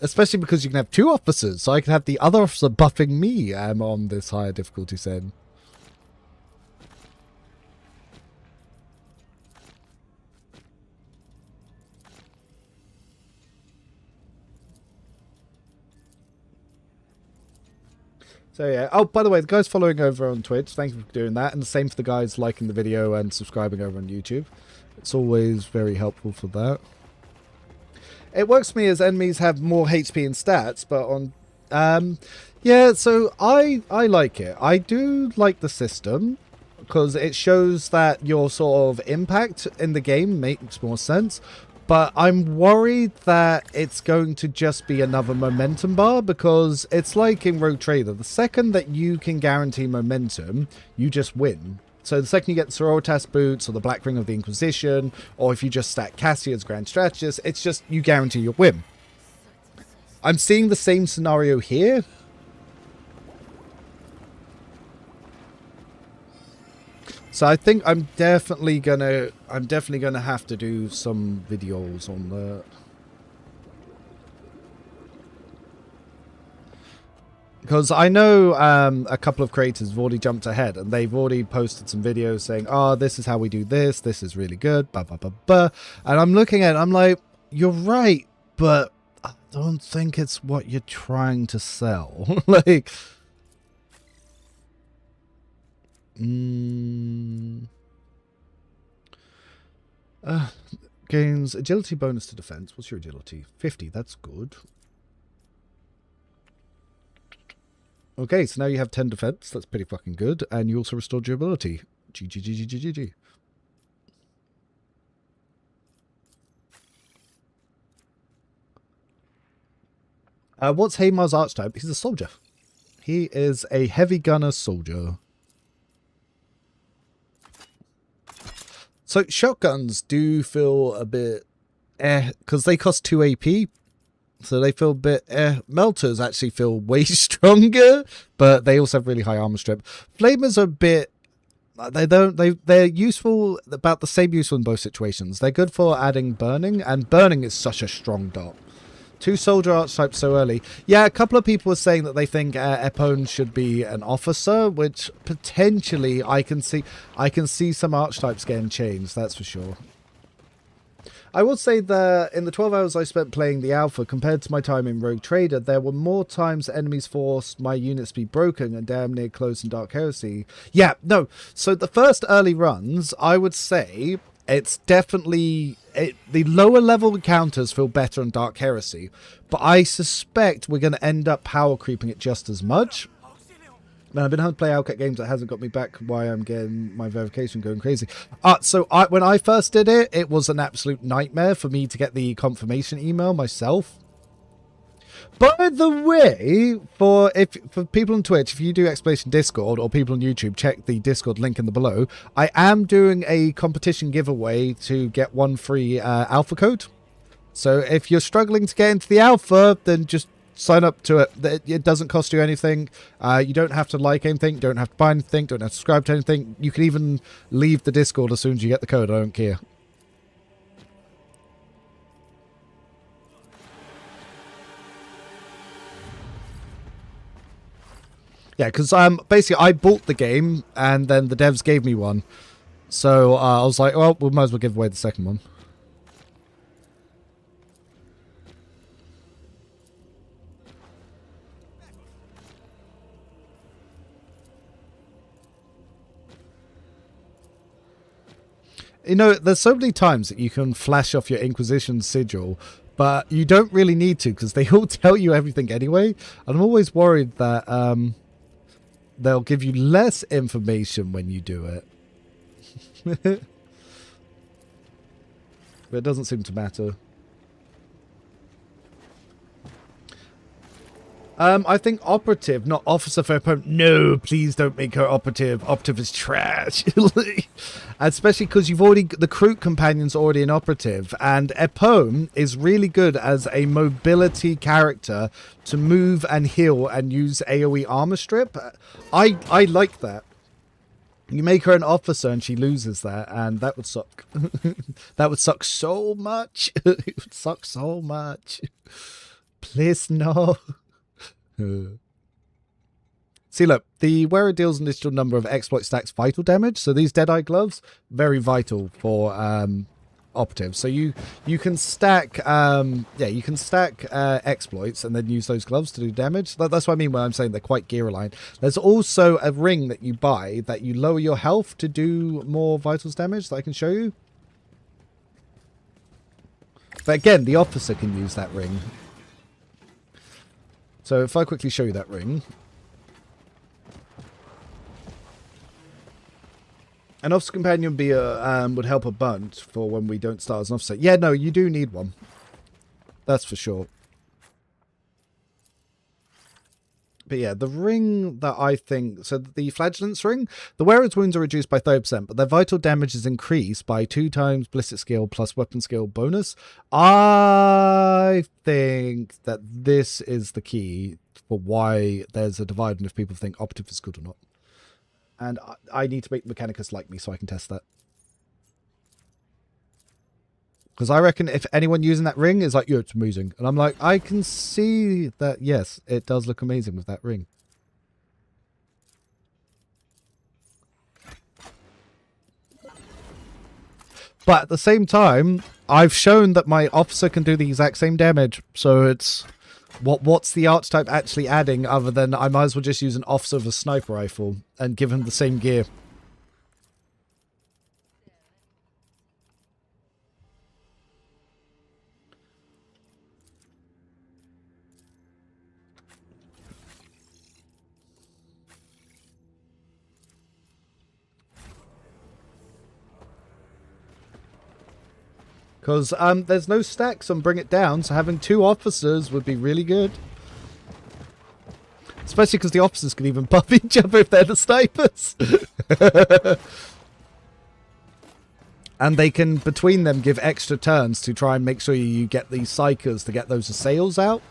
Especially because you can have 2 officers, so I can have the other officer buffing me on this higher difficulty setting. So yeah. Oh, by the way, the guys following over on Twitch, thank you for doing that. And the same for the guys liking the video and subscribing over on YouTube. It's always very helpful for that. It works for me as enemies have more HP and stats, but on... yeah, so I like it. I do like the system, because it shows that your sort of impact in the game makes more sense. But I'm worried that it's going to just be another momentum bar, because it's like in Rogue Trader. The second that you can guarantee momentum, you just win. So the second you get the Sororitas boots or the Black Ring of the Inquisition, or if you just stack Cassia's Grand Strategist, it's just you guarantee your win. I'm seeing the same scenario here. So I think I'm definitely gonna have to do some videos on that. Because I know a couple of creators have already jumped ahead, and they've already posted some videos saying, oh, this is how we do this is really good, blah, blah, blah, blah. And I'm looking at it, I'm like, you're right, but I don't think it's what you're trying to sell. Like... gains agility bonus to defense. What's your agility? 50. That's good. Okay, so now you have 10 defense. That's pretty fucking good. And you also restore durability. GG. What's Haymar's archetype? He's a soldier. He is a heavy gunner soldier. So shotguns do feel a bit because they cost 2 AP. So they feel a bit Melters actually feel way stronger, but they also have really high armor strip. Flamers are a bit... They're useful, about the same useful in both situations. They're good for adding burning, and burning is such a strong dot. 2 soldier archetypes so early. Yeah, a couple of people were saying that they think Epone should be an officer, which potentially I can see some archetypes getting changed, that's for sure. I will say that in the 12 hours I spent playing the alpha, compared to my time in Rogue Trader, there were more times enemies forced my units to be broken and damn near close in Dark Heresy. Yeah, no. So the first early runs, I would say it's definitely... the lower level encounters feel better in Dark Heresy, but I suspect we're going to end up power creeping it just as much. Now, I've been having to play Alcat games that hasn't got me back why I'm getting my verification going crazy. When I first did it, it was an absolute nightmare for me to get the confirmation email myself. By the way, for people on Twitch, if you do Exploration Discord, or people on YouTube, check the Discord link in the below. I am doing a competition giveaway to get 1 free alpha code. So if you're struggling to get into the alpha, then just sign up to it. It doesn't cost you anything. You don't have to like anything, don't have to buy anything, don't have to subscribe to anything. You can even leave the Discord as soon as you get the code. I don't care. Yeah, because basically I bought the game and then the devs gave me one. So I was like, well, we might as well give away the second one. You know, there's so many times that you can flash off your Inquisition sigil, but you don't really need to because they all tell you everything anyway. And I'm always worried that they'll give you less information when you do it. But it doesn't seem to matter. I think operative, not officer for opponent. No, please don't make her operative. Operative is trash. Especially because you've already, the Kroot companion's already an operative, and Epone is really good as a mobility character to move and heal and use AoE armor strip. I like that. You make her an officer and she loses that, and that would suck. That would suck so much. It would suck so much. Please no. See, look, the wearer deals an additional number of exploit stacks vital damage. So these Deadeye gloves, very vital for operatives. So you can stack, you can stack exploits and then use those gloves to do damage. That's what I mean when I'm saying they're quite gear aligned. There's also a ring that you buy that you lower your health to do more vitals damage that I can show you. But again, the officer can use that ring. So if I quickly show you that ring. An officer companion would be would help a bunch for when we don't start as an officer. Yeah, no, you do need one. That's for sure. But yeah, the ring that I think... So the Flagellance ring, the wearer's wounds are reduced by 30%, but their vital damage is increased by 2 times ballistic skill plus weapon skill bonus. I think that this is the key for why there's a divide and if people think operative is good or not. And I need to make Mechanicus like me so I can test that. Because I reckon if anyone using that ring is like, yeah, it's amazing. And I'm like, I can see that, yes, it does look amazing with that ring. But at the same time, I've shown that my officer can do the exact same damage. So it's... What's the archetype actually adding other than I might as well just use an officer with a sniper rifle and give him the same gear? Because there's no stacks on Bring It Down, so having 2 officers would be really good. Especially because the officers can even buff each other if they're the snipers. And they can, between them, give extra turns to try and make sure you get these Psychers to get those assails out.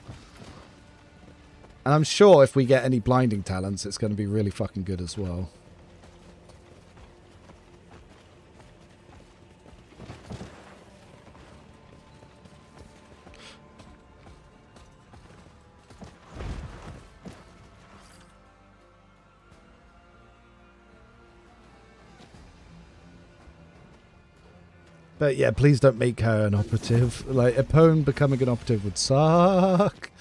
And I'm sure if we get any blinding talents, it's going to be really fucking good as well. But yeah, please don't make her an operative. Like, Epone becoming an operative would suck.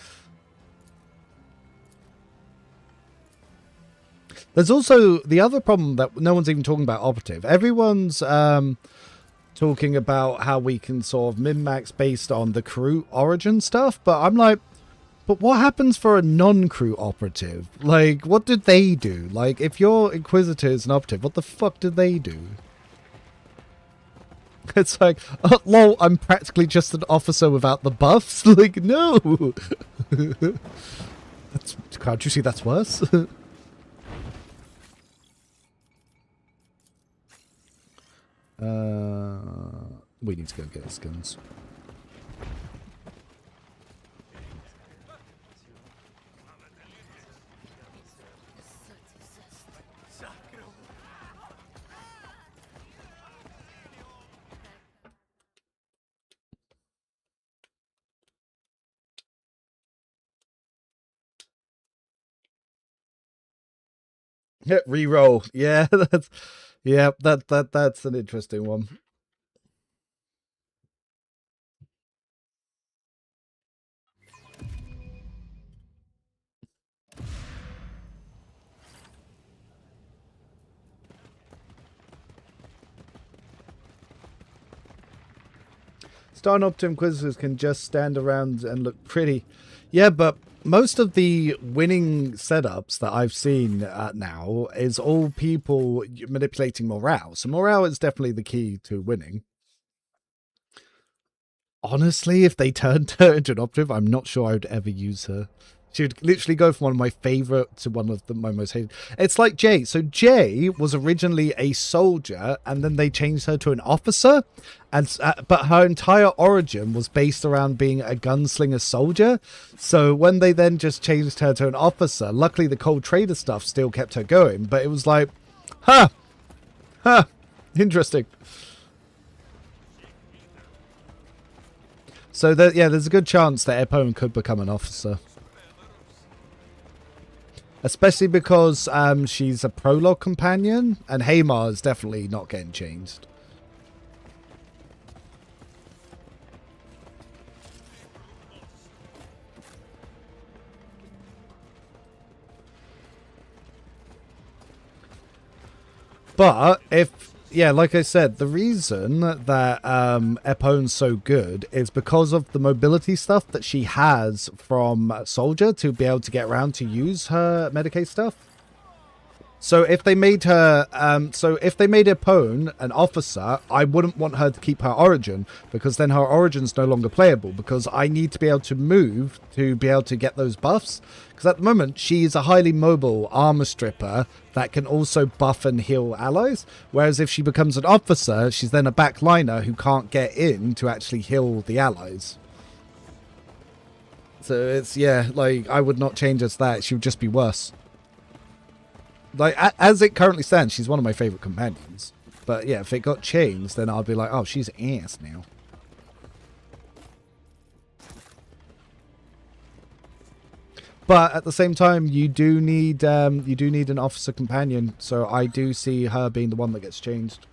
There's also the other problem that no one's even talking about operative. Everyone's talking about how we can sort of min-max based on the Kroot origin stuff. But I'm like, but what happens for a non-Kroot operative? Like, what did they do? Like, if your Inquisitor is an operative, what the fuck did they do? It's like, oh, lol, I'm practically just an officer without the buffs. Like, no. Can't you see that's worse? We need to go get skins. Reroll. Yeah, that's an interesting one. non-optim Inquisitors can just stand around and look pretty. Yeah, but most of the winning setups that I've seen now is all people manipulating morale. So morale is definitely the key to winning. Honestly, if they turned her into an operative, I'm not sure I would ever use her. She would literally go from one of my favorite to one of my most hated. It's like Jay. So Jay was originally a soldier, and then they changed her to an officer. And but her entire origin was based around being a gunslinger soldier. So when they then just changed her to an officer, luckily the cold trader stuff still kept her going. But it was like, interesting. So yeah, there's a good chance that Epone could become an officer. Especially because she's a prologue companion, and Haymar is definitely not getting changed. But if... Yeah, like I said, the reason that Epone's so good is because of the mobility stuff that she has from Soldier to be able to get around to use her Medicaid stuff. So if they made her, Epone an officer, I wouldn't want her to keep her origin, because then her origin's no longer playable, because I need to be able to move to be able to get those buffs. Because at the moment, she is a highly mobile armor stripper that can also buff and heal allies. Whereas if she becomes an officer, she's then a backliner who can't get in to actually heal the allies. So it's, yeah, like, I would not change her to that. She would just be worse. Like, as it currently stands, she's one of my favorite companions. But yeah, if it got changed, then I'd be like, oh, she's ass now. But at the same time, you do need an officer companion. So I do see her being the one that gets changed.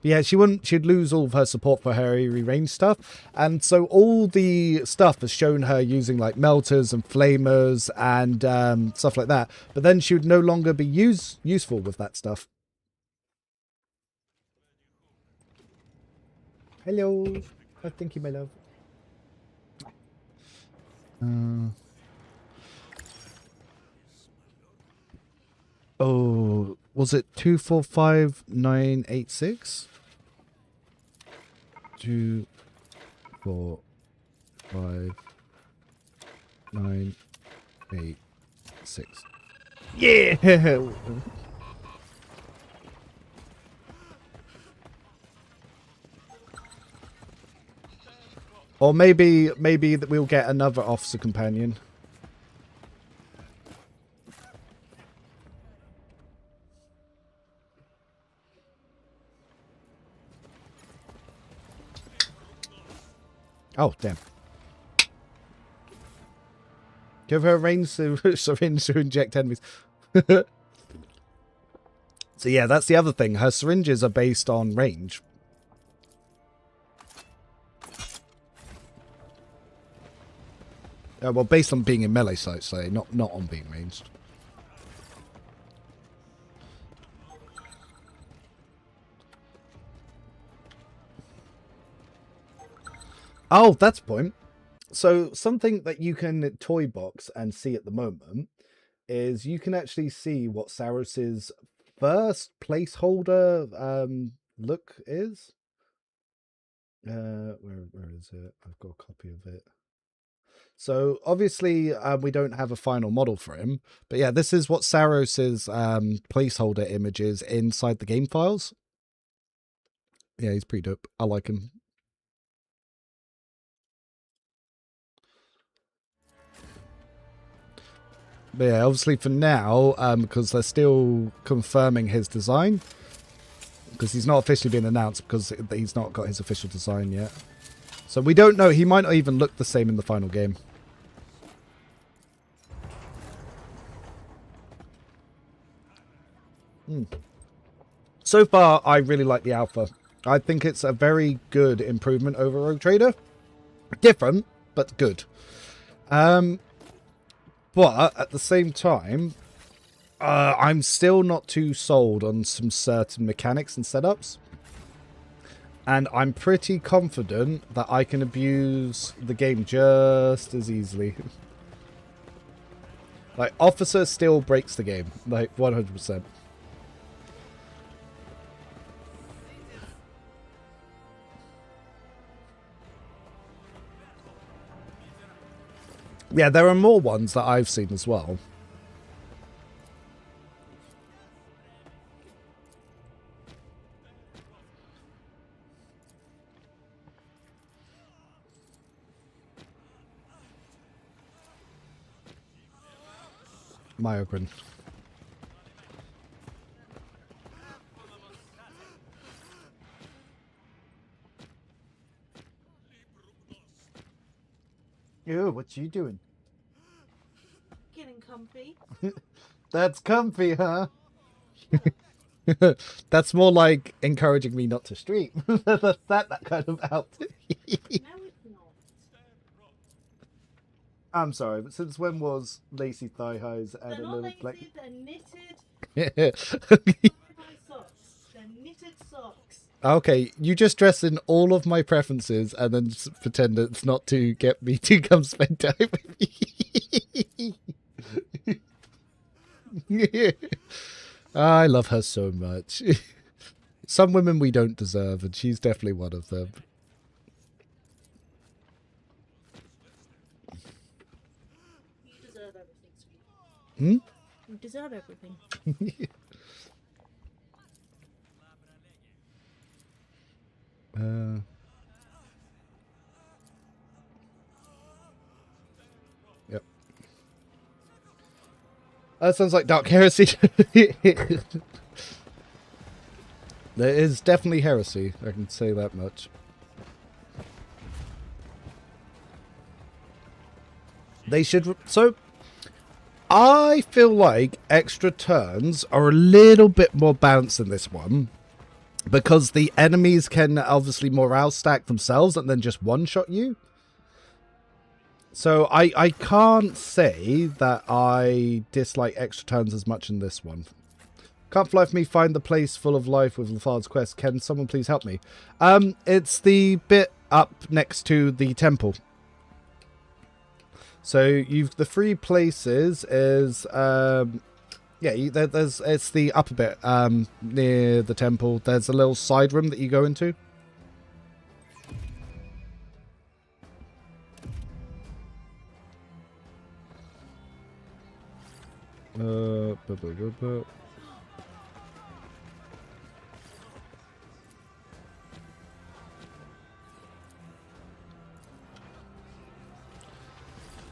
Yeah, she'd lose all of her support for her eerie range stuff. And so all the stuff has shown her using like melters and flamers and stuff like that. But then she would no longer be useful with that stuff. Hello. Oh, thank you, my love. Oh, was it 245986? 2, 4, 5, 9, 8, 6. Yeah. Or maybe that we'll get another officer companion. Oh, damn. Give her a range syringe to inject enemies. So yeah, that's the other thing. Her syringes are based on range. Well, based on being in melee sight, say, not on being ranged. Oh, that's a point. So something that you can toy box and see at the moment is you can actually see what Saros's first placeholder look is. Where is it? I've got a copy of it. So obviously we don't have a final model for him, but yeah, this is what Saros's placeholder image is inside the game files. Yeah, he's pretty dope. I like him. But yeah, obviously for now, because they're still confirming his design, because he's not officially been announced because he's not got his official design yet. So we don't know. He might not even look the same in the final game. So far, I really like the alpha. I think it's a very good improvement over Rogue Trader. Different, but good. But at the same time, I'm still not too sold on some certain mechanics and setups. And I'm pretty confident that I can abuse the game just as easily. Like, Officer still breaks the game. Like, 100%. Yeah, there are more ones that I've seen as well. Myogrin. Ew, what you doing? Getting comfy. That's comfy, huh? That's more like encouraging me not to stream. that kind of outfit. No, it's not. I'm sorry, but since when was lacy thigh highs and They're a not little lacy, black? they're knitted Yeah. thigh socks. They're knitted socks. Okay, you just dress in all of my preferences and then pretend it's not to get me to come spend time with you. I love her so much. Some women we don't deserve, and she's definitely one of them. You deserve everything, sweet. Hmm? You deserve everything. Yep. That sounds like Dark Heresy. There is definitely heresy, I can say that much. They should... So, I feel like extra turns are a little bit more balanced in this one. Because the enemies can obviously morale stack themselves and then just one-shot you. So I can't say that I dislike extra turns as much in this one. Can't fly for me, find the place full of life with Lafard's quest. Can someone please help me? It's the bit up next to the temple. So you've the 3 places is it's the upper bit near the temple. There's a little side room that you go into.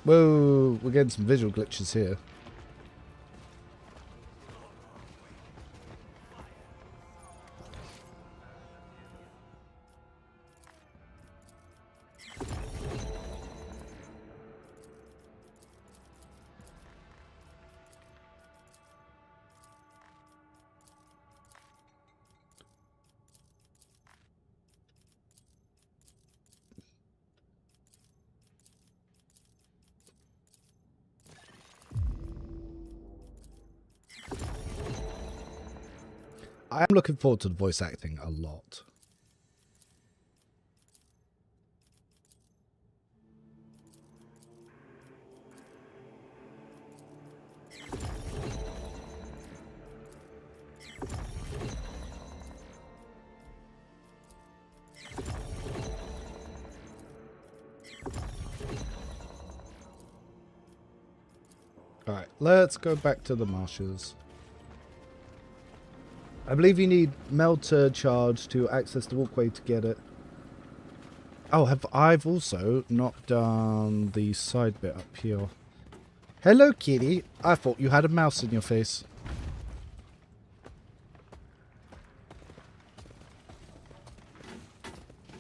Whoa, we're getting some visual glitches here. I am looking forward to the voice acting a lot. Alright, let's go back to the marshes. I believe you need Melter charge to access the walkway to get it. Oh, I've also not done the side bit up here. Hello, kitty. I thought you had a mouse in your face.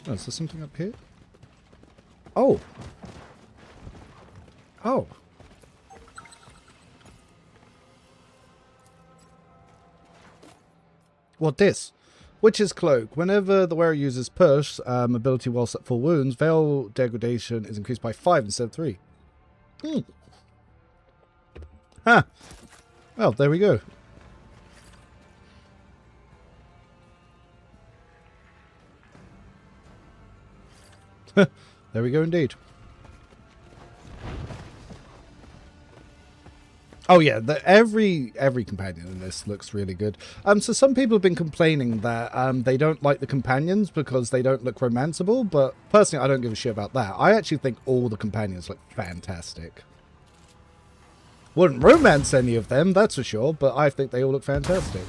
Oh, is there something up here? Oh. Oh. What this? Witch's Cloak. Whenever the wearer uses push ability whilst at full wounds, veil degradation is increased by 5 instead of 3. Hmm. Huh. Well, there we go. There we go indeed. Oh yeah, every companion in this looks really good. So some people have been complaining that they don't like the companions because they don't look romanceable, but personally I don't give a shit about that. I actually think all the companions look fantastic. Wouldn't romance any of them, that's for sure, but I think they all look fantastic.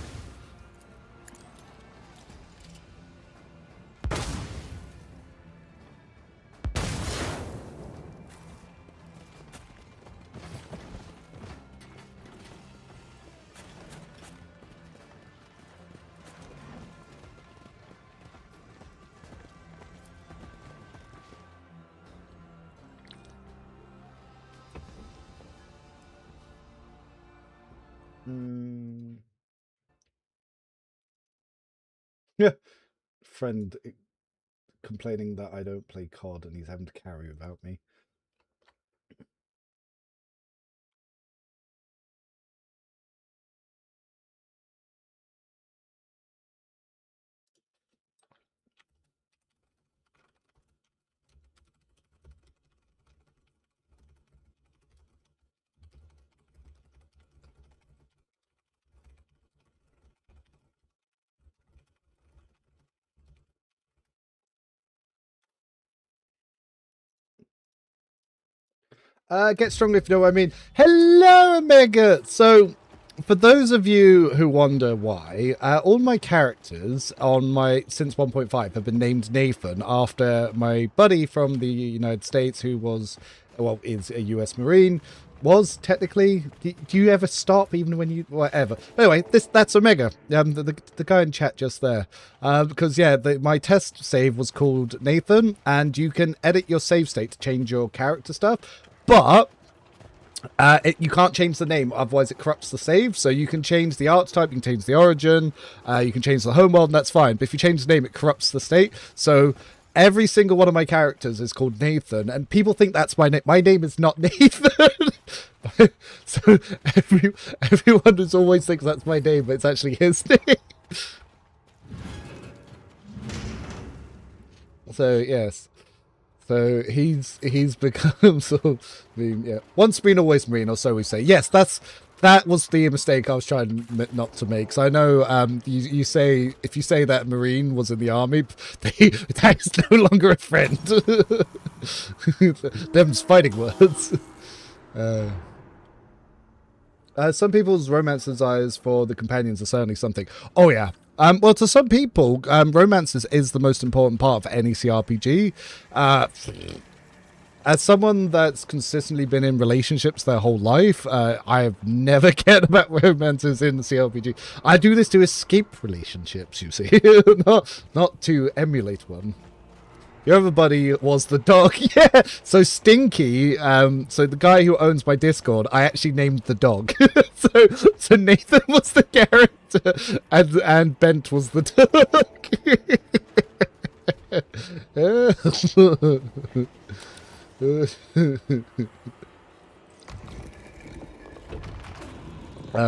Yeah, friend complaining that I don't play COD and he's having to carry without me. Get stronger if you know what I mean. Hello, Omega! So, for those of you who wonder why, all my characters on my since 1.5 have been named Nathan after my buddy from the United States who was, well, is a US Marine. Was technically. Do you ever stop even when you whatever? Anyway, that's Omega. The guy in chat just there. Because yeah, my test save was called Nathan, and you can edit your save state to change your character stuff. But you can't change the name, otherwise it corrupts the save. So you can change the archetype, you can change the origin, you can change the home world, and that's fine. But if you change the name, it corrupts the state. So every single one of my characters is called Nathan, and people think that's my name. My name is not Nathan. So everyone just always thinks that's my name, but it's actually his name. So yes. So he's become sort of, yeah, once Marine, always Marine, or so we say. Yes, that was the mistake I was trying not to make. So I know you say, if you say that Marine was in the army, that is no longer a friend. Them's fighting words. Some people's romance desires for the companions are certainly something. Oh yeah. Well, to some people, romance is the most important part of any CRPG. As someone that's consistently been in relationships their whole life, I have never cared about romances in the CRPG. I do this to escape relationships, you see, not to emulate one. Your other buddy was the dog. Yeah. So Stinky, so the guy who owns my Discord, I actually named the dog. so Nathan was the character and Bent was the dog.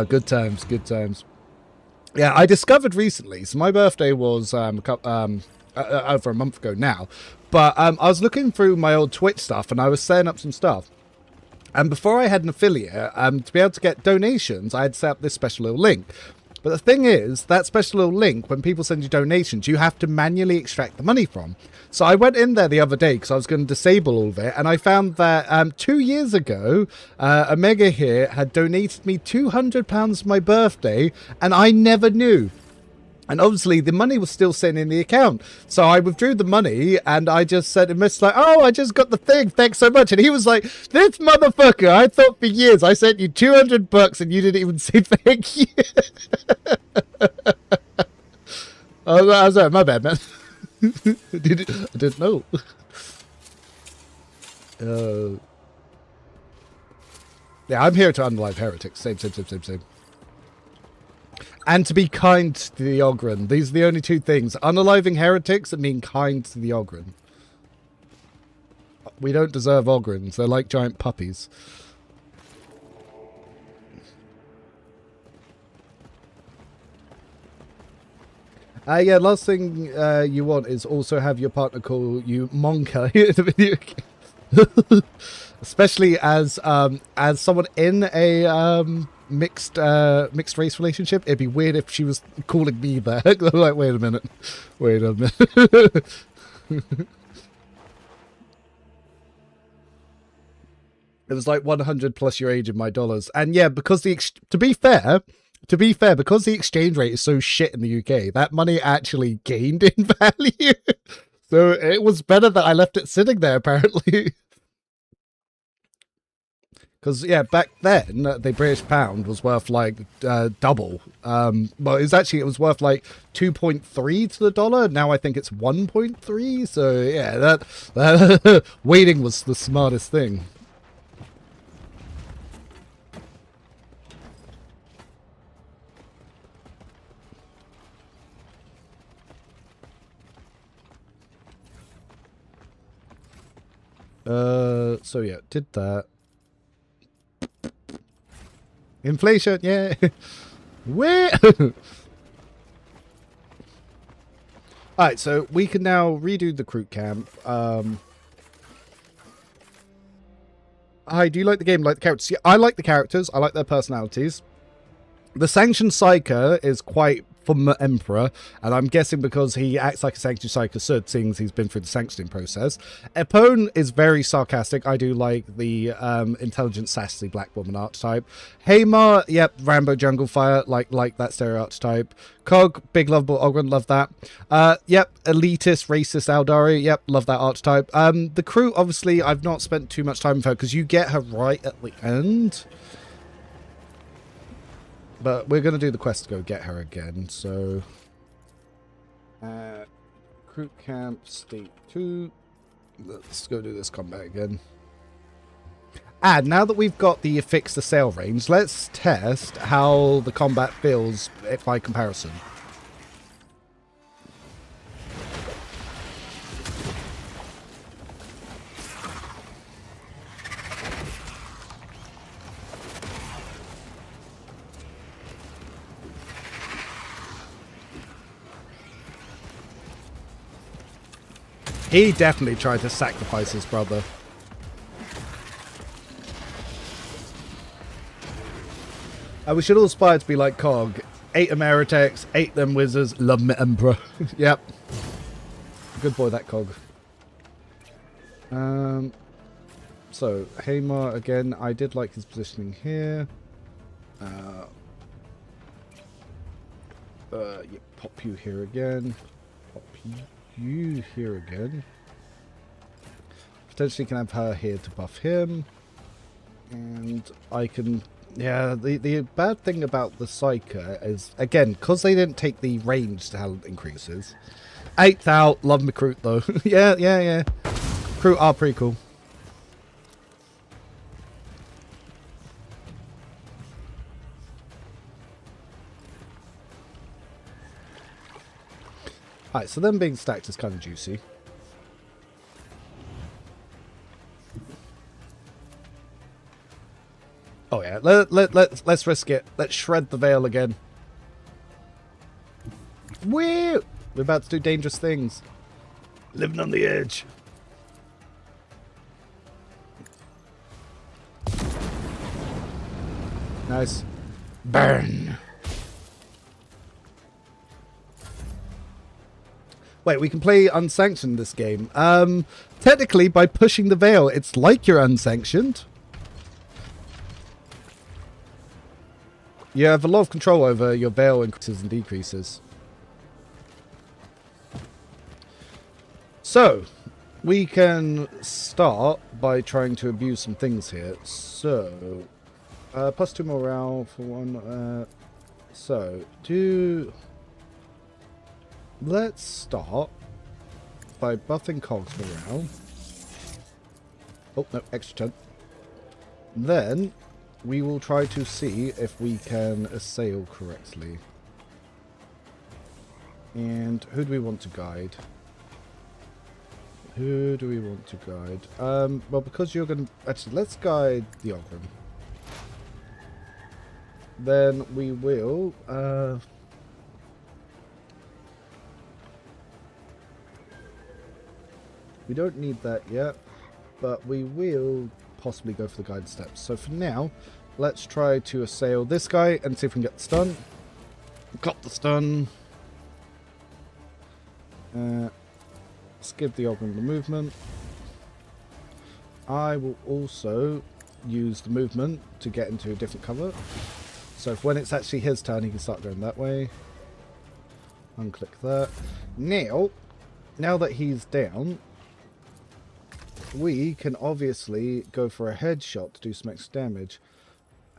Good times, good times. Yeah, I discovered recently, so my birthday was over a month ago now, but I was looking through my old Twitch stuff and I was setting up some stuff, and before I had an affiliate, to be able to get donations I had set up this special little link. But the thing is, that special little link, when people send you donations, you have to manually extract the money from. So I went in there the other day because I was going to disable all of it, and I found that 2 years ago, Omega here had donated me £200 for my birthday, and I never knew. And obviously, the money was still sitting in the account. So I withdrew the money, and I just said to him, like, oh, I just got the thing. Thanks so much. And he was like, this motherfucker, I thought for years I sent you $200 and you didn't even say thank you. I was like, my bad, man. I didn't know. Yeah, I'm here to unalive heretics. Same. And to be kind to the Ogryn. These are the only two things. Unaliving heretics and being kind to the Ogryn. We don't deserve Ogryns. They're like giant puppies. Yeah, last thing you want is also have your partner call you Monka in a video game. Especially as someone in a mixed race relationship, it'd be weird if she was calling me that. Like, wait a minute. It was like 100 plus your age in my dollars. And yeah, because to be fair, because the exchange rate is so shit in the UK, that money actually gained in value. So it was better that I left it sitting there, apparently. Because, yeah, back then, the British pound was worth like double. Well, it was worth like 2.3 to the dollar. Now I think it's 1.3. So, yeah, that waiting was the smartest thing. So yeah, did that. Inflation, yeah. Where? Alright, so we can now redo the Kroot camp. Hi, do you like the game? Like the characters? Yeah, I like the characters. I like their personalities. The sanctioned Psycher is quite from the Emperor, and I'm guessing because he acts like a sanctioned Psycher should, seeing as he's been through the sanctioning process. Epone is very sarcastic. I do like the intelligent, sassy black woman archetype. Hamar, yep, Rambo Jungle Fire, like that stereotype. Cog, big lovable Ogren, love that. Yep, elitist, racist Aldari, yep, love that archetype. The Kroot, obviously, I've not spent too much time with her because you get her right at the end. But we're going to do the quest to go get her again, so... Kroot Camp, State 2. Let's go do this combat again. And now that we've got the fix the sail range, let's test how the combat feels by comparison. He definitely tried to sacrifice his brother. We should all aspire to be like Cog. 8 Ameritex, 8 them wizards, love me Emperor. Yep. Good boy, that Cog. So, Hamar again. I did like his positioning here. Yeah, pop you here again. Pop you here again. Potentially can have her here to buff him. And I can... Yeah, the bad thing about the Psycher is, again, because they didn't take the range talent increases. 8th out, love me Kroot though. yeah. Kroot are pretty cool. Alright, so them being stacked is kind of juicy. Oh yeah, let's risk it. Let's shred the veil again. Woo! We're about to do dangerous things. Living on the edge. Nice. Burn. Wait, we can play unsanctioned this game. Technically, by pushing the veil, it's like you're unsanctioned. You have a lot of control over your veil increases and decreases. So, we can start by trying to abuse some things here. So, plus 2 morale for one. Let's start by buffing Cog's morale. Oh, no, extra 10. Then, we will try to see if we can assail correctly. And who do we want to guide? Well, because you're going to... Actually, let's guide the Ogren. Then we will... We don't need that yet, but we will possibly go for the guided steps. So for now, let's try to assail this guy and see if we can get the stun. Got the stun. Let's give the Ogren the movement. I will also use the movement to get into a different cover. So if when it's actually his turn, he can start going that way. Unclick that. Now that he's down, we can obviously go for a headshot to do some extra damage.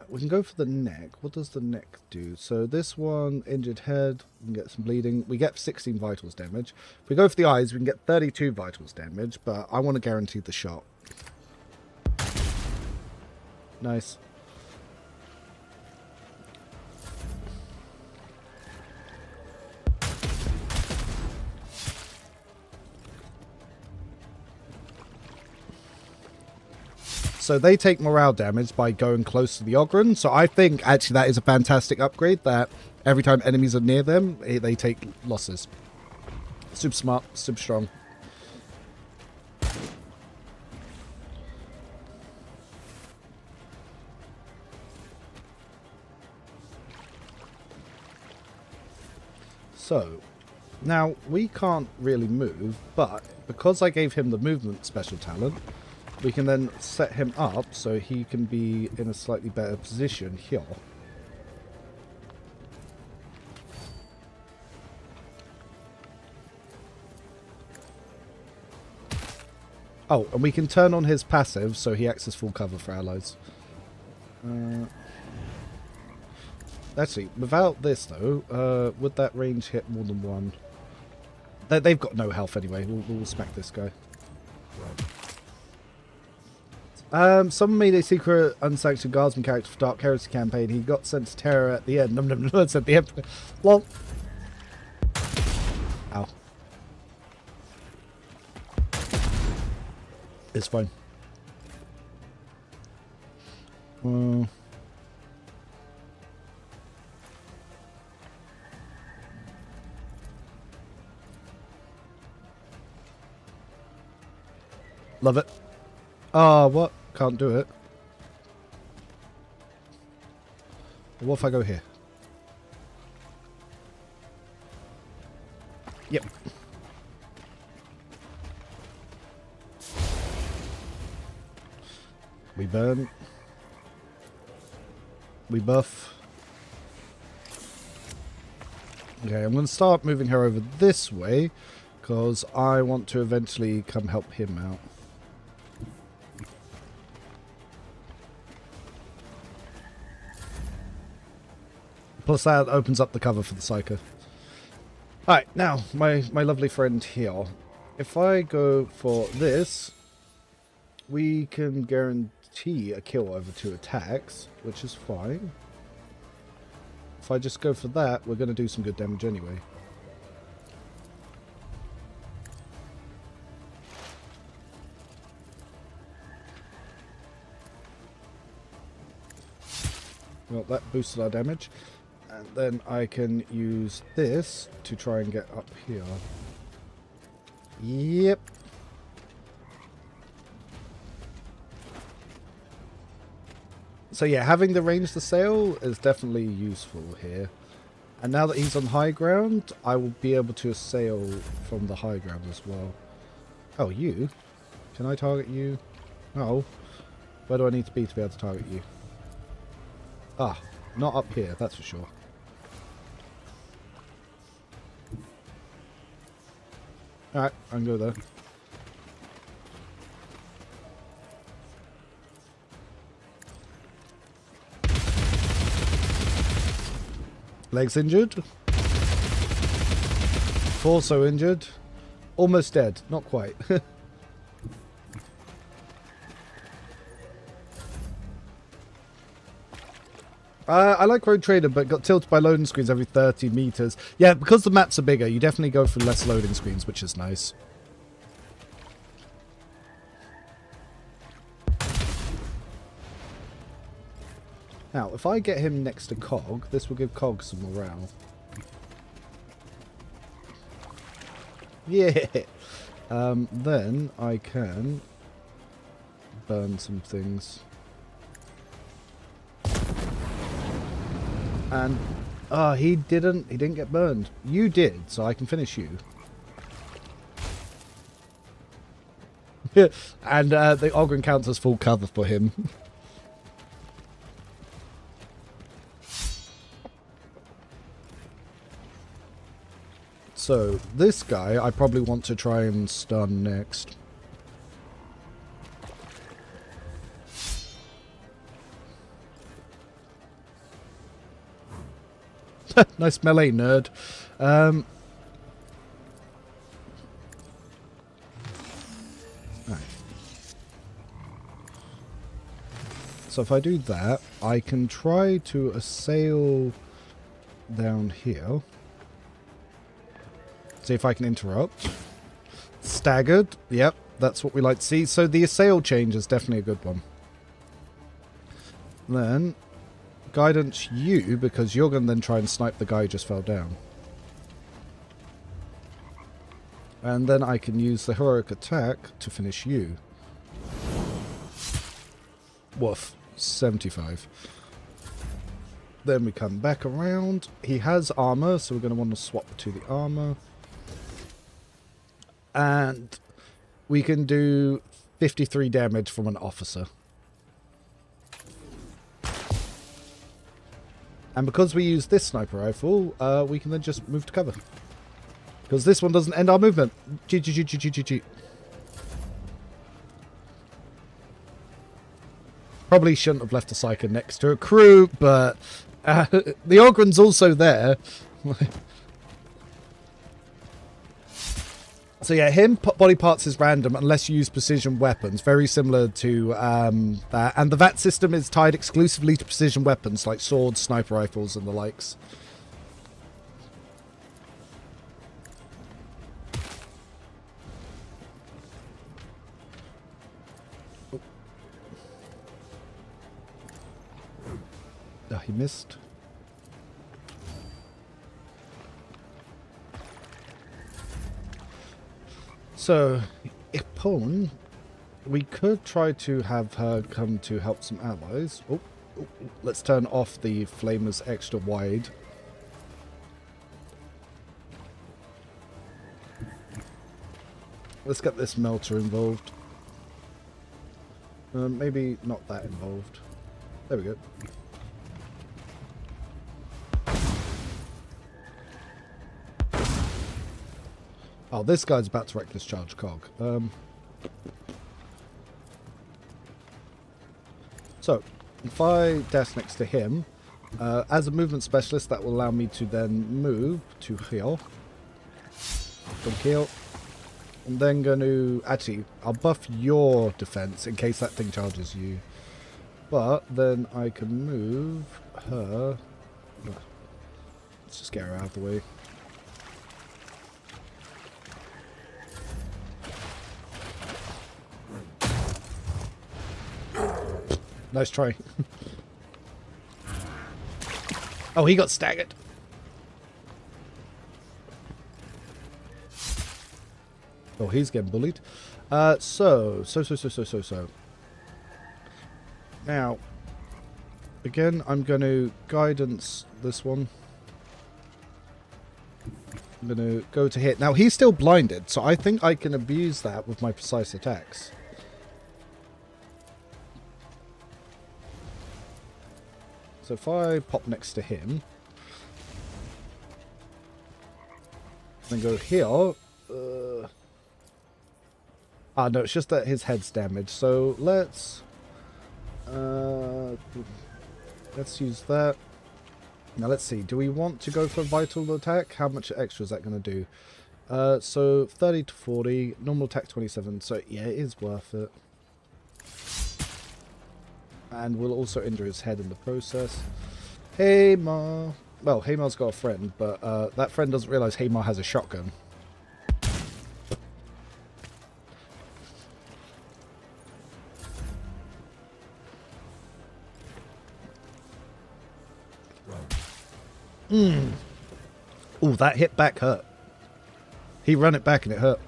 We can go for the neck. What does the neck do? So this one, injured head, we can get some bleeding. We get 16 vitals damage. If we go for the eyes, we can get 32 vitals damage, but I want to guarantee the shot. Nice. So they take morale damage by going close to the Ogren. So I think actually that is a fantastic upgrade, that every time enemies are near them, they take losses. Super smart, super strong. So, now we can't really move, but because I gave him the movement special talent, we can then set him up so he can be in a slightly better position here. Oh, and we can turn on his passive so he acts as full cover for allies. Actually, without this though, would that range hit more than one? They've got no health anyway. We'll smack this guy. Someone made a secret unsanctioned guardsman character for Dark Heresy campaign. He got sent to terror at the end. No, said the Emperor. Well. Ow. It's fine. Love it. Ah, what? Can't do it. What if I go here? Yep. We burn. We buff. Okay, I'm going to start moving her over this way because I want to eventually come help him out. Plus that opens up the cover for the Psycher. Alright, now, my lovely friend here. If I go for this, we can guarantee a kill over 2 attacks, which is fine. If I just go for that, we're going to do some good damage anyway. Well, that boosted our damage. And then I can use this to try and get up here. Yep. So yeah, having the range to sail is definitely useful here. And now that he's on high ground, I will be able to assail from the high ground as well. Oh, you? Can I target you? No. Where do I need to be able to target you? Ah, not up here, that's for sure. Alright, I can go there. Legs injured. Torso injured. Almost dead. Not quite. I like Road Trader, but got tilted by loading screens every 30 meters. Yeah, because the maps are bigger, you definitely go for less loading screens, which is nice. Now, if I get him next to Cog, this will give Cog some morale. Yeah! Then I can burn some things. And he didn't get burned. You did, so I can finish you. And the Ogren counts as full cover for him. So, this guy I probably want to try and stun next. Nice melee, nerd. Right. So if I do that, I can try to assail down here. See if I can interrupt. Staggered. Yep, that's what we like to see. So the assail change is definitely a good one. Then, guidance you, because you're going to then try and snipe the guy who just fell down. And then I can use the heroic attack to finish you. Woof. 75. Then we come back around. He has armor, so we're going to want to swap to the armor. And we can do 53 damage from an officer. And because we use this sniper rifle, we can then just move to cover. Because this one doesn't end our movement. Cheat. Probably shouldn't have left a Psycher next to a Kroot, but the Ogren's also there. So yeah, body parts is random unless you use precision weapons, very similar to that. And the VAT system is tied exclusively to precision weapons like swords, sniper rifles, and the likes. Oh, he missed. So, Ipon, we could try to have her come to help some allies. Oh, let's turn off the flamers extra wide. Let's get this melter involved. Maybe not that involved. There we go. Oh, this guy's about to reckless charge cog. So, if I dash next to him, as a movement specialist, that will allow me to then move to heal. Don't kill. I'm then going to... Actually, I'll buff your defense in case that thing charges you. But then I can move her... Let's just get her out of the way. Nice try. Oh, he got staggered. Oh, he's getting bullied. So. Now, again, I'm going to guidance this one. I'm going to go to hit. Now, he's still blinded, so I think I can abuse that with my precise attacks. So if I pop next to him, then go here. No, it's just that his head's damaged. So let's use that. Now let's see. Do we want to go for a vital attack? How much extra is that going to do? So 30 to 40, normal attack 27. So yeah, it is worth it. And we'll also injure his head in the process. Haymar. Well, Haymar's got a friend, but that friend doesn't realise Haymar has a shotgun. Oh, that hit back hurt. He ran it back and it hurt.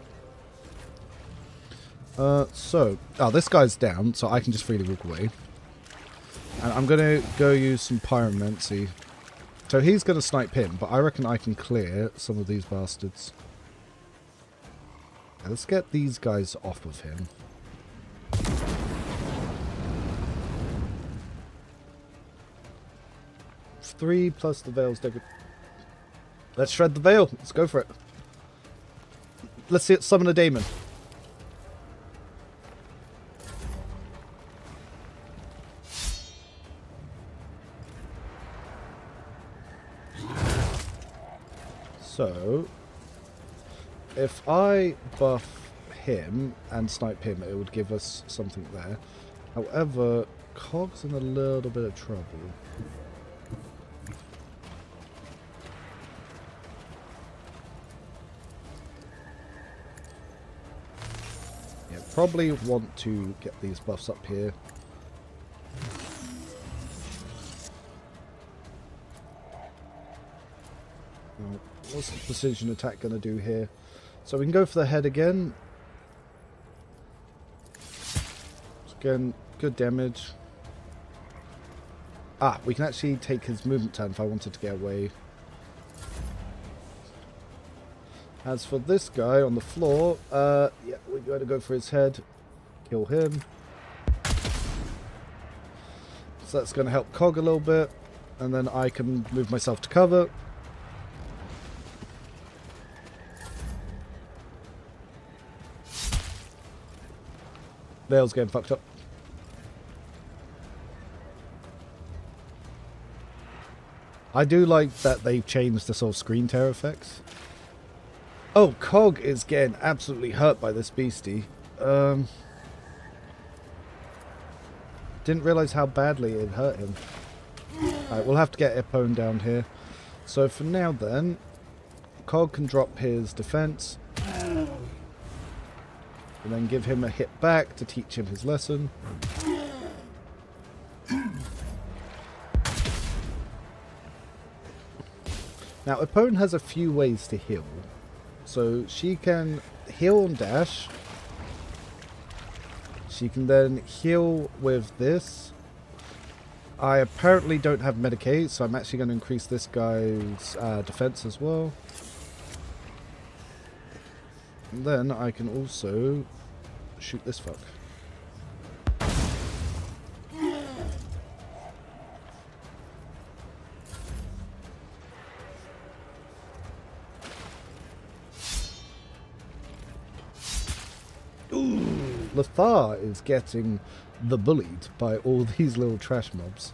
This guy's down, so I can just freely walk away. And I'm going to go use some Pyromancer. So he's going to snipe him, but I reckon I can clear some of these bastards. Now, let's get these guys off of him. Three plus the Veil's dagger. Let's shred the Veil. Let's go for it. Let's see it summon a Daemon. So, if I buff him and snipe him, it would give us something there. However, Cog's in a little bit of trouble. Yeah, probably want to get these buffs up here. What's the precision attack going to do here? So we can go for the head again. Again, good damage. We can actually take his movement turn if I wanted to get away. As for this guy on the floor, yeah, we're going to go for his head. Kill him. So that's going to help Cog a little bit. And then I can move myself to cover. Veil's getting fucked up. I do like that they've changed the sort of screen tear effects. Oh, Cog is getting absolutely hurt by this beastie. Didn't realise how badly it hurt him. Alright, we'll have to get Epone down here. So for now then, Cog can drop his defense. And then give him a hit back to teach him his lesson. Now, Epone has a few ways to heal. So she can heal and dash. She can then heal with this. I apparently don't have Medicaid, so I'm actually going to increase this guy's defense as well. And then I can also shoot this fuck. Ooh, Lothar is getting the bullied by all these little trash mobs.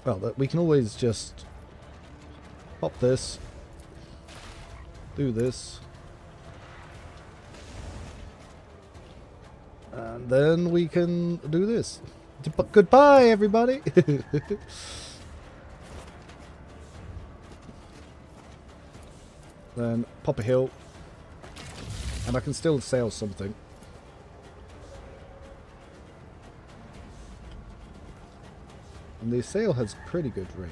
Well, we can always just pop this, do this, and then we can do this. Goodbye, everybody! Then pop a heal, and I can still sail something. And the assail has pretty good range.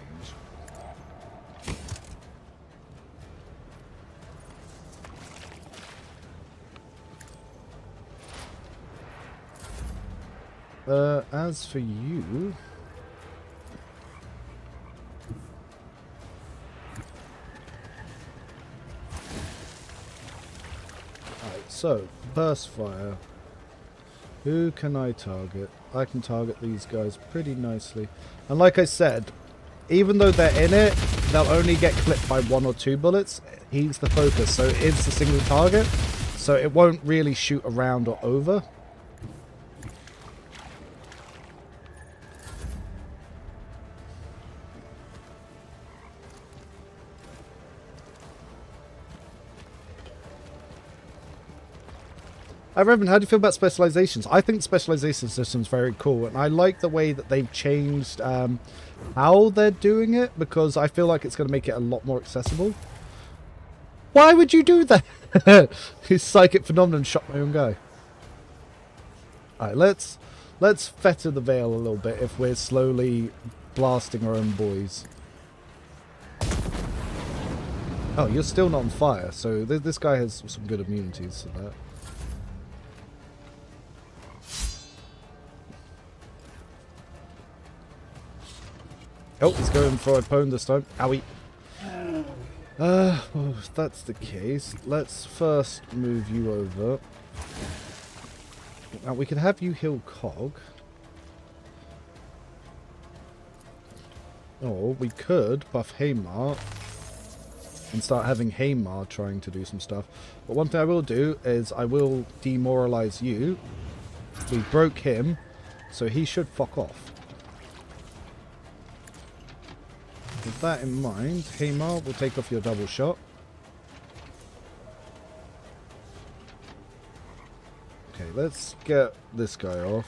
As for you... Alright, so, burst fire. Who can I target? I can target these guys pretty nicely. And like I said, even though they're in it, they'll only get clipped by 1 or 2 bullets. He's the focus, so it's a single target. So it won't really shoot around or over. Revan, how do you feel about specializations? I think specialization system's very cool, and I like the way that they've changed how they're doing it, because I feel like it's going to make it a lot more accessible. Why would you do that? His psychic phenomenon shot my own guy. Alright, let's fetter the veil a little bit if we're slowly blasting our own boys. Oh, you're still not on fire, so this guy has some good immunities to that. Oh, he's going for a pwn this time. Owie. Well, if that's the case, let's first move you over. Now, we can have you heal Cog. Or we could buff Haymar and start having Haymar trying to do some stuff. But one thing I will do is I will demoralize you. We broke him, so he should fuck off. With that in mind, Haymar will take off your double shot. Okay, let's get this guy off.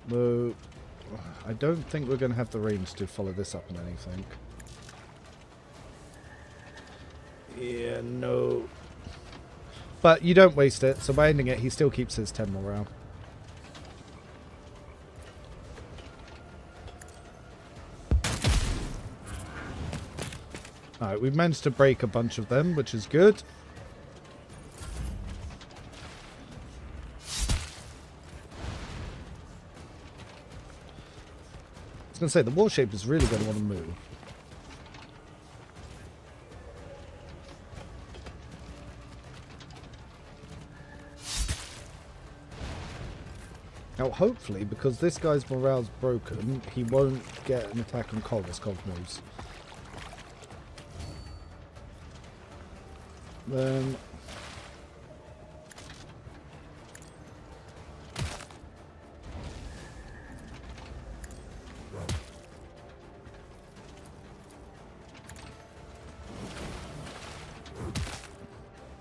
Though, I don't think we're going to have the range to follow this up on anything. Yeah, no. But you don't waste it, so by ending it, he still keeps his 10 morale. Alright, we've managed to break a bunch of them, which is good. I was going to say, the war shape is really going to want to move. Now, hopefully, because this guy's morale's broken, he won't get an attack on Cog as Cog moves. Then...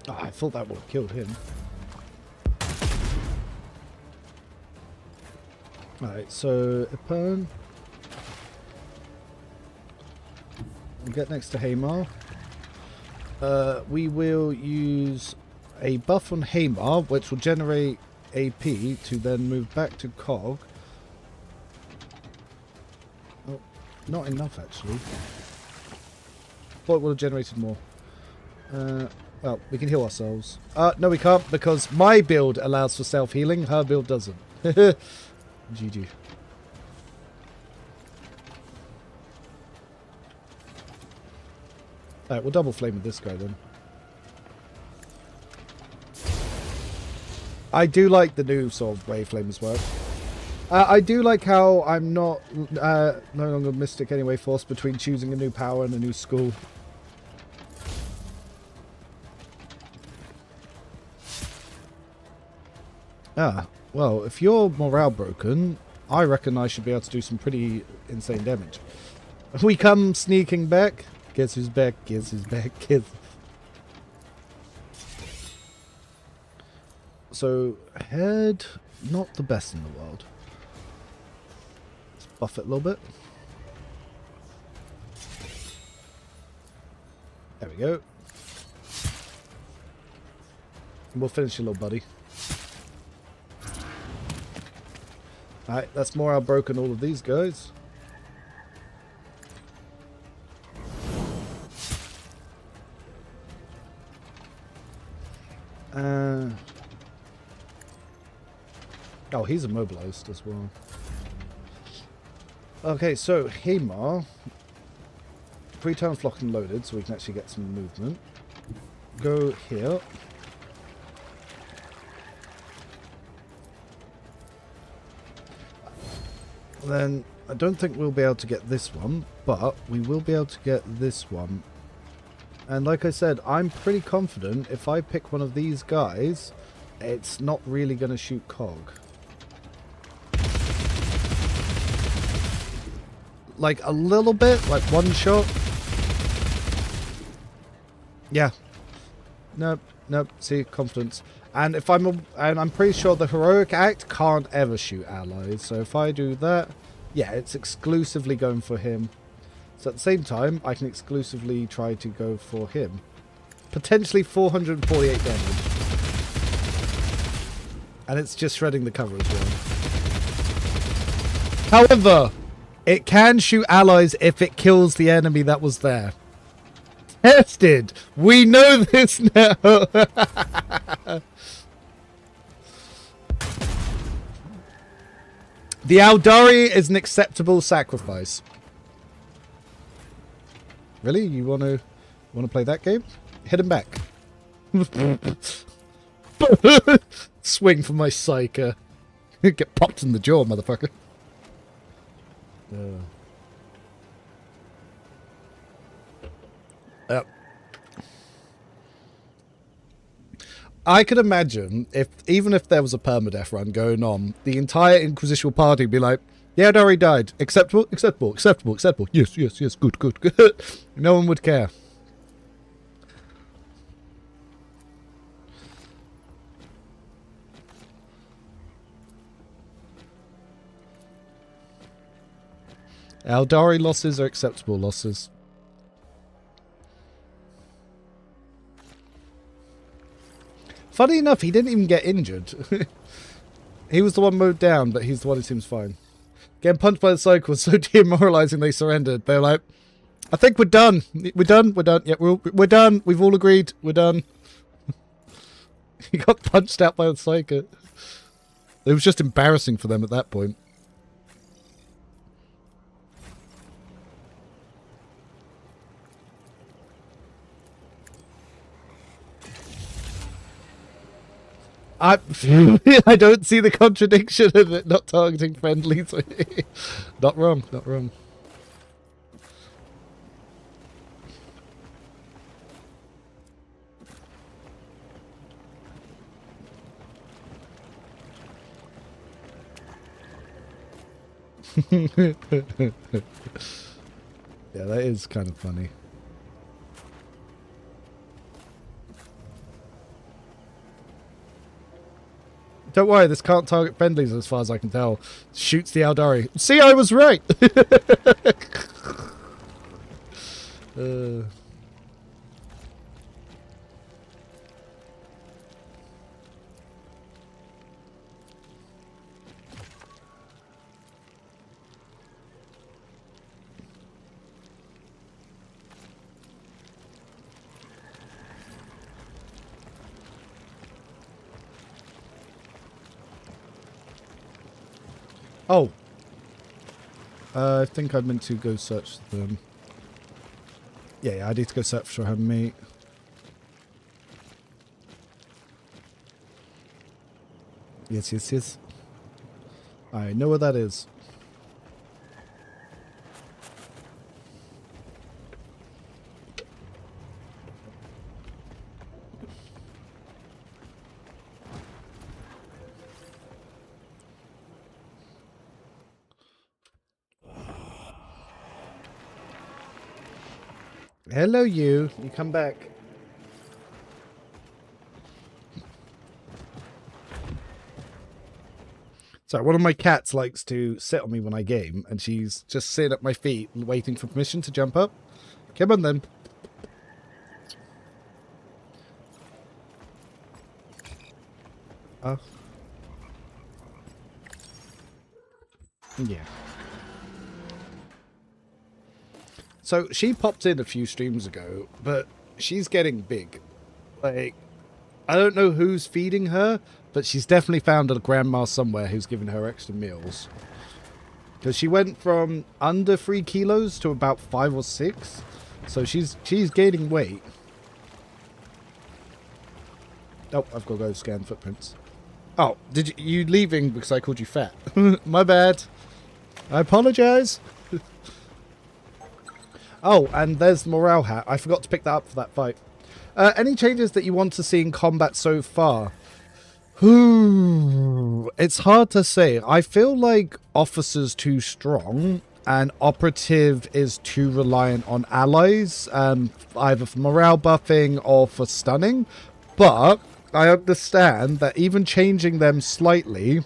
oh, I thought that would have killed him. Alright, so Ipern. We'll get next to Haymar. We will use a buff on Haymar, which will generate AP to then move back to Cog. Oh, not enough actually. Thought it would have generated more. Well, we can heal ourselves. No we can't, because my build allows for self-healing, her build doesn't. GG. Alright, we'll double flame with this guy then. I do like the new sort of way flames work. I do like how I'm not no longer Mystic anyway forced between choosing a new power and a new school. Well, if you're morale broken, I reckon I should be able to do some pretty insane damage. If we come sneaking back, guess who's back, guess who's back, guess. So, head, not the best in the world. Let's buff it a little bit. There we go. And we'll finish your little buddy. Alright, that's morale broken all of these guys. Oh, he's immobilized as well. Okay, so Haymar. 3 times locked and loaded, so we can actually get some movement. Go here. Then I don't think we'll be able to get this one, but we will be able to get this one. And like I said, I'm pretty confident if I pick one of these guys, it's not really going to shoot Cog. Like a little bit, like one shot. Yeah. Nope, nope. See, confidence. And if I'm pretty sure the heroic act can't ever shoot allies. So if I do that, yeah, it's exclusively going for him. So at the same time, I can exclusively try to go for him. Potentially 448 damage. And it's just shredding the cover as well. However, it can shoot allies if it kills the enemy that was there. Tested. We know this now. The Aldari is an acceptable sacrifice. Really? You want to play that game? Hit him back. Swing for my Psycher. Get popped in the jaw, motherfucker. Yep. I could imagine even if there was a permadeath run going on, the entire Inquisitional party would be like, yeah, Dory died. Acceptable, acceptable, acceptable, acceptable. Yes, yes, yes, good, good, good. No one would care. Aldari losses are acceptable losses. Funny enough, he didn't even get injured. He was the one mowed down, but he's the one who seems fine. Getting punched by the Psycher was so demoralizing they surrendered. They're like, I think we're done. We're done. We're done. Yeah, we're done. We've all agreed. We're done. He got punched out by the Psycher. It was just embarrassing for them at that point. I don't see the contradiction of it not targeting friendlies. Not wrong, not wrong. Yeah, that is kind of funny. Don't worry, this can't target friendlies as far as I can tell. Shoots the Aldari. See, I was right! Oh. I think I meant to go search them. Yeah, I need to go search for her mate. Yes, yes, yes. I know what that is. Hello, you. You come back. So one of my cats likes to sit on me when I game, and she's just sitting at my feet waiting for permission to jump up. Come on, then. Yeah. So she popped in a few streams ago, but she's getting big. Like, I don't know who's feeding her, but she's definitely found a grandma somewhere who's giving her extra meals. Because she went from under 3 kilos to about 5 or 6. So she's gaining weight. Oh, I've got to go scan footprints. Oh, did you leaving because I called you fat? My bad. I apologize. Oh, and there's the morale hat. I forgot to pick that up for that fight. Any changes that you want to see in combat so far? It's hard to say. I feel like Officer's too strong and Operative is too reliant on allies, either for morale buffing or for stunning. But I understand that even changing them slightly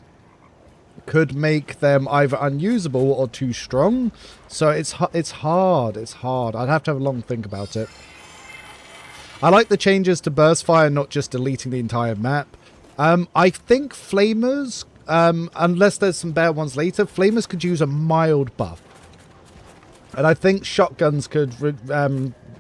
could make them either unusable or too strong. So it's hard. It's hard. I'd have to have a long think about it. I like the changes to burst fire, not just deleting the entire map. I think flamers unless there's some better ones later, flamers could use a mild buff. And I think shotguns could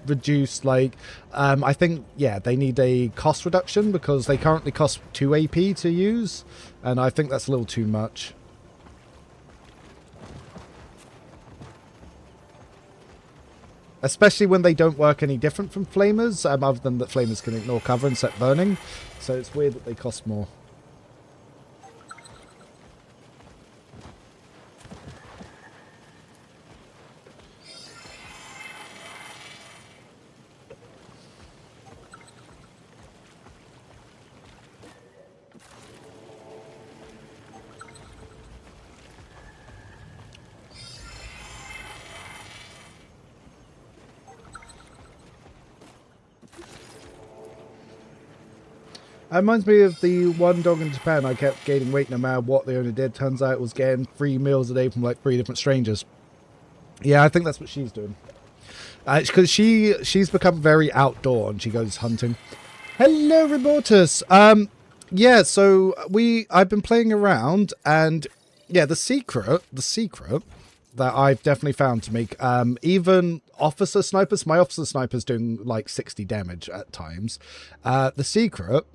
reduce, like, I think, yeah, they need a cost reduction because they currently cost 2 AP to use. And I think that's a little too much. Especially when they don't work any different from flamers, other than that flamers can ignore cover and set burning. So it's weird that they cost more. It reminds me of the one dog in Japan. I kept gaining weight no matter what the owner did. Turns out it was getting 3 meals a day from like 3 different strangers. Yeah, I think that's what she's doing. Because she's become very outdoor and she goes hunting. Hello, Remotus. Yeah, so I've been playing around and yeah, the secret that I've definitely found to make even officer snipers. My officer sniper's doing like 60 damage at times. The secret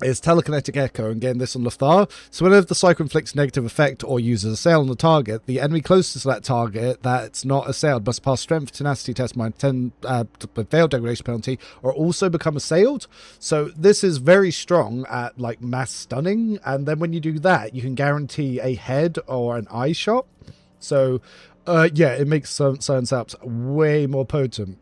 is telekinetic echo and getting this on Lothar. So whenever the Psycher inflicts negative effect or uses a sail on the target, the enemy closest to that target that's not assailed must pass strength tenacity test -10 failed degradation penalty or also become assailed. So this is very strong at like mass stunning, and then when you do that you can guarantee a head or an eye shot. So yeah, it makes certain setups way more potent.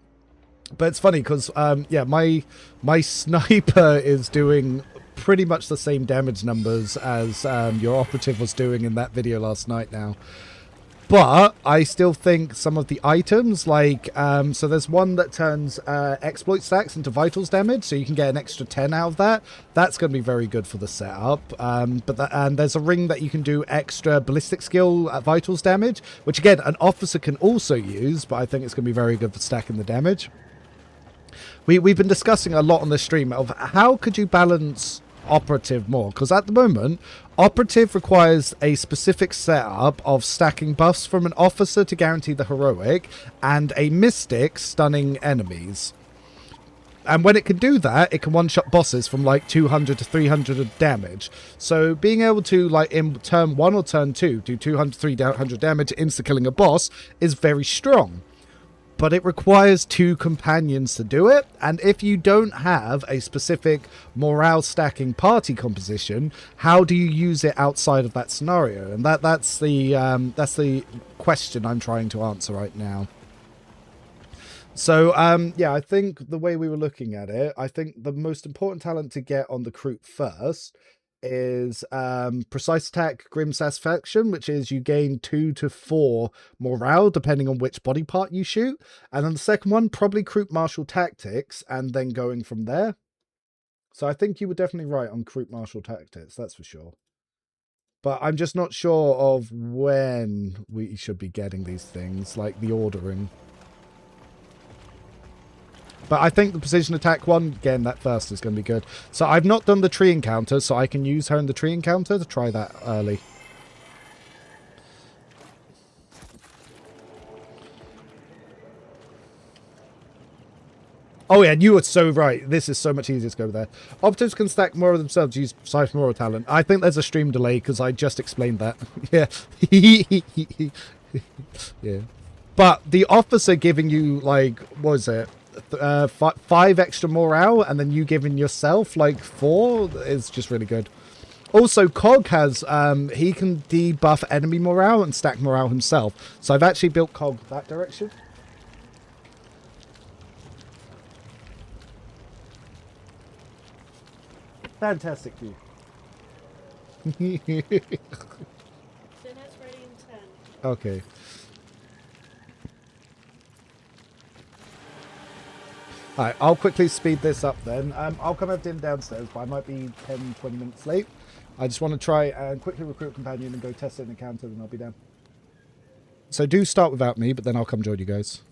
But it's funny because yeah, my sniper is doing pretty much the same damage numbers as your operative was doing in that video last night now. But I still think some of the items, like, so there's one that turns exploit stacks into vitals damage, so you can get an extra 10 out of that. That's going to be very good for the setup. And there's a ring that you can do extra ballistic skill at vitals damage, which again, an officer can also use, but I think it's going to be very good for stacking the damage. We've been discussing a lot on this stream of how could you balance operative more, because at the moment operative requires a specific setup of stacking buffs from an officer to guarantee the heroic and a mystic stunning enemies, and when it can do that it can one-shot bosses from like 200 to 300 of damage. So being able to, like, in turn 1 or turn 2 do 200 300 damage insta killing a boss is very strong. But it requires 2 companions to do it, and if you don't have a specific morale stacking party composition, how do you use it outside of that scenario? And that's the question I'm trying to answer right now. So yeah, I think the way we were looking at it, I think the most important talent to get on the Kroot first is precise attack grim satisfaction, which is you gain 2 to 4 morale depending on which body part you shoot, and then the second one probably Kroot martial tactics, and then going from there. So I think you were definitely right on Kroot martial tactics, that's for sure, but I'm just not sure of when we should be getting these things, like the ordering. But I think the precision attack one, again, that first is going to be good. So I've not done the tree encounter, so I can use her in the tree encounter to try that early. Oh yeah, you are so right. This is so much easier to go there. Operatives can stack more of themselves to use precise moral talent. I think there's a stream delay because I just explained that. Yeah. Yeah. But the officer giving you, like, what was it? 5 extra morale, and then you giving yourself like 4 is just really good. Also, Cog has he can debuff enemy morale and stack morale himself, so I've actually built Cog that direction. Fantastic view. Dinner's ready in 10. Okay. Alright, I'll quickly speed this up then. I'll come have dinner downstairs, but I might be 10-20 minutes late. I just want to try and quickly recruit a companion and go test it in encounter, and I'll be down. So do start without me, but then I'll come join you guys.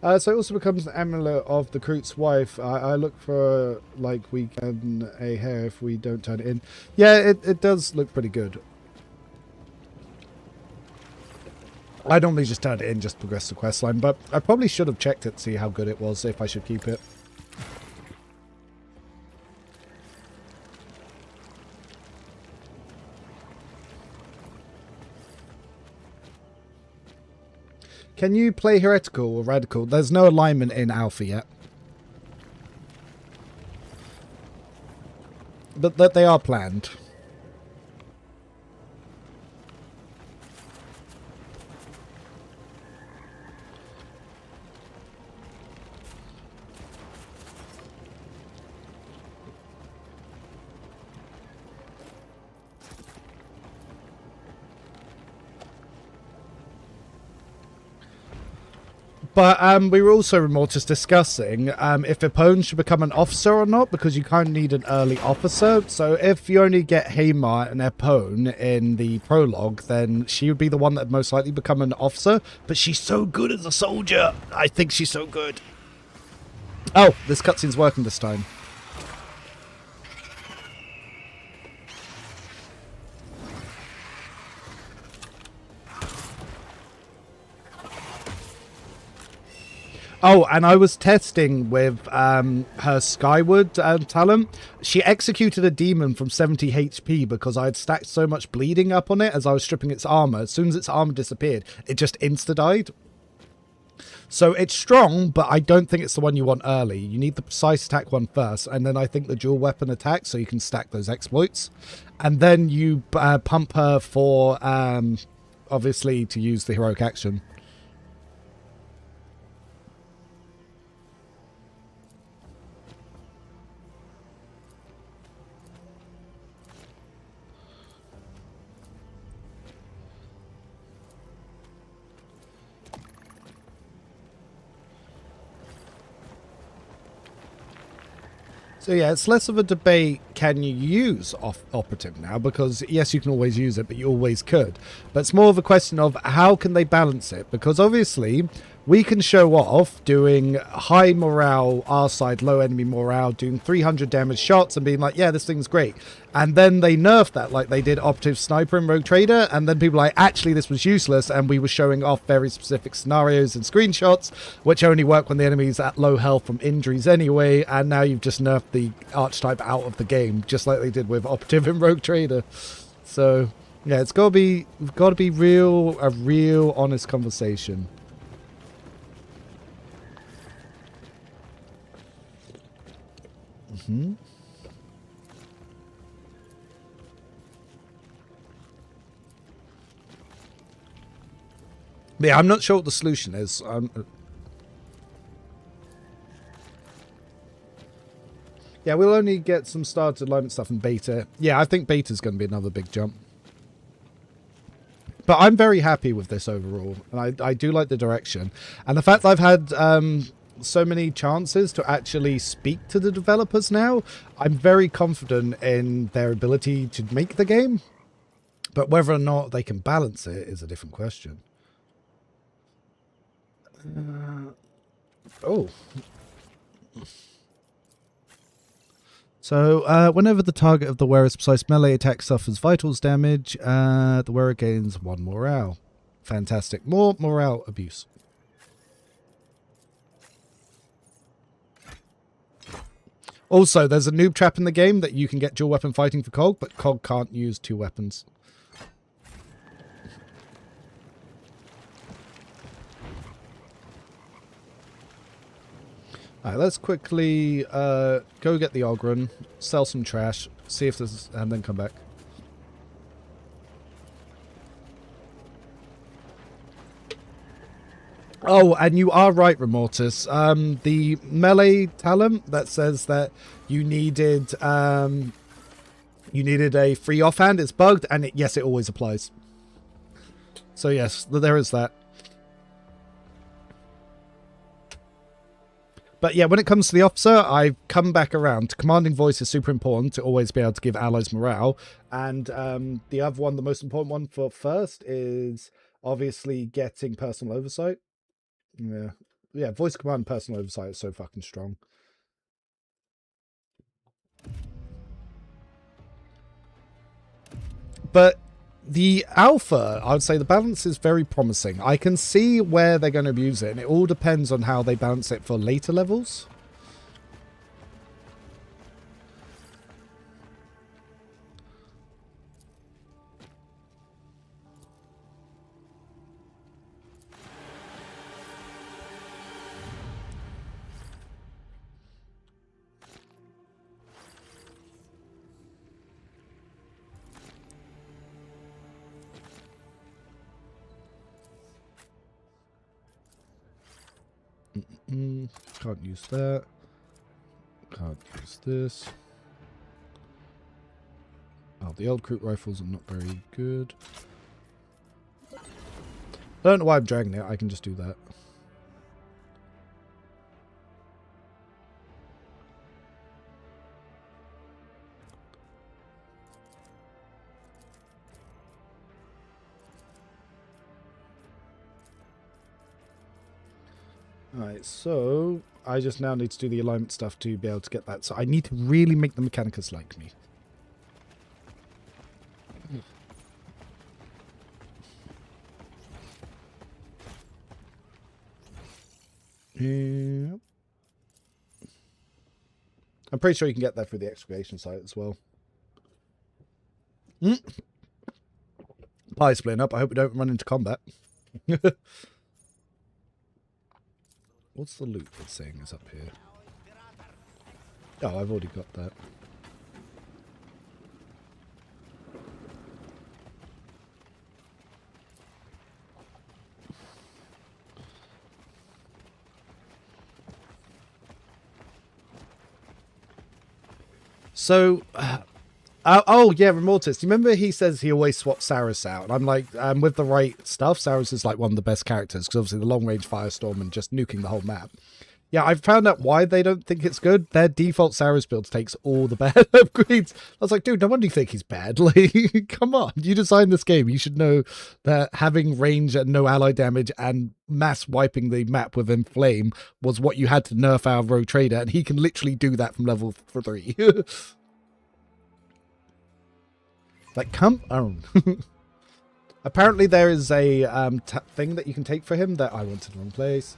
So it also becomes an amulet of the Kroot's wife. I look for, like, weekend a hair if we don't turn it in. Yeah, it does look pretty good. I normally just turn it in, just progress the quest line, but I probably should have checked it to see how good it was, if I should keep it. Can you play Heretical or Radical? There's no alignment in Alpha yet. But they are planned. But we were also just discussing if Epone should become an officer or not, because you kind of need an early officer. So if you only get Hamar and Epone in the prologue, then she would be the one that would most likely become an officer. But she's so good as a soldier. I think she's so good. Oh, this cutscene's working this time. Oh, and I was testing with her Skyward talent. She executed a demon from 70 HP because I had stacked so much bleeding up on it as I was stripping its armor. As soon as its armor disappeared, it just insta-died. So it's strong, but I don't think it's the one you want early. You need the precise attack one first, and then I think the dual weapon attack so you can stack those exploits. And then you pump her for, obviously, to use the heroic action. So yeah, it's less of a debate, can you use operative now? Because yes, you can always use it, but you always could. But it's more of a question of how can they balance it? Because obviously we can show off doing high morale, our side, low enemy morale, doing 300 damage shots and being like, yeah, this thing's great. And then they nerfed that like they did Operative Sniper and Rogue Trader. And then people are like, actually, this was useless. And we were showing off very specific scenarios and screenshots, which only work when the enemy's at low health from injuries anyway. And now you've just nerfed the archetype out of the game, just like they did with Operative and Rogue Trader. So yeah, it's got to be a real honest conversation. Mm-hmm. Yeah, I'm not sure what the solution is. Yeah, we'll only get some started alignment stuff in beta. Yeah, I think beta's going to be another big jump. But I'm very happy with this overall, and I do like the direction. And the fact that I've had so many chances to actually speak to the developers now, I'm very confident in their ability to make the game. But whether or not they can balance it is a different question. Oh. So, whenever the target of the wearer's precise melee attack suffers vitals damage, the wearer gains 1 morale. Fantastic. More morale abuse. Also, there's a noob trap in the game that you can get dual weapon fighting for Cog, but Cog can't use 2 weapons. Alright, let's quickly go get the Ogren, sell some trash, see if there's, and then come back. Oh, and you are right, Remortis. The melee talent that says that you needed a free offhand, it's bugged, and yes, it always applies. So yes, there is that. But yeah, when it comes to the officer, I've come back around. Commanding voice is super important to always be able to give allies morale. And the other one, the most important one for first, is obviously getting personal oversight. Yeah, Yeah, voice command and personal oversight is so fucking strong. But the alpha, I would say the balance is very promising. I can see where they're going to abuse it, and it all depends on how they balance it for later levels. Can't use that. Can't use this. Oh, the old Kroot rifles are not very good. I don't know why I'm dragging it. I can just do that. Alright, so I just now need to do the alignment stuff to be able to get that. So I need to really make the Mechanicus like me. Yeah. I'm pretty sure you can get that through the excavation site as well. Pie splitting up. I hope we don't run into combat. What's the loot that's saying is up here? Oh, I've already got that. So, oh yeah, Remortis. You remember he says he always swaps Saris out, and I'm like, with the right stuff, Saris is like one of the best characters because obviously the long range firestorm and just nuking the whole map. Yeah, I've found out why they don't think it's good. Their default Saris build takes all the bad upgrades. I was like, dude, no wonder you think he's bad. Like, come on, you designed this game. You should know that having range and no ally damage and mass wiping the map with Inflame was what you had to nerf our Rogue Trader, and he can literally do that from level 3. Like, come on. Apparently there is a thing that you can take for him that I went to the wrong place.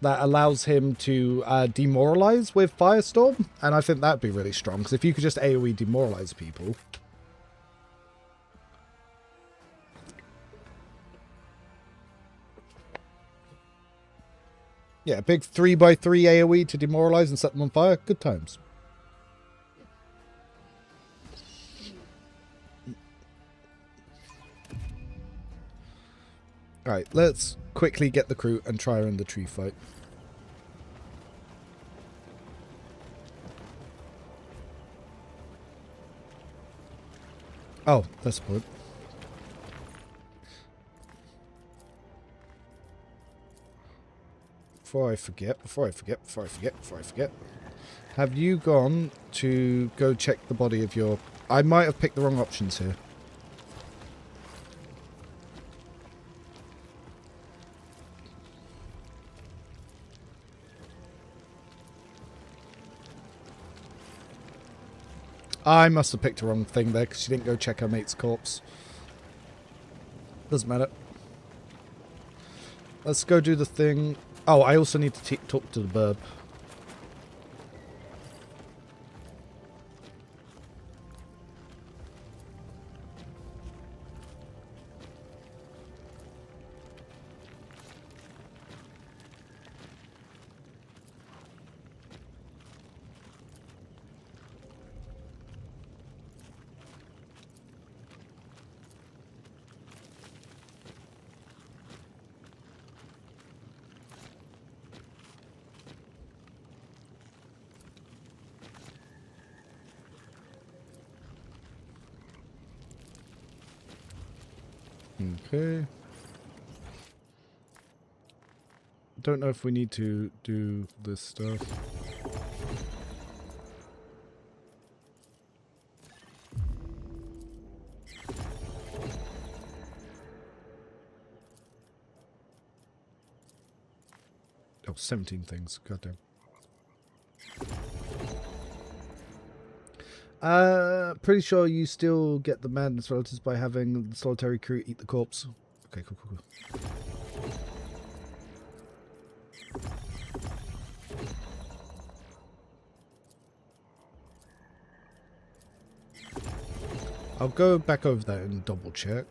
That allows him to demoralize with Firestorm. And I think that'd be really strong. Because if you could just AoE demoralize people. Yeah, big 3x3 AoE to demoralize and set them on fire. Good times. Alright, let's quickly get the Kroot and try her in the tree fight. Oh, that's the point. Before I forget. Have you gone to go check the body of your... I might have picked the wrong options here. I must have picked the wrong thing there because she didn't go check her mate's corpse. Doesn't matter. Let's go do the thing. Oh, I also need to talk to the burb. Okay. Don't know if we need to do this stuff. Oh, 17 things. Goddamn. Pretty sure you still get the madness relatives by having the solitary crew eat the corpse. Okay, cool, cool, cool. I'll go back over there and double check.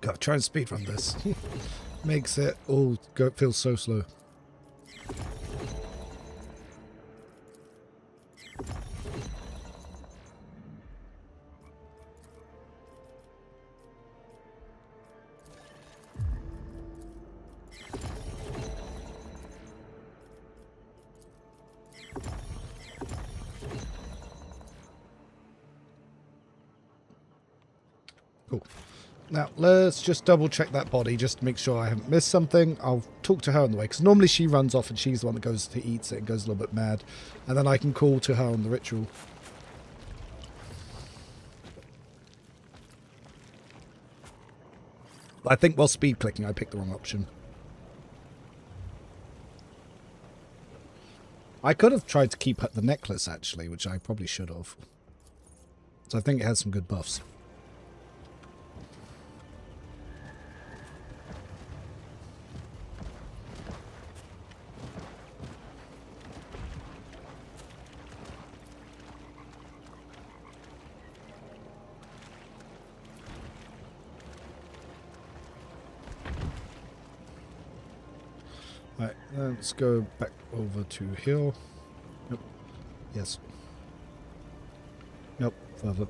Gotta try and speedrun this. Makes it all go feel so slow. Cool. Now, let's just double check that body just to make sure I haven't missed something. I'll talk to her on the way, because normally she runs off and she's the one that goes to eats it and goes a little bit mad. And then I can call to her on the ritual. I think while speed clicking, I picked the wrong option. I could have tried to keep the necklace, actually, which I probably should have. So I think it has some good buffs. Right, let's go back over to hill. Nope. Yes. Nope. Further.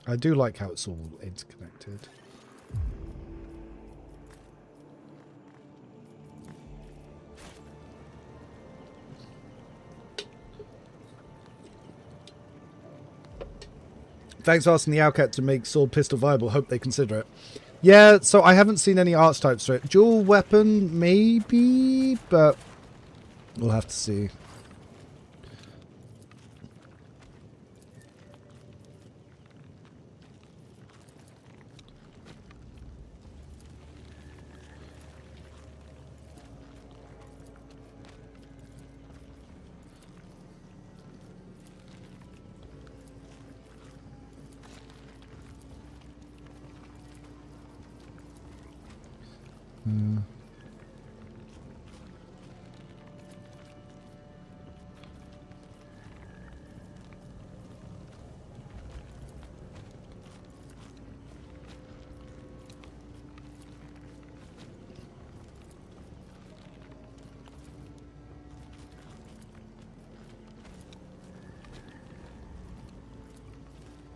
I do like how it's all interconnected. Thanks for asking the Owlcat to make sword pistol viable. Hope they consider it. Yeah, so I haven't seen any archetypes for it. Dual weapon, maybe, but we'll have to see.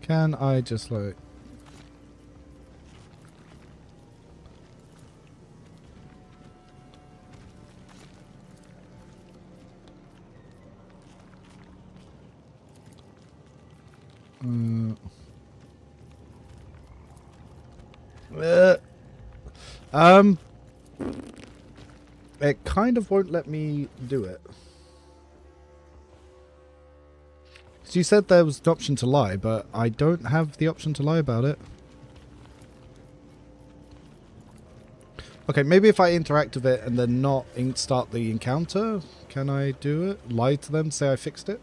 Can I just like... It kind of won't let me do it. So you said there was an option to lie, but I don't have the option to lie about it. Okay, maybe if I interact with it and then not start the encounter, can I do it? Lie to them, say I fixed it?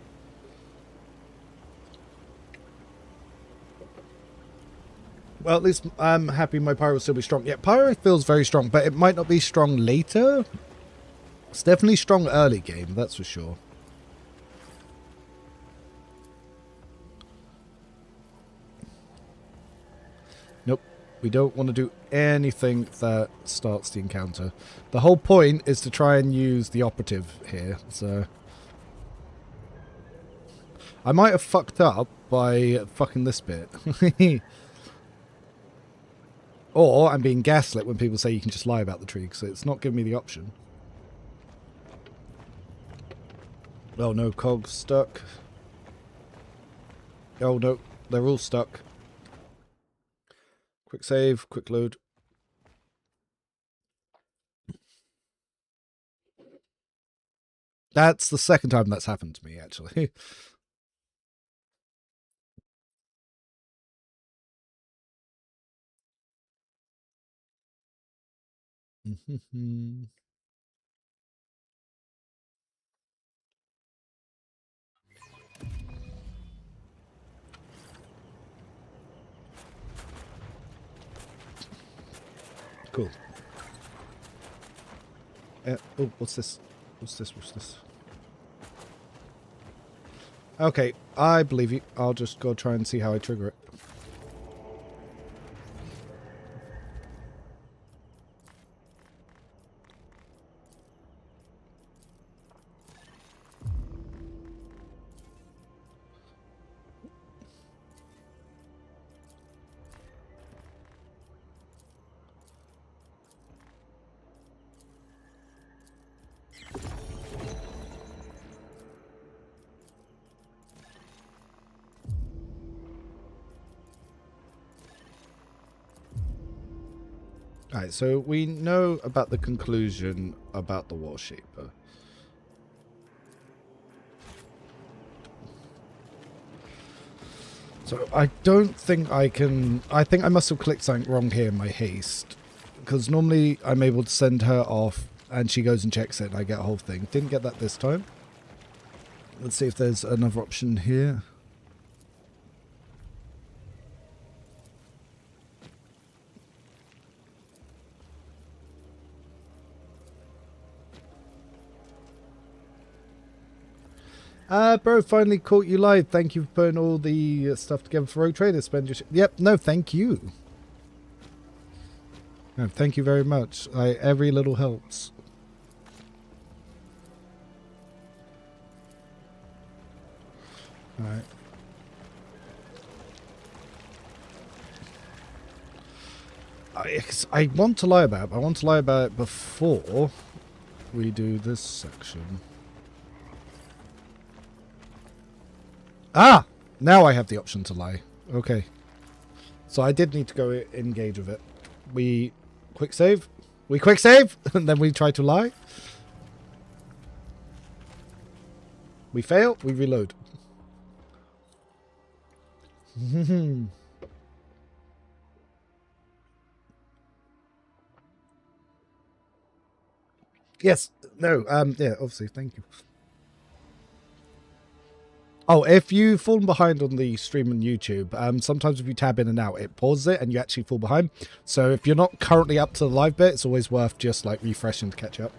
Well, at least I'm happy my Pyro will still be strong. Yeah, Pyro feels very strong, but it might not be strong later. It's definitely strong early game, that's for sure. Nope. We don't want to do anything that starts the encounter. The whole point is to try and use the operative here, so... I might have fucked up by fucking this bit. Or I'm being gaslit when people say you can just lie about the tree, because it's not giving me the option. Oh no, cog's stuck. Oh no, they're all stuck. Quick save, quick load. That's the second time that's happened to me, actually. Cool. Oh, what's this? What's this? What's this? Okay, I believe you. I'll just go try and see how I trigger it. Alright, so we know about the conclusion about the Warshaper. So I don't think I can... I think I must have clicked something wrong here in my haste. Because normally I'm able to send her off and she goes and checks it and I get a whole thing. Didn't get that this time. Let's see if there's another option here. Bro, finally caught you live. Thank you for putting all the stuff together for Rogue Trader. Spend your... Yep, no, thank you. No, thank you very much. Every little helps. Alright. I want to lie about it. I want to lie about it before we do this section. Ah! Now I have the option to lie. Okay. So I did need to go engage with it. We quick save. We quick save! And then we try to lie. We fail. We reload. Yes. No. Yeah, obviously. Thank you. Oh, if you've fallen behind on the stream on YouTube, sometimes if you tab in and out, it pauses it and you actually fall behind. So if you're not currently up to the live bit, it's always worth just like refreshing to catch up.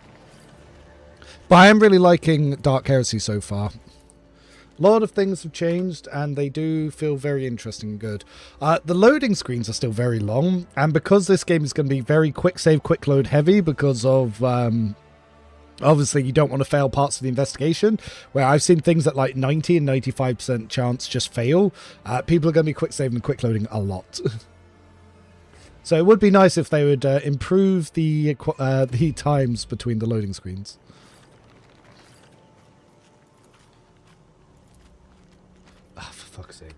But I am really liking Dark Heresy so far. A lot of things have changed and they do feel very interesting and good. The loading screens are still very long, and because this game is going to be very quick save, quick load heavy because of... obviously, you don't want to fail parts of the investigation, where I've seen things at like 90 and 95% chance just fail. People are going to be quick saving and quick loading a lot. So it would be nice if they would improve the times between the loading screens. Ah, for fuck's sake.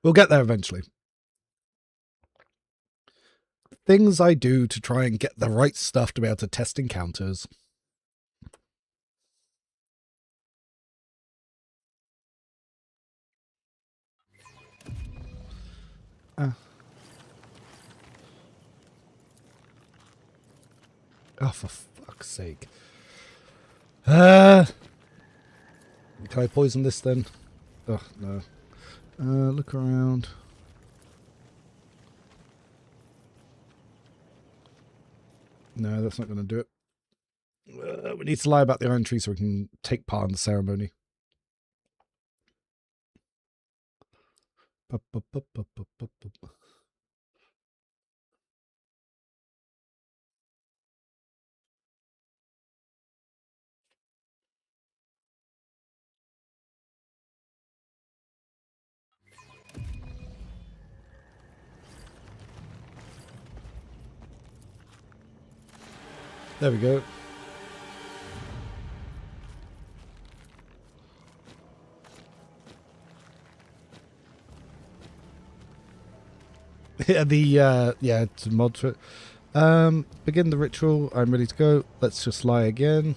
We'll get there eventually. Things I do to try and get the right stuff to be able to test encounters. Oh, for fuck's sake. Can I poison this then? Oh, no. Look around. No, that's not going to do it. We need to lie about the iron tree so we can take part in the ceremony. There we go. Yeah, yeah, to mod for it. Begin the ritual. I'm ready to go. Let's just lie again.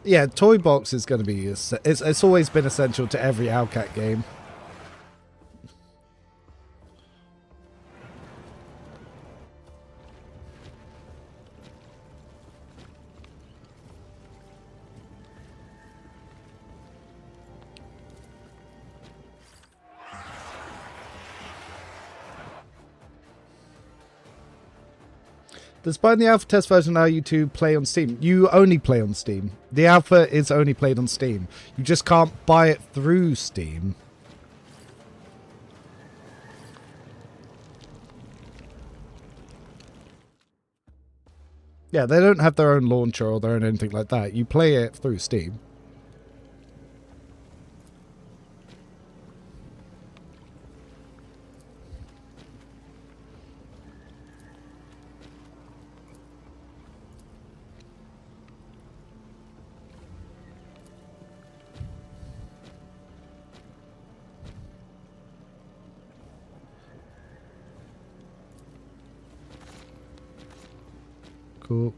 Yeah, toy box is going to be... It's always been essential to every Owlcat game. Despite the alpha test version allow you to play on Steam, you only play on Steam. The alpha is only played on Steam. You just can't buy it through Steam. Yeah, they don't have their own launcher or their own anything like that. You play it through Steam. Cool.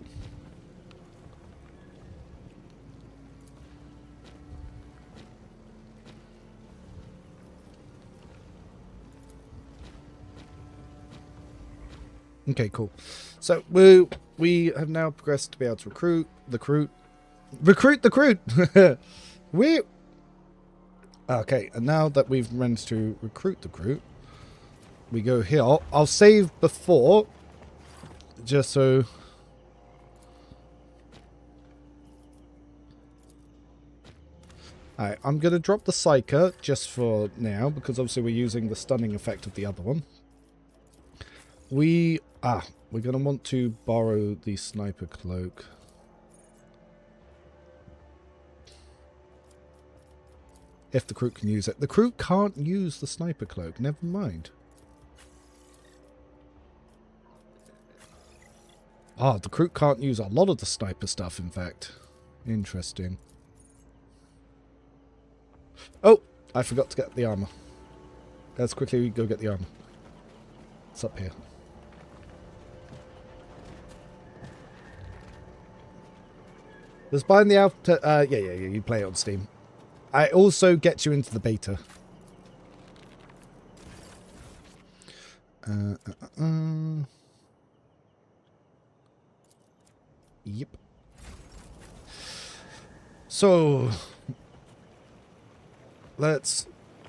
Okay, cool. So we have now progressed to be able to recruit the Kroot. we okay, and now that we've managed to recruit the Kroot, we go here. I'll save before, just so. Alright, I'm going to drop the Psycher just for now, because obviously we're using the stunning effect of the other one. We're going to want to borrow the sniper cloak. If the Kroot can use it. The Kroot can't use the sniper cloak, never mind. The Kroot can't use a lot of the sniper stuff, in fact. Interesting. Oh, I forgot to get the armor. Let's quickly go get the armor. It's up here. There's buying the alpha. Yeah, you play it on Steam. I also get you into the beta. Yep. So let's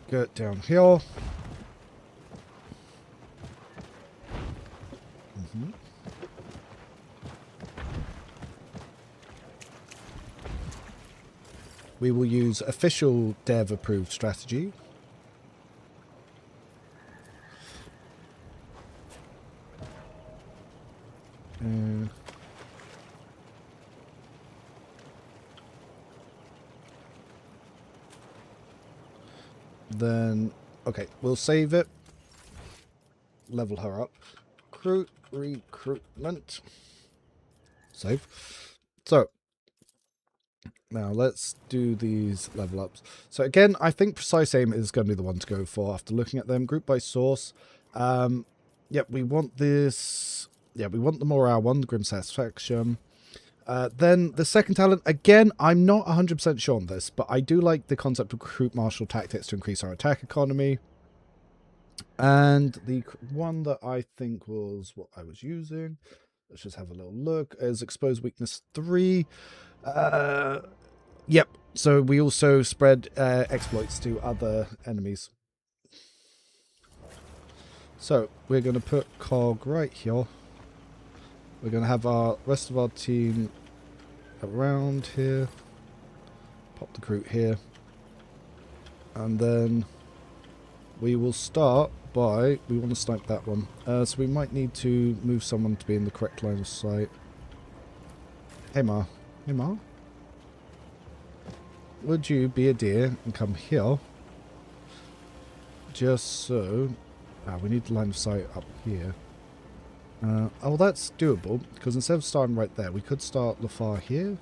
get down here. We will use official dev approved strategy. Then Okay, we'll save it. Level her up. Kroot, recruitment. Save. So, now let's do these level ups. So again, I think precise aim is going to be the one to go for after looking at them. Group by source. Yep, we want this. Yeah, we want the morale one, the grim satisfaction. Then the second talent, again, I'm not 100% sure on this, but I do like the concept of recruit martial tactics to increase our attack economy. And the one that I think was what I was using, let's just have a little look, is Exposed Weakness 3. Yep, so we also spread exploits to other enemies. So we're going to put Cog right here. We're going to have our rest of our team around here. Pop the Kroot here. And then we will start by, we want to snipe that one. So we might need to move someone to be in the correct line of sight. Hey Ma. Hey Ma. Would you be a dear and come here? Just so... we need the line of sight up here. Oh, that's doable, because instead of starting right there, we could start Lafar here.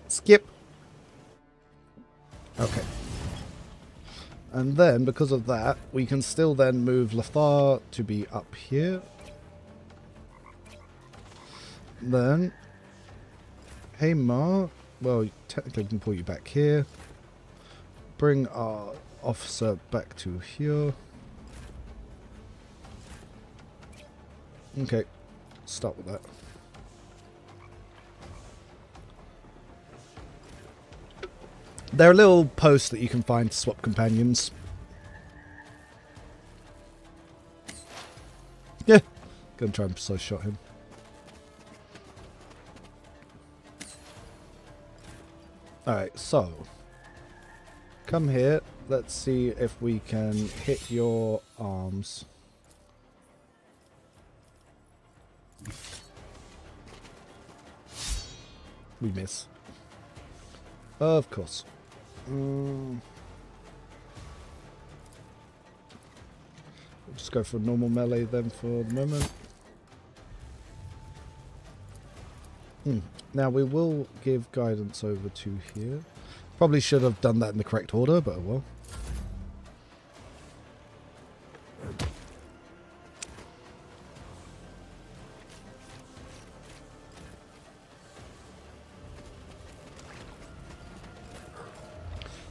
Skip. Okay. And then, because of that, we can still then move Lafar to be up here. Then, hey Ma, well, technically we can pull you back here. Bring our officer back to here. Okay, start with that. There are little posts that you can find to swap companions. Yeah, gonna try and precise shot him. Alright, so come here. Let's see if we can hit your arms. We miss. Of course. We'll just go for normal melee then for the moment. Now we will give guidance over to here. Probably should have done that in the correct order, but oh well.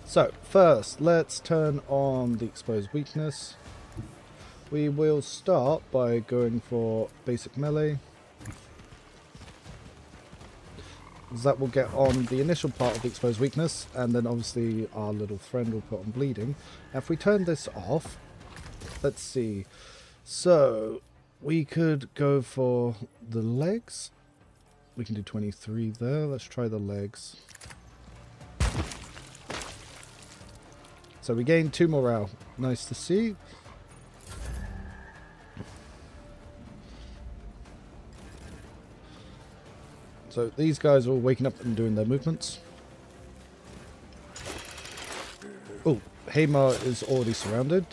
So, first, let's turn on the exposed weakness. We will start by going for basic melee. That will get on the initial part of the exposed weakness, and then obviously our little friend will put on bleeding. Now if we turn this off, let's see. So, we could go for the legs. We can do 23 there. Let's try the legs. So we gained 2 morale. Nice to see. So these guys are all waking up and doing their movements. Oh, Hamar is already surrounded.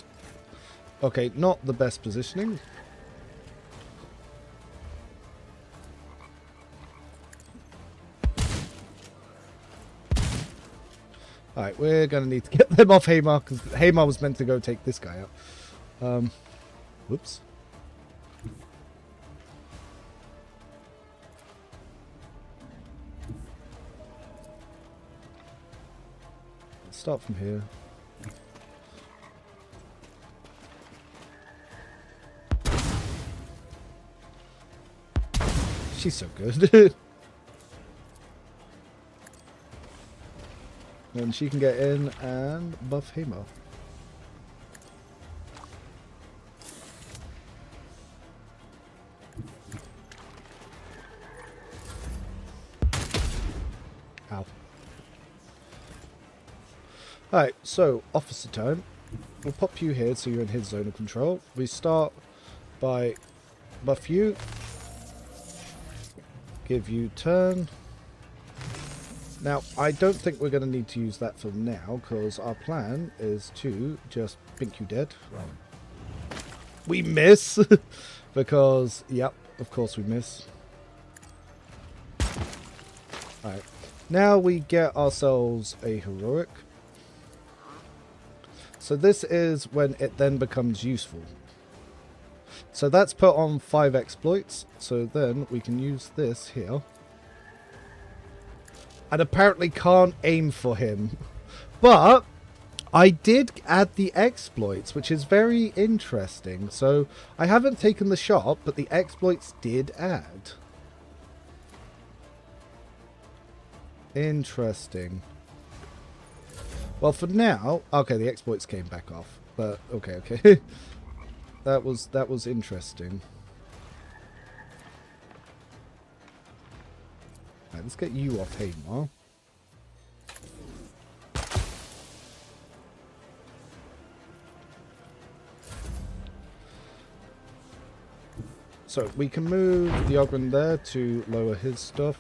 Okay, not the best positioning. Alright, we're going to need to get them off Hamar, because Hamar was meant to go take this guy out. Whoops. Let's start from here. She's so good. And she can get in and buff Hamar. Ow. Alright, so officer time. We'll pop you here so you're in his zone of control. We start by buff you. Give you turn. Now, I don't think we're going to need to use that for now, because our plan is to just pink you dead. We miss! Because, yep, of course we miss. Alright. Now we get ourselves a heroic. So this is when it then becomes useful. So that's put on 5 exploits. So then we can use this here. And apparently can't aim for him. But I did add the exploits, which is very interesting. So I haven't taken the shot, but the exploits did add. Interesting. Well, for now, okay, the exploits came back off, but okay. that was interesting. Right, let's get you off Hamar. So we can move the Ogren there to lower his stuff.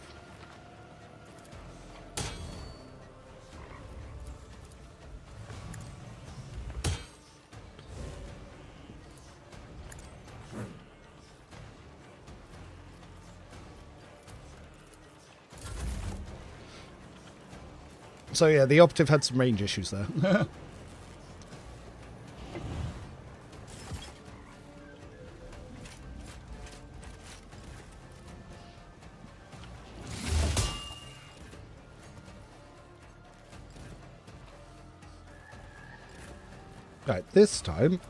So yeah, the Operative had some range issues there. Right, this time,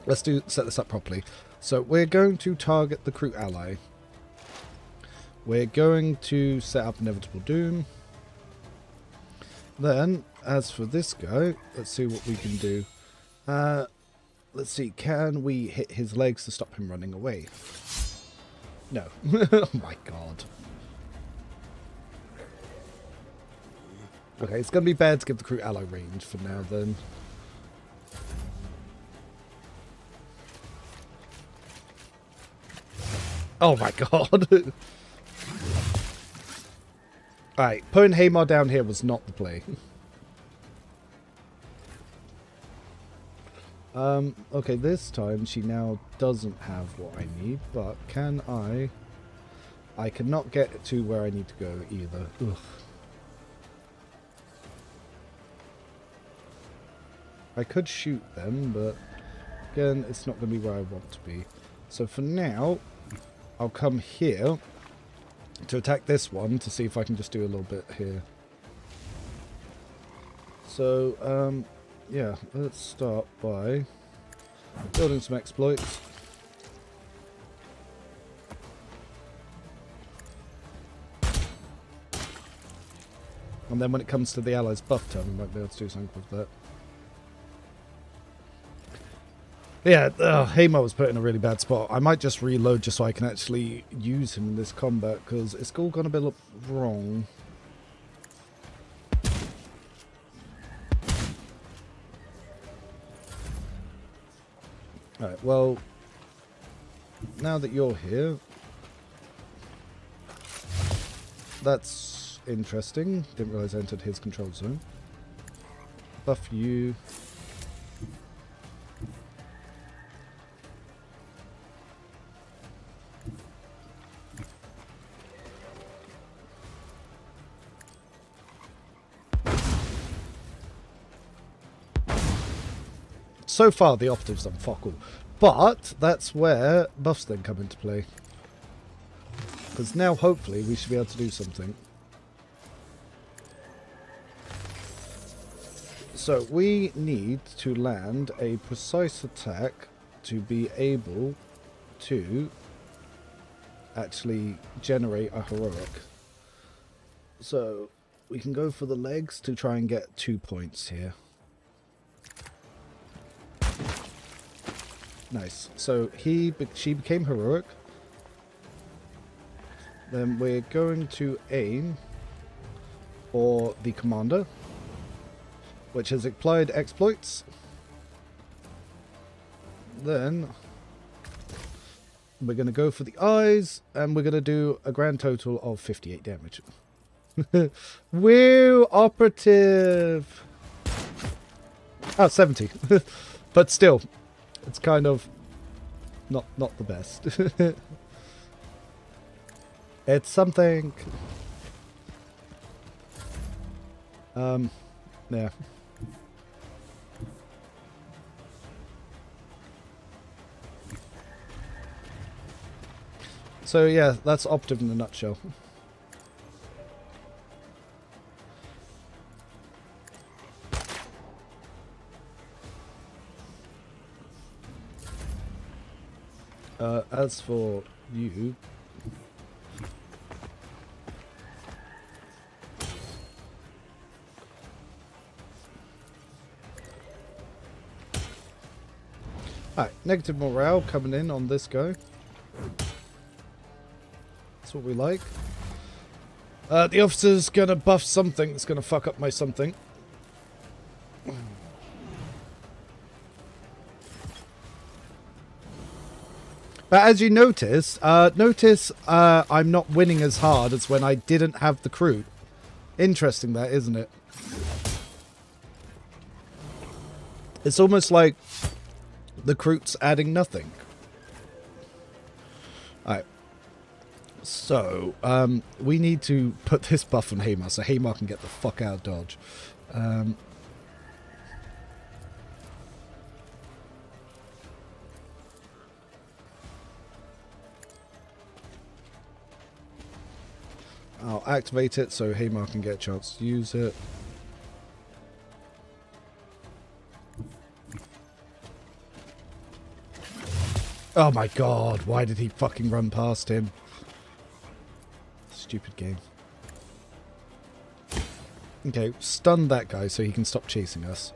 let's set this up properly. So we're going to target the Kroot ally. We're going to set up Inevitable Doom. Then, as for this guy, let's see what we can do. Let's see, can we hit his legs to stop him running away? No. Oh my god. Okay, it's going to be bad to give the Kroot ally range for now then. Oh my god. Alright, putting Hamar down here was not the play. Okay, this time she now doesn't have what I need, but can I... I cannot get to where I need to go either. Ugh. I could shoot them, but again, it's not going to be where I want to be. So for now, I'll come here to attack this one to see if I can just do a little bit here. So, yeah, let's start by building some exploits. And then when it comes to the allies buff turn, we might be able to do something with that. Yeah, Hamar was put in a really bad spot. I might just reload just so I can actually use him in this combat, because it's all going to be a little wrong. Alright, well, now that you're here, that's interesting. Didn't realise I entered his control zone. Buff you. So far, the Operative's done fuck all. But that's where buffs then come into play. Because now, hopefully, we should be able to do something. So, we need to land a precise attack to be able to actually generate a heroic. So, we can go for the legs to try and get 2 points here. Nice. So she became heroic. Then we're going to aim for the commander, which has applied exploits. Then we're going to go for the eyes, and we're going to do a grand total of 58 damage. Woo! Operative! Oh, 70. But still, it's kind of not the best. It's something. Yeah. So yeah, that's Operative in a nutshell. As for you, alright, negative morale coming in on this go. That's what we like. The officer's gonna buff something that's gonna fuck up my something. But as you notice, I'm not winning as hard as when I didn't have the Kroot. Interesting that, isn't it? It's almost like the Kroot's adding nothing. Alright. So, we need to put this buff on Hamar so Hamar can get the fuck out of Dodge. I'll activate it so Hamar can get a chance to use it. Oh my god, why did he fucking run past him? Stupid game. Okay, stun that guy so he can stop chasing us.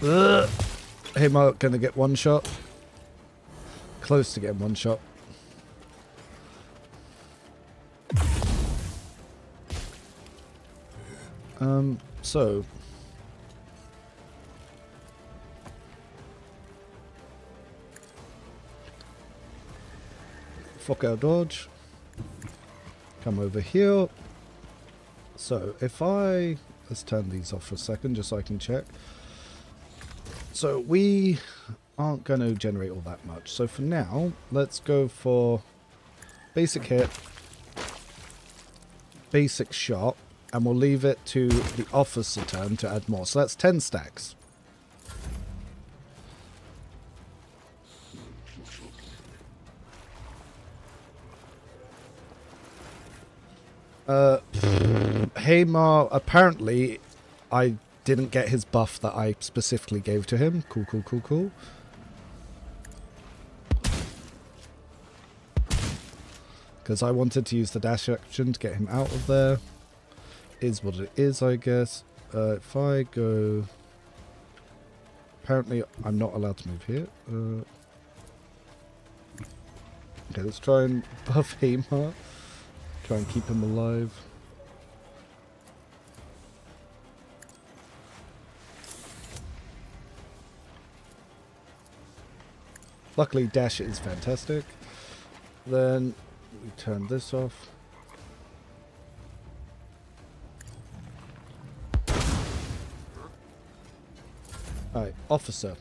Hamar gonna get one shot. Close to getting one shot. So fuck out dodge. Come over here. So if let's turn these off for a second just so I can check. So we aren't going to generate all that much. So for now, let's go for basic hit, basic shot, and we'll leave it to the officer turn to add more. So that's 10 stacks. Hamar, apparently, I didn't get his buff that I specifically gave to him. Cool, cool, cool, cool. Because I wanted to use the dash action to get him out of there. Is what it is, I guess. If I go... Apparently, I'm not allowed to move here. Okay, let's try and buff Hamar. Try and keep him alive. Luckily, dash is fantastic. Then we turn this off. Alright, officer.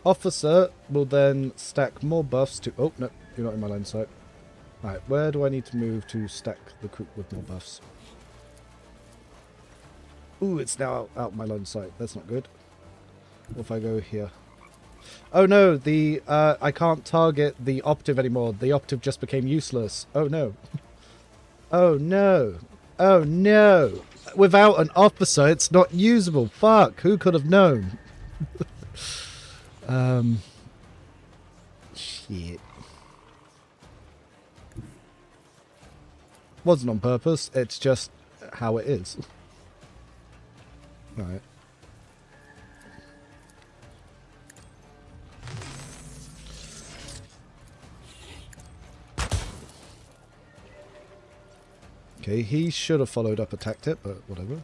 Officer will then stack more buffs to... Oh, no, you're not in my line of sight. Alright, where do I need to move to stack the Kroot with more buffs? Ooh, it's now out my line of sight. That's not good. What if I go here? Oh no, the I can't target the Operative anymore. The Operative just became useless. Oh no. Oh no. Oh no. Without an officer, it's not usable. Fuck, who could have known? Shit. Wasn't on purpose, it's just how it is. Right. Okay, he should have followed up attack tip, but whatever.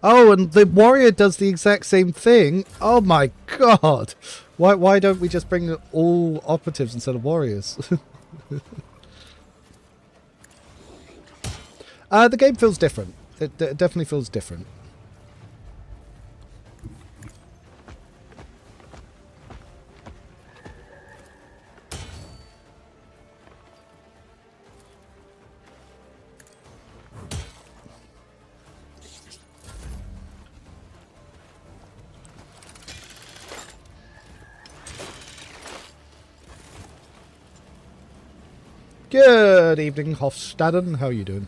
Oh, and the warrior does the exact same thing. Oh my god. Why don't we just bring all operatives instead of warriors? The game feels different. It definitely feels different. Good evening, Hofstaden. How are you doing?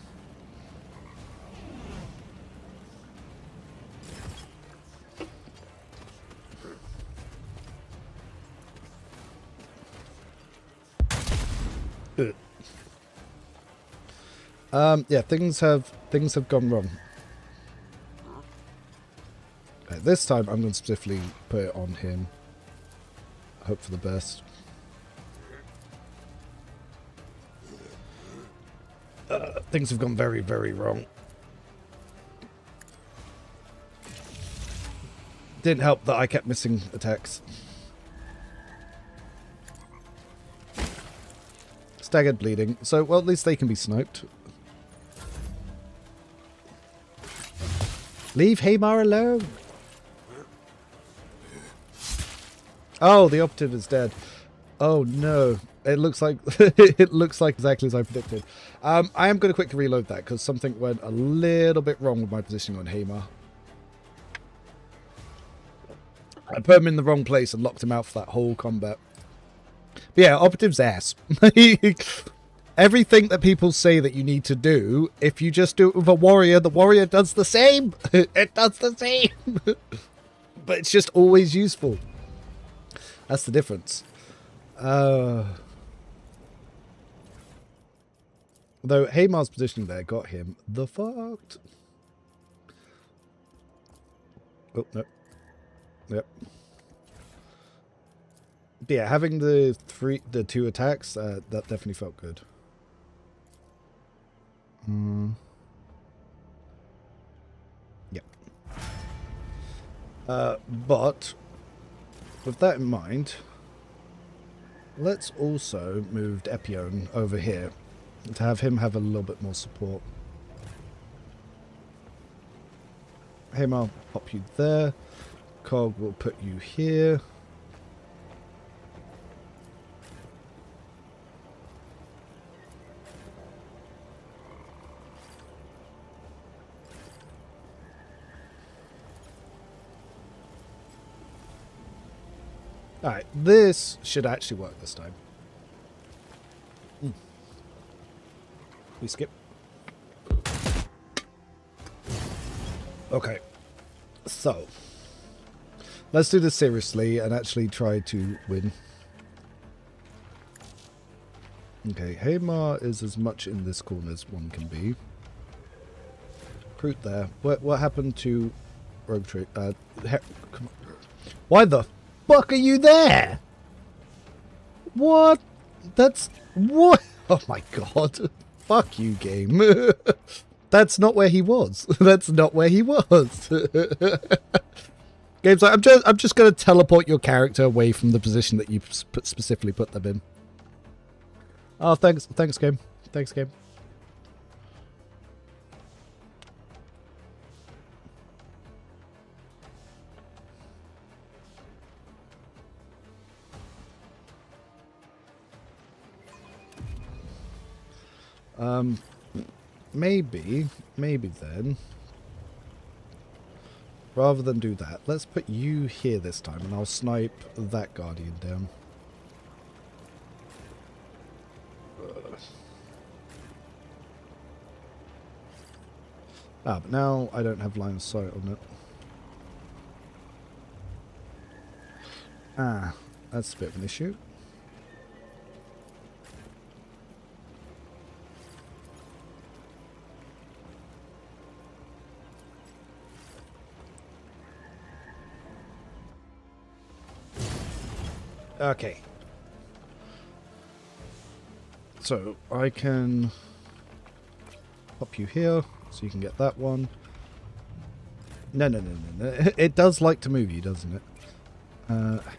Good. Yeah, things have gone wrong. This time, I'm going to specifically put it on him. Hope for the best. Things have gone very, very wrong. Didn't help that I kept missing attacks. Staggered bleeding. So, well, at least they can be sniped. Leave Hamar alone. Oh, the operative is dead. Oh no. It looks like it looks like exactly as I predicted. I am going to quickly reload that because something went a little bit wrong with my positioning on Hamar. I put him in the wrong place and locked him out for that whole combat. But yeah, operative's ass. Everything that people say that you need to do, if you just do it with a warrior, the warrior does the same. It does the same. But it's just always useful. That's the difference. Though Hamar's positioning there got him the fucked. Oh, no. Yep. But yeah, having the two attacks, that definitely felt good. Yep. But with that in mind, let's also move Epione over here to have him have a little bit more support. Hamar, pop you there. Cog will put you here. Alright, this should actually work this time. We skip. Okay. So, let's do this seriously and actually try to win. Okay, Hamar is as much in this corner as one can be. Kroot there. What happened to Rogue Tree? Why the fuck are you there? What? That's... What? Oh my god. Fuck you, game. That's not where he was. That's not where he was. Game's like, I'm just going to teleport your character away from the position that you specifically put them in. Oh, thanks game. Thanks, game. Maybe then, rather than do that, let's put you here this time and I'll snipe that Guardian down. But now I don't have line of sight on it. That's a bit of an issue. Okay. So, I can pop you here, so you can get that one. No. It does like to move you, doesn't it?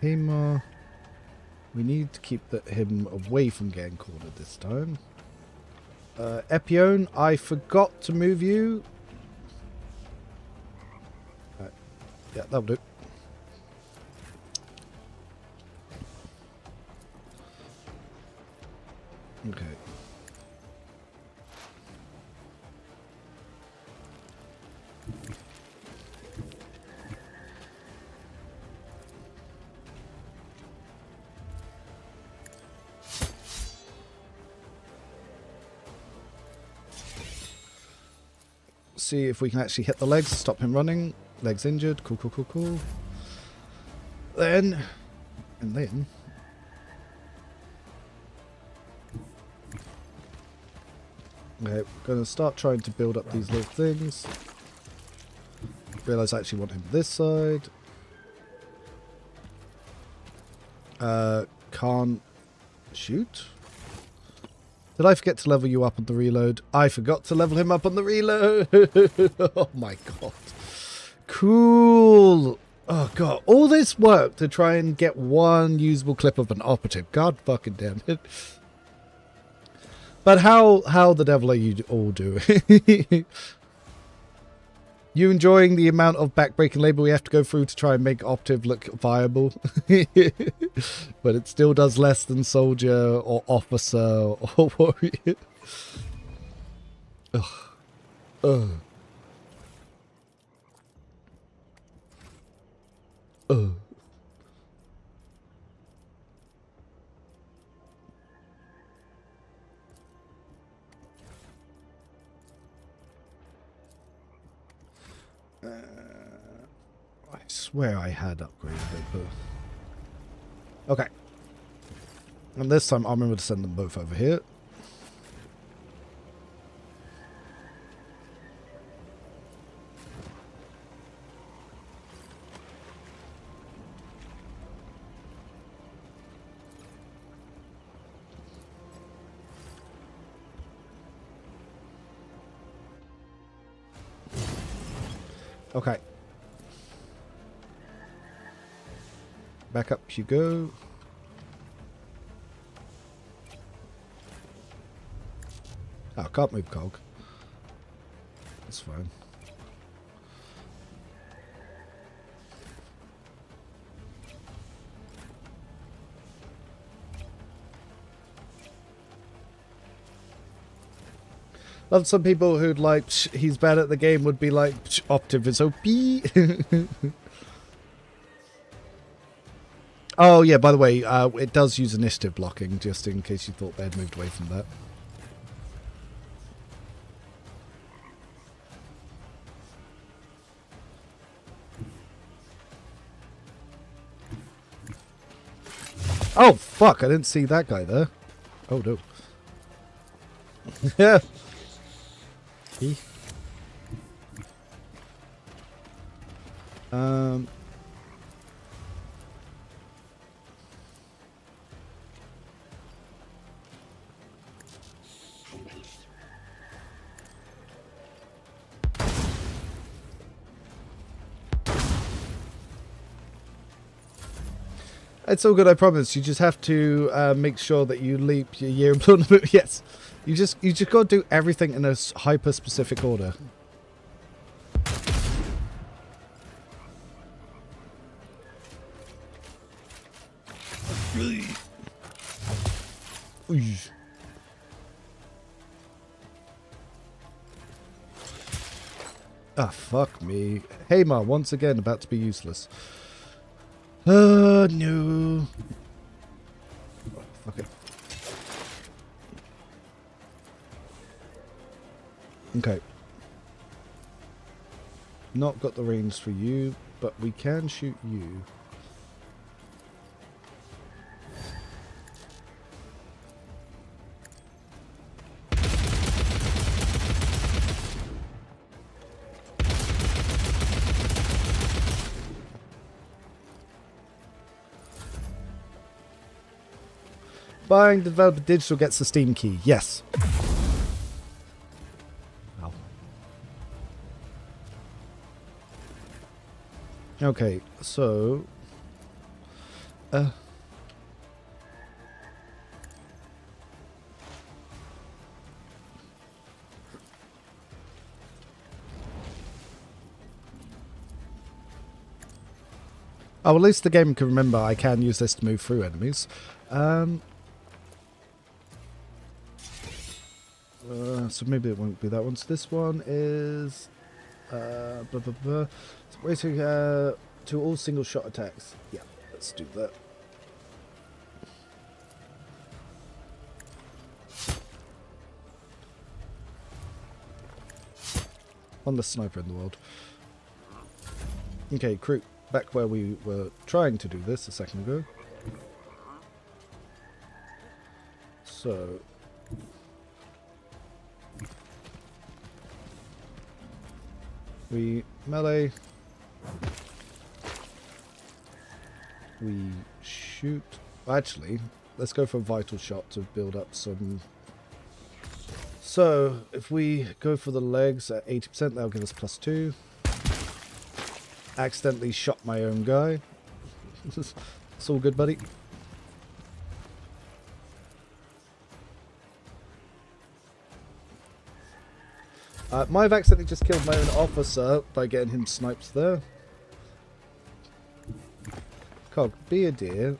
Hamar. We need to keep him away from getting cornered this time. Epione, I forgot to move you. Yeah, that'll do. Okay. See if we can actually hit the legs, stop him running. Legs injured. Cool. Then. Okay, we're going to start trying to build up these little things. Realise I actually want him this side. Can't shoot. Did I forget to level you up on the reload? I forgot to level him up on the reload. Oh my god. Cool. Oh god. All this work to try and get one usable clip of an operative. God fucking damn it. But how the devil are you all doing? You enjoying the amount of backbreaking labor we have to go through to try and make operative look viable? But it still does less than soldier or officer or warrior. Ugh. Ugh. Ugh. I swear I had upgraded it, but... Okay. And this time I'll remember to send them both over here. Okay. Back up you go. Oh, can't move cog. That's fine. Love some people who'd like, he's bad at the game would be like, Operative is OP. Oh yeah, by the way, it does use initiative blocking, just in case you thought they'd moved away from that. Oh fuck, I didn't see that guy there. Oh no. Yeah. It's all good, I promise. You just have to make sure that you leap your year employment. Yes, you just got to do everything in a hyper specific order. Ah, fuck me. Hamar, once again, about to be useless. No. Oh, fuck it. Okay. Not got the range for you, but we can shoot you. Buying developer digital gets the Steam key. Yes. Ow. Okay, so... Oh, at least the game can remember I can use this to move through enemies. So maybe it won't be that one. So this one is... blah, blah, blah. It's waiting to all single shot attacks. Yeah, let's do that. On the sniper in the world. Okay, Kroot. Back where we were trying to do this a second ago. So... we melee. We shoot. Actually, let's go for a vital shot to build up some... So, if we go for the legs at 80%, that'll give us +2. Accidentally shot my own guy. It's all good, buddy. Might have accidentally just killed my own officer by getting him sniped there. Cog, be a dear.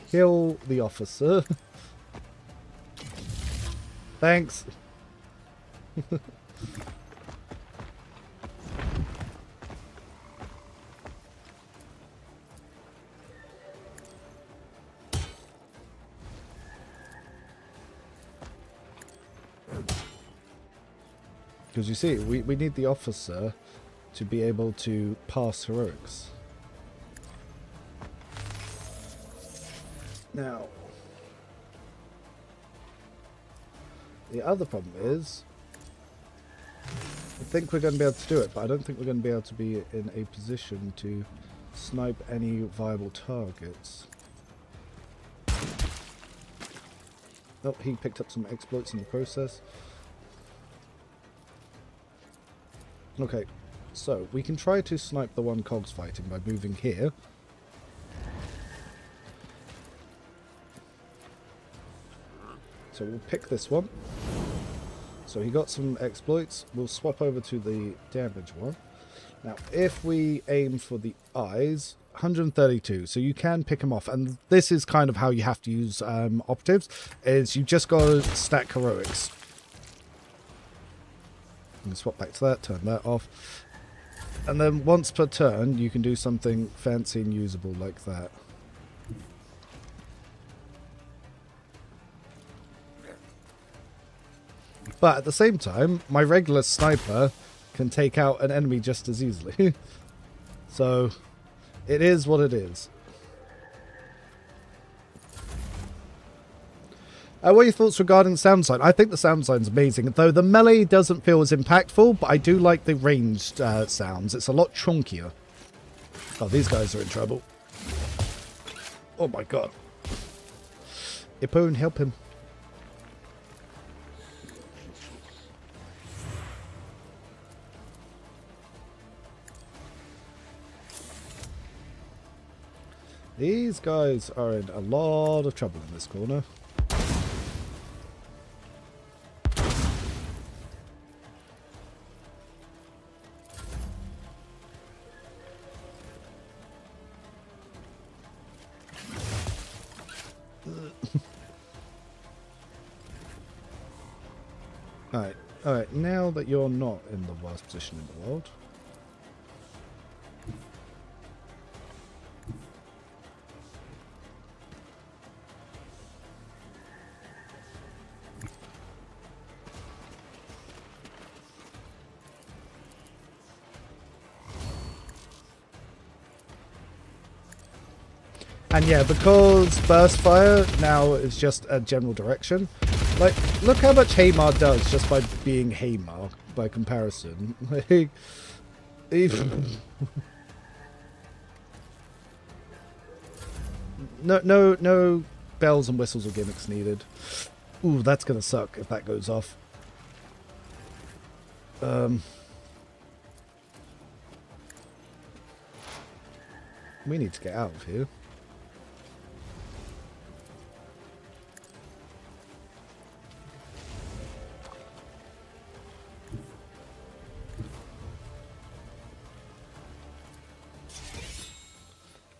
Kill the officer. Thanks. Because you see, we need the officer to be able to pass heroics. Now, the other problem is, I think we're going to be able to do it, but I don't think we're going to be able to be in a position to snipe any viable targets. Oh, he picked up some exploits in the process. Okay, so we can try to snipe the one Cog's fighting by moving here. So we'll pick this one. So he got some exploits. We'll swap over to the damage one. Now, if we aim for the eyes, 132. So you can pick them off. And this is kind of how you have to use operatives, is you just got to stack heroics. You can swap back to that, turn that off. And then once per turn, you can do something fancy and usable like that. But at the same time, my regular sniper can take out an enemy just as easily. So, it is what it is. What are your thoughts regarding the sound design? I think the sound design's amazing, though the melee doesn't feel as impactful, but I do like the ranged sounds. It's a lot chunkier. Oh, these guys are in trouble. Oh my god. Ipone, help him. These guys are in a lot of trouble in this corner. Alright, now that you're not in the worst position in the world. And yeah, because burst fire now is just a general direction. Like, look how much Haymar does just by being Haymar by comparison. Like, no bells and whistles or gimmicks needed. Ooh, that's gonna suck if that goes off. We need to get out of here.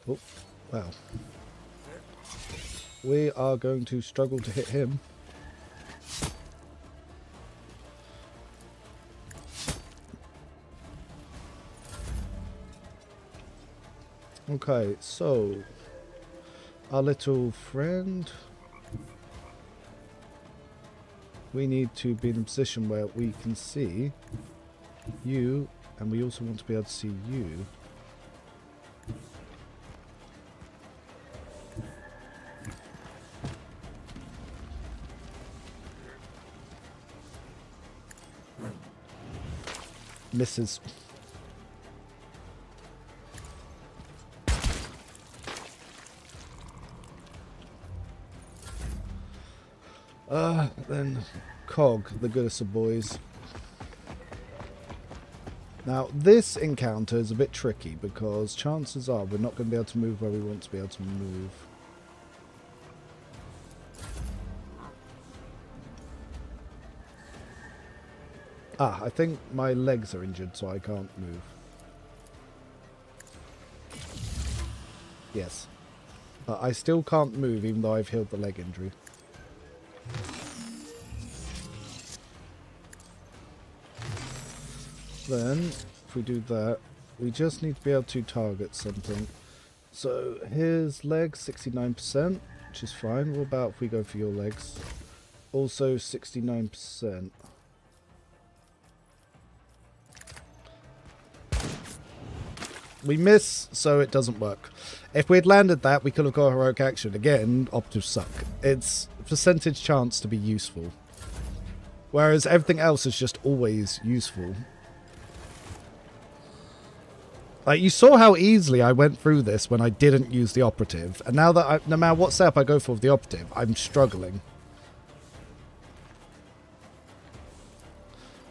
Oh, well. We are going to struggle to hit him. Okay, so our little friend, we need to be in a position where we can see you, and we also want to be able to see you. Misses. Then Cog, the goodest of boys. Now, this encounter is a bit tricky because chances are we're not going to be able to move where we want to be able to move. Ah, I think my legs are injured, so I can't move. Yes. But I still can't move even though I've healed the leg injury. Then, if we do that, we just need to be able to target something. So, his legs, 69%, which is fine. What about if we go for your legs? Also 69%. We miss, so it doesn't work. If we had landed that, we could have got heroic action. Again, operatives suck. It's percentage chance to be useful. Whereas everything else is just always useful. Like, you saw how easily I went through this when I didn't use the operative. And now that no matter what setup I go for with the operative, I'm struggling.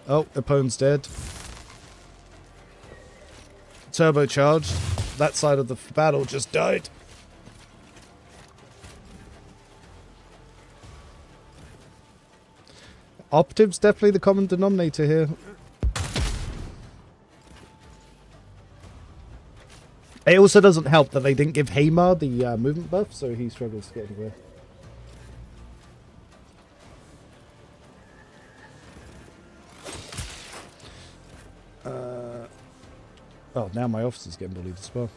Oh, opponent's dead. Turbocharged. That side of the battle just died. Operative's definitely the common denominator here. It also doesn't help that they didn't give Hamar the movement buff, so he struggles to get anywhere. Oh, now my officer's getting bullied as well.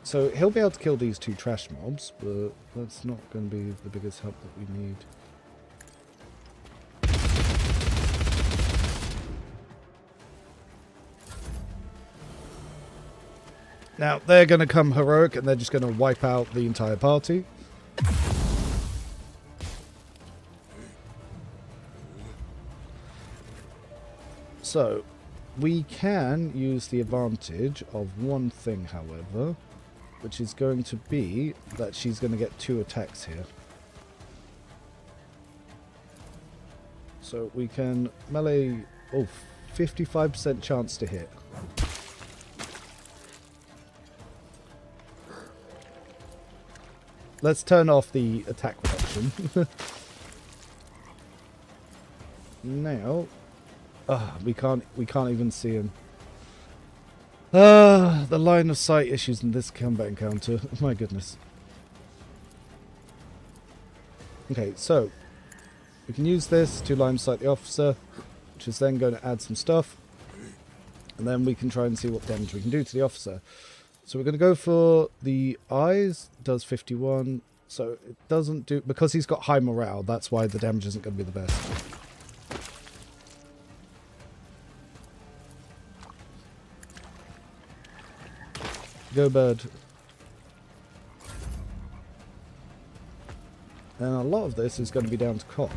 So he'll be able to kill these two trash mobs, but that's not going to be the biggest help that we need. Now, they're going to come heroic and they're just going to wipe out the entire party. So, we can use the advantage of one thing, however, which is going to be that she's going to get 2 attacks here. So we can melee... Oh, 55% chance to hit. Let's turn off the attack reduction. Now... we can't even see him. The line of sight issues in this combat encounter. My goodness. Okay, so we can use this to line of sight the officer, which is then going to add some stuff. And then we can try and see what damage we can do to the officer. So we're going to go for the eyes. Does 51. So it doesn't do... Because he's got high morale, that's why the damage isn't going to be the best. Go bird. And a lot of this is going to be down to Cog.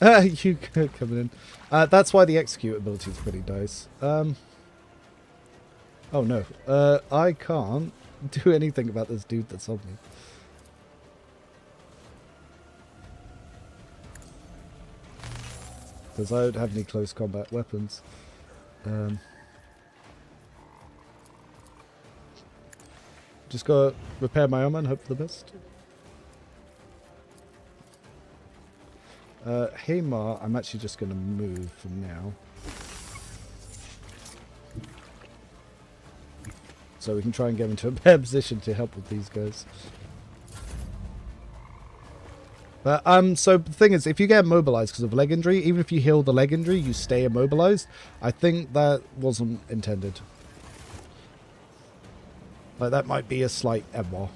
You coming in. That's why the execute ability is pretty nice. Oh no. I can't do anything about this dude that's on me. Because I don't have any close combat weapons. Just gotta repair my armor and hope for the best. Hamar, I'm actually just gonna move for now. So we can try and get into a better position to help with these guys. But so the thing is, if you get immobilized because of leg injury, even if you heal the leg injury, you stay immobilized. I think that wasn't intended. Like, that might be a slight error.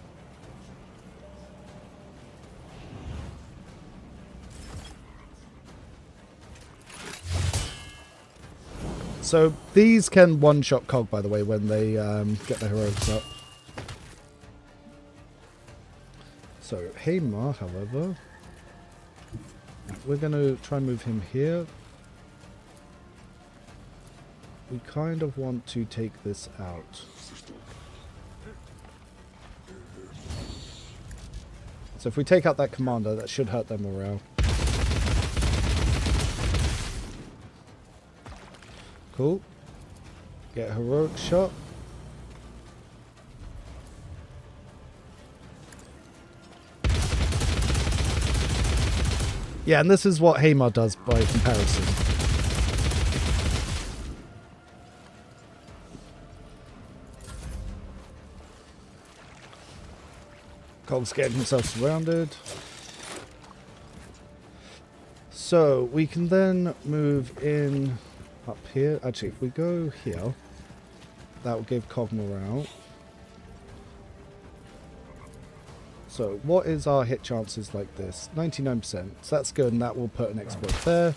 So these can one-shot Cog, by the way, when they get their heroics up. So Hamar, however, we're going to try and move him here. We kind of want to take this out. So if we take out that commander, that should hurt their morale. Cool. Get a heroic shot. Yeah, and this is what Hamar does by comparison. Cog's getting himself surrounded. So we can then move in up here. Actually, if we go here, that will give Cog morale. So what is our hit chances like this? 99%. So that's good, and that will put an exploit there.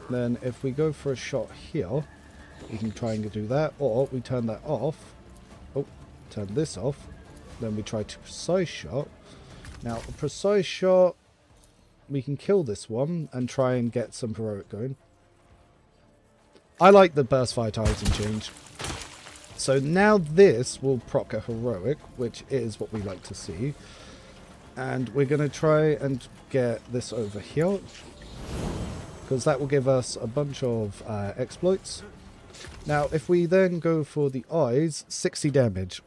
Then if we go for a shot here, we can try and do that, or we turn that off. Oh, turn this off. Then we try to precise shot. Now, a precise shot, we can kill this one and try and get some heroic going. I like the burst fire tiles and change. So now this will proc a heroic, which is what we like to see. And we're going to try and get this over here, because that will give us a bunch of exploits. Now, if we then go for the eyes, 60 damage.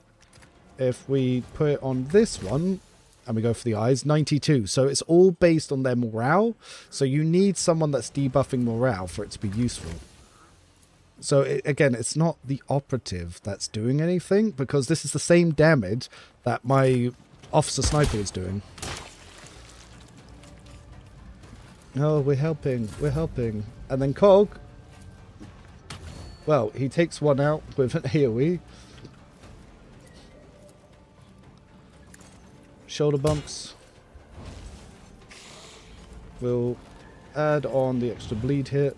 If we put it on this one, and we go for the eyes, 92. So it's all based on their morale. So you need someone that's debuffing morale for it to be useful. So again, it's not the operative that's doing anything, because this is the same damage that my officer sniper is doing. Oh, we're helping, we're helping. And then Cog, well, he takes one out with an AoE. Shoulder bumps. We'll add on the extra bleed hit.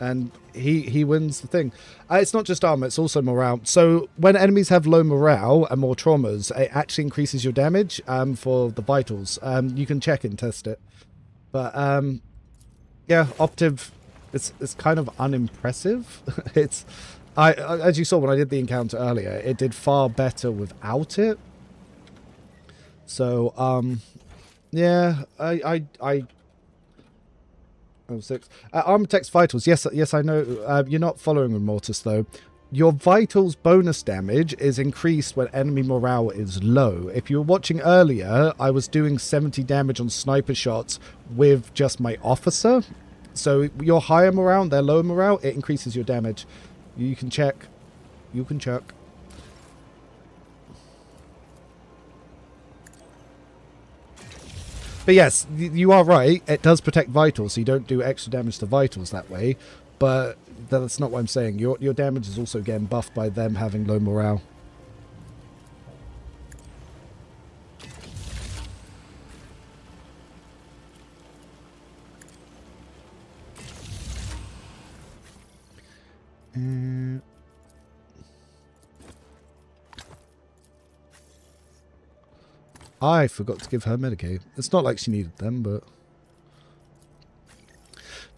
And he wins the thing. It's not just armor, it's also morale. So when enemies have low morale and more traumas, it actually increases your damage for the vitals. You can check and test it. But yeah, Operative, it's kind of unimpressive. It's as you saw when I did the encounter earlier, it did far better without it. So yeah, Oh, 6. Armor Tech's vitals. Yes, I know. You're not following with Mortis, though. Your vitals bonus damage is increased when enemy morale is low. If you were watching earlier, I was doing 70 damage on sniper shots with just my officer. So your higher morale, their lower morale, it increases your damage. You can check. You can check. But yes, you are right. It does protect vitals, so you don't do extra damage to vitals that way. But that's not what I'm saying. Your damage is also getting buffed by them having low morale. I forgot to give her Medicaid. It's not like she needed them, but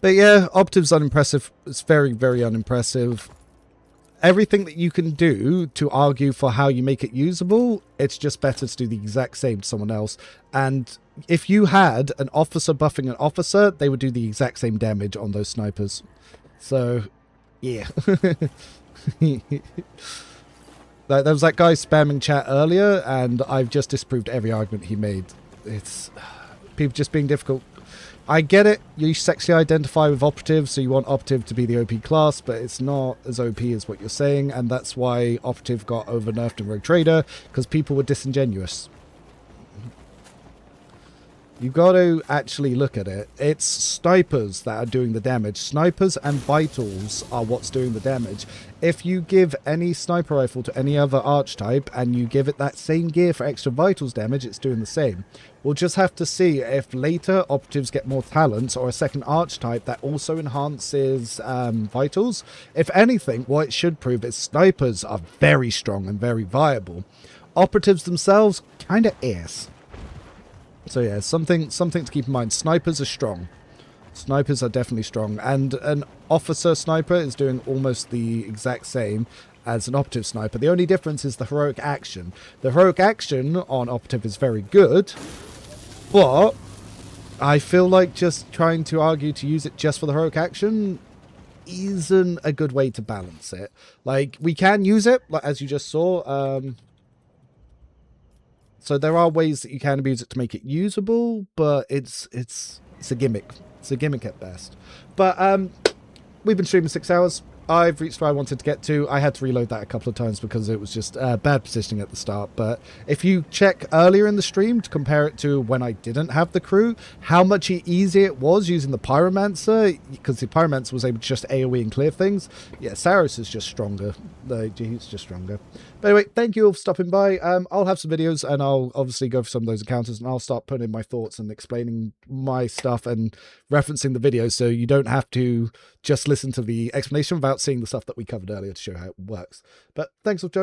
yeah, Operative's unimpressive. It's very, very unimpressive. Everything that you can do to argue for how you make it usable, it's just better to do the exact same to someone else. And if you had an officer buffing an officer, they would do the exact same damage on those snipers. So, yeah. There was that guy spamming chat earlier, and I've just disproved every argument he made. It's people just being difficult. I get it, you sexually identify with Operative, so you want Operative to be the OP class, but it's not as OP as what you're saying, and that's why Operative got over-nerfed in Rogue Trader, because people were disingenuous. You got to actually look at it. It's snipers that are doing the damage. Snipers and vitals are what's doing the damage. If you give any sniper rifle to any other archetype and you give it that same gear for extra vitals damage, it's doing the same. We'll just have to see if later operatives get more talents or a second archetype that also enhances vitals. If anything, what it should prove is snipers are very strong and very viable. Operatives themselves, kind of ass. So yeah, something to keep in mind. Snipers are strong. Snipers are definitely strong. And an officer sniper is doing almost the exact same as an operative sniper. The only difference is the heroic action. The heroic action on operative is very good, but I feel like just trying to argue to use it just for the heroic action isn't a good way to balance it. Like, we can use it, like as you just saw. So there are ways that you can abuse it to make it usable, but it's a gimmick. It's a gimmick at best. But we've been streaming 6 hours. I've reached where I wanted to get to. I had to reload that a couple of times because it was just bad positioning at the start. But if you check earlier in the stream to compare it to when I didn't have the crew, how much easier it was using the Pyromancer, because the Pyromancer was able to just AoE and clear things. Yeah, Saros is just stronger. He's just stronger. But anyway, thank you all for stopping by. I'll have some videos and I'll obviously go for some of those encounters and I'll start putting in my thoughts and explaining my stuff and referencing the videos so you don't have to just listen to the explanation without seeing the stuff that we covered earlier to show how it works. But thanks for joining.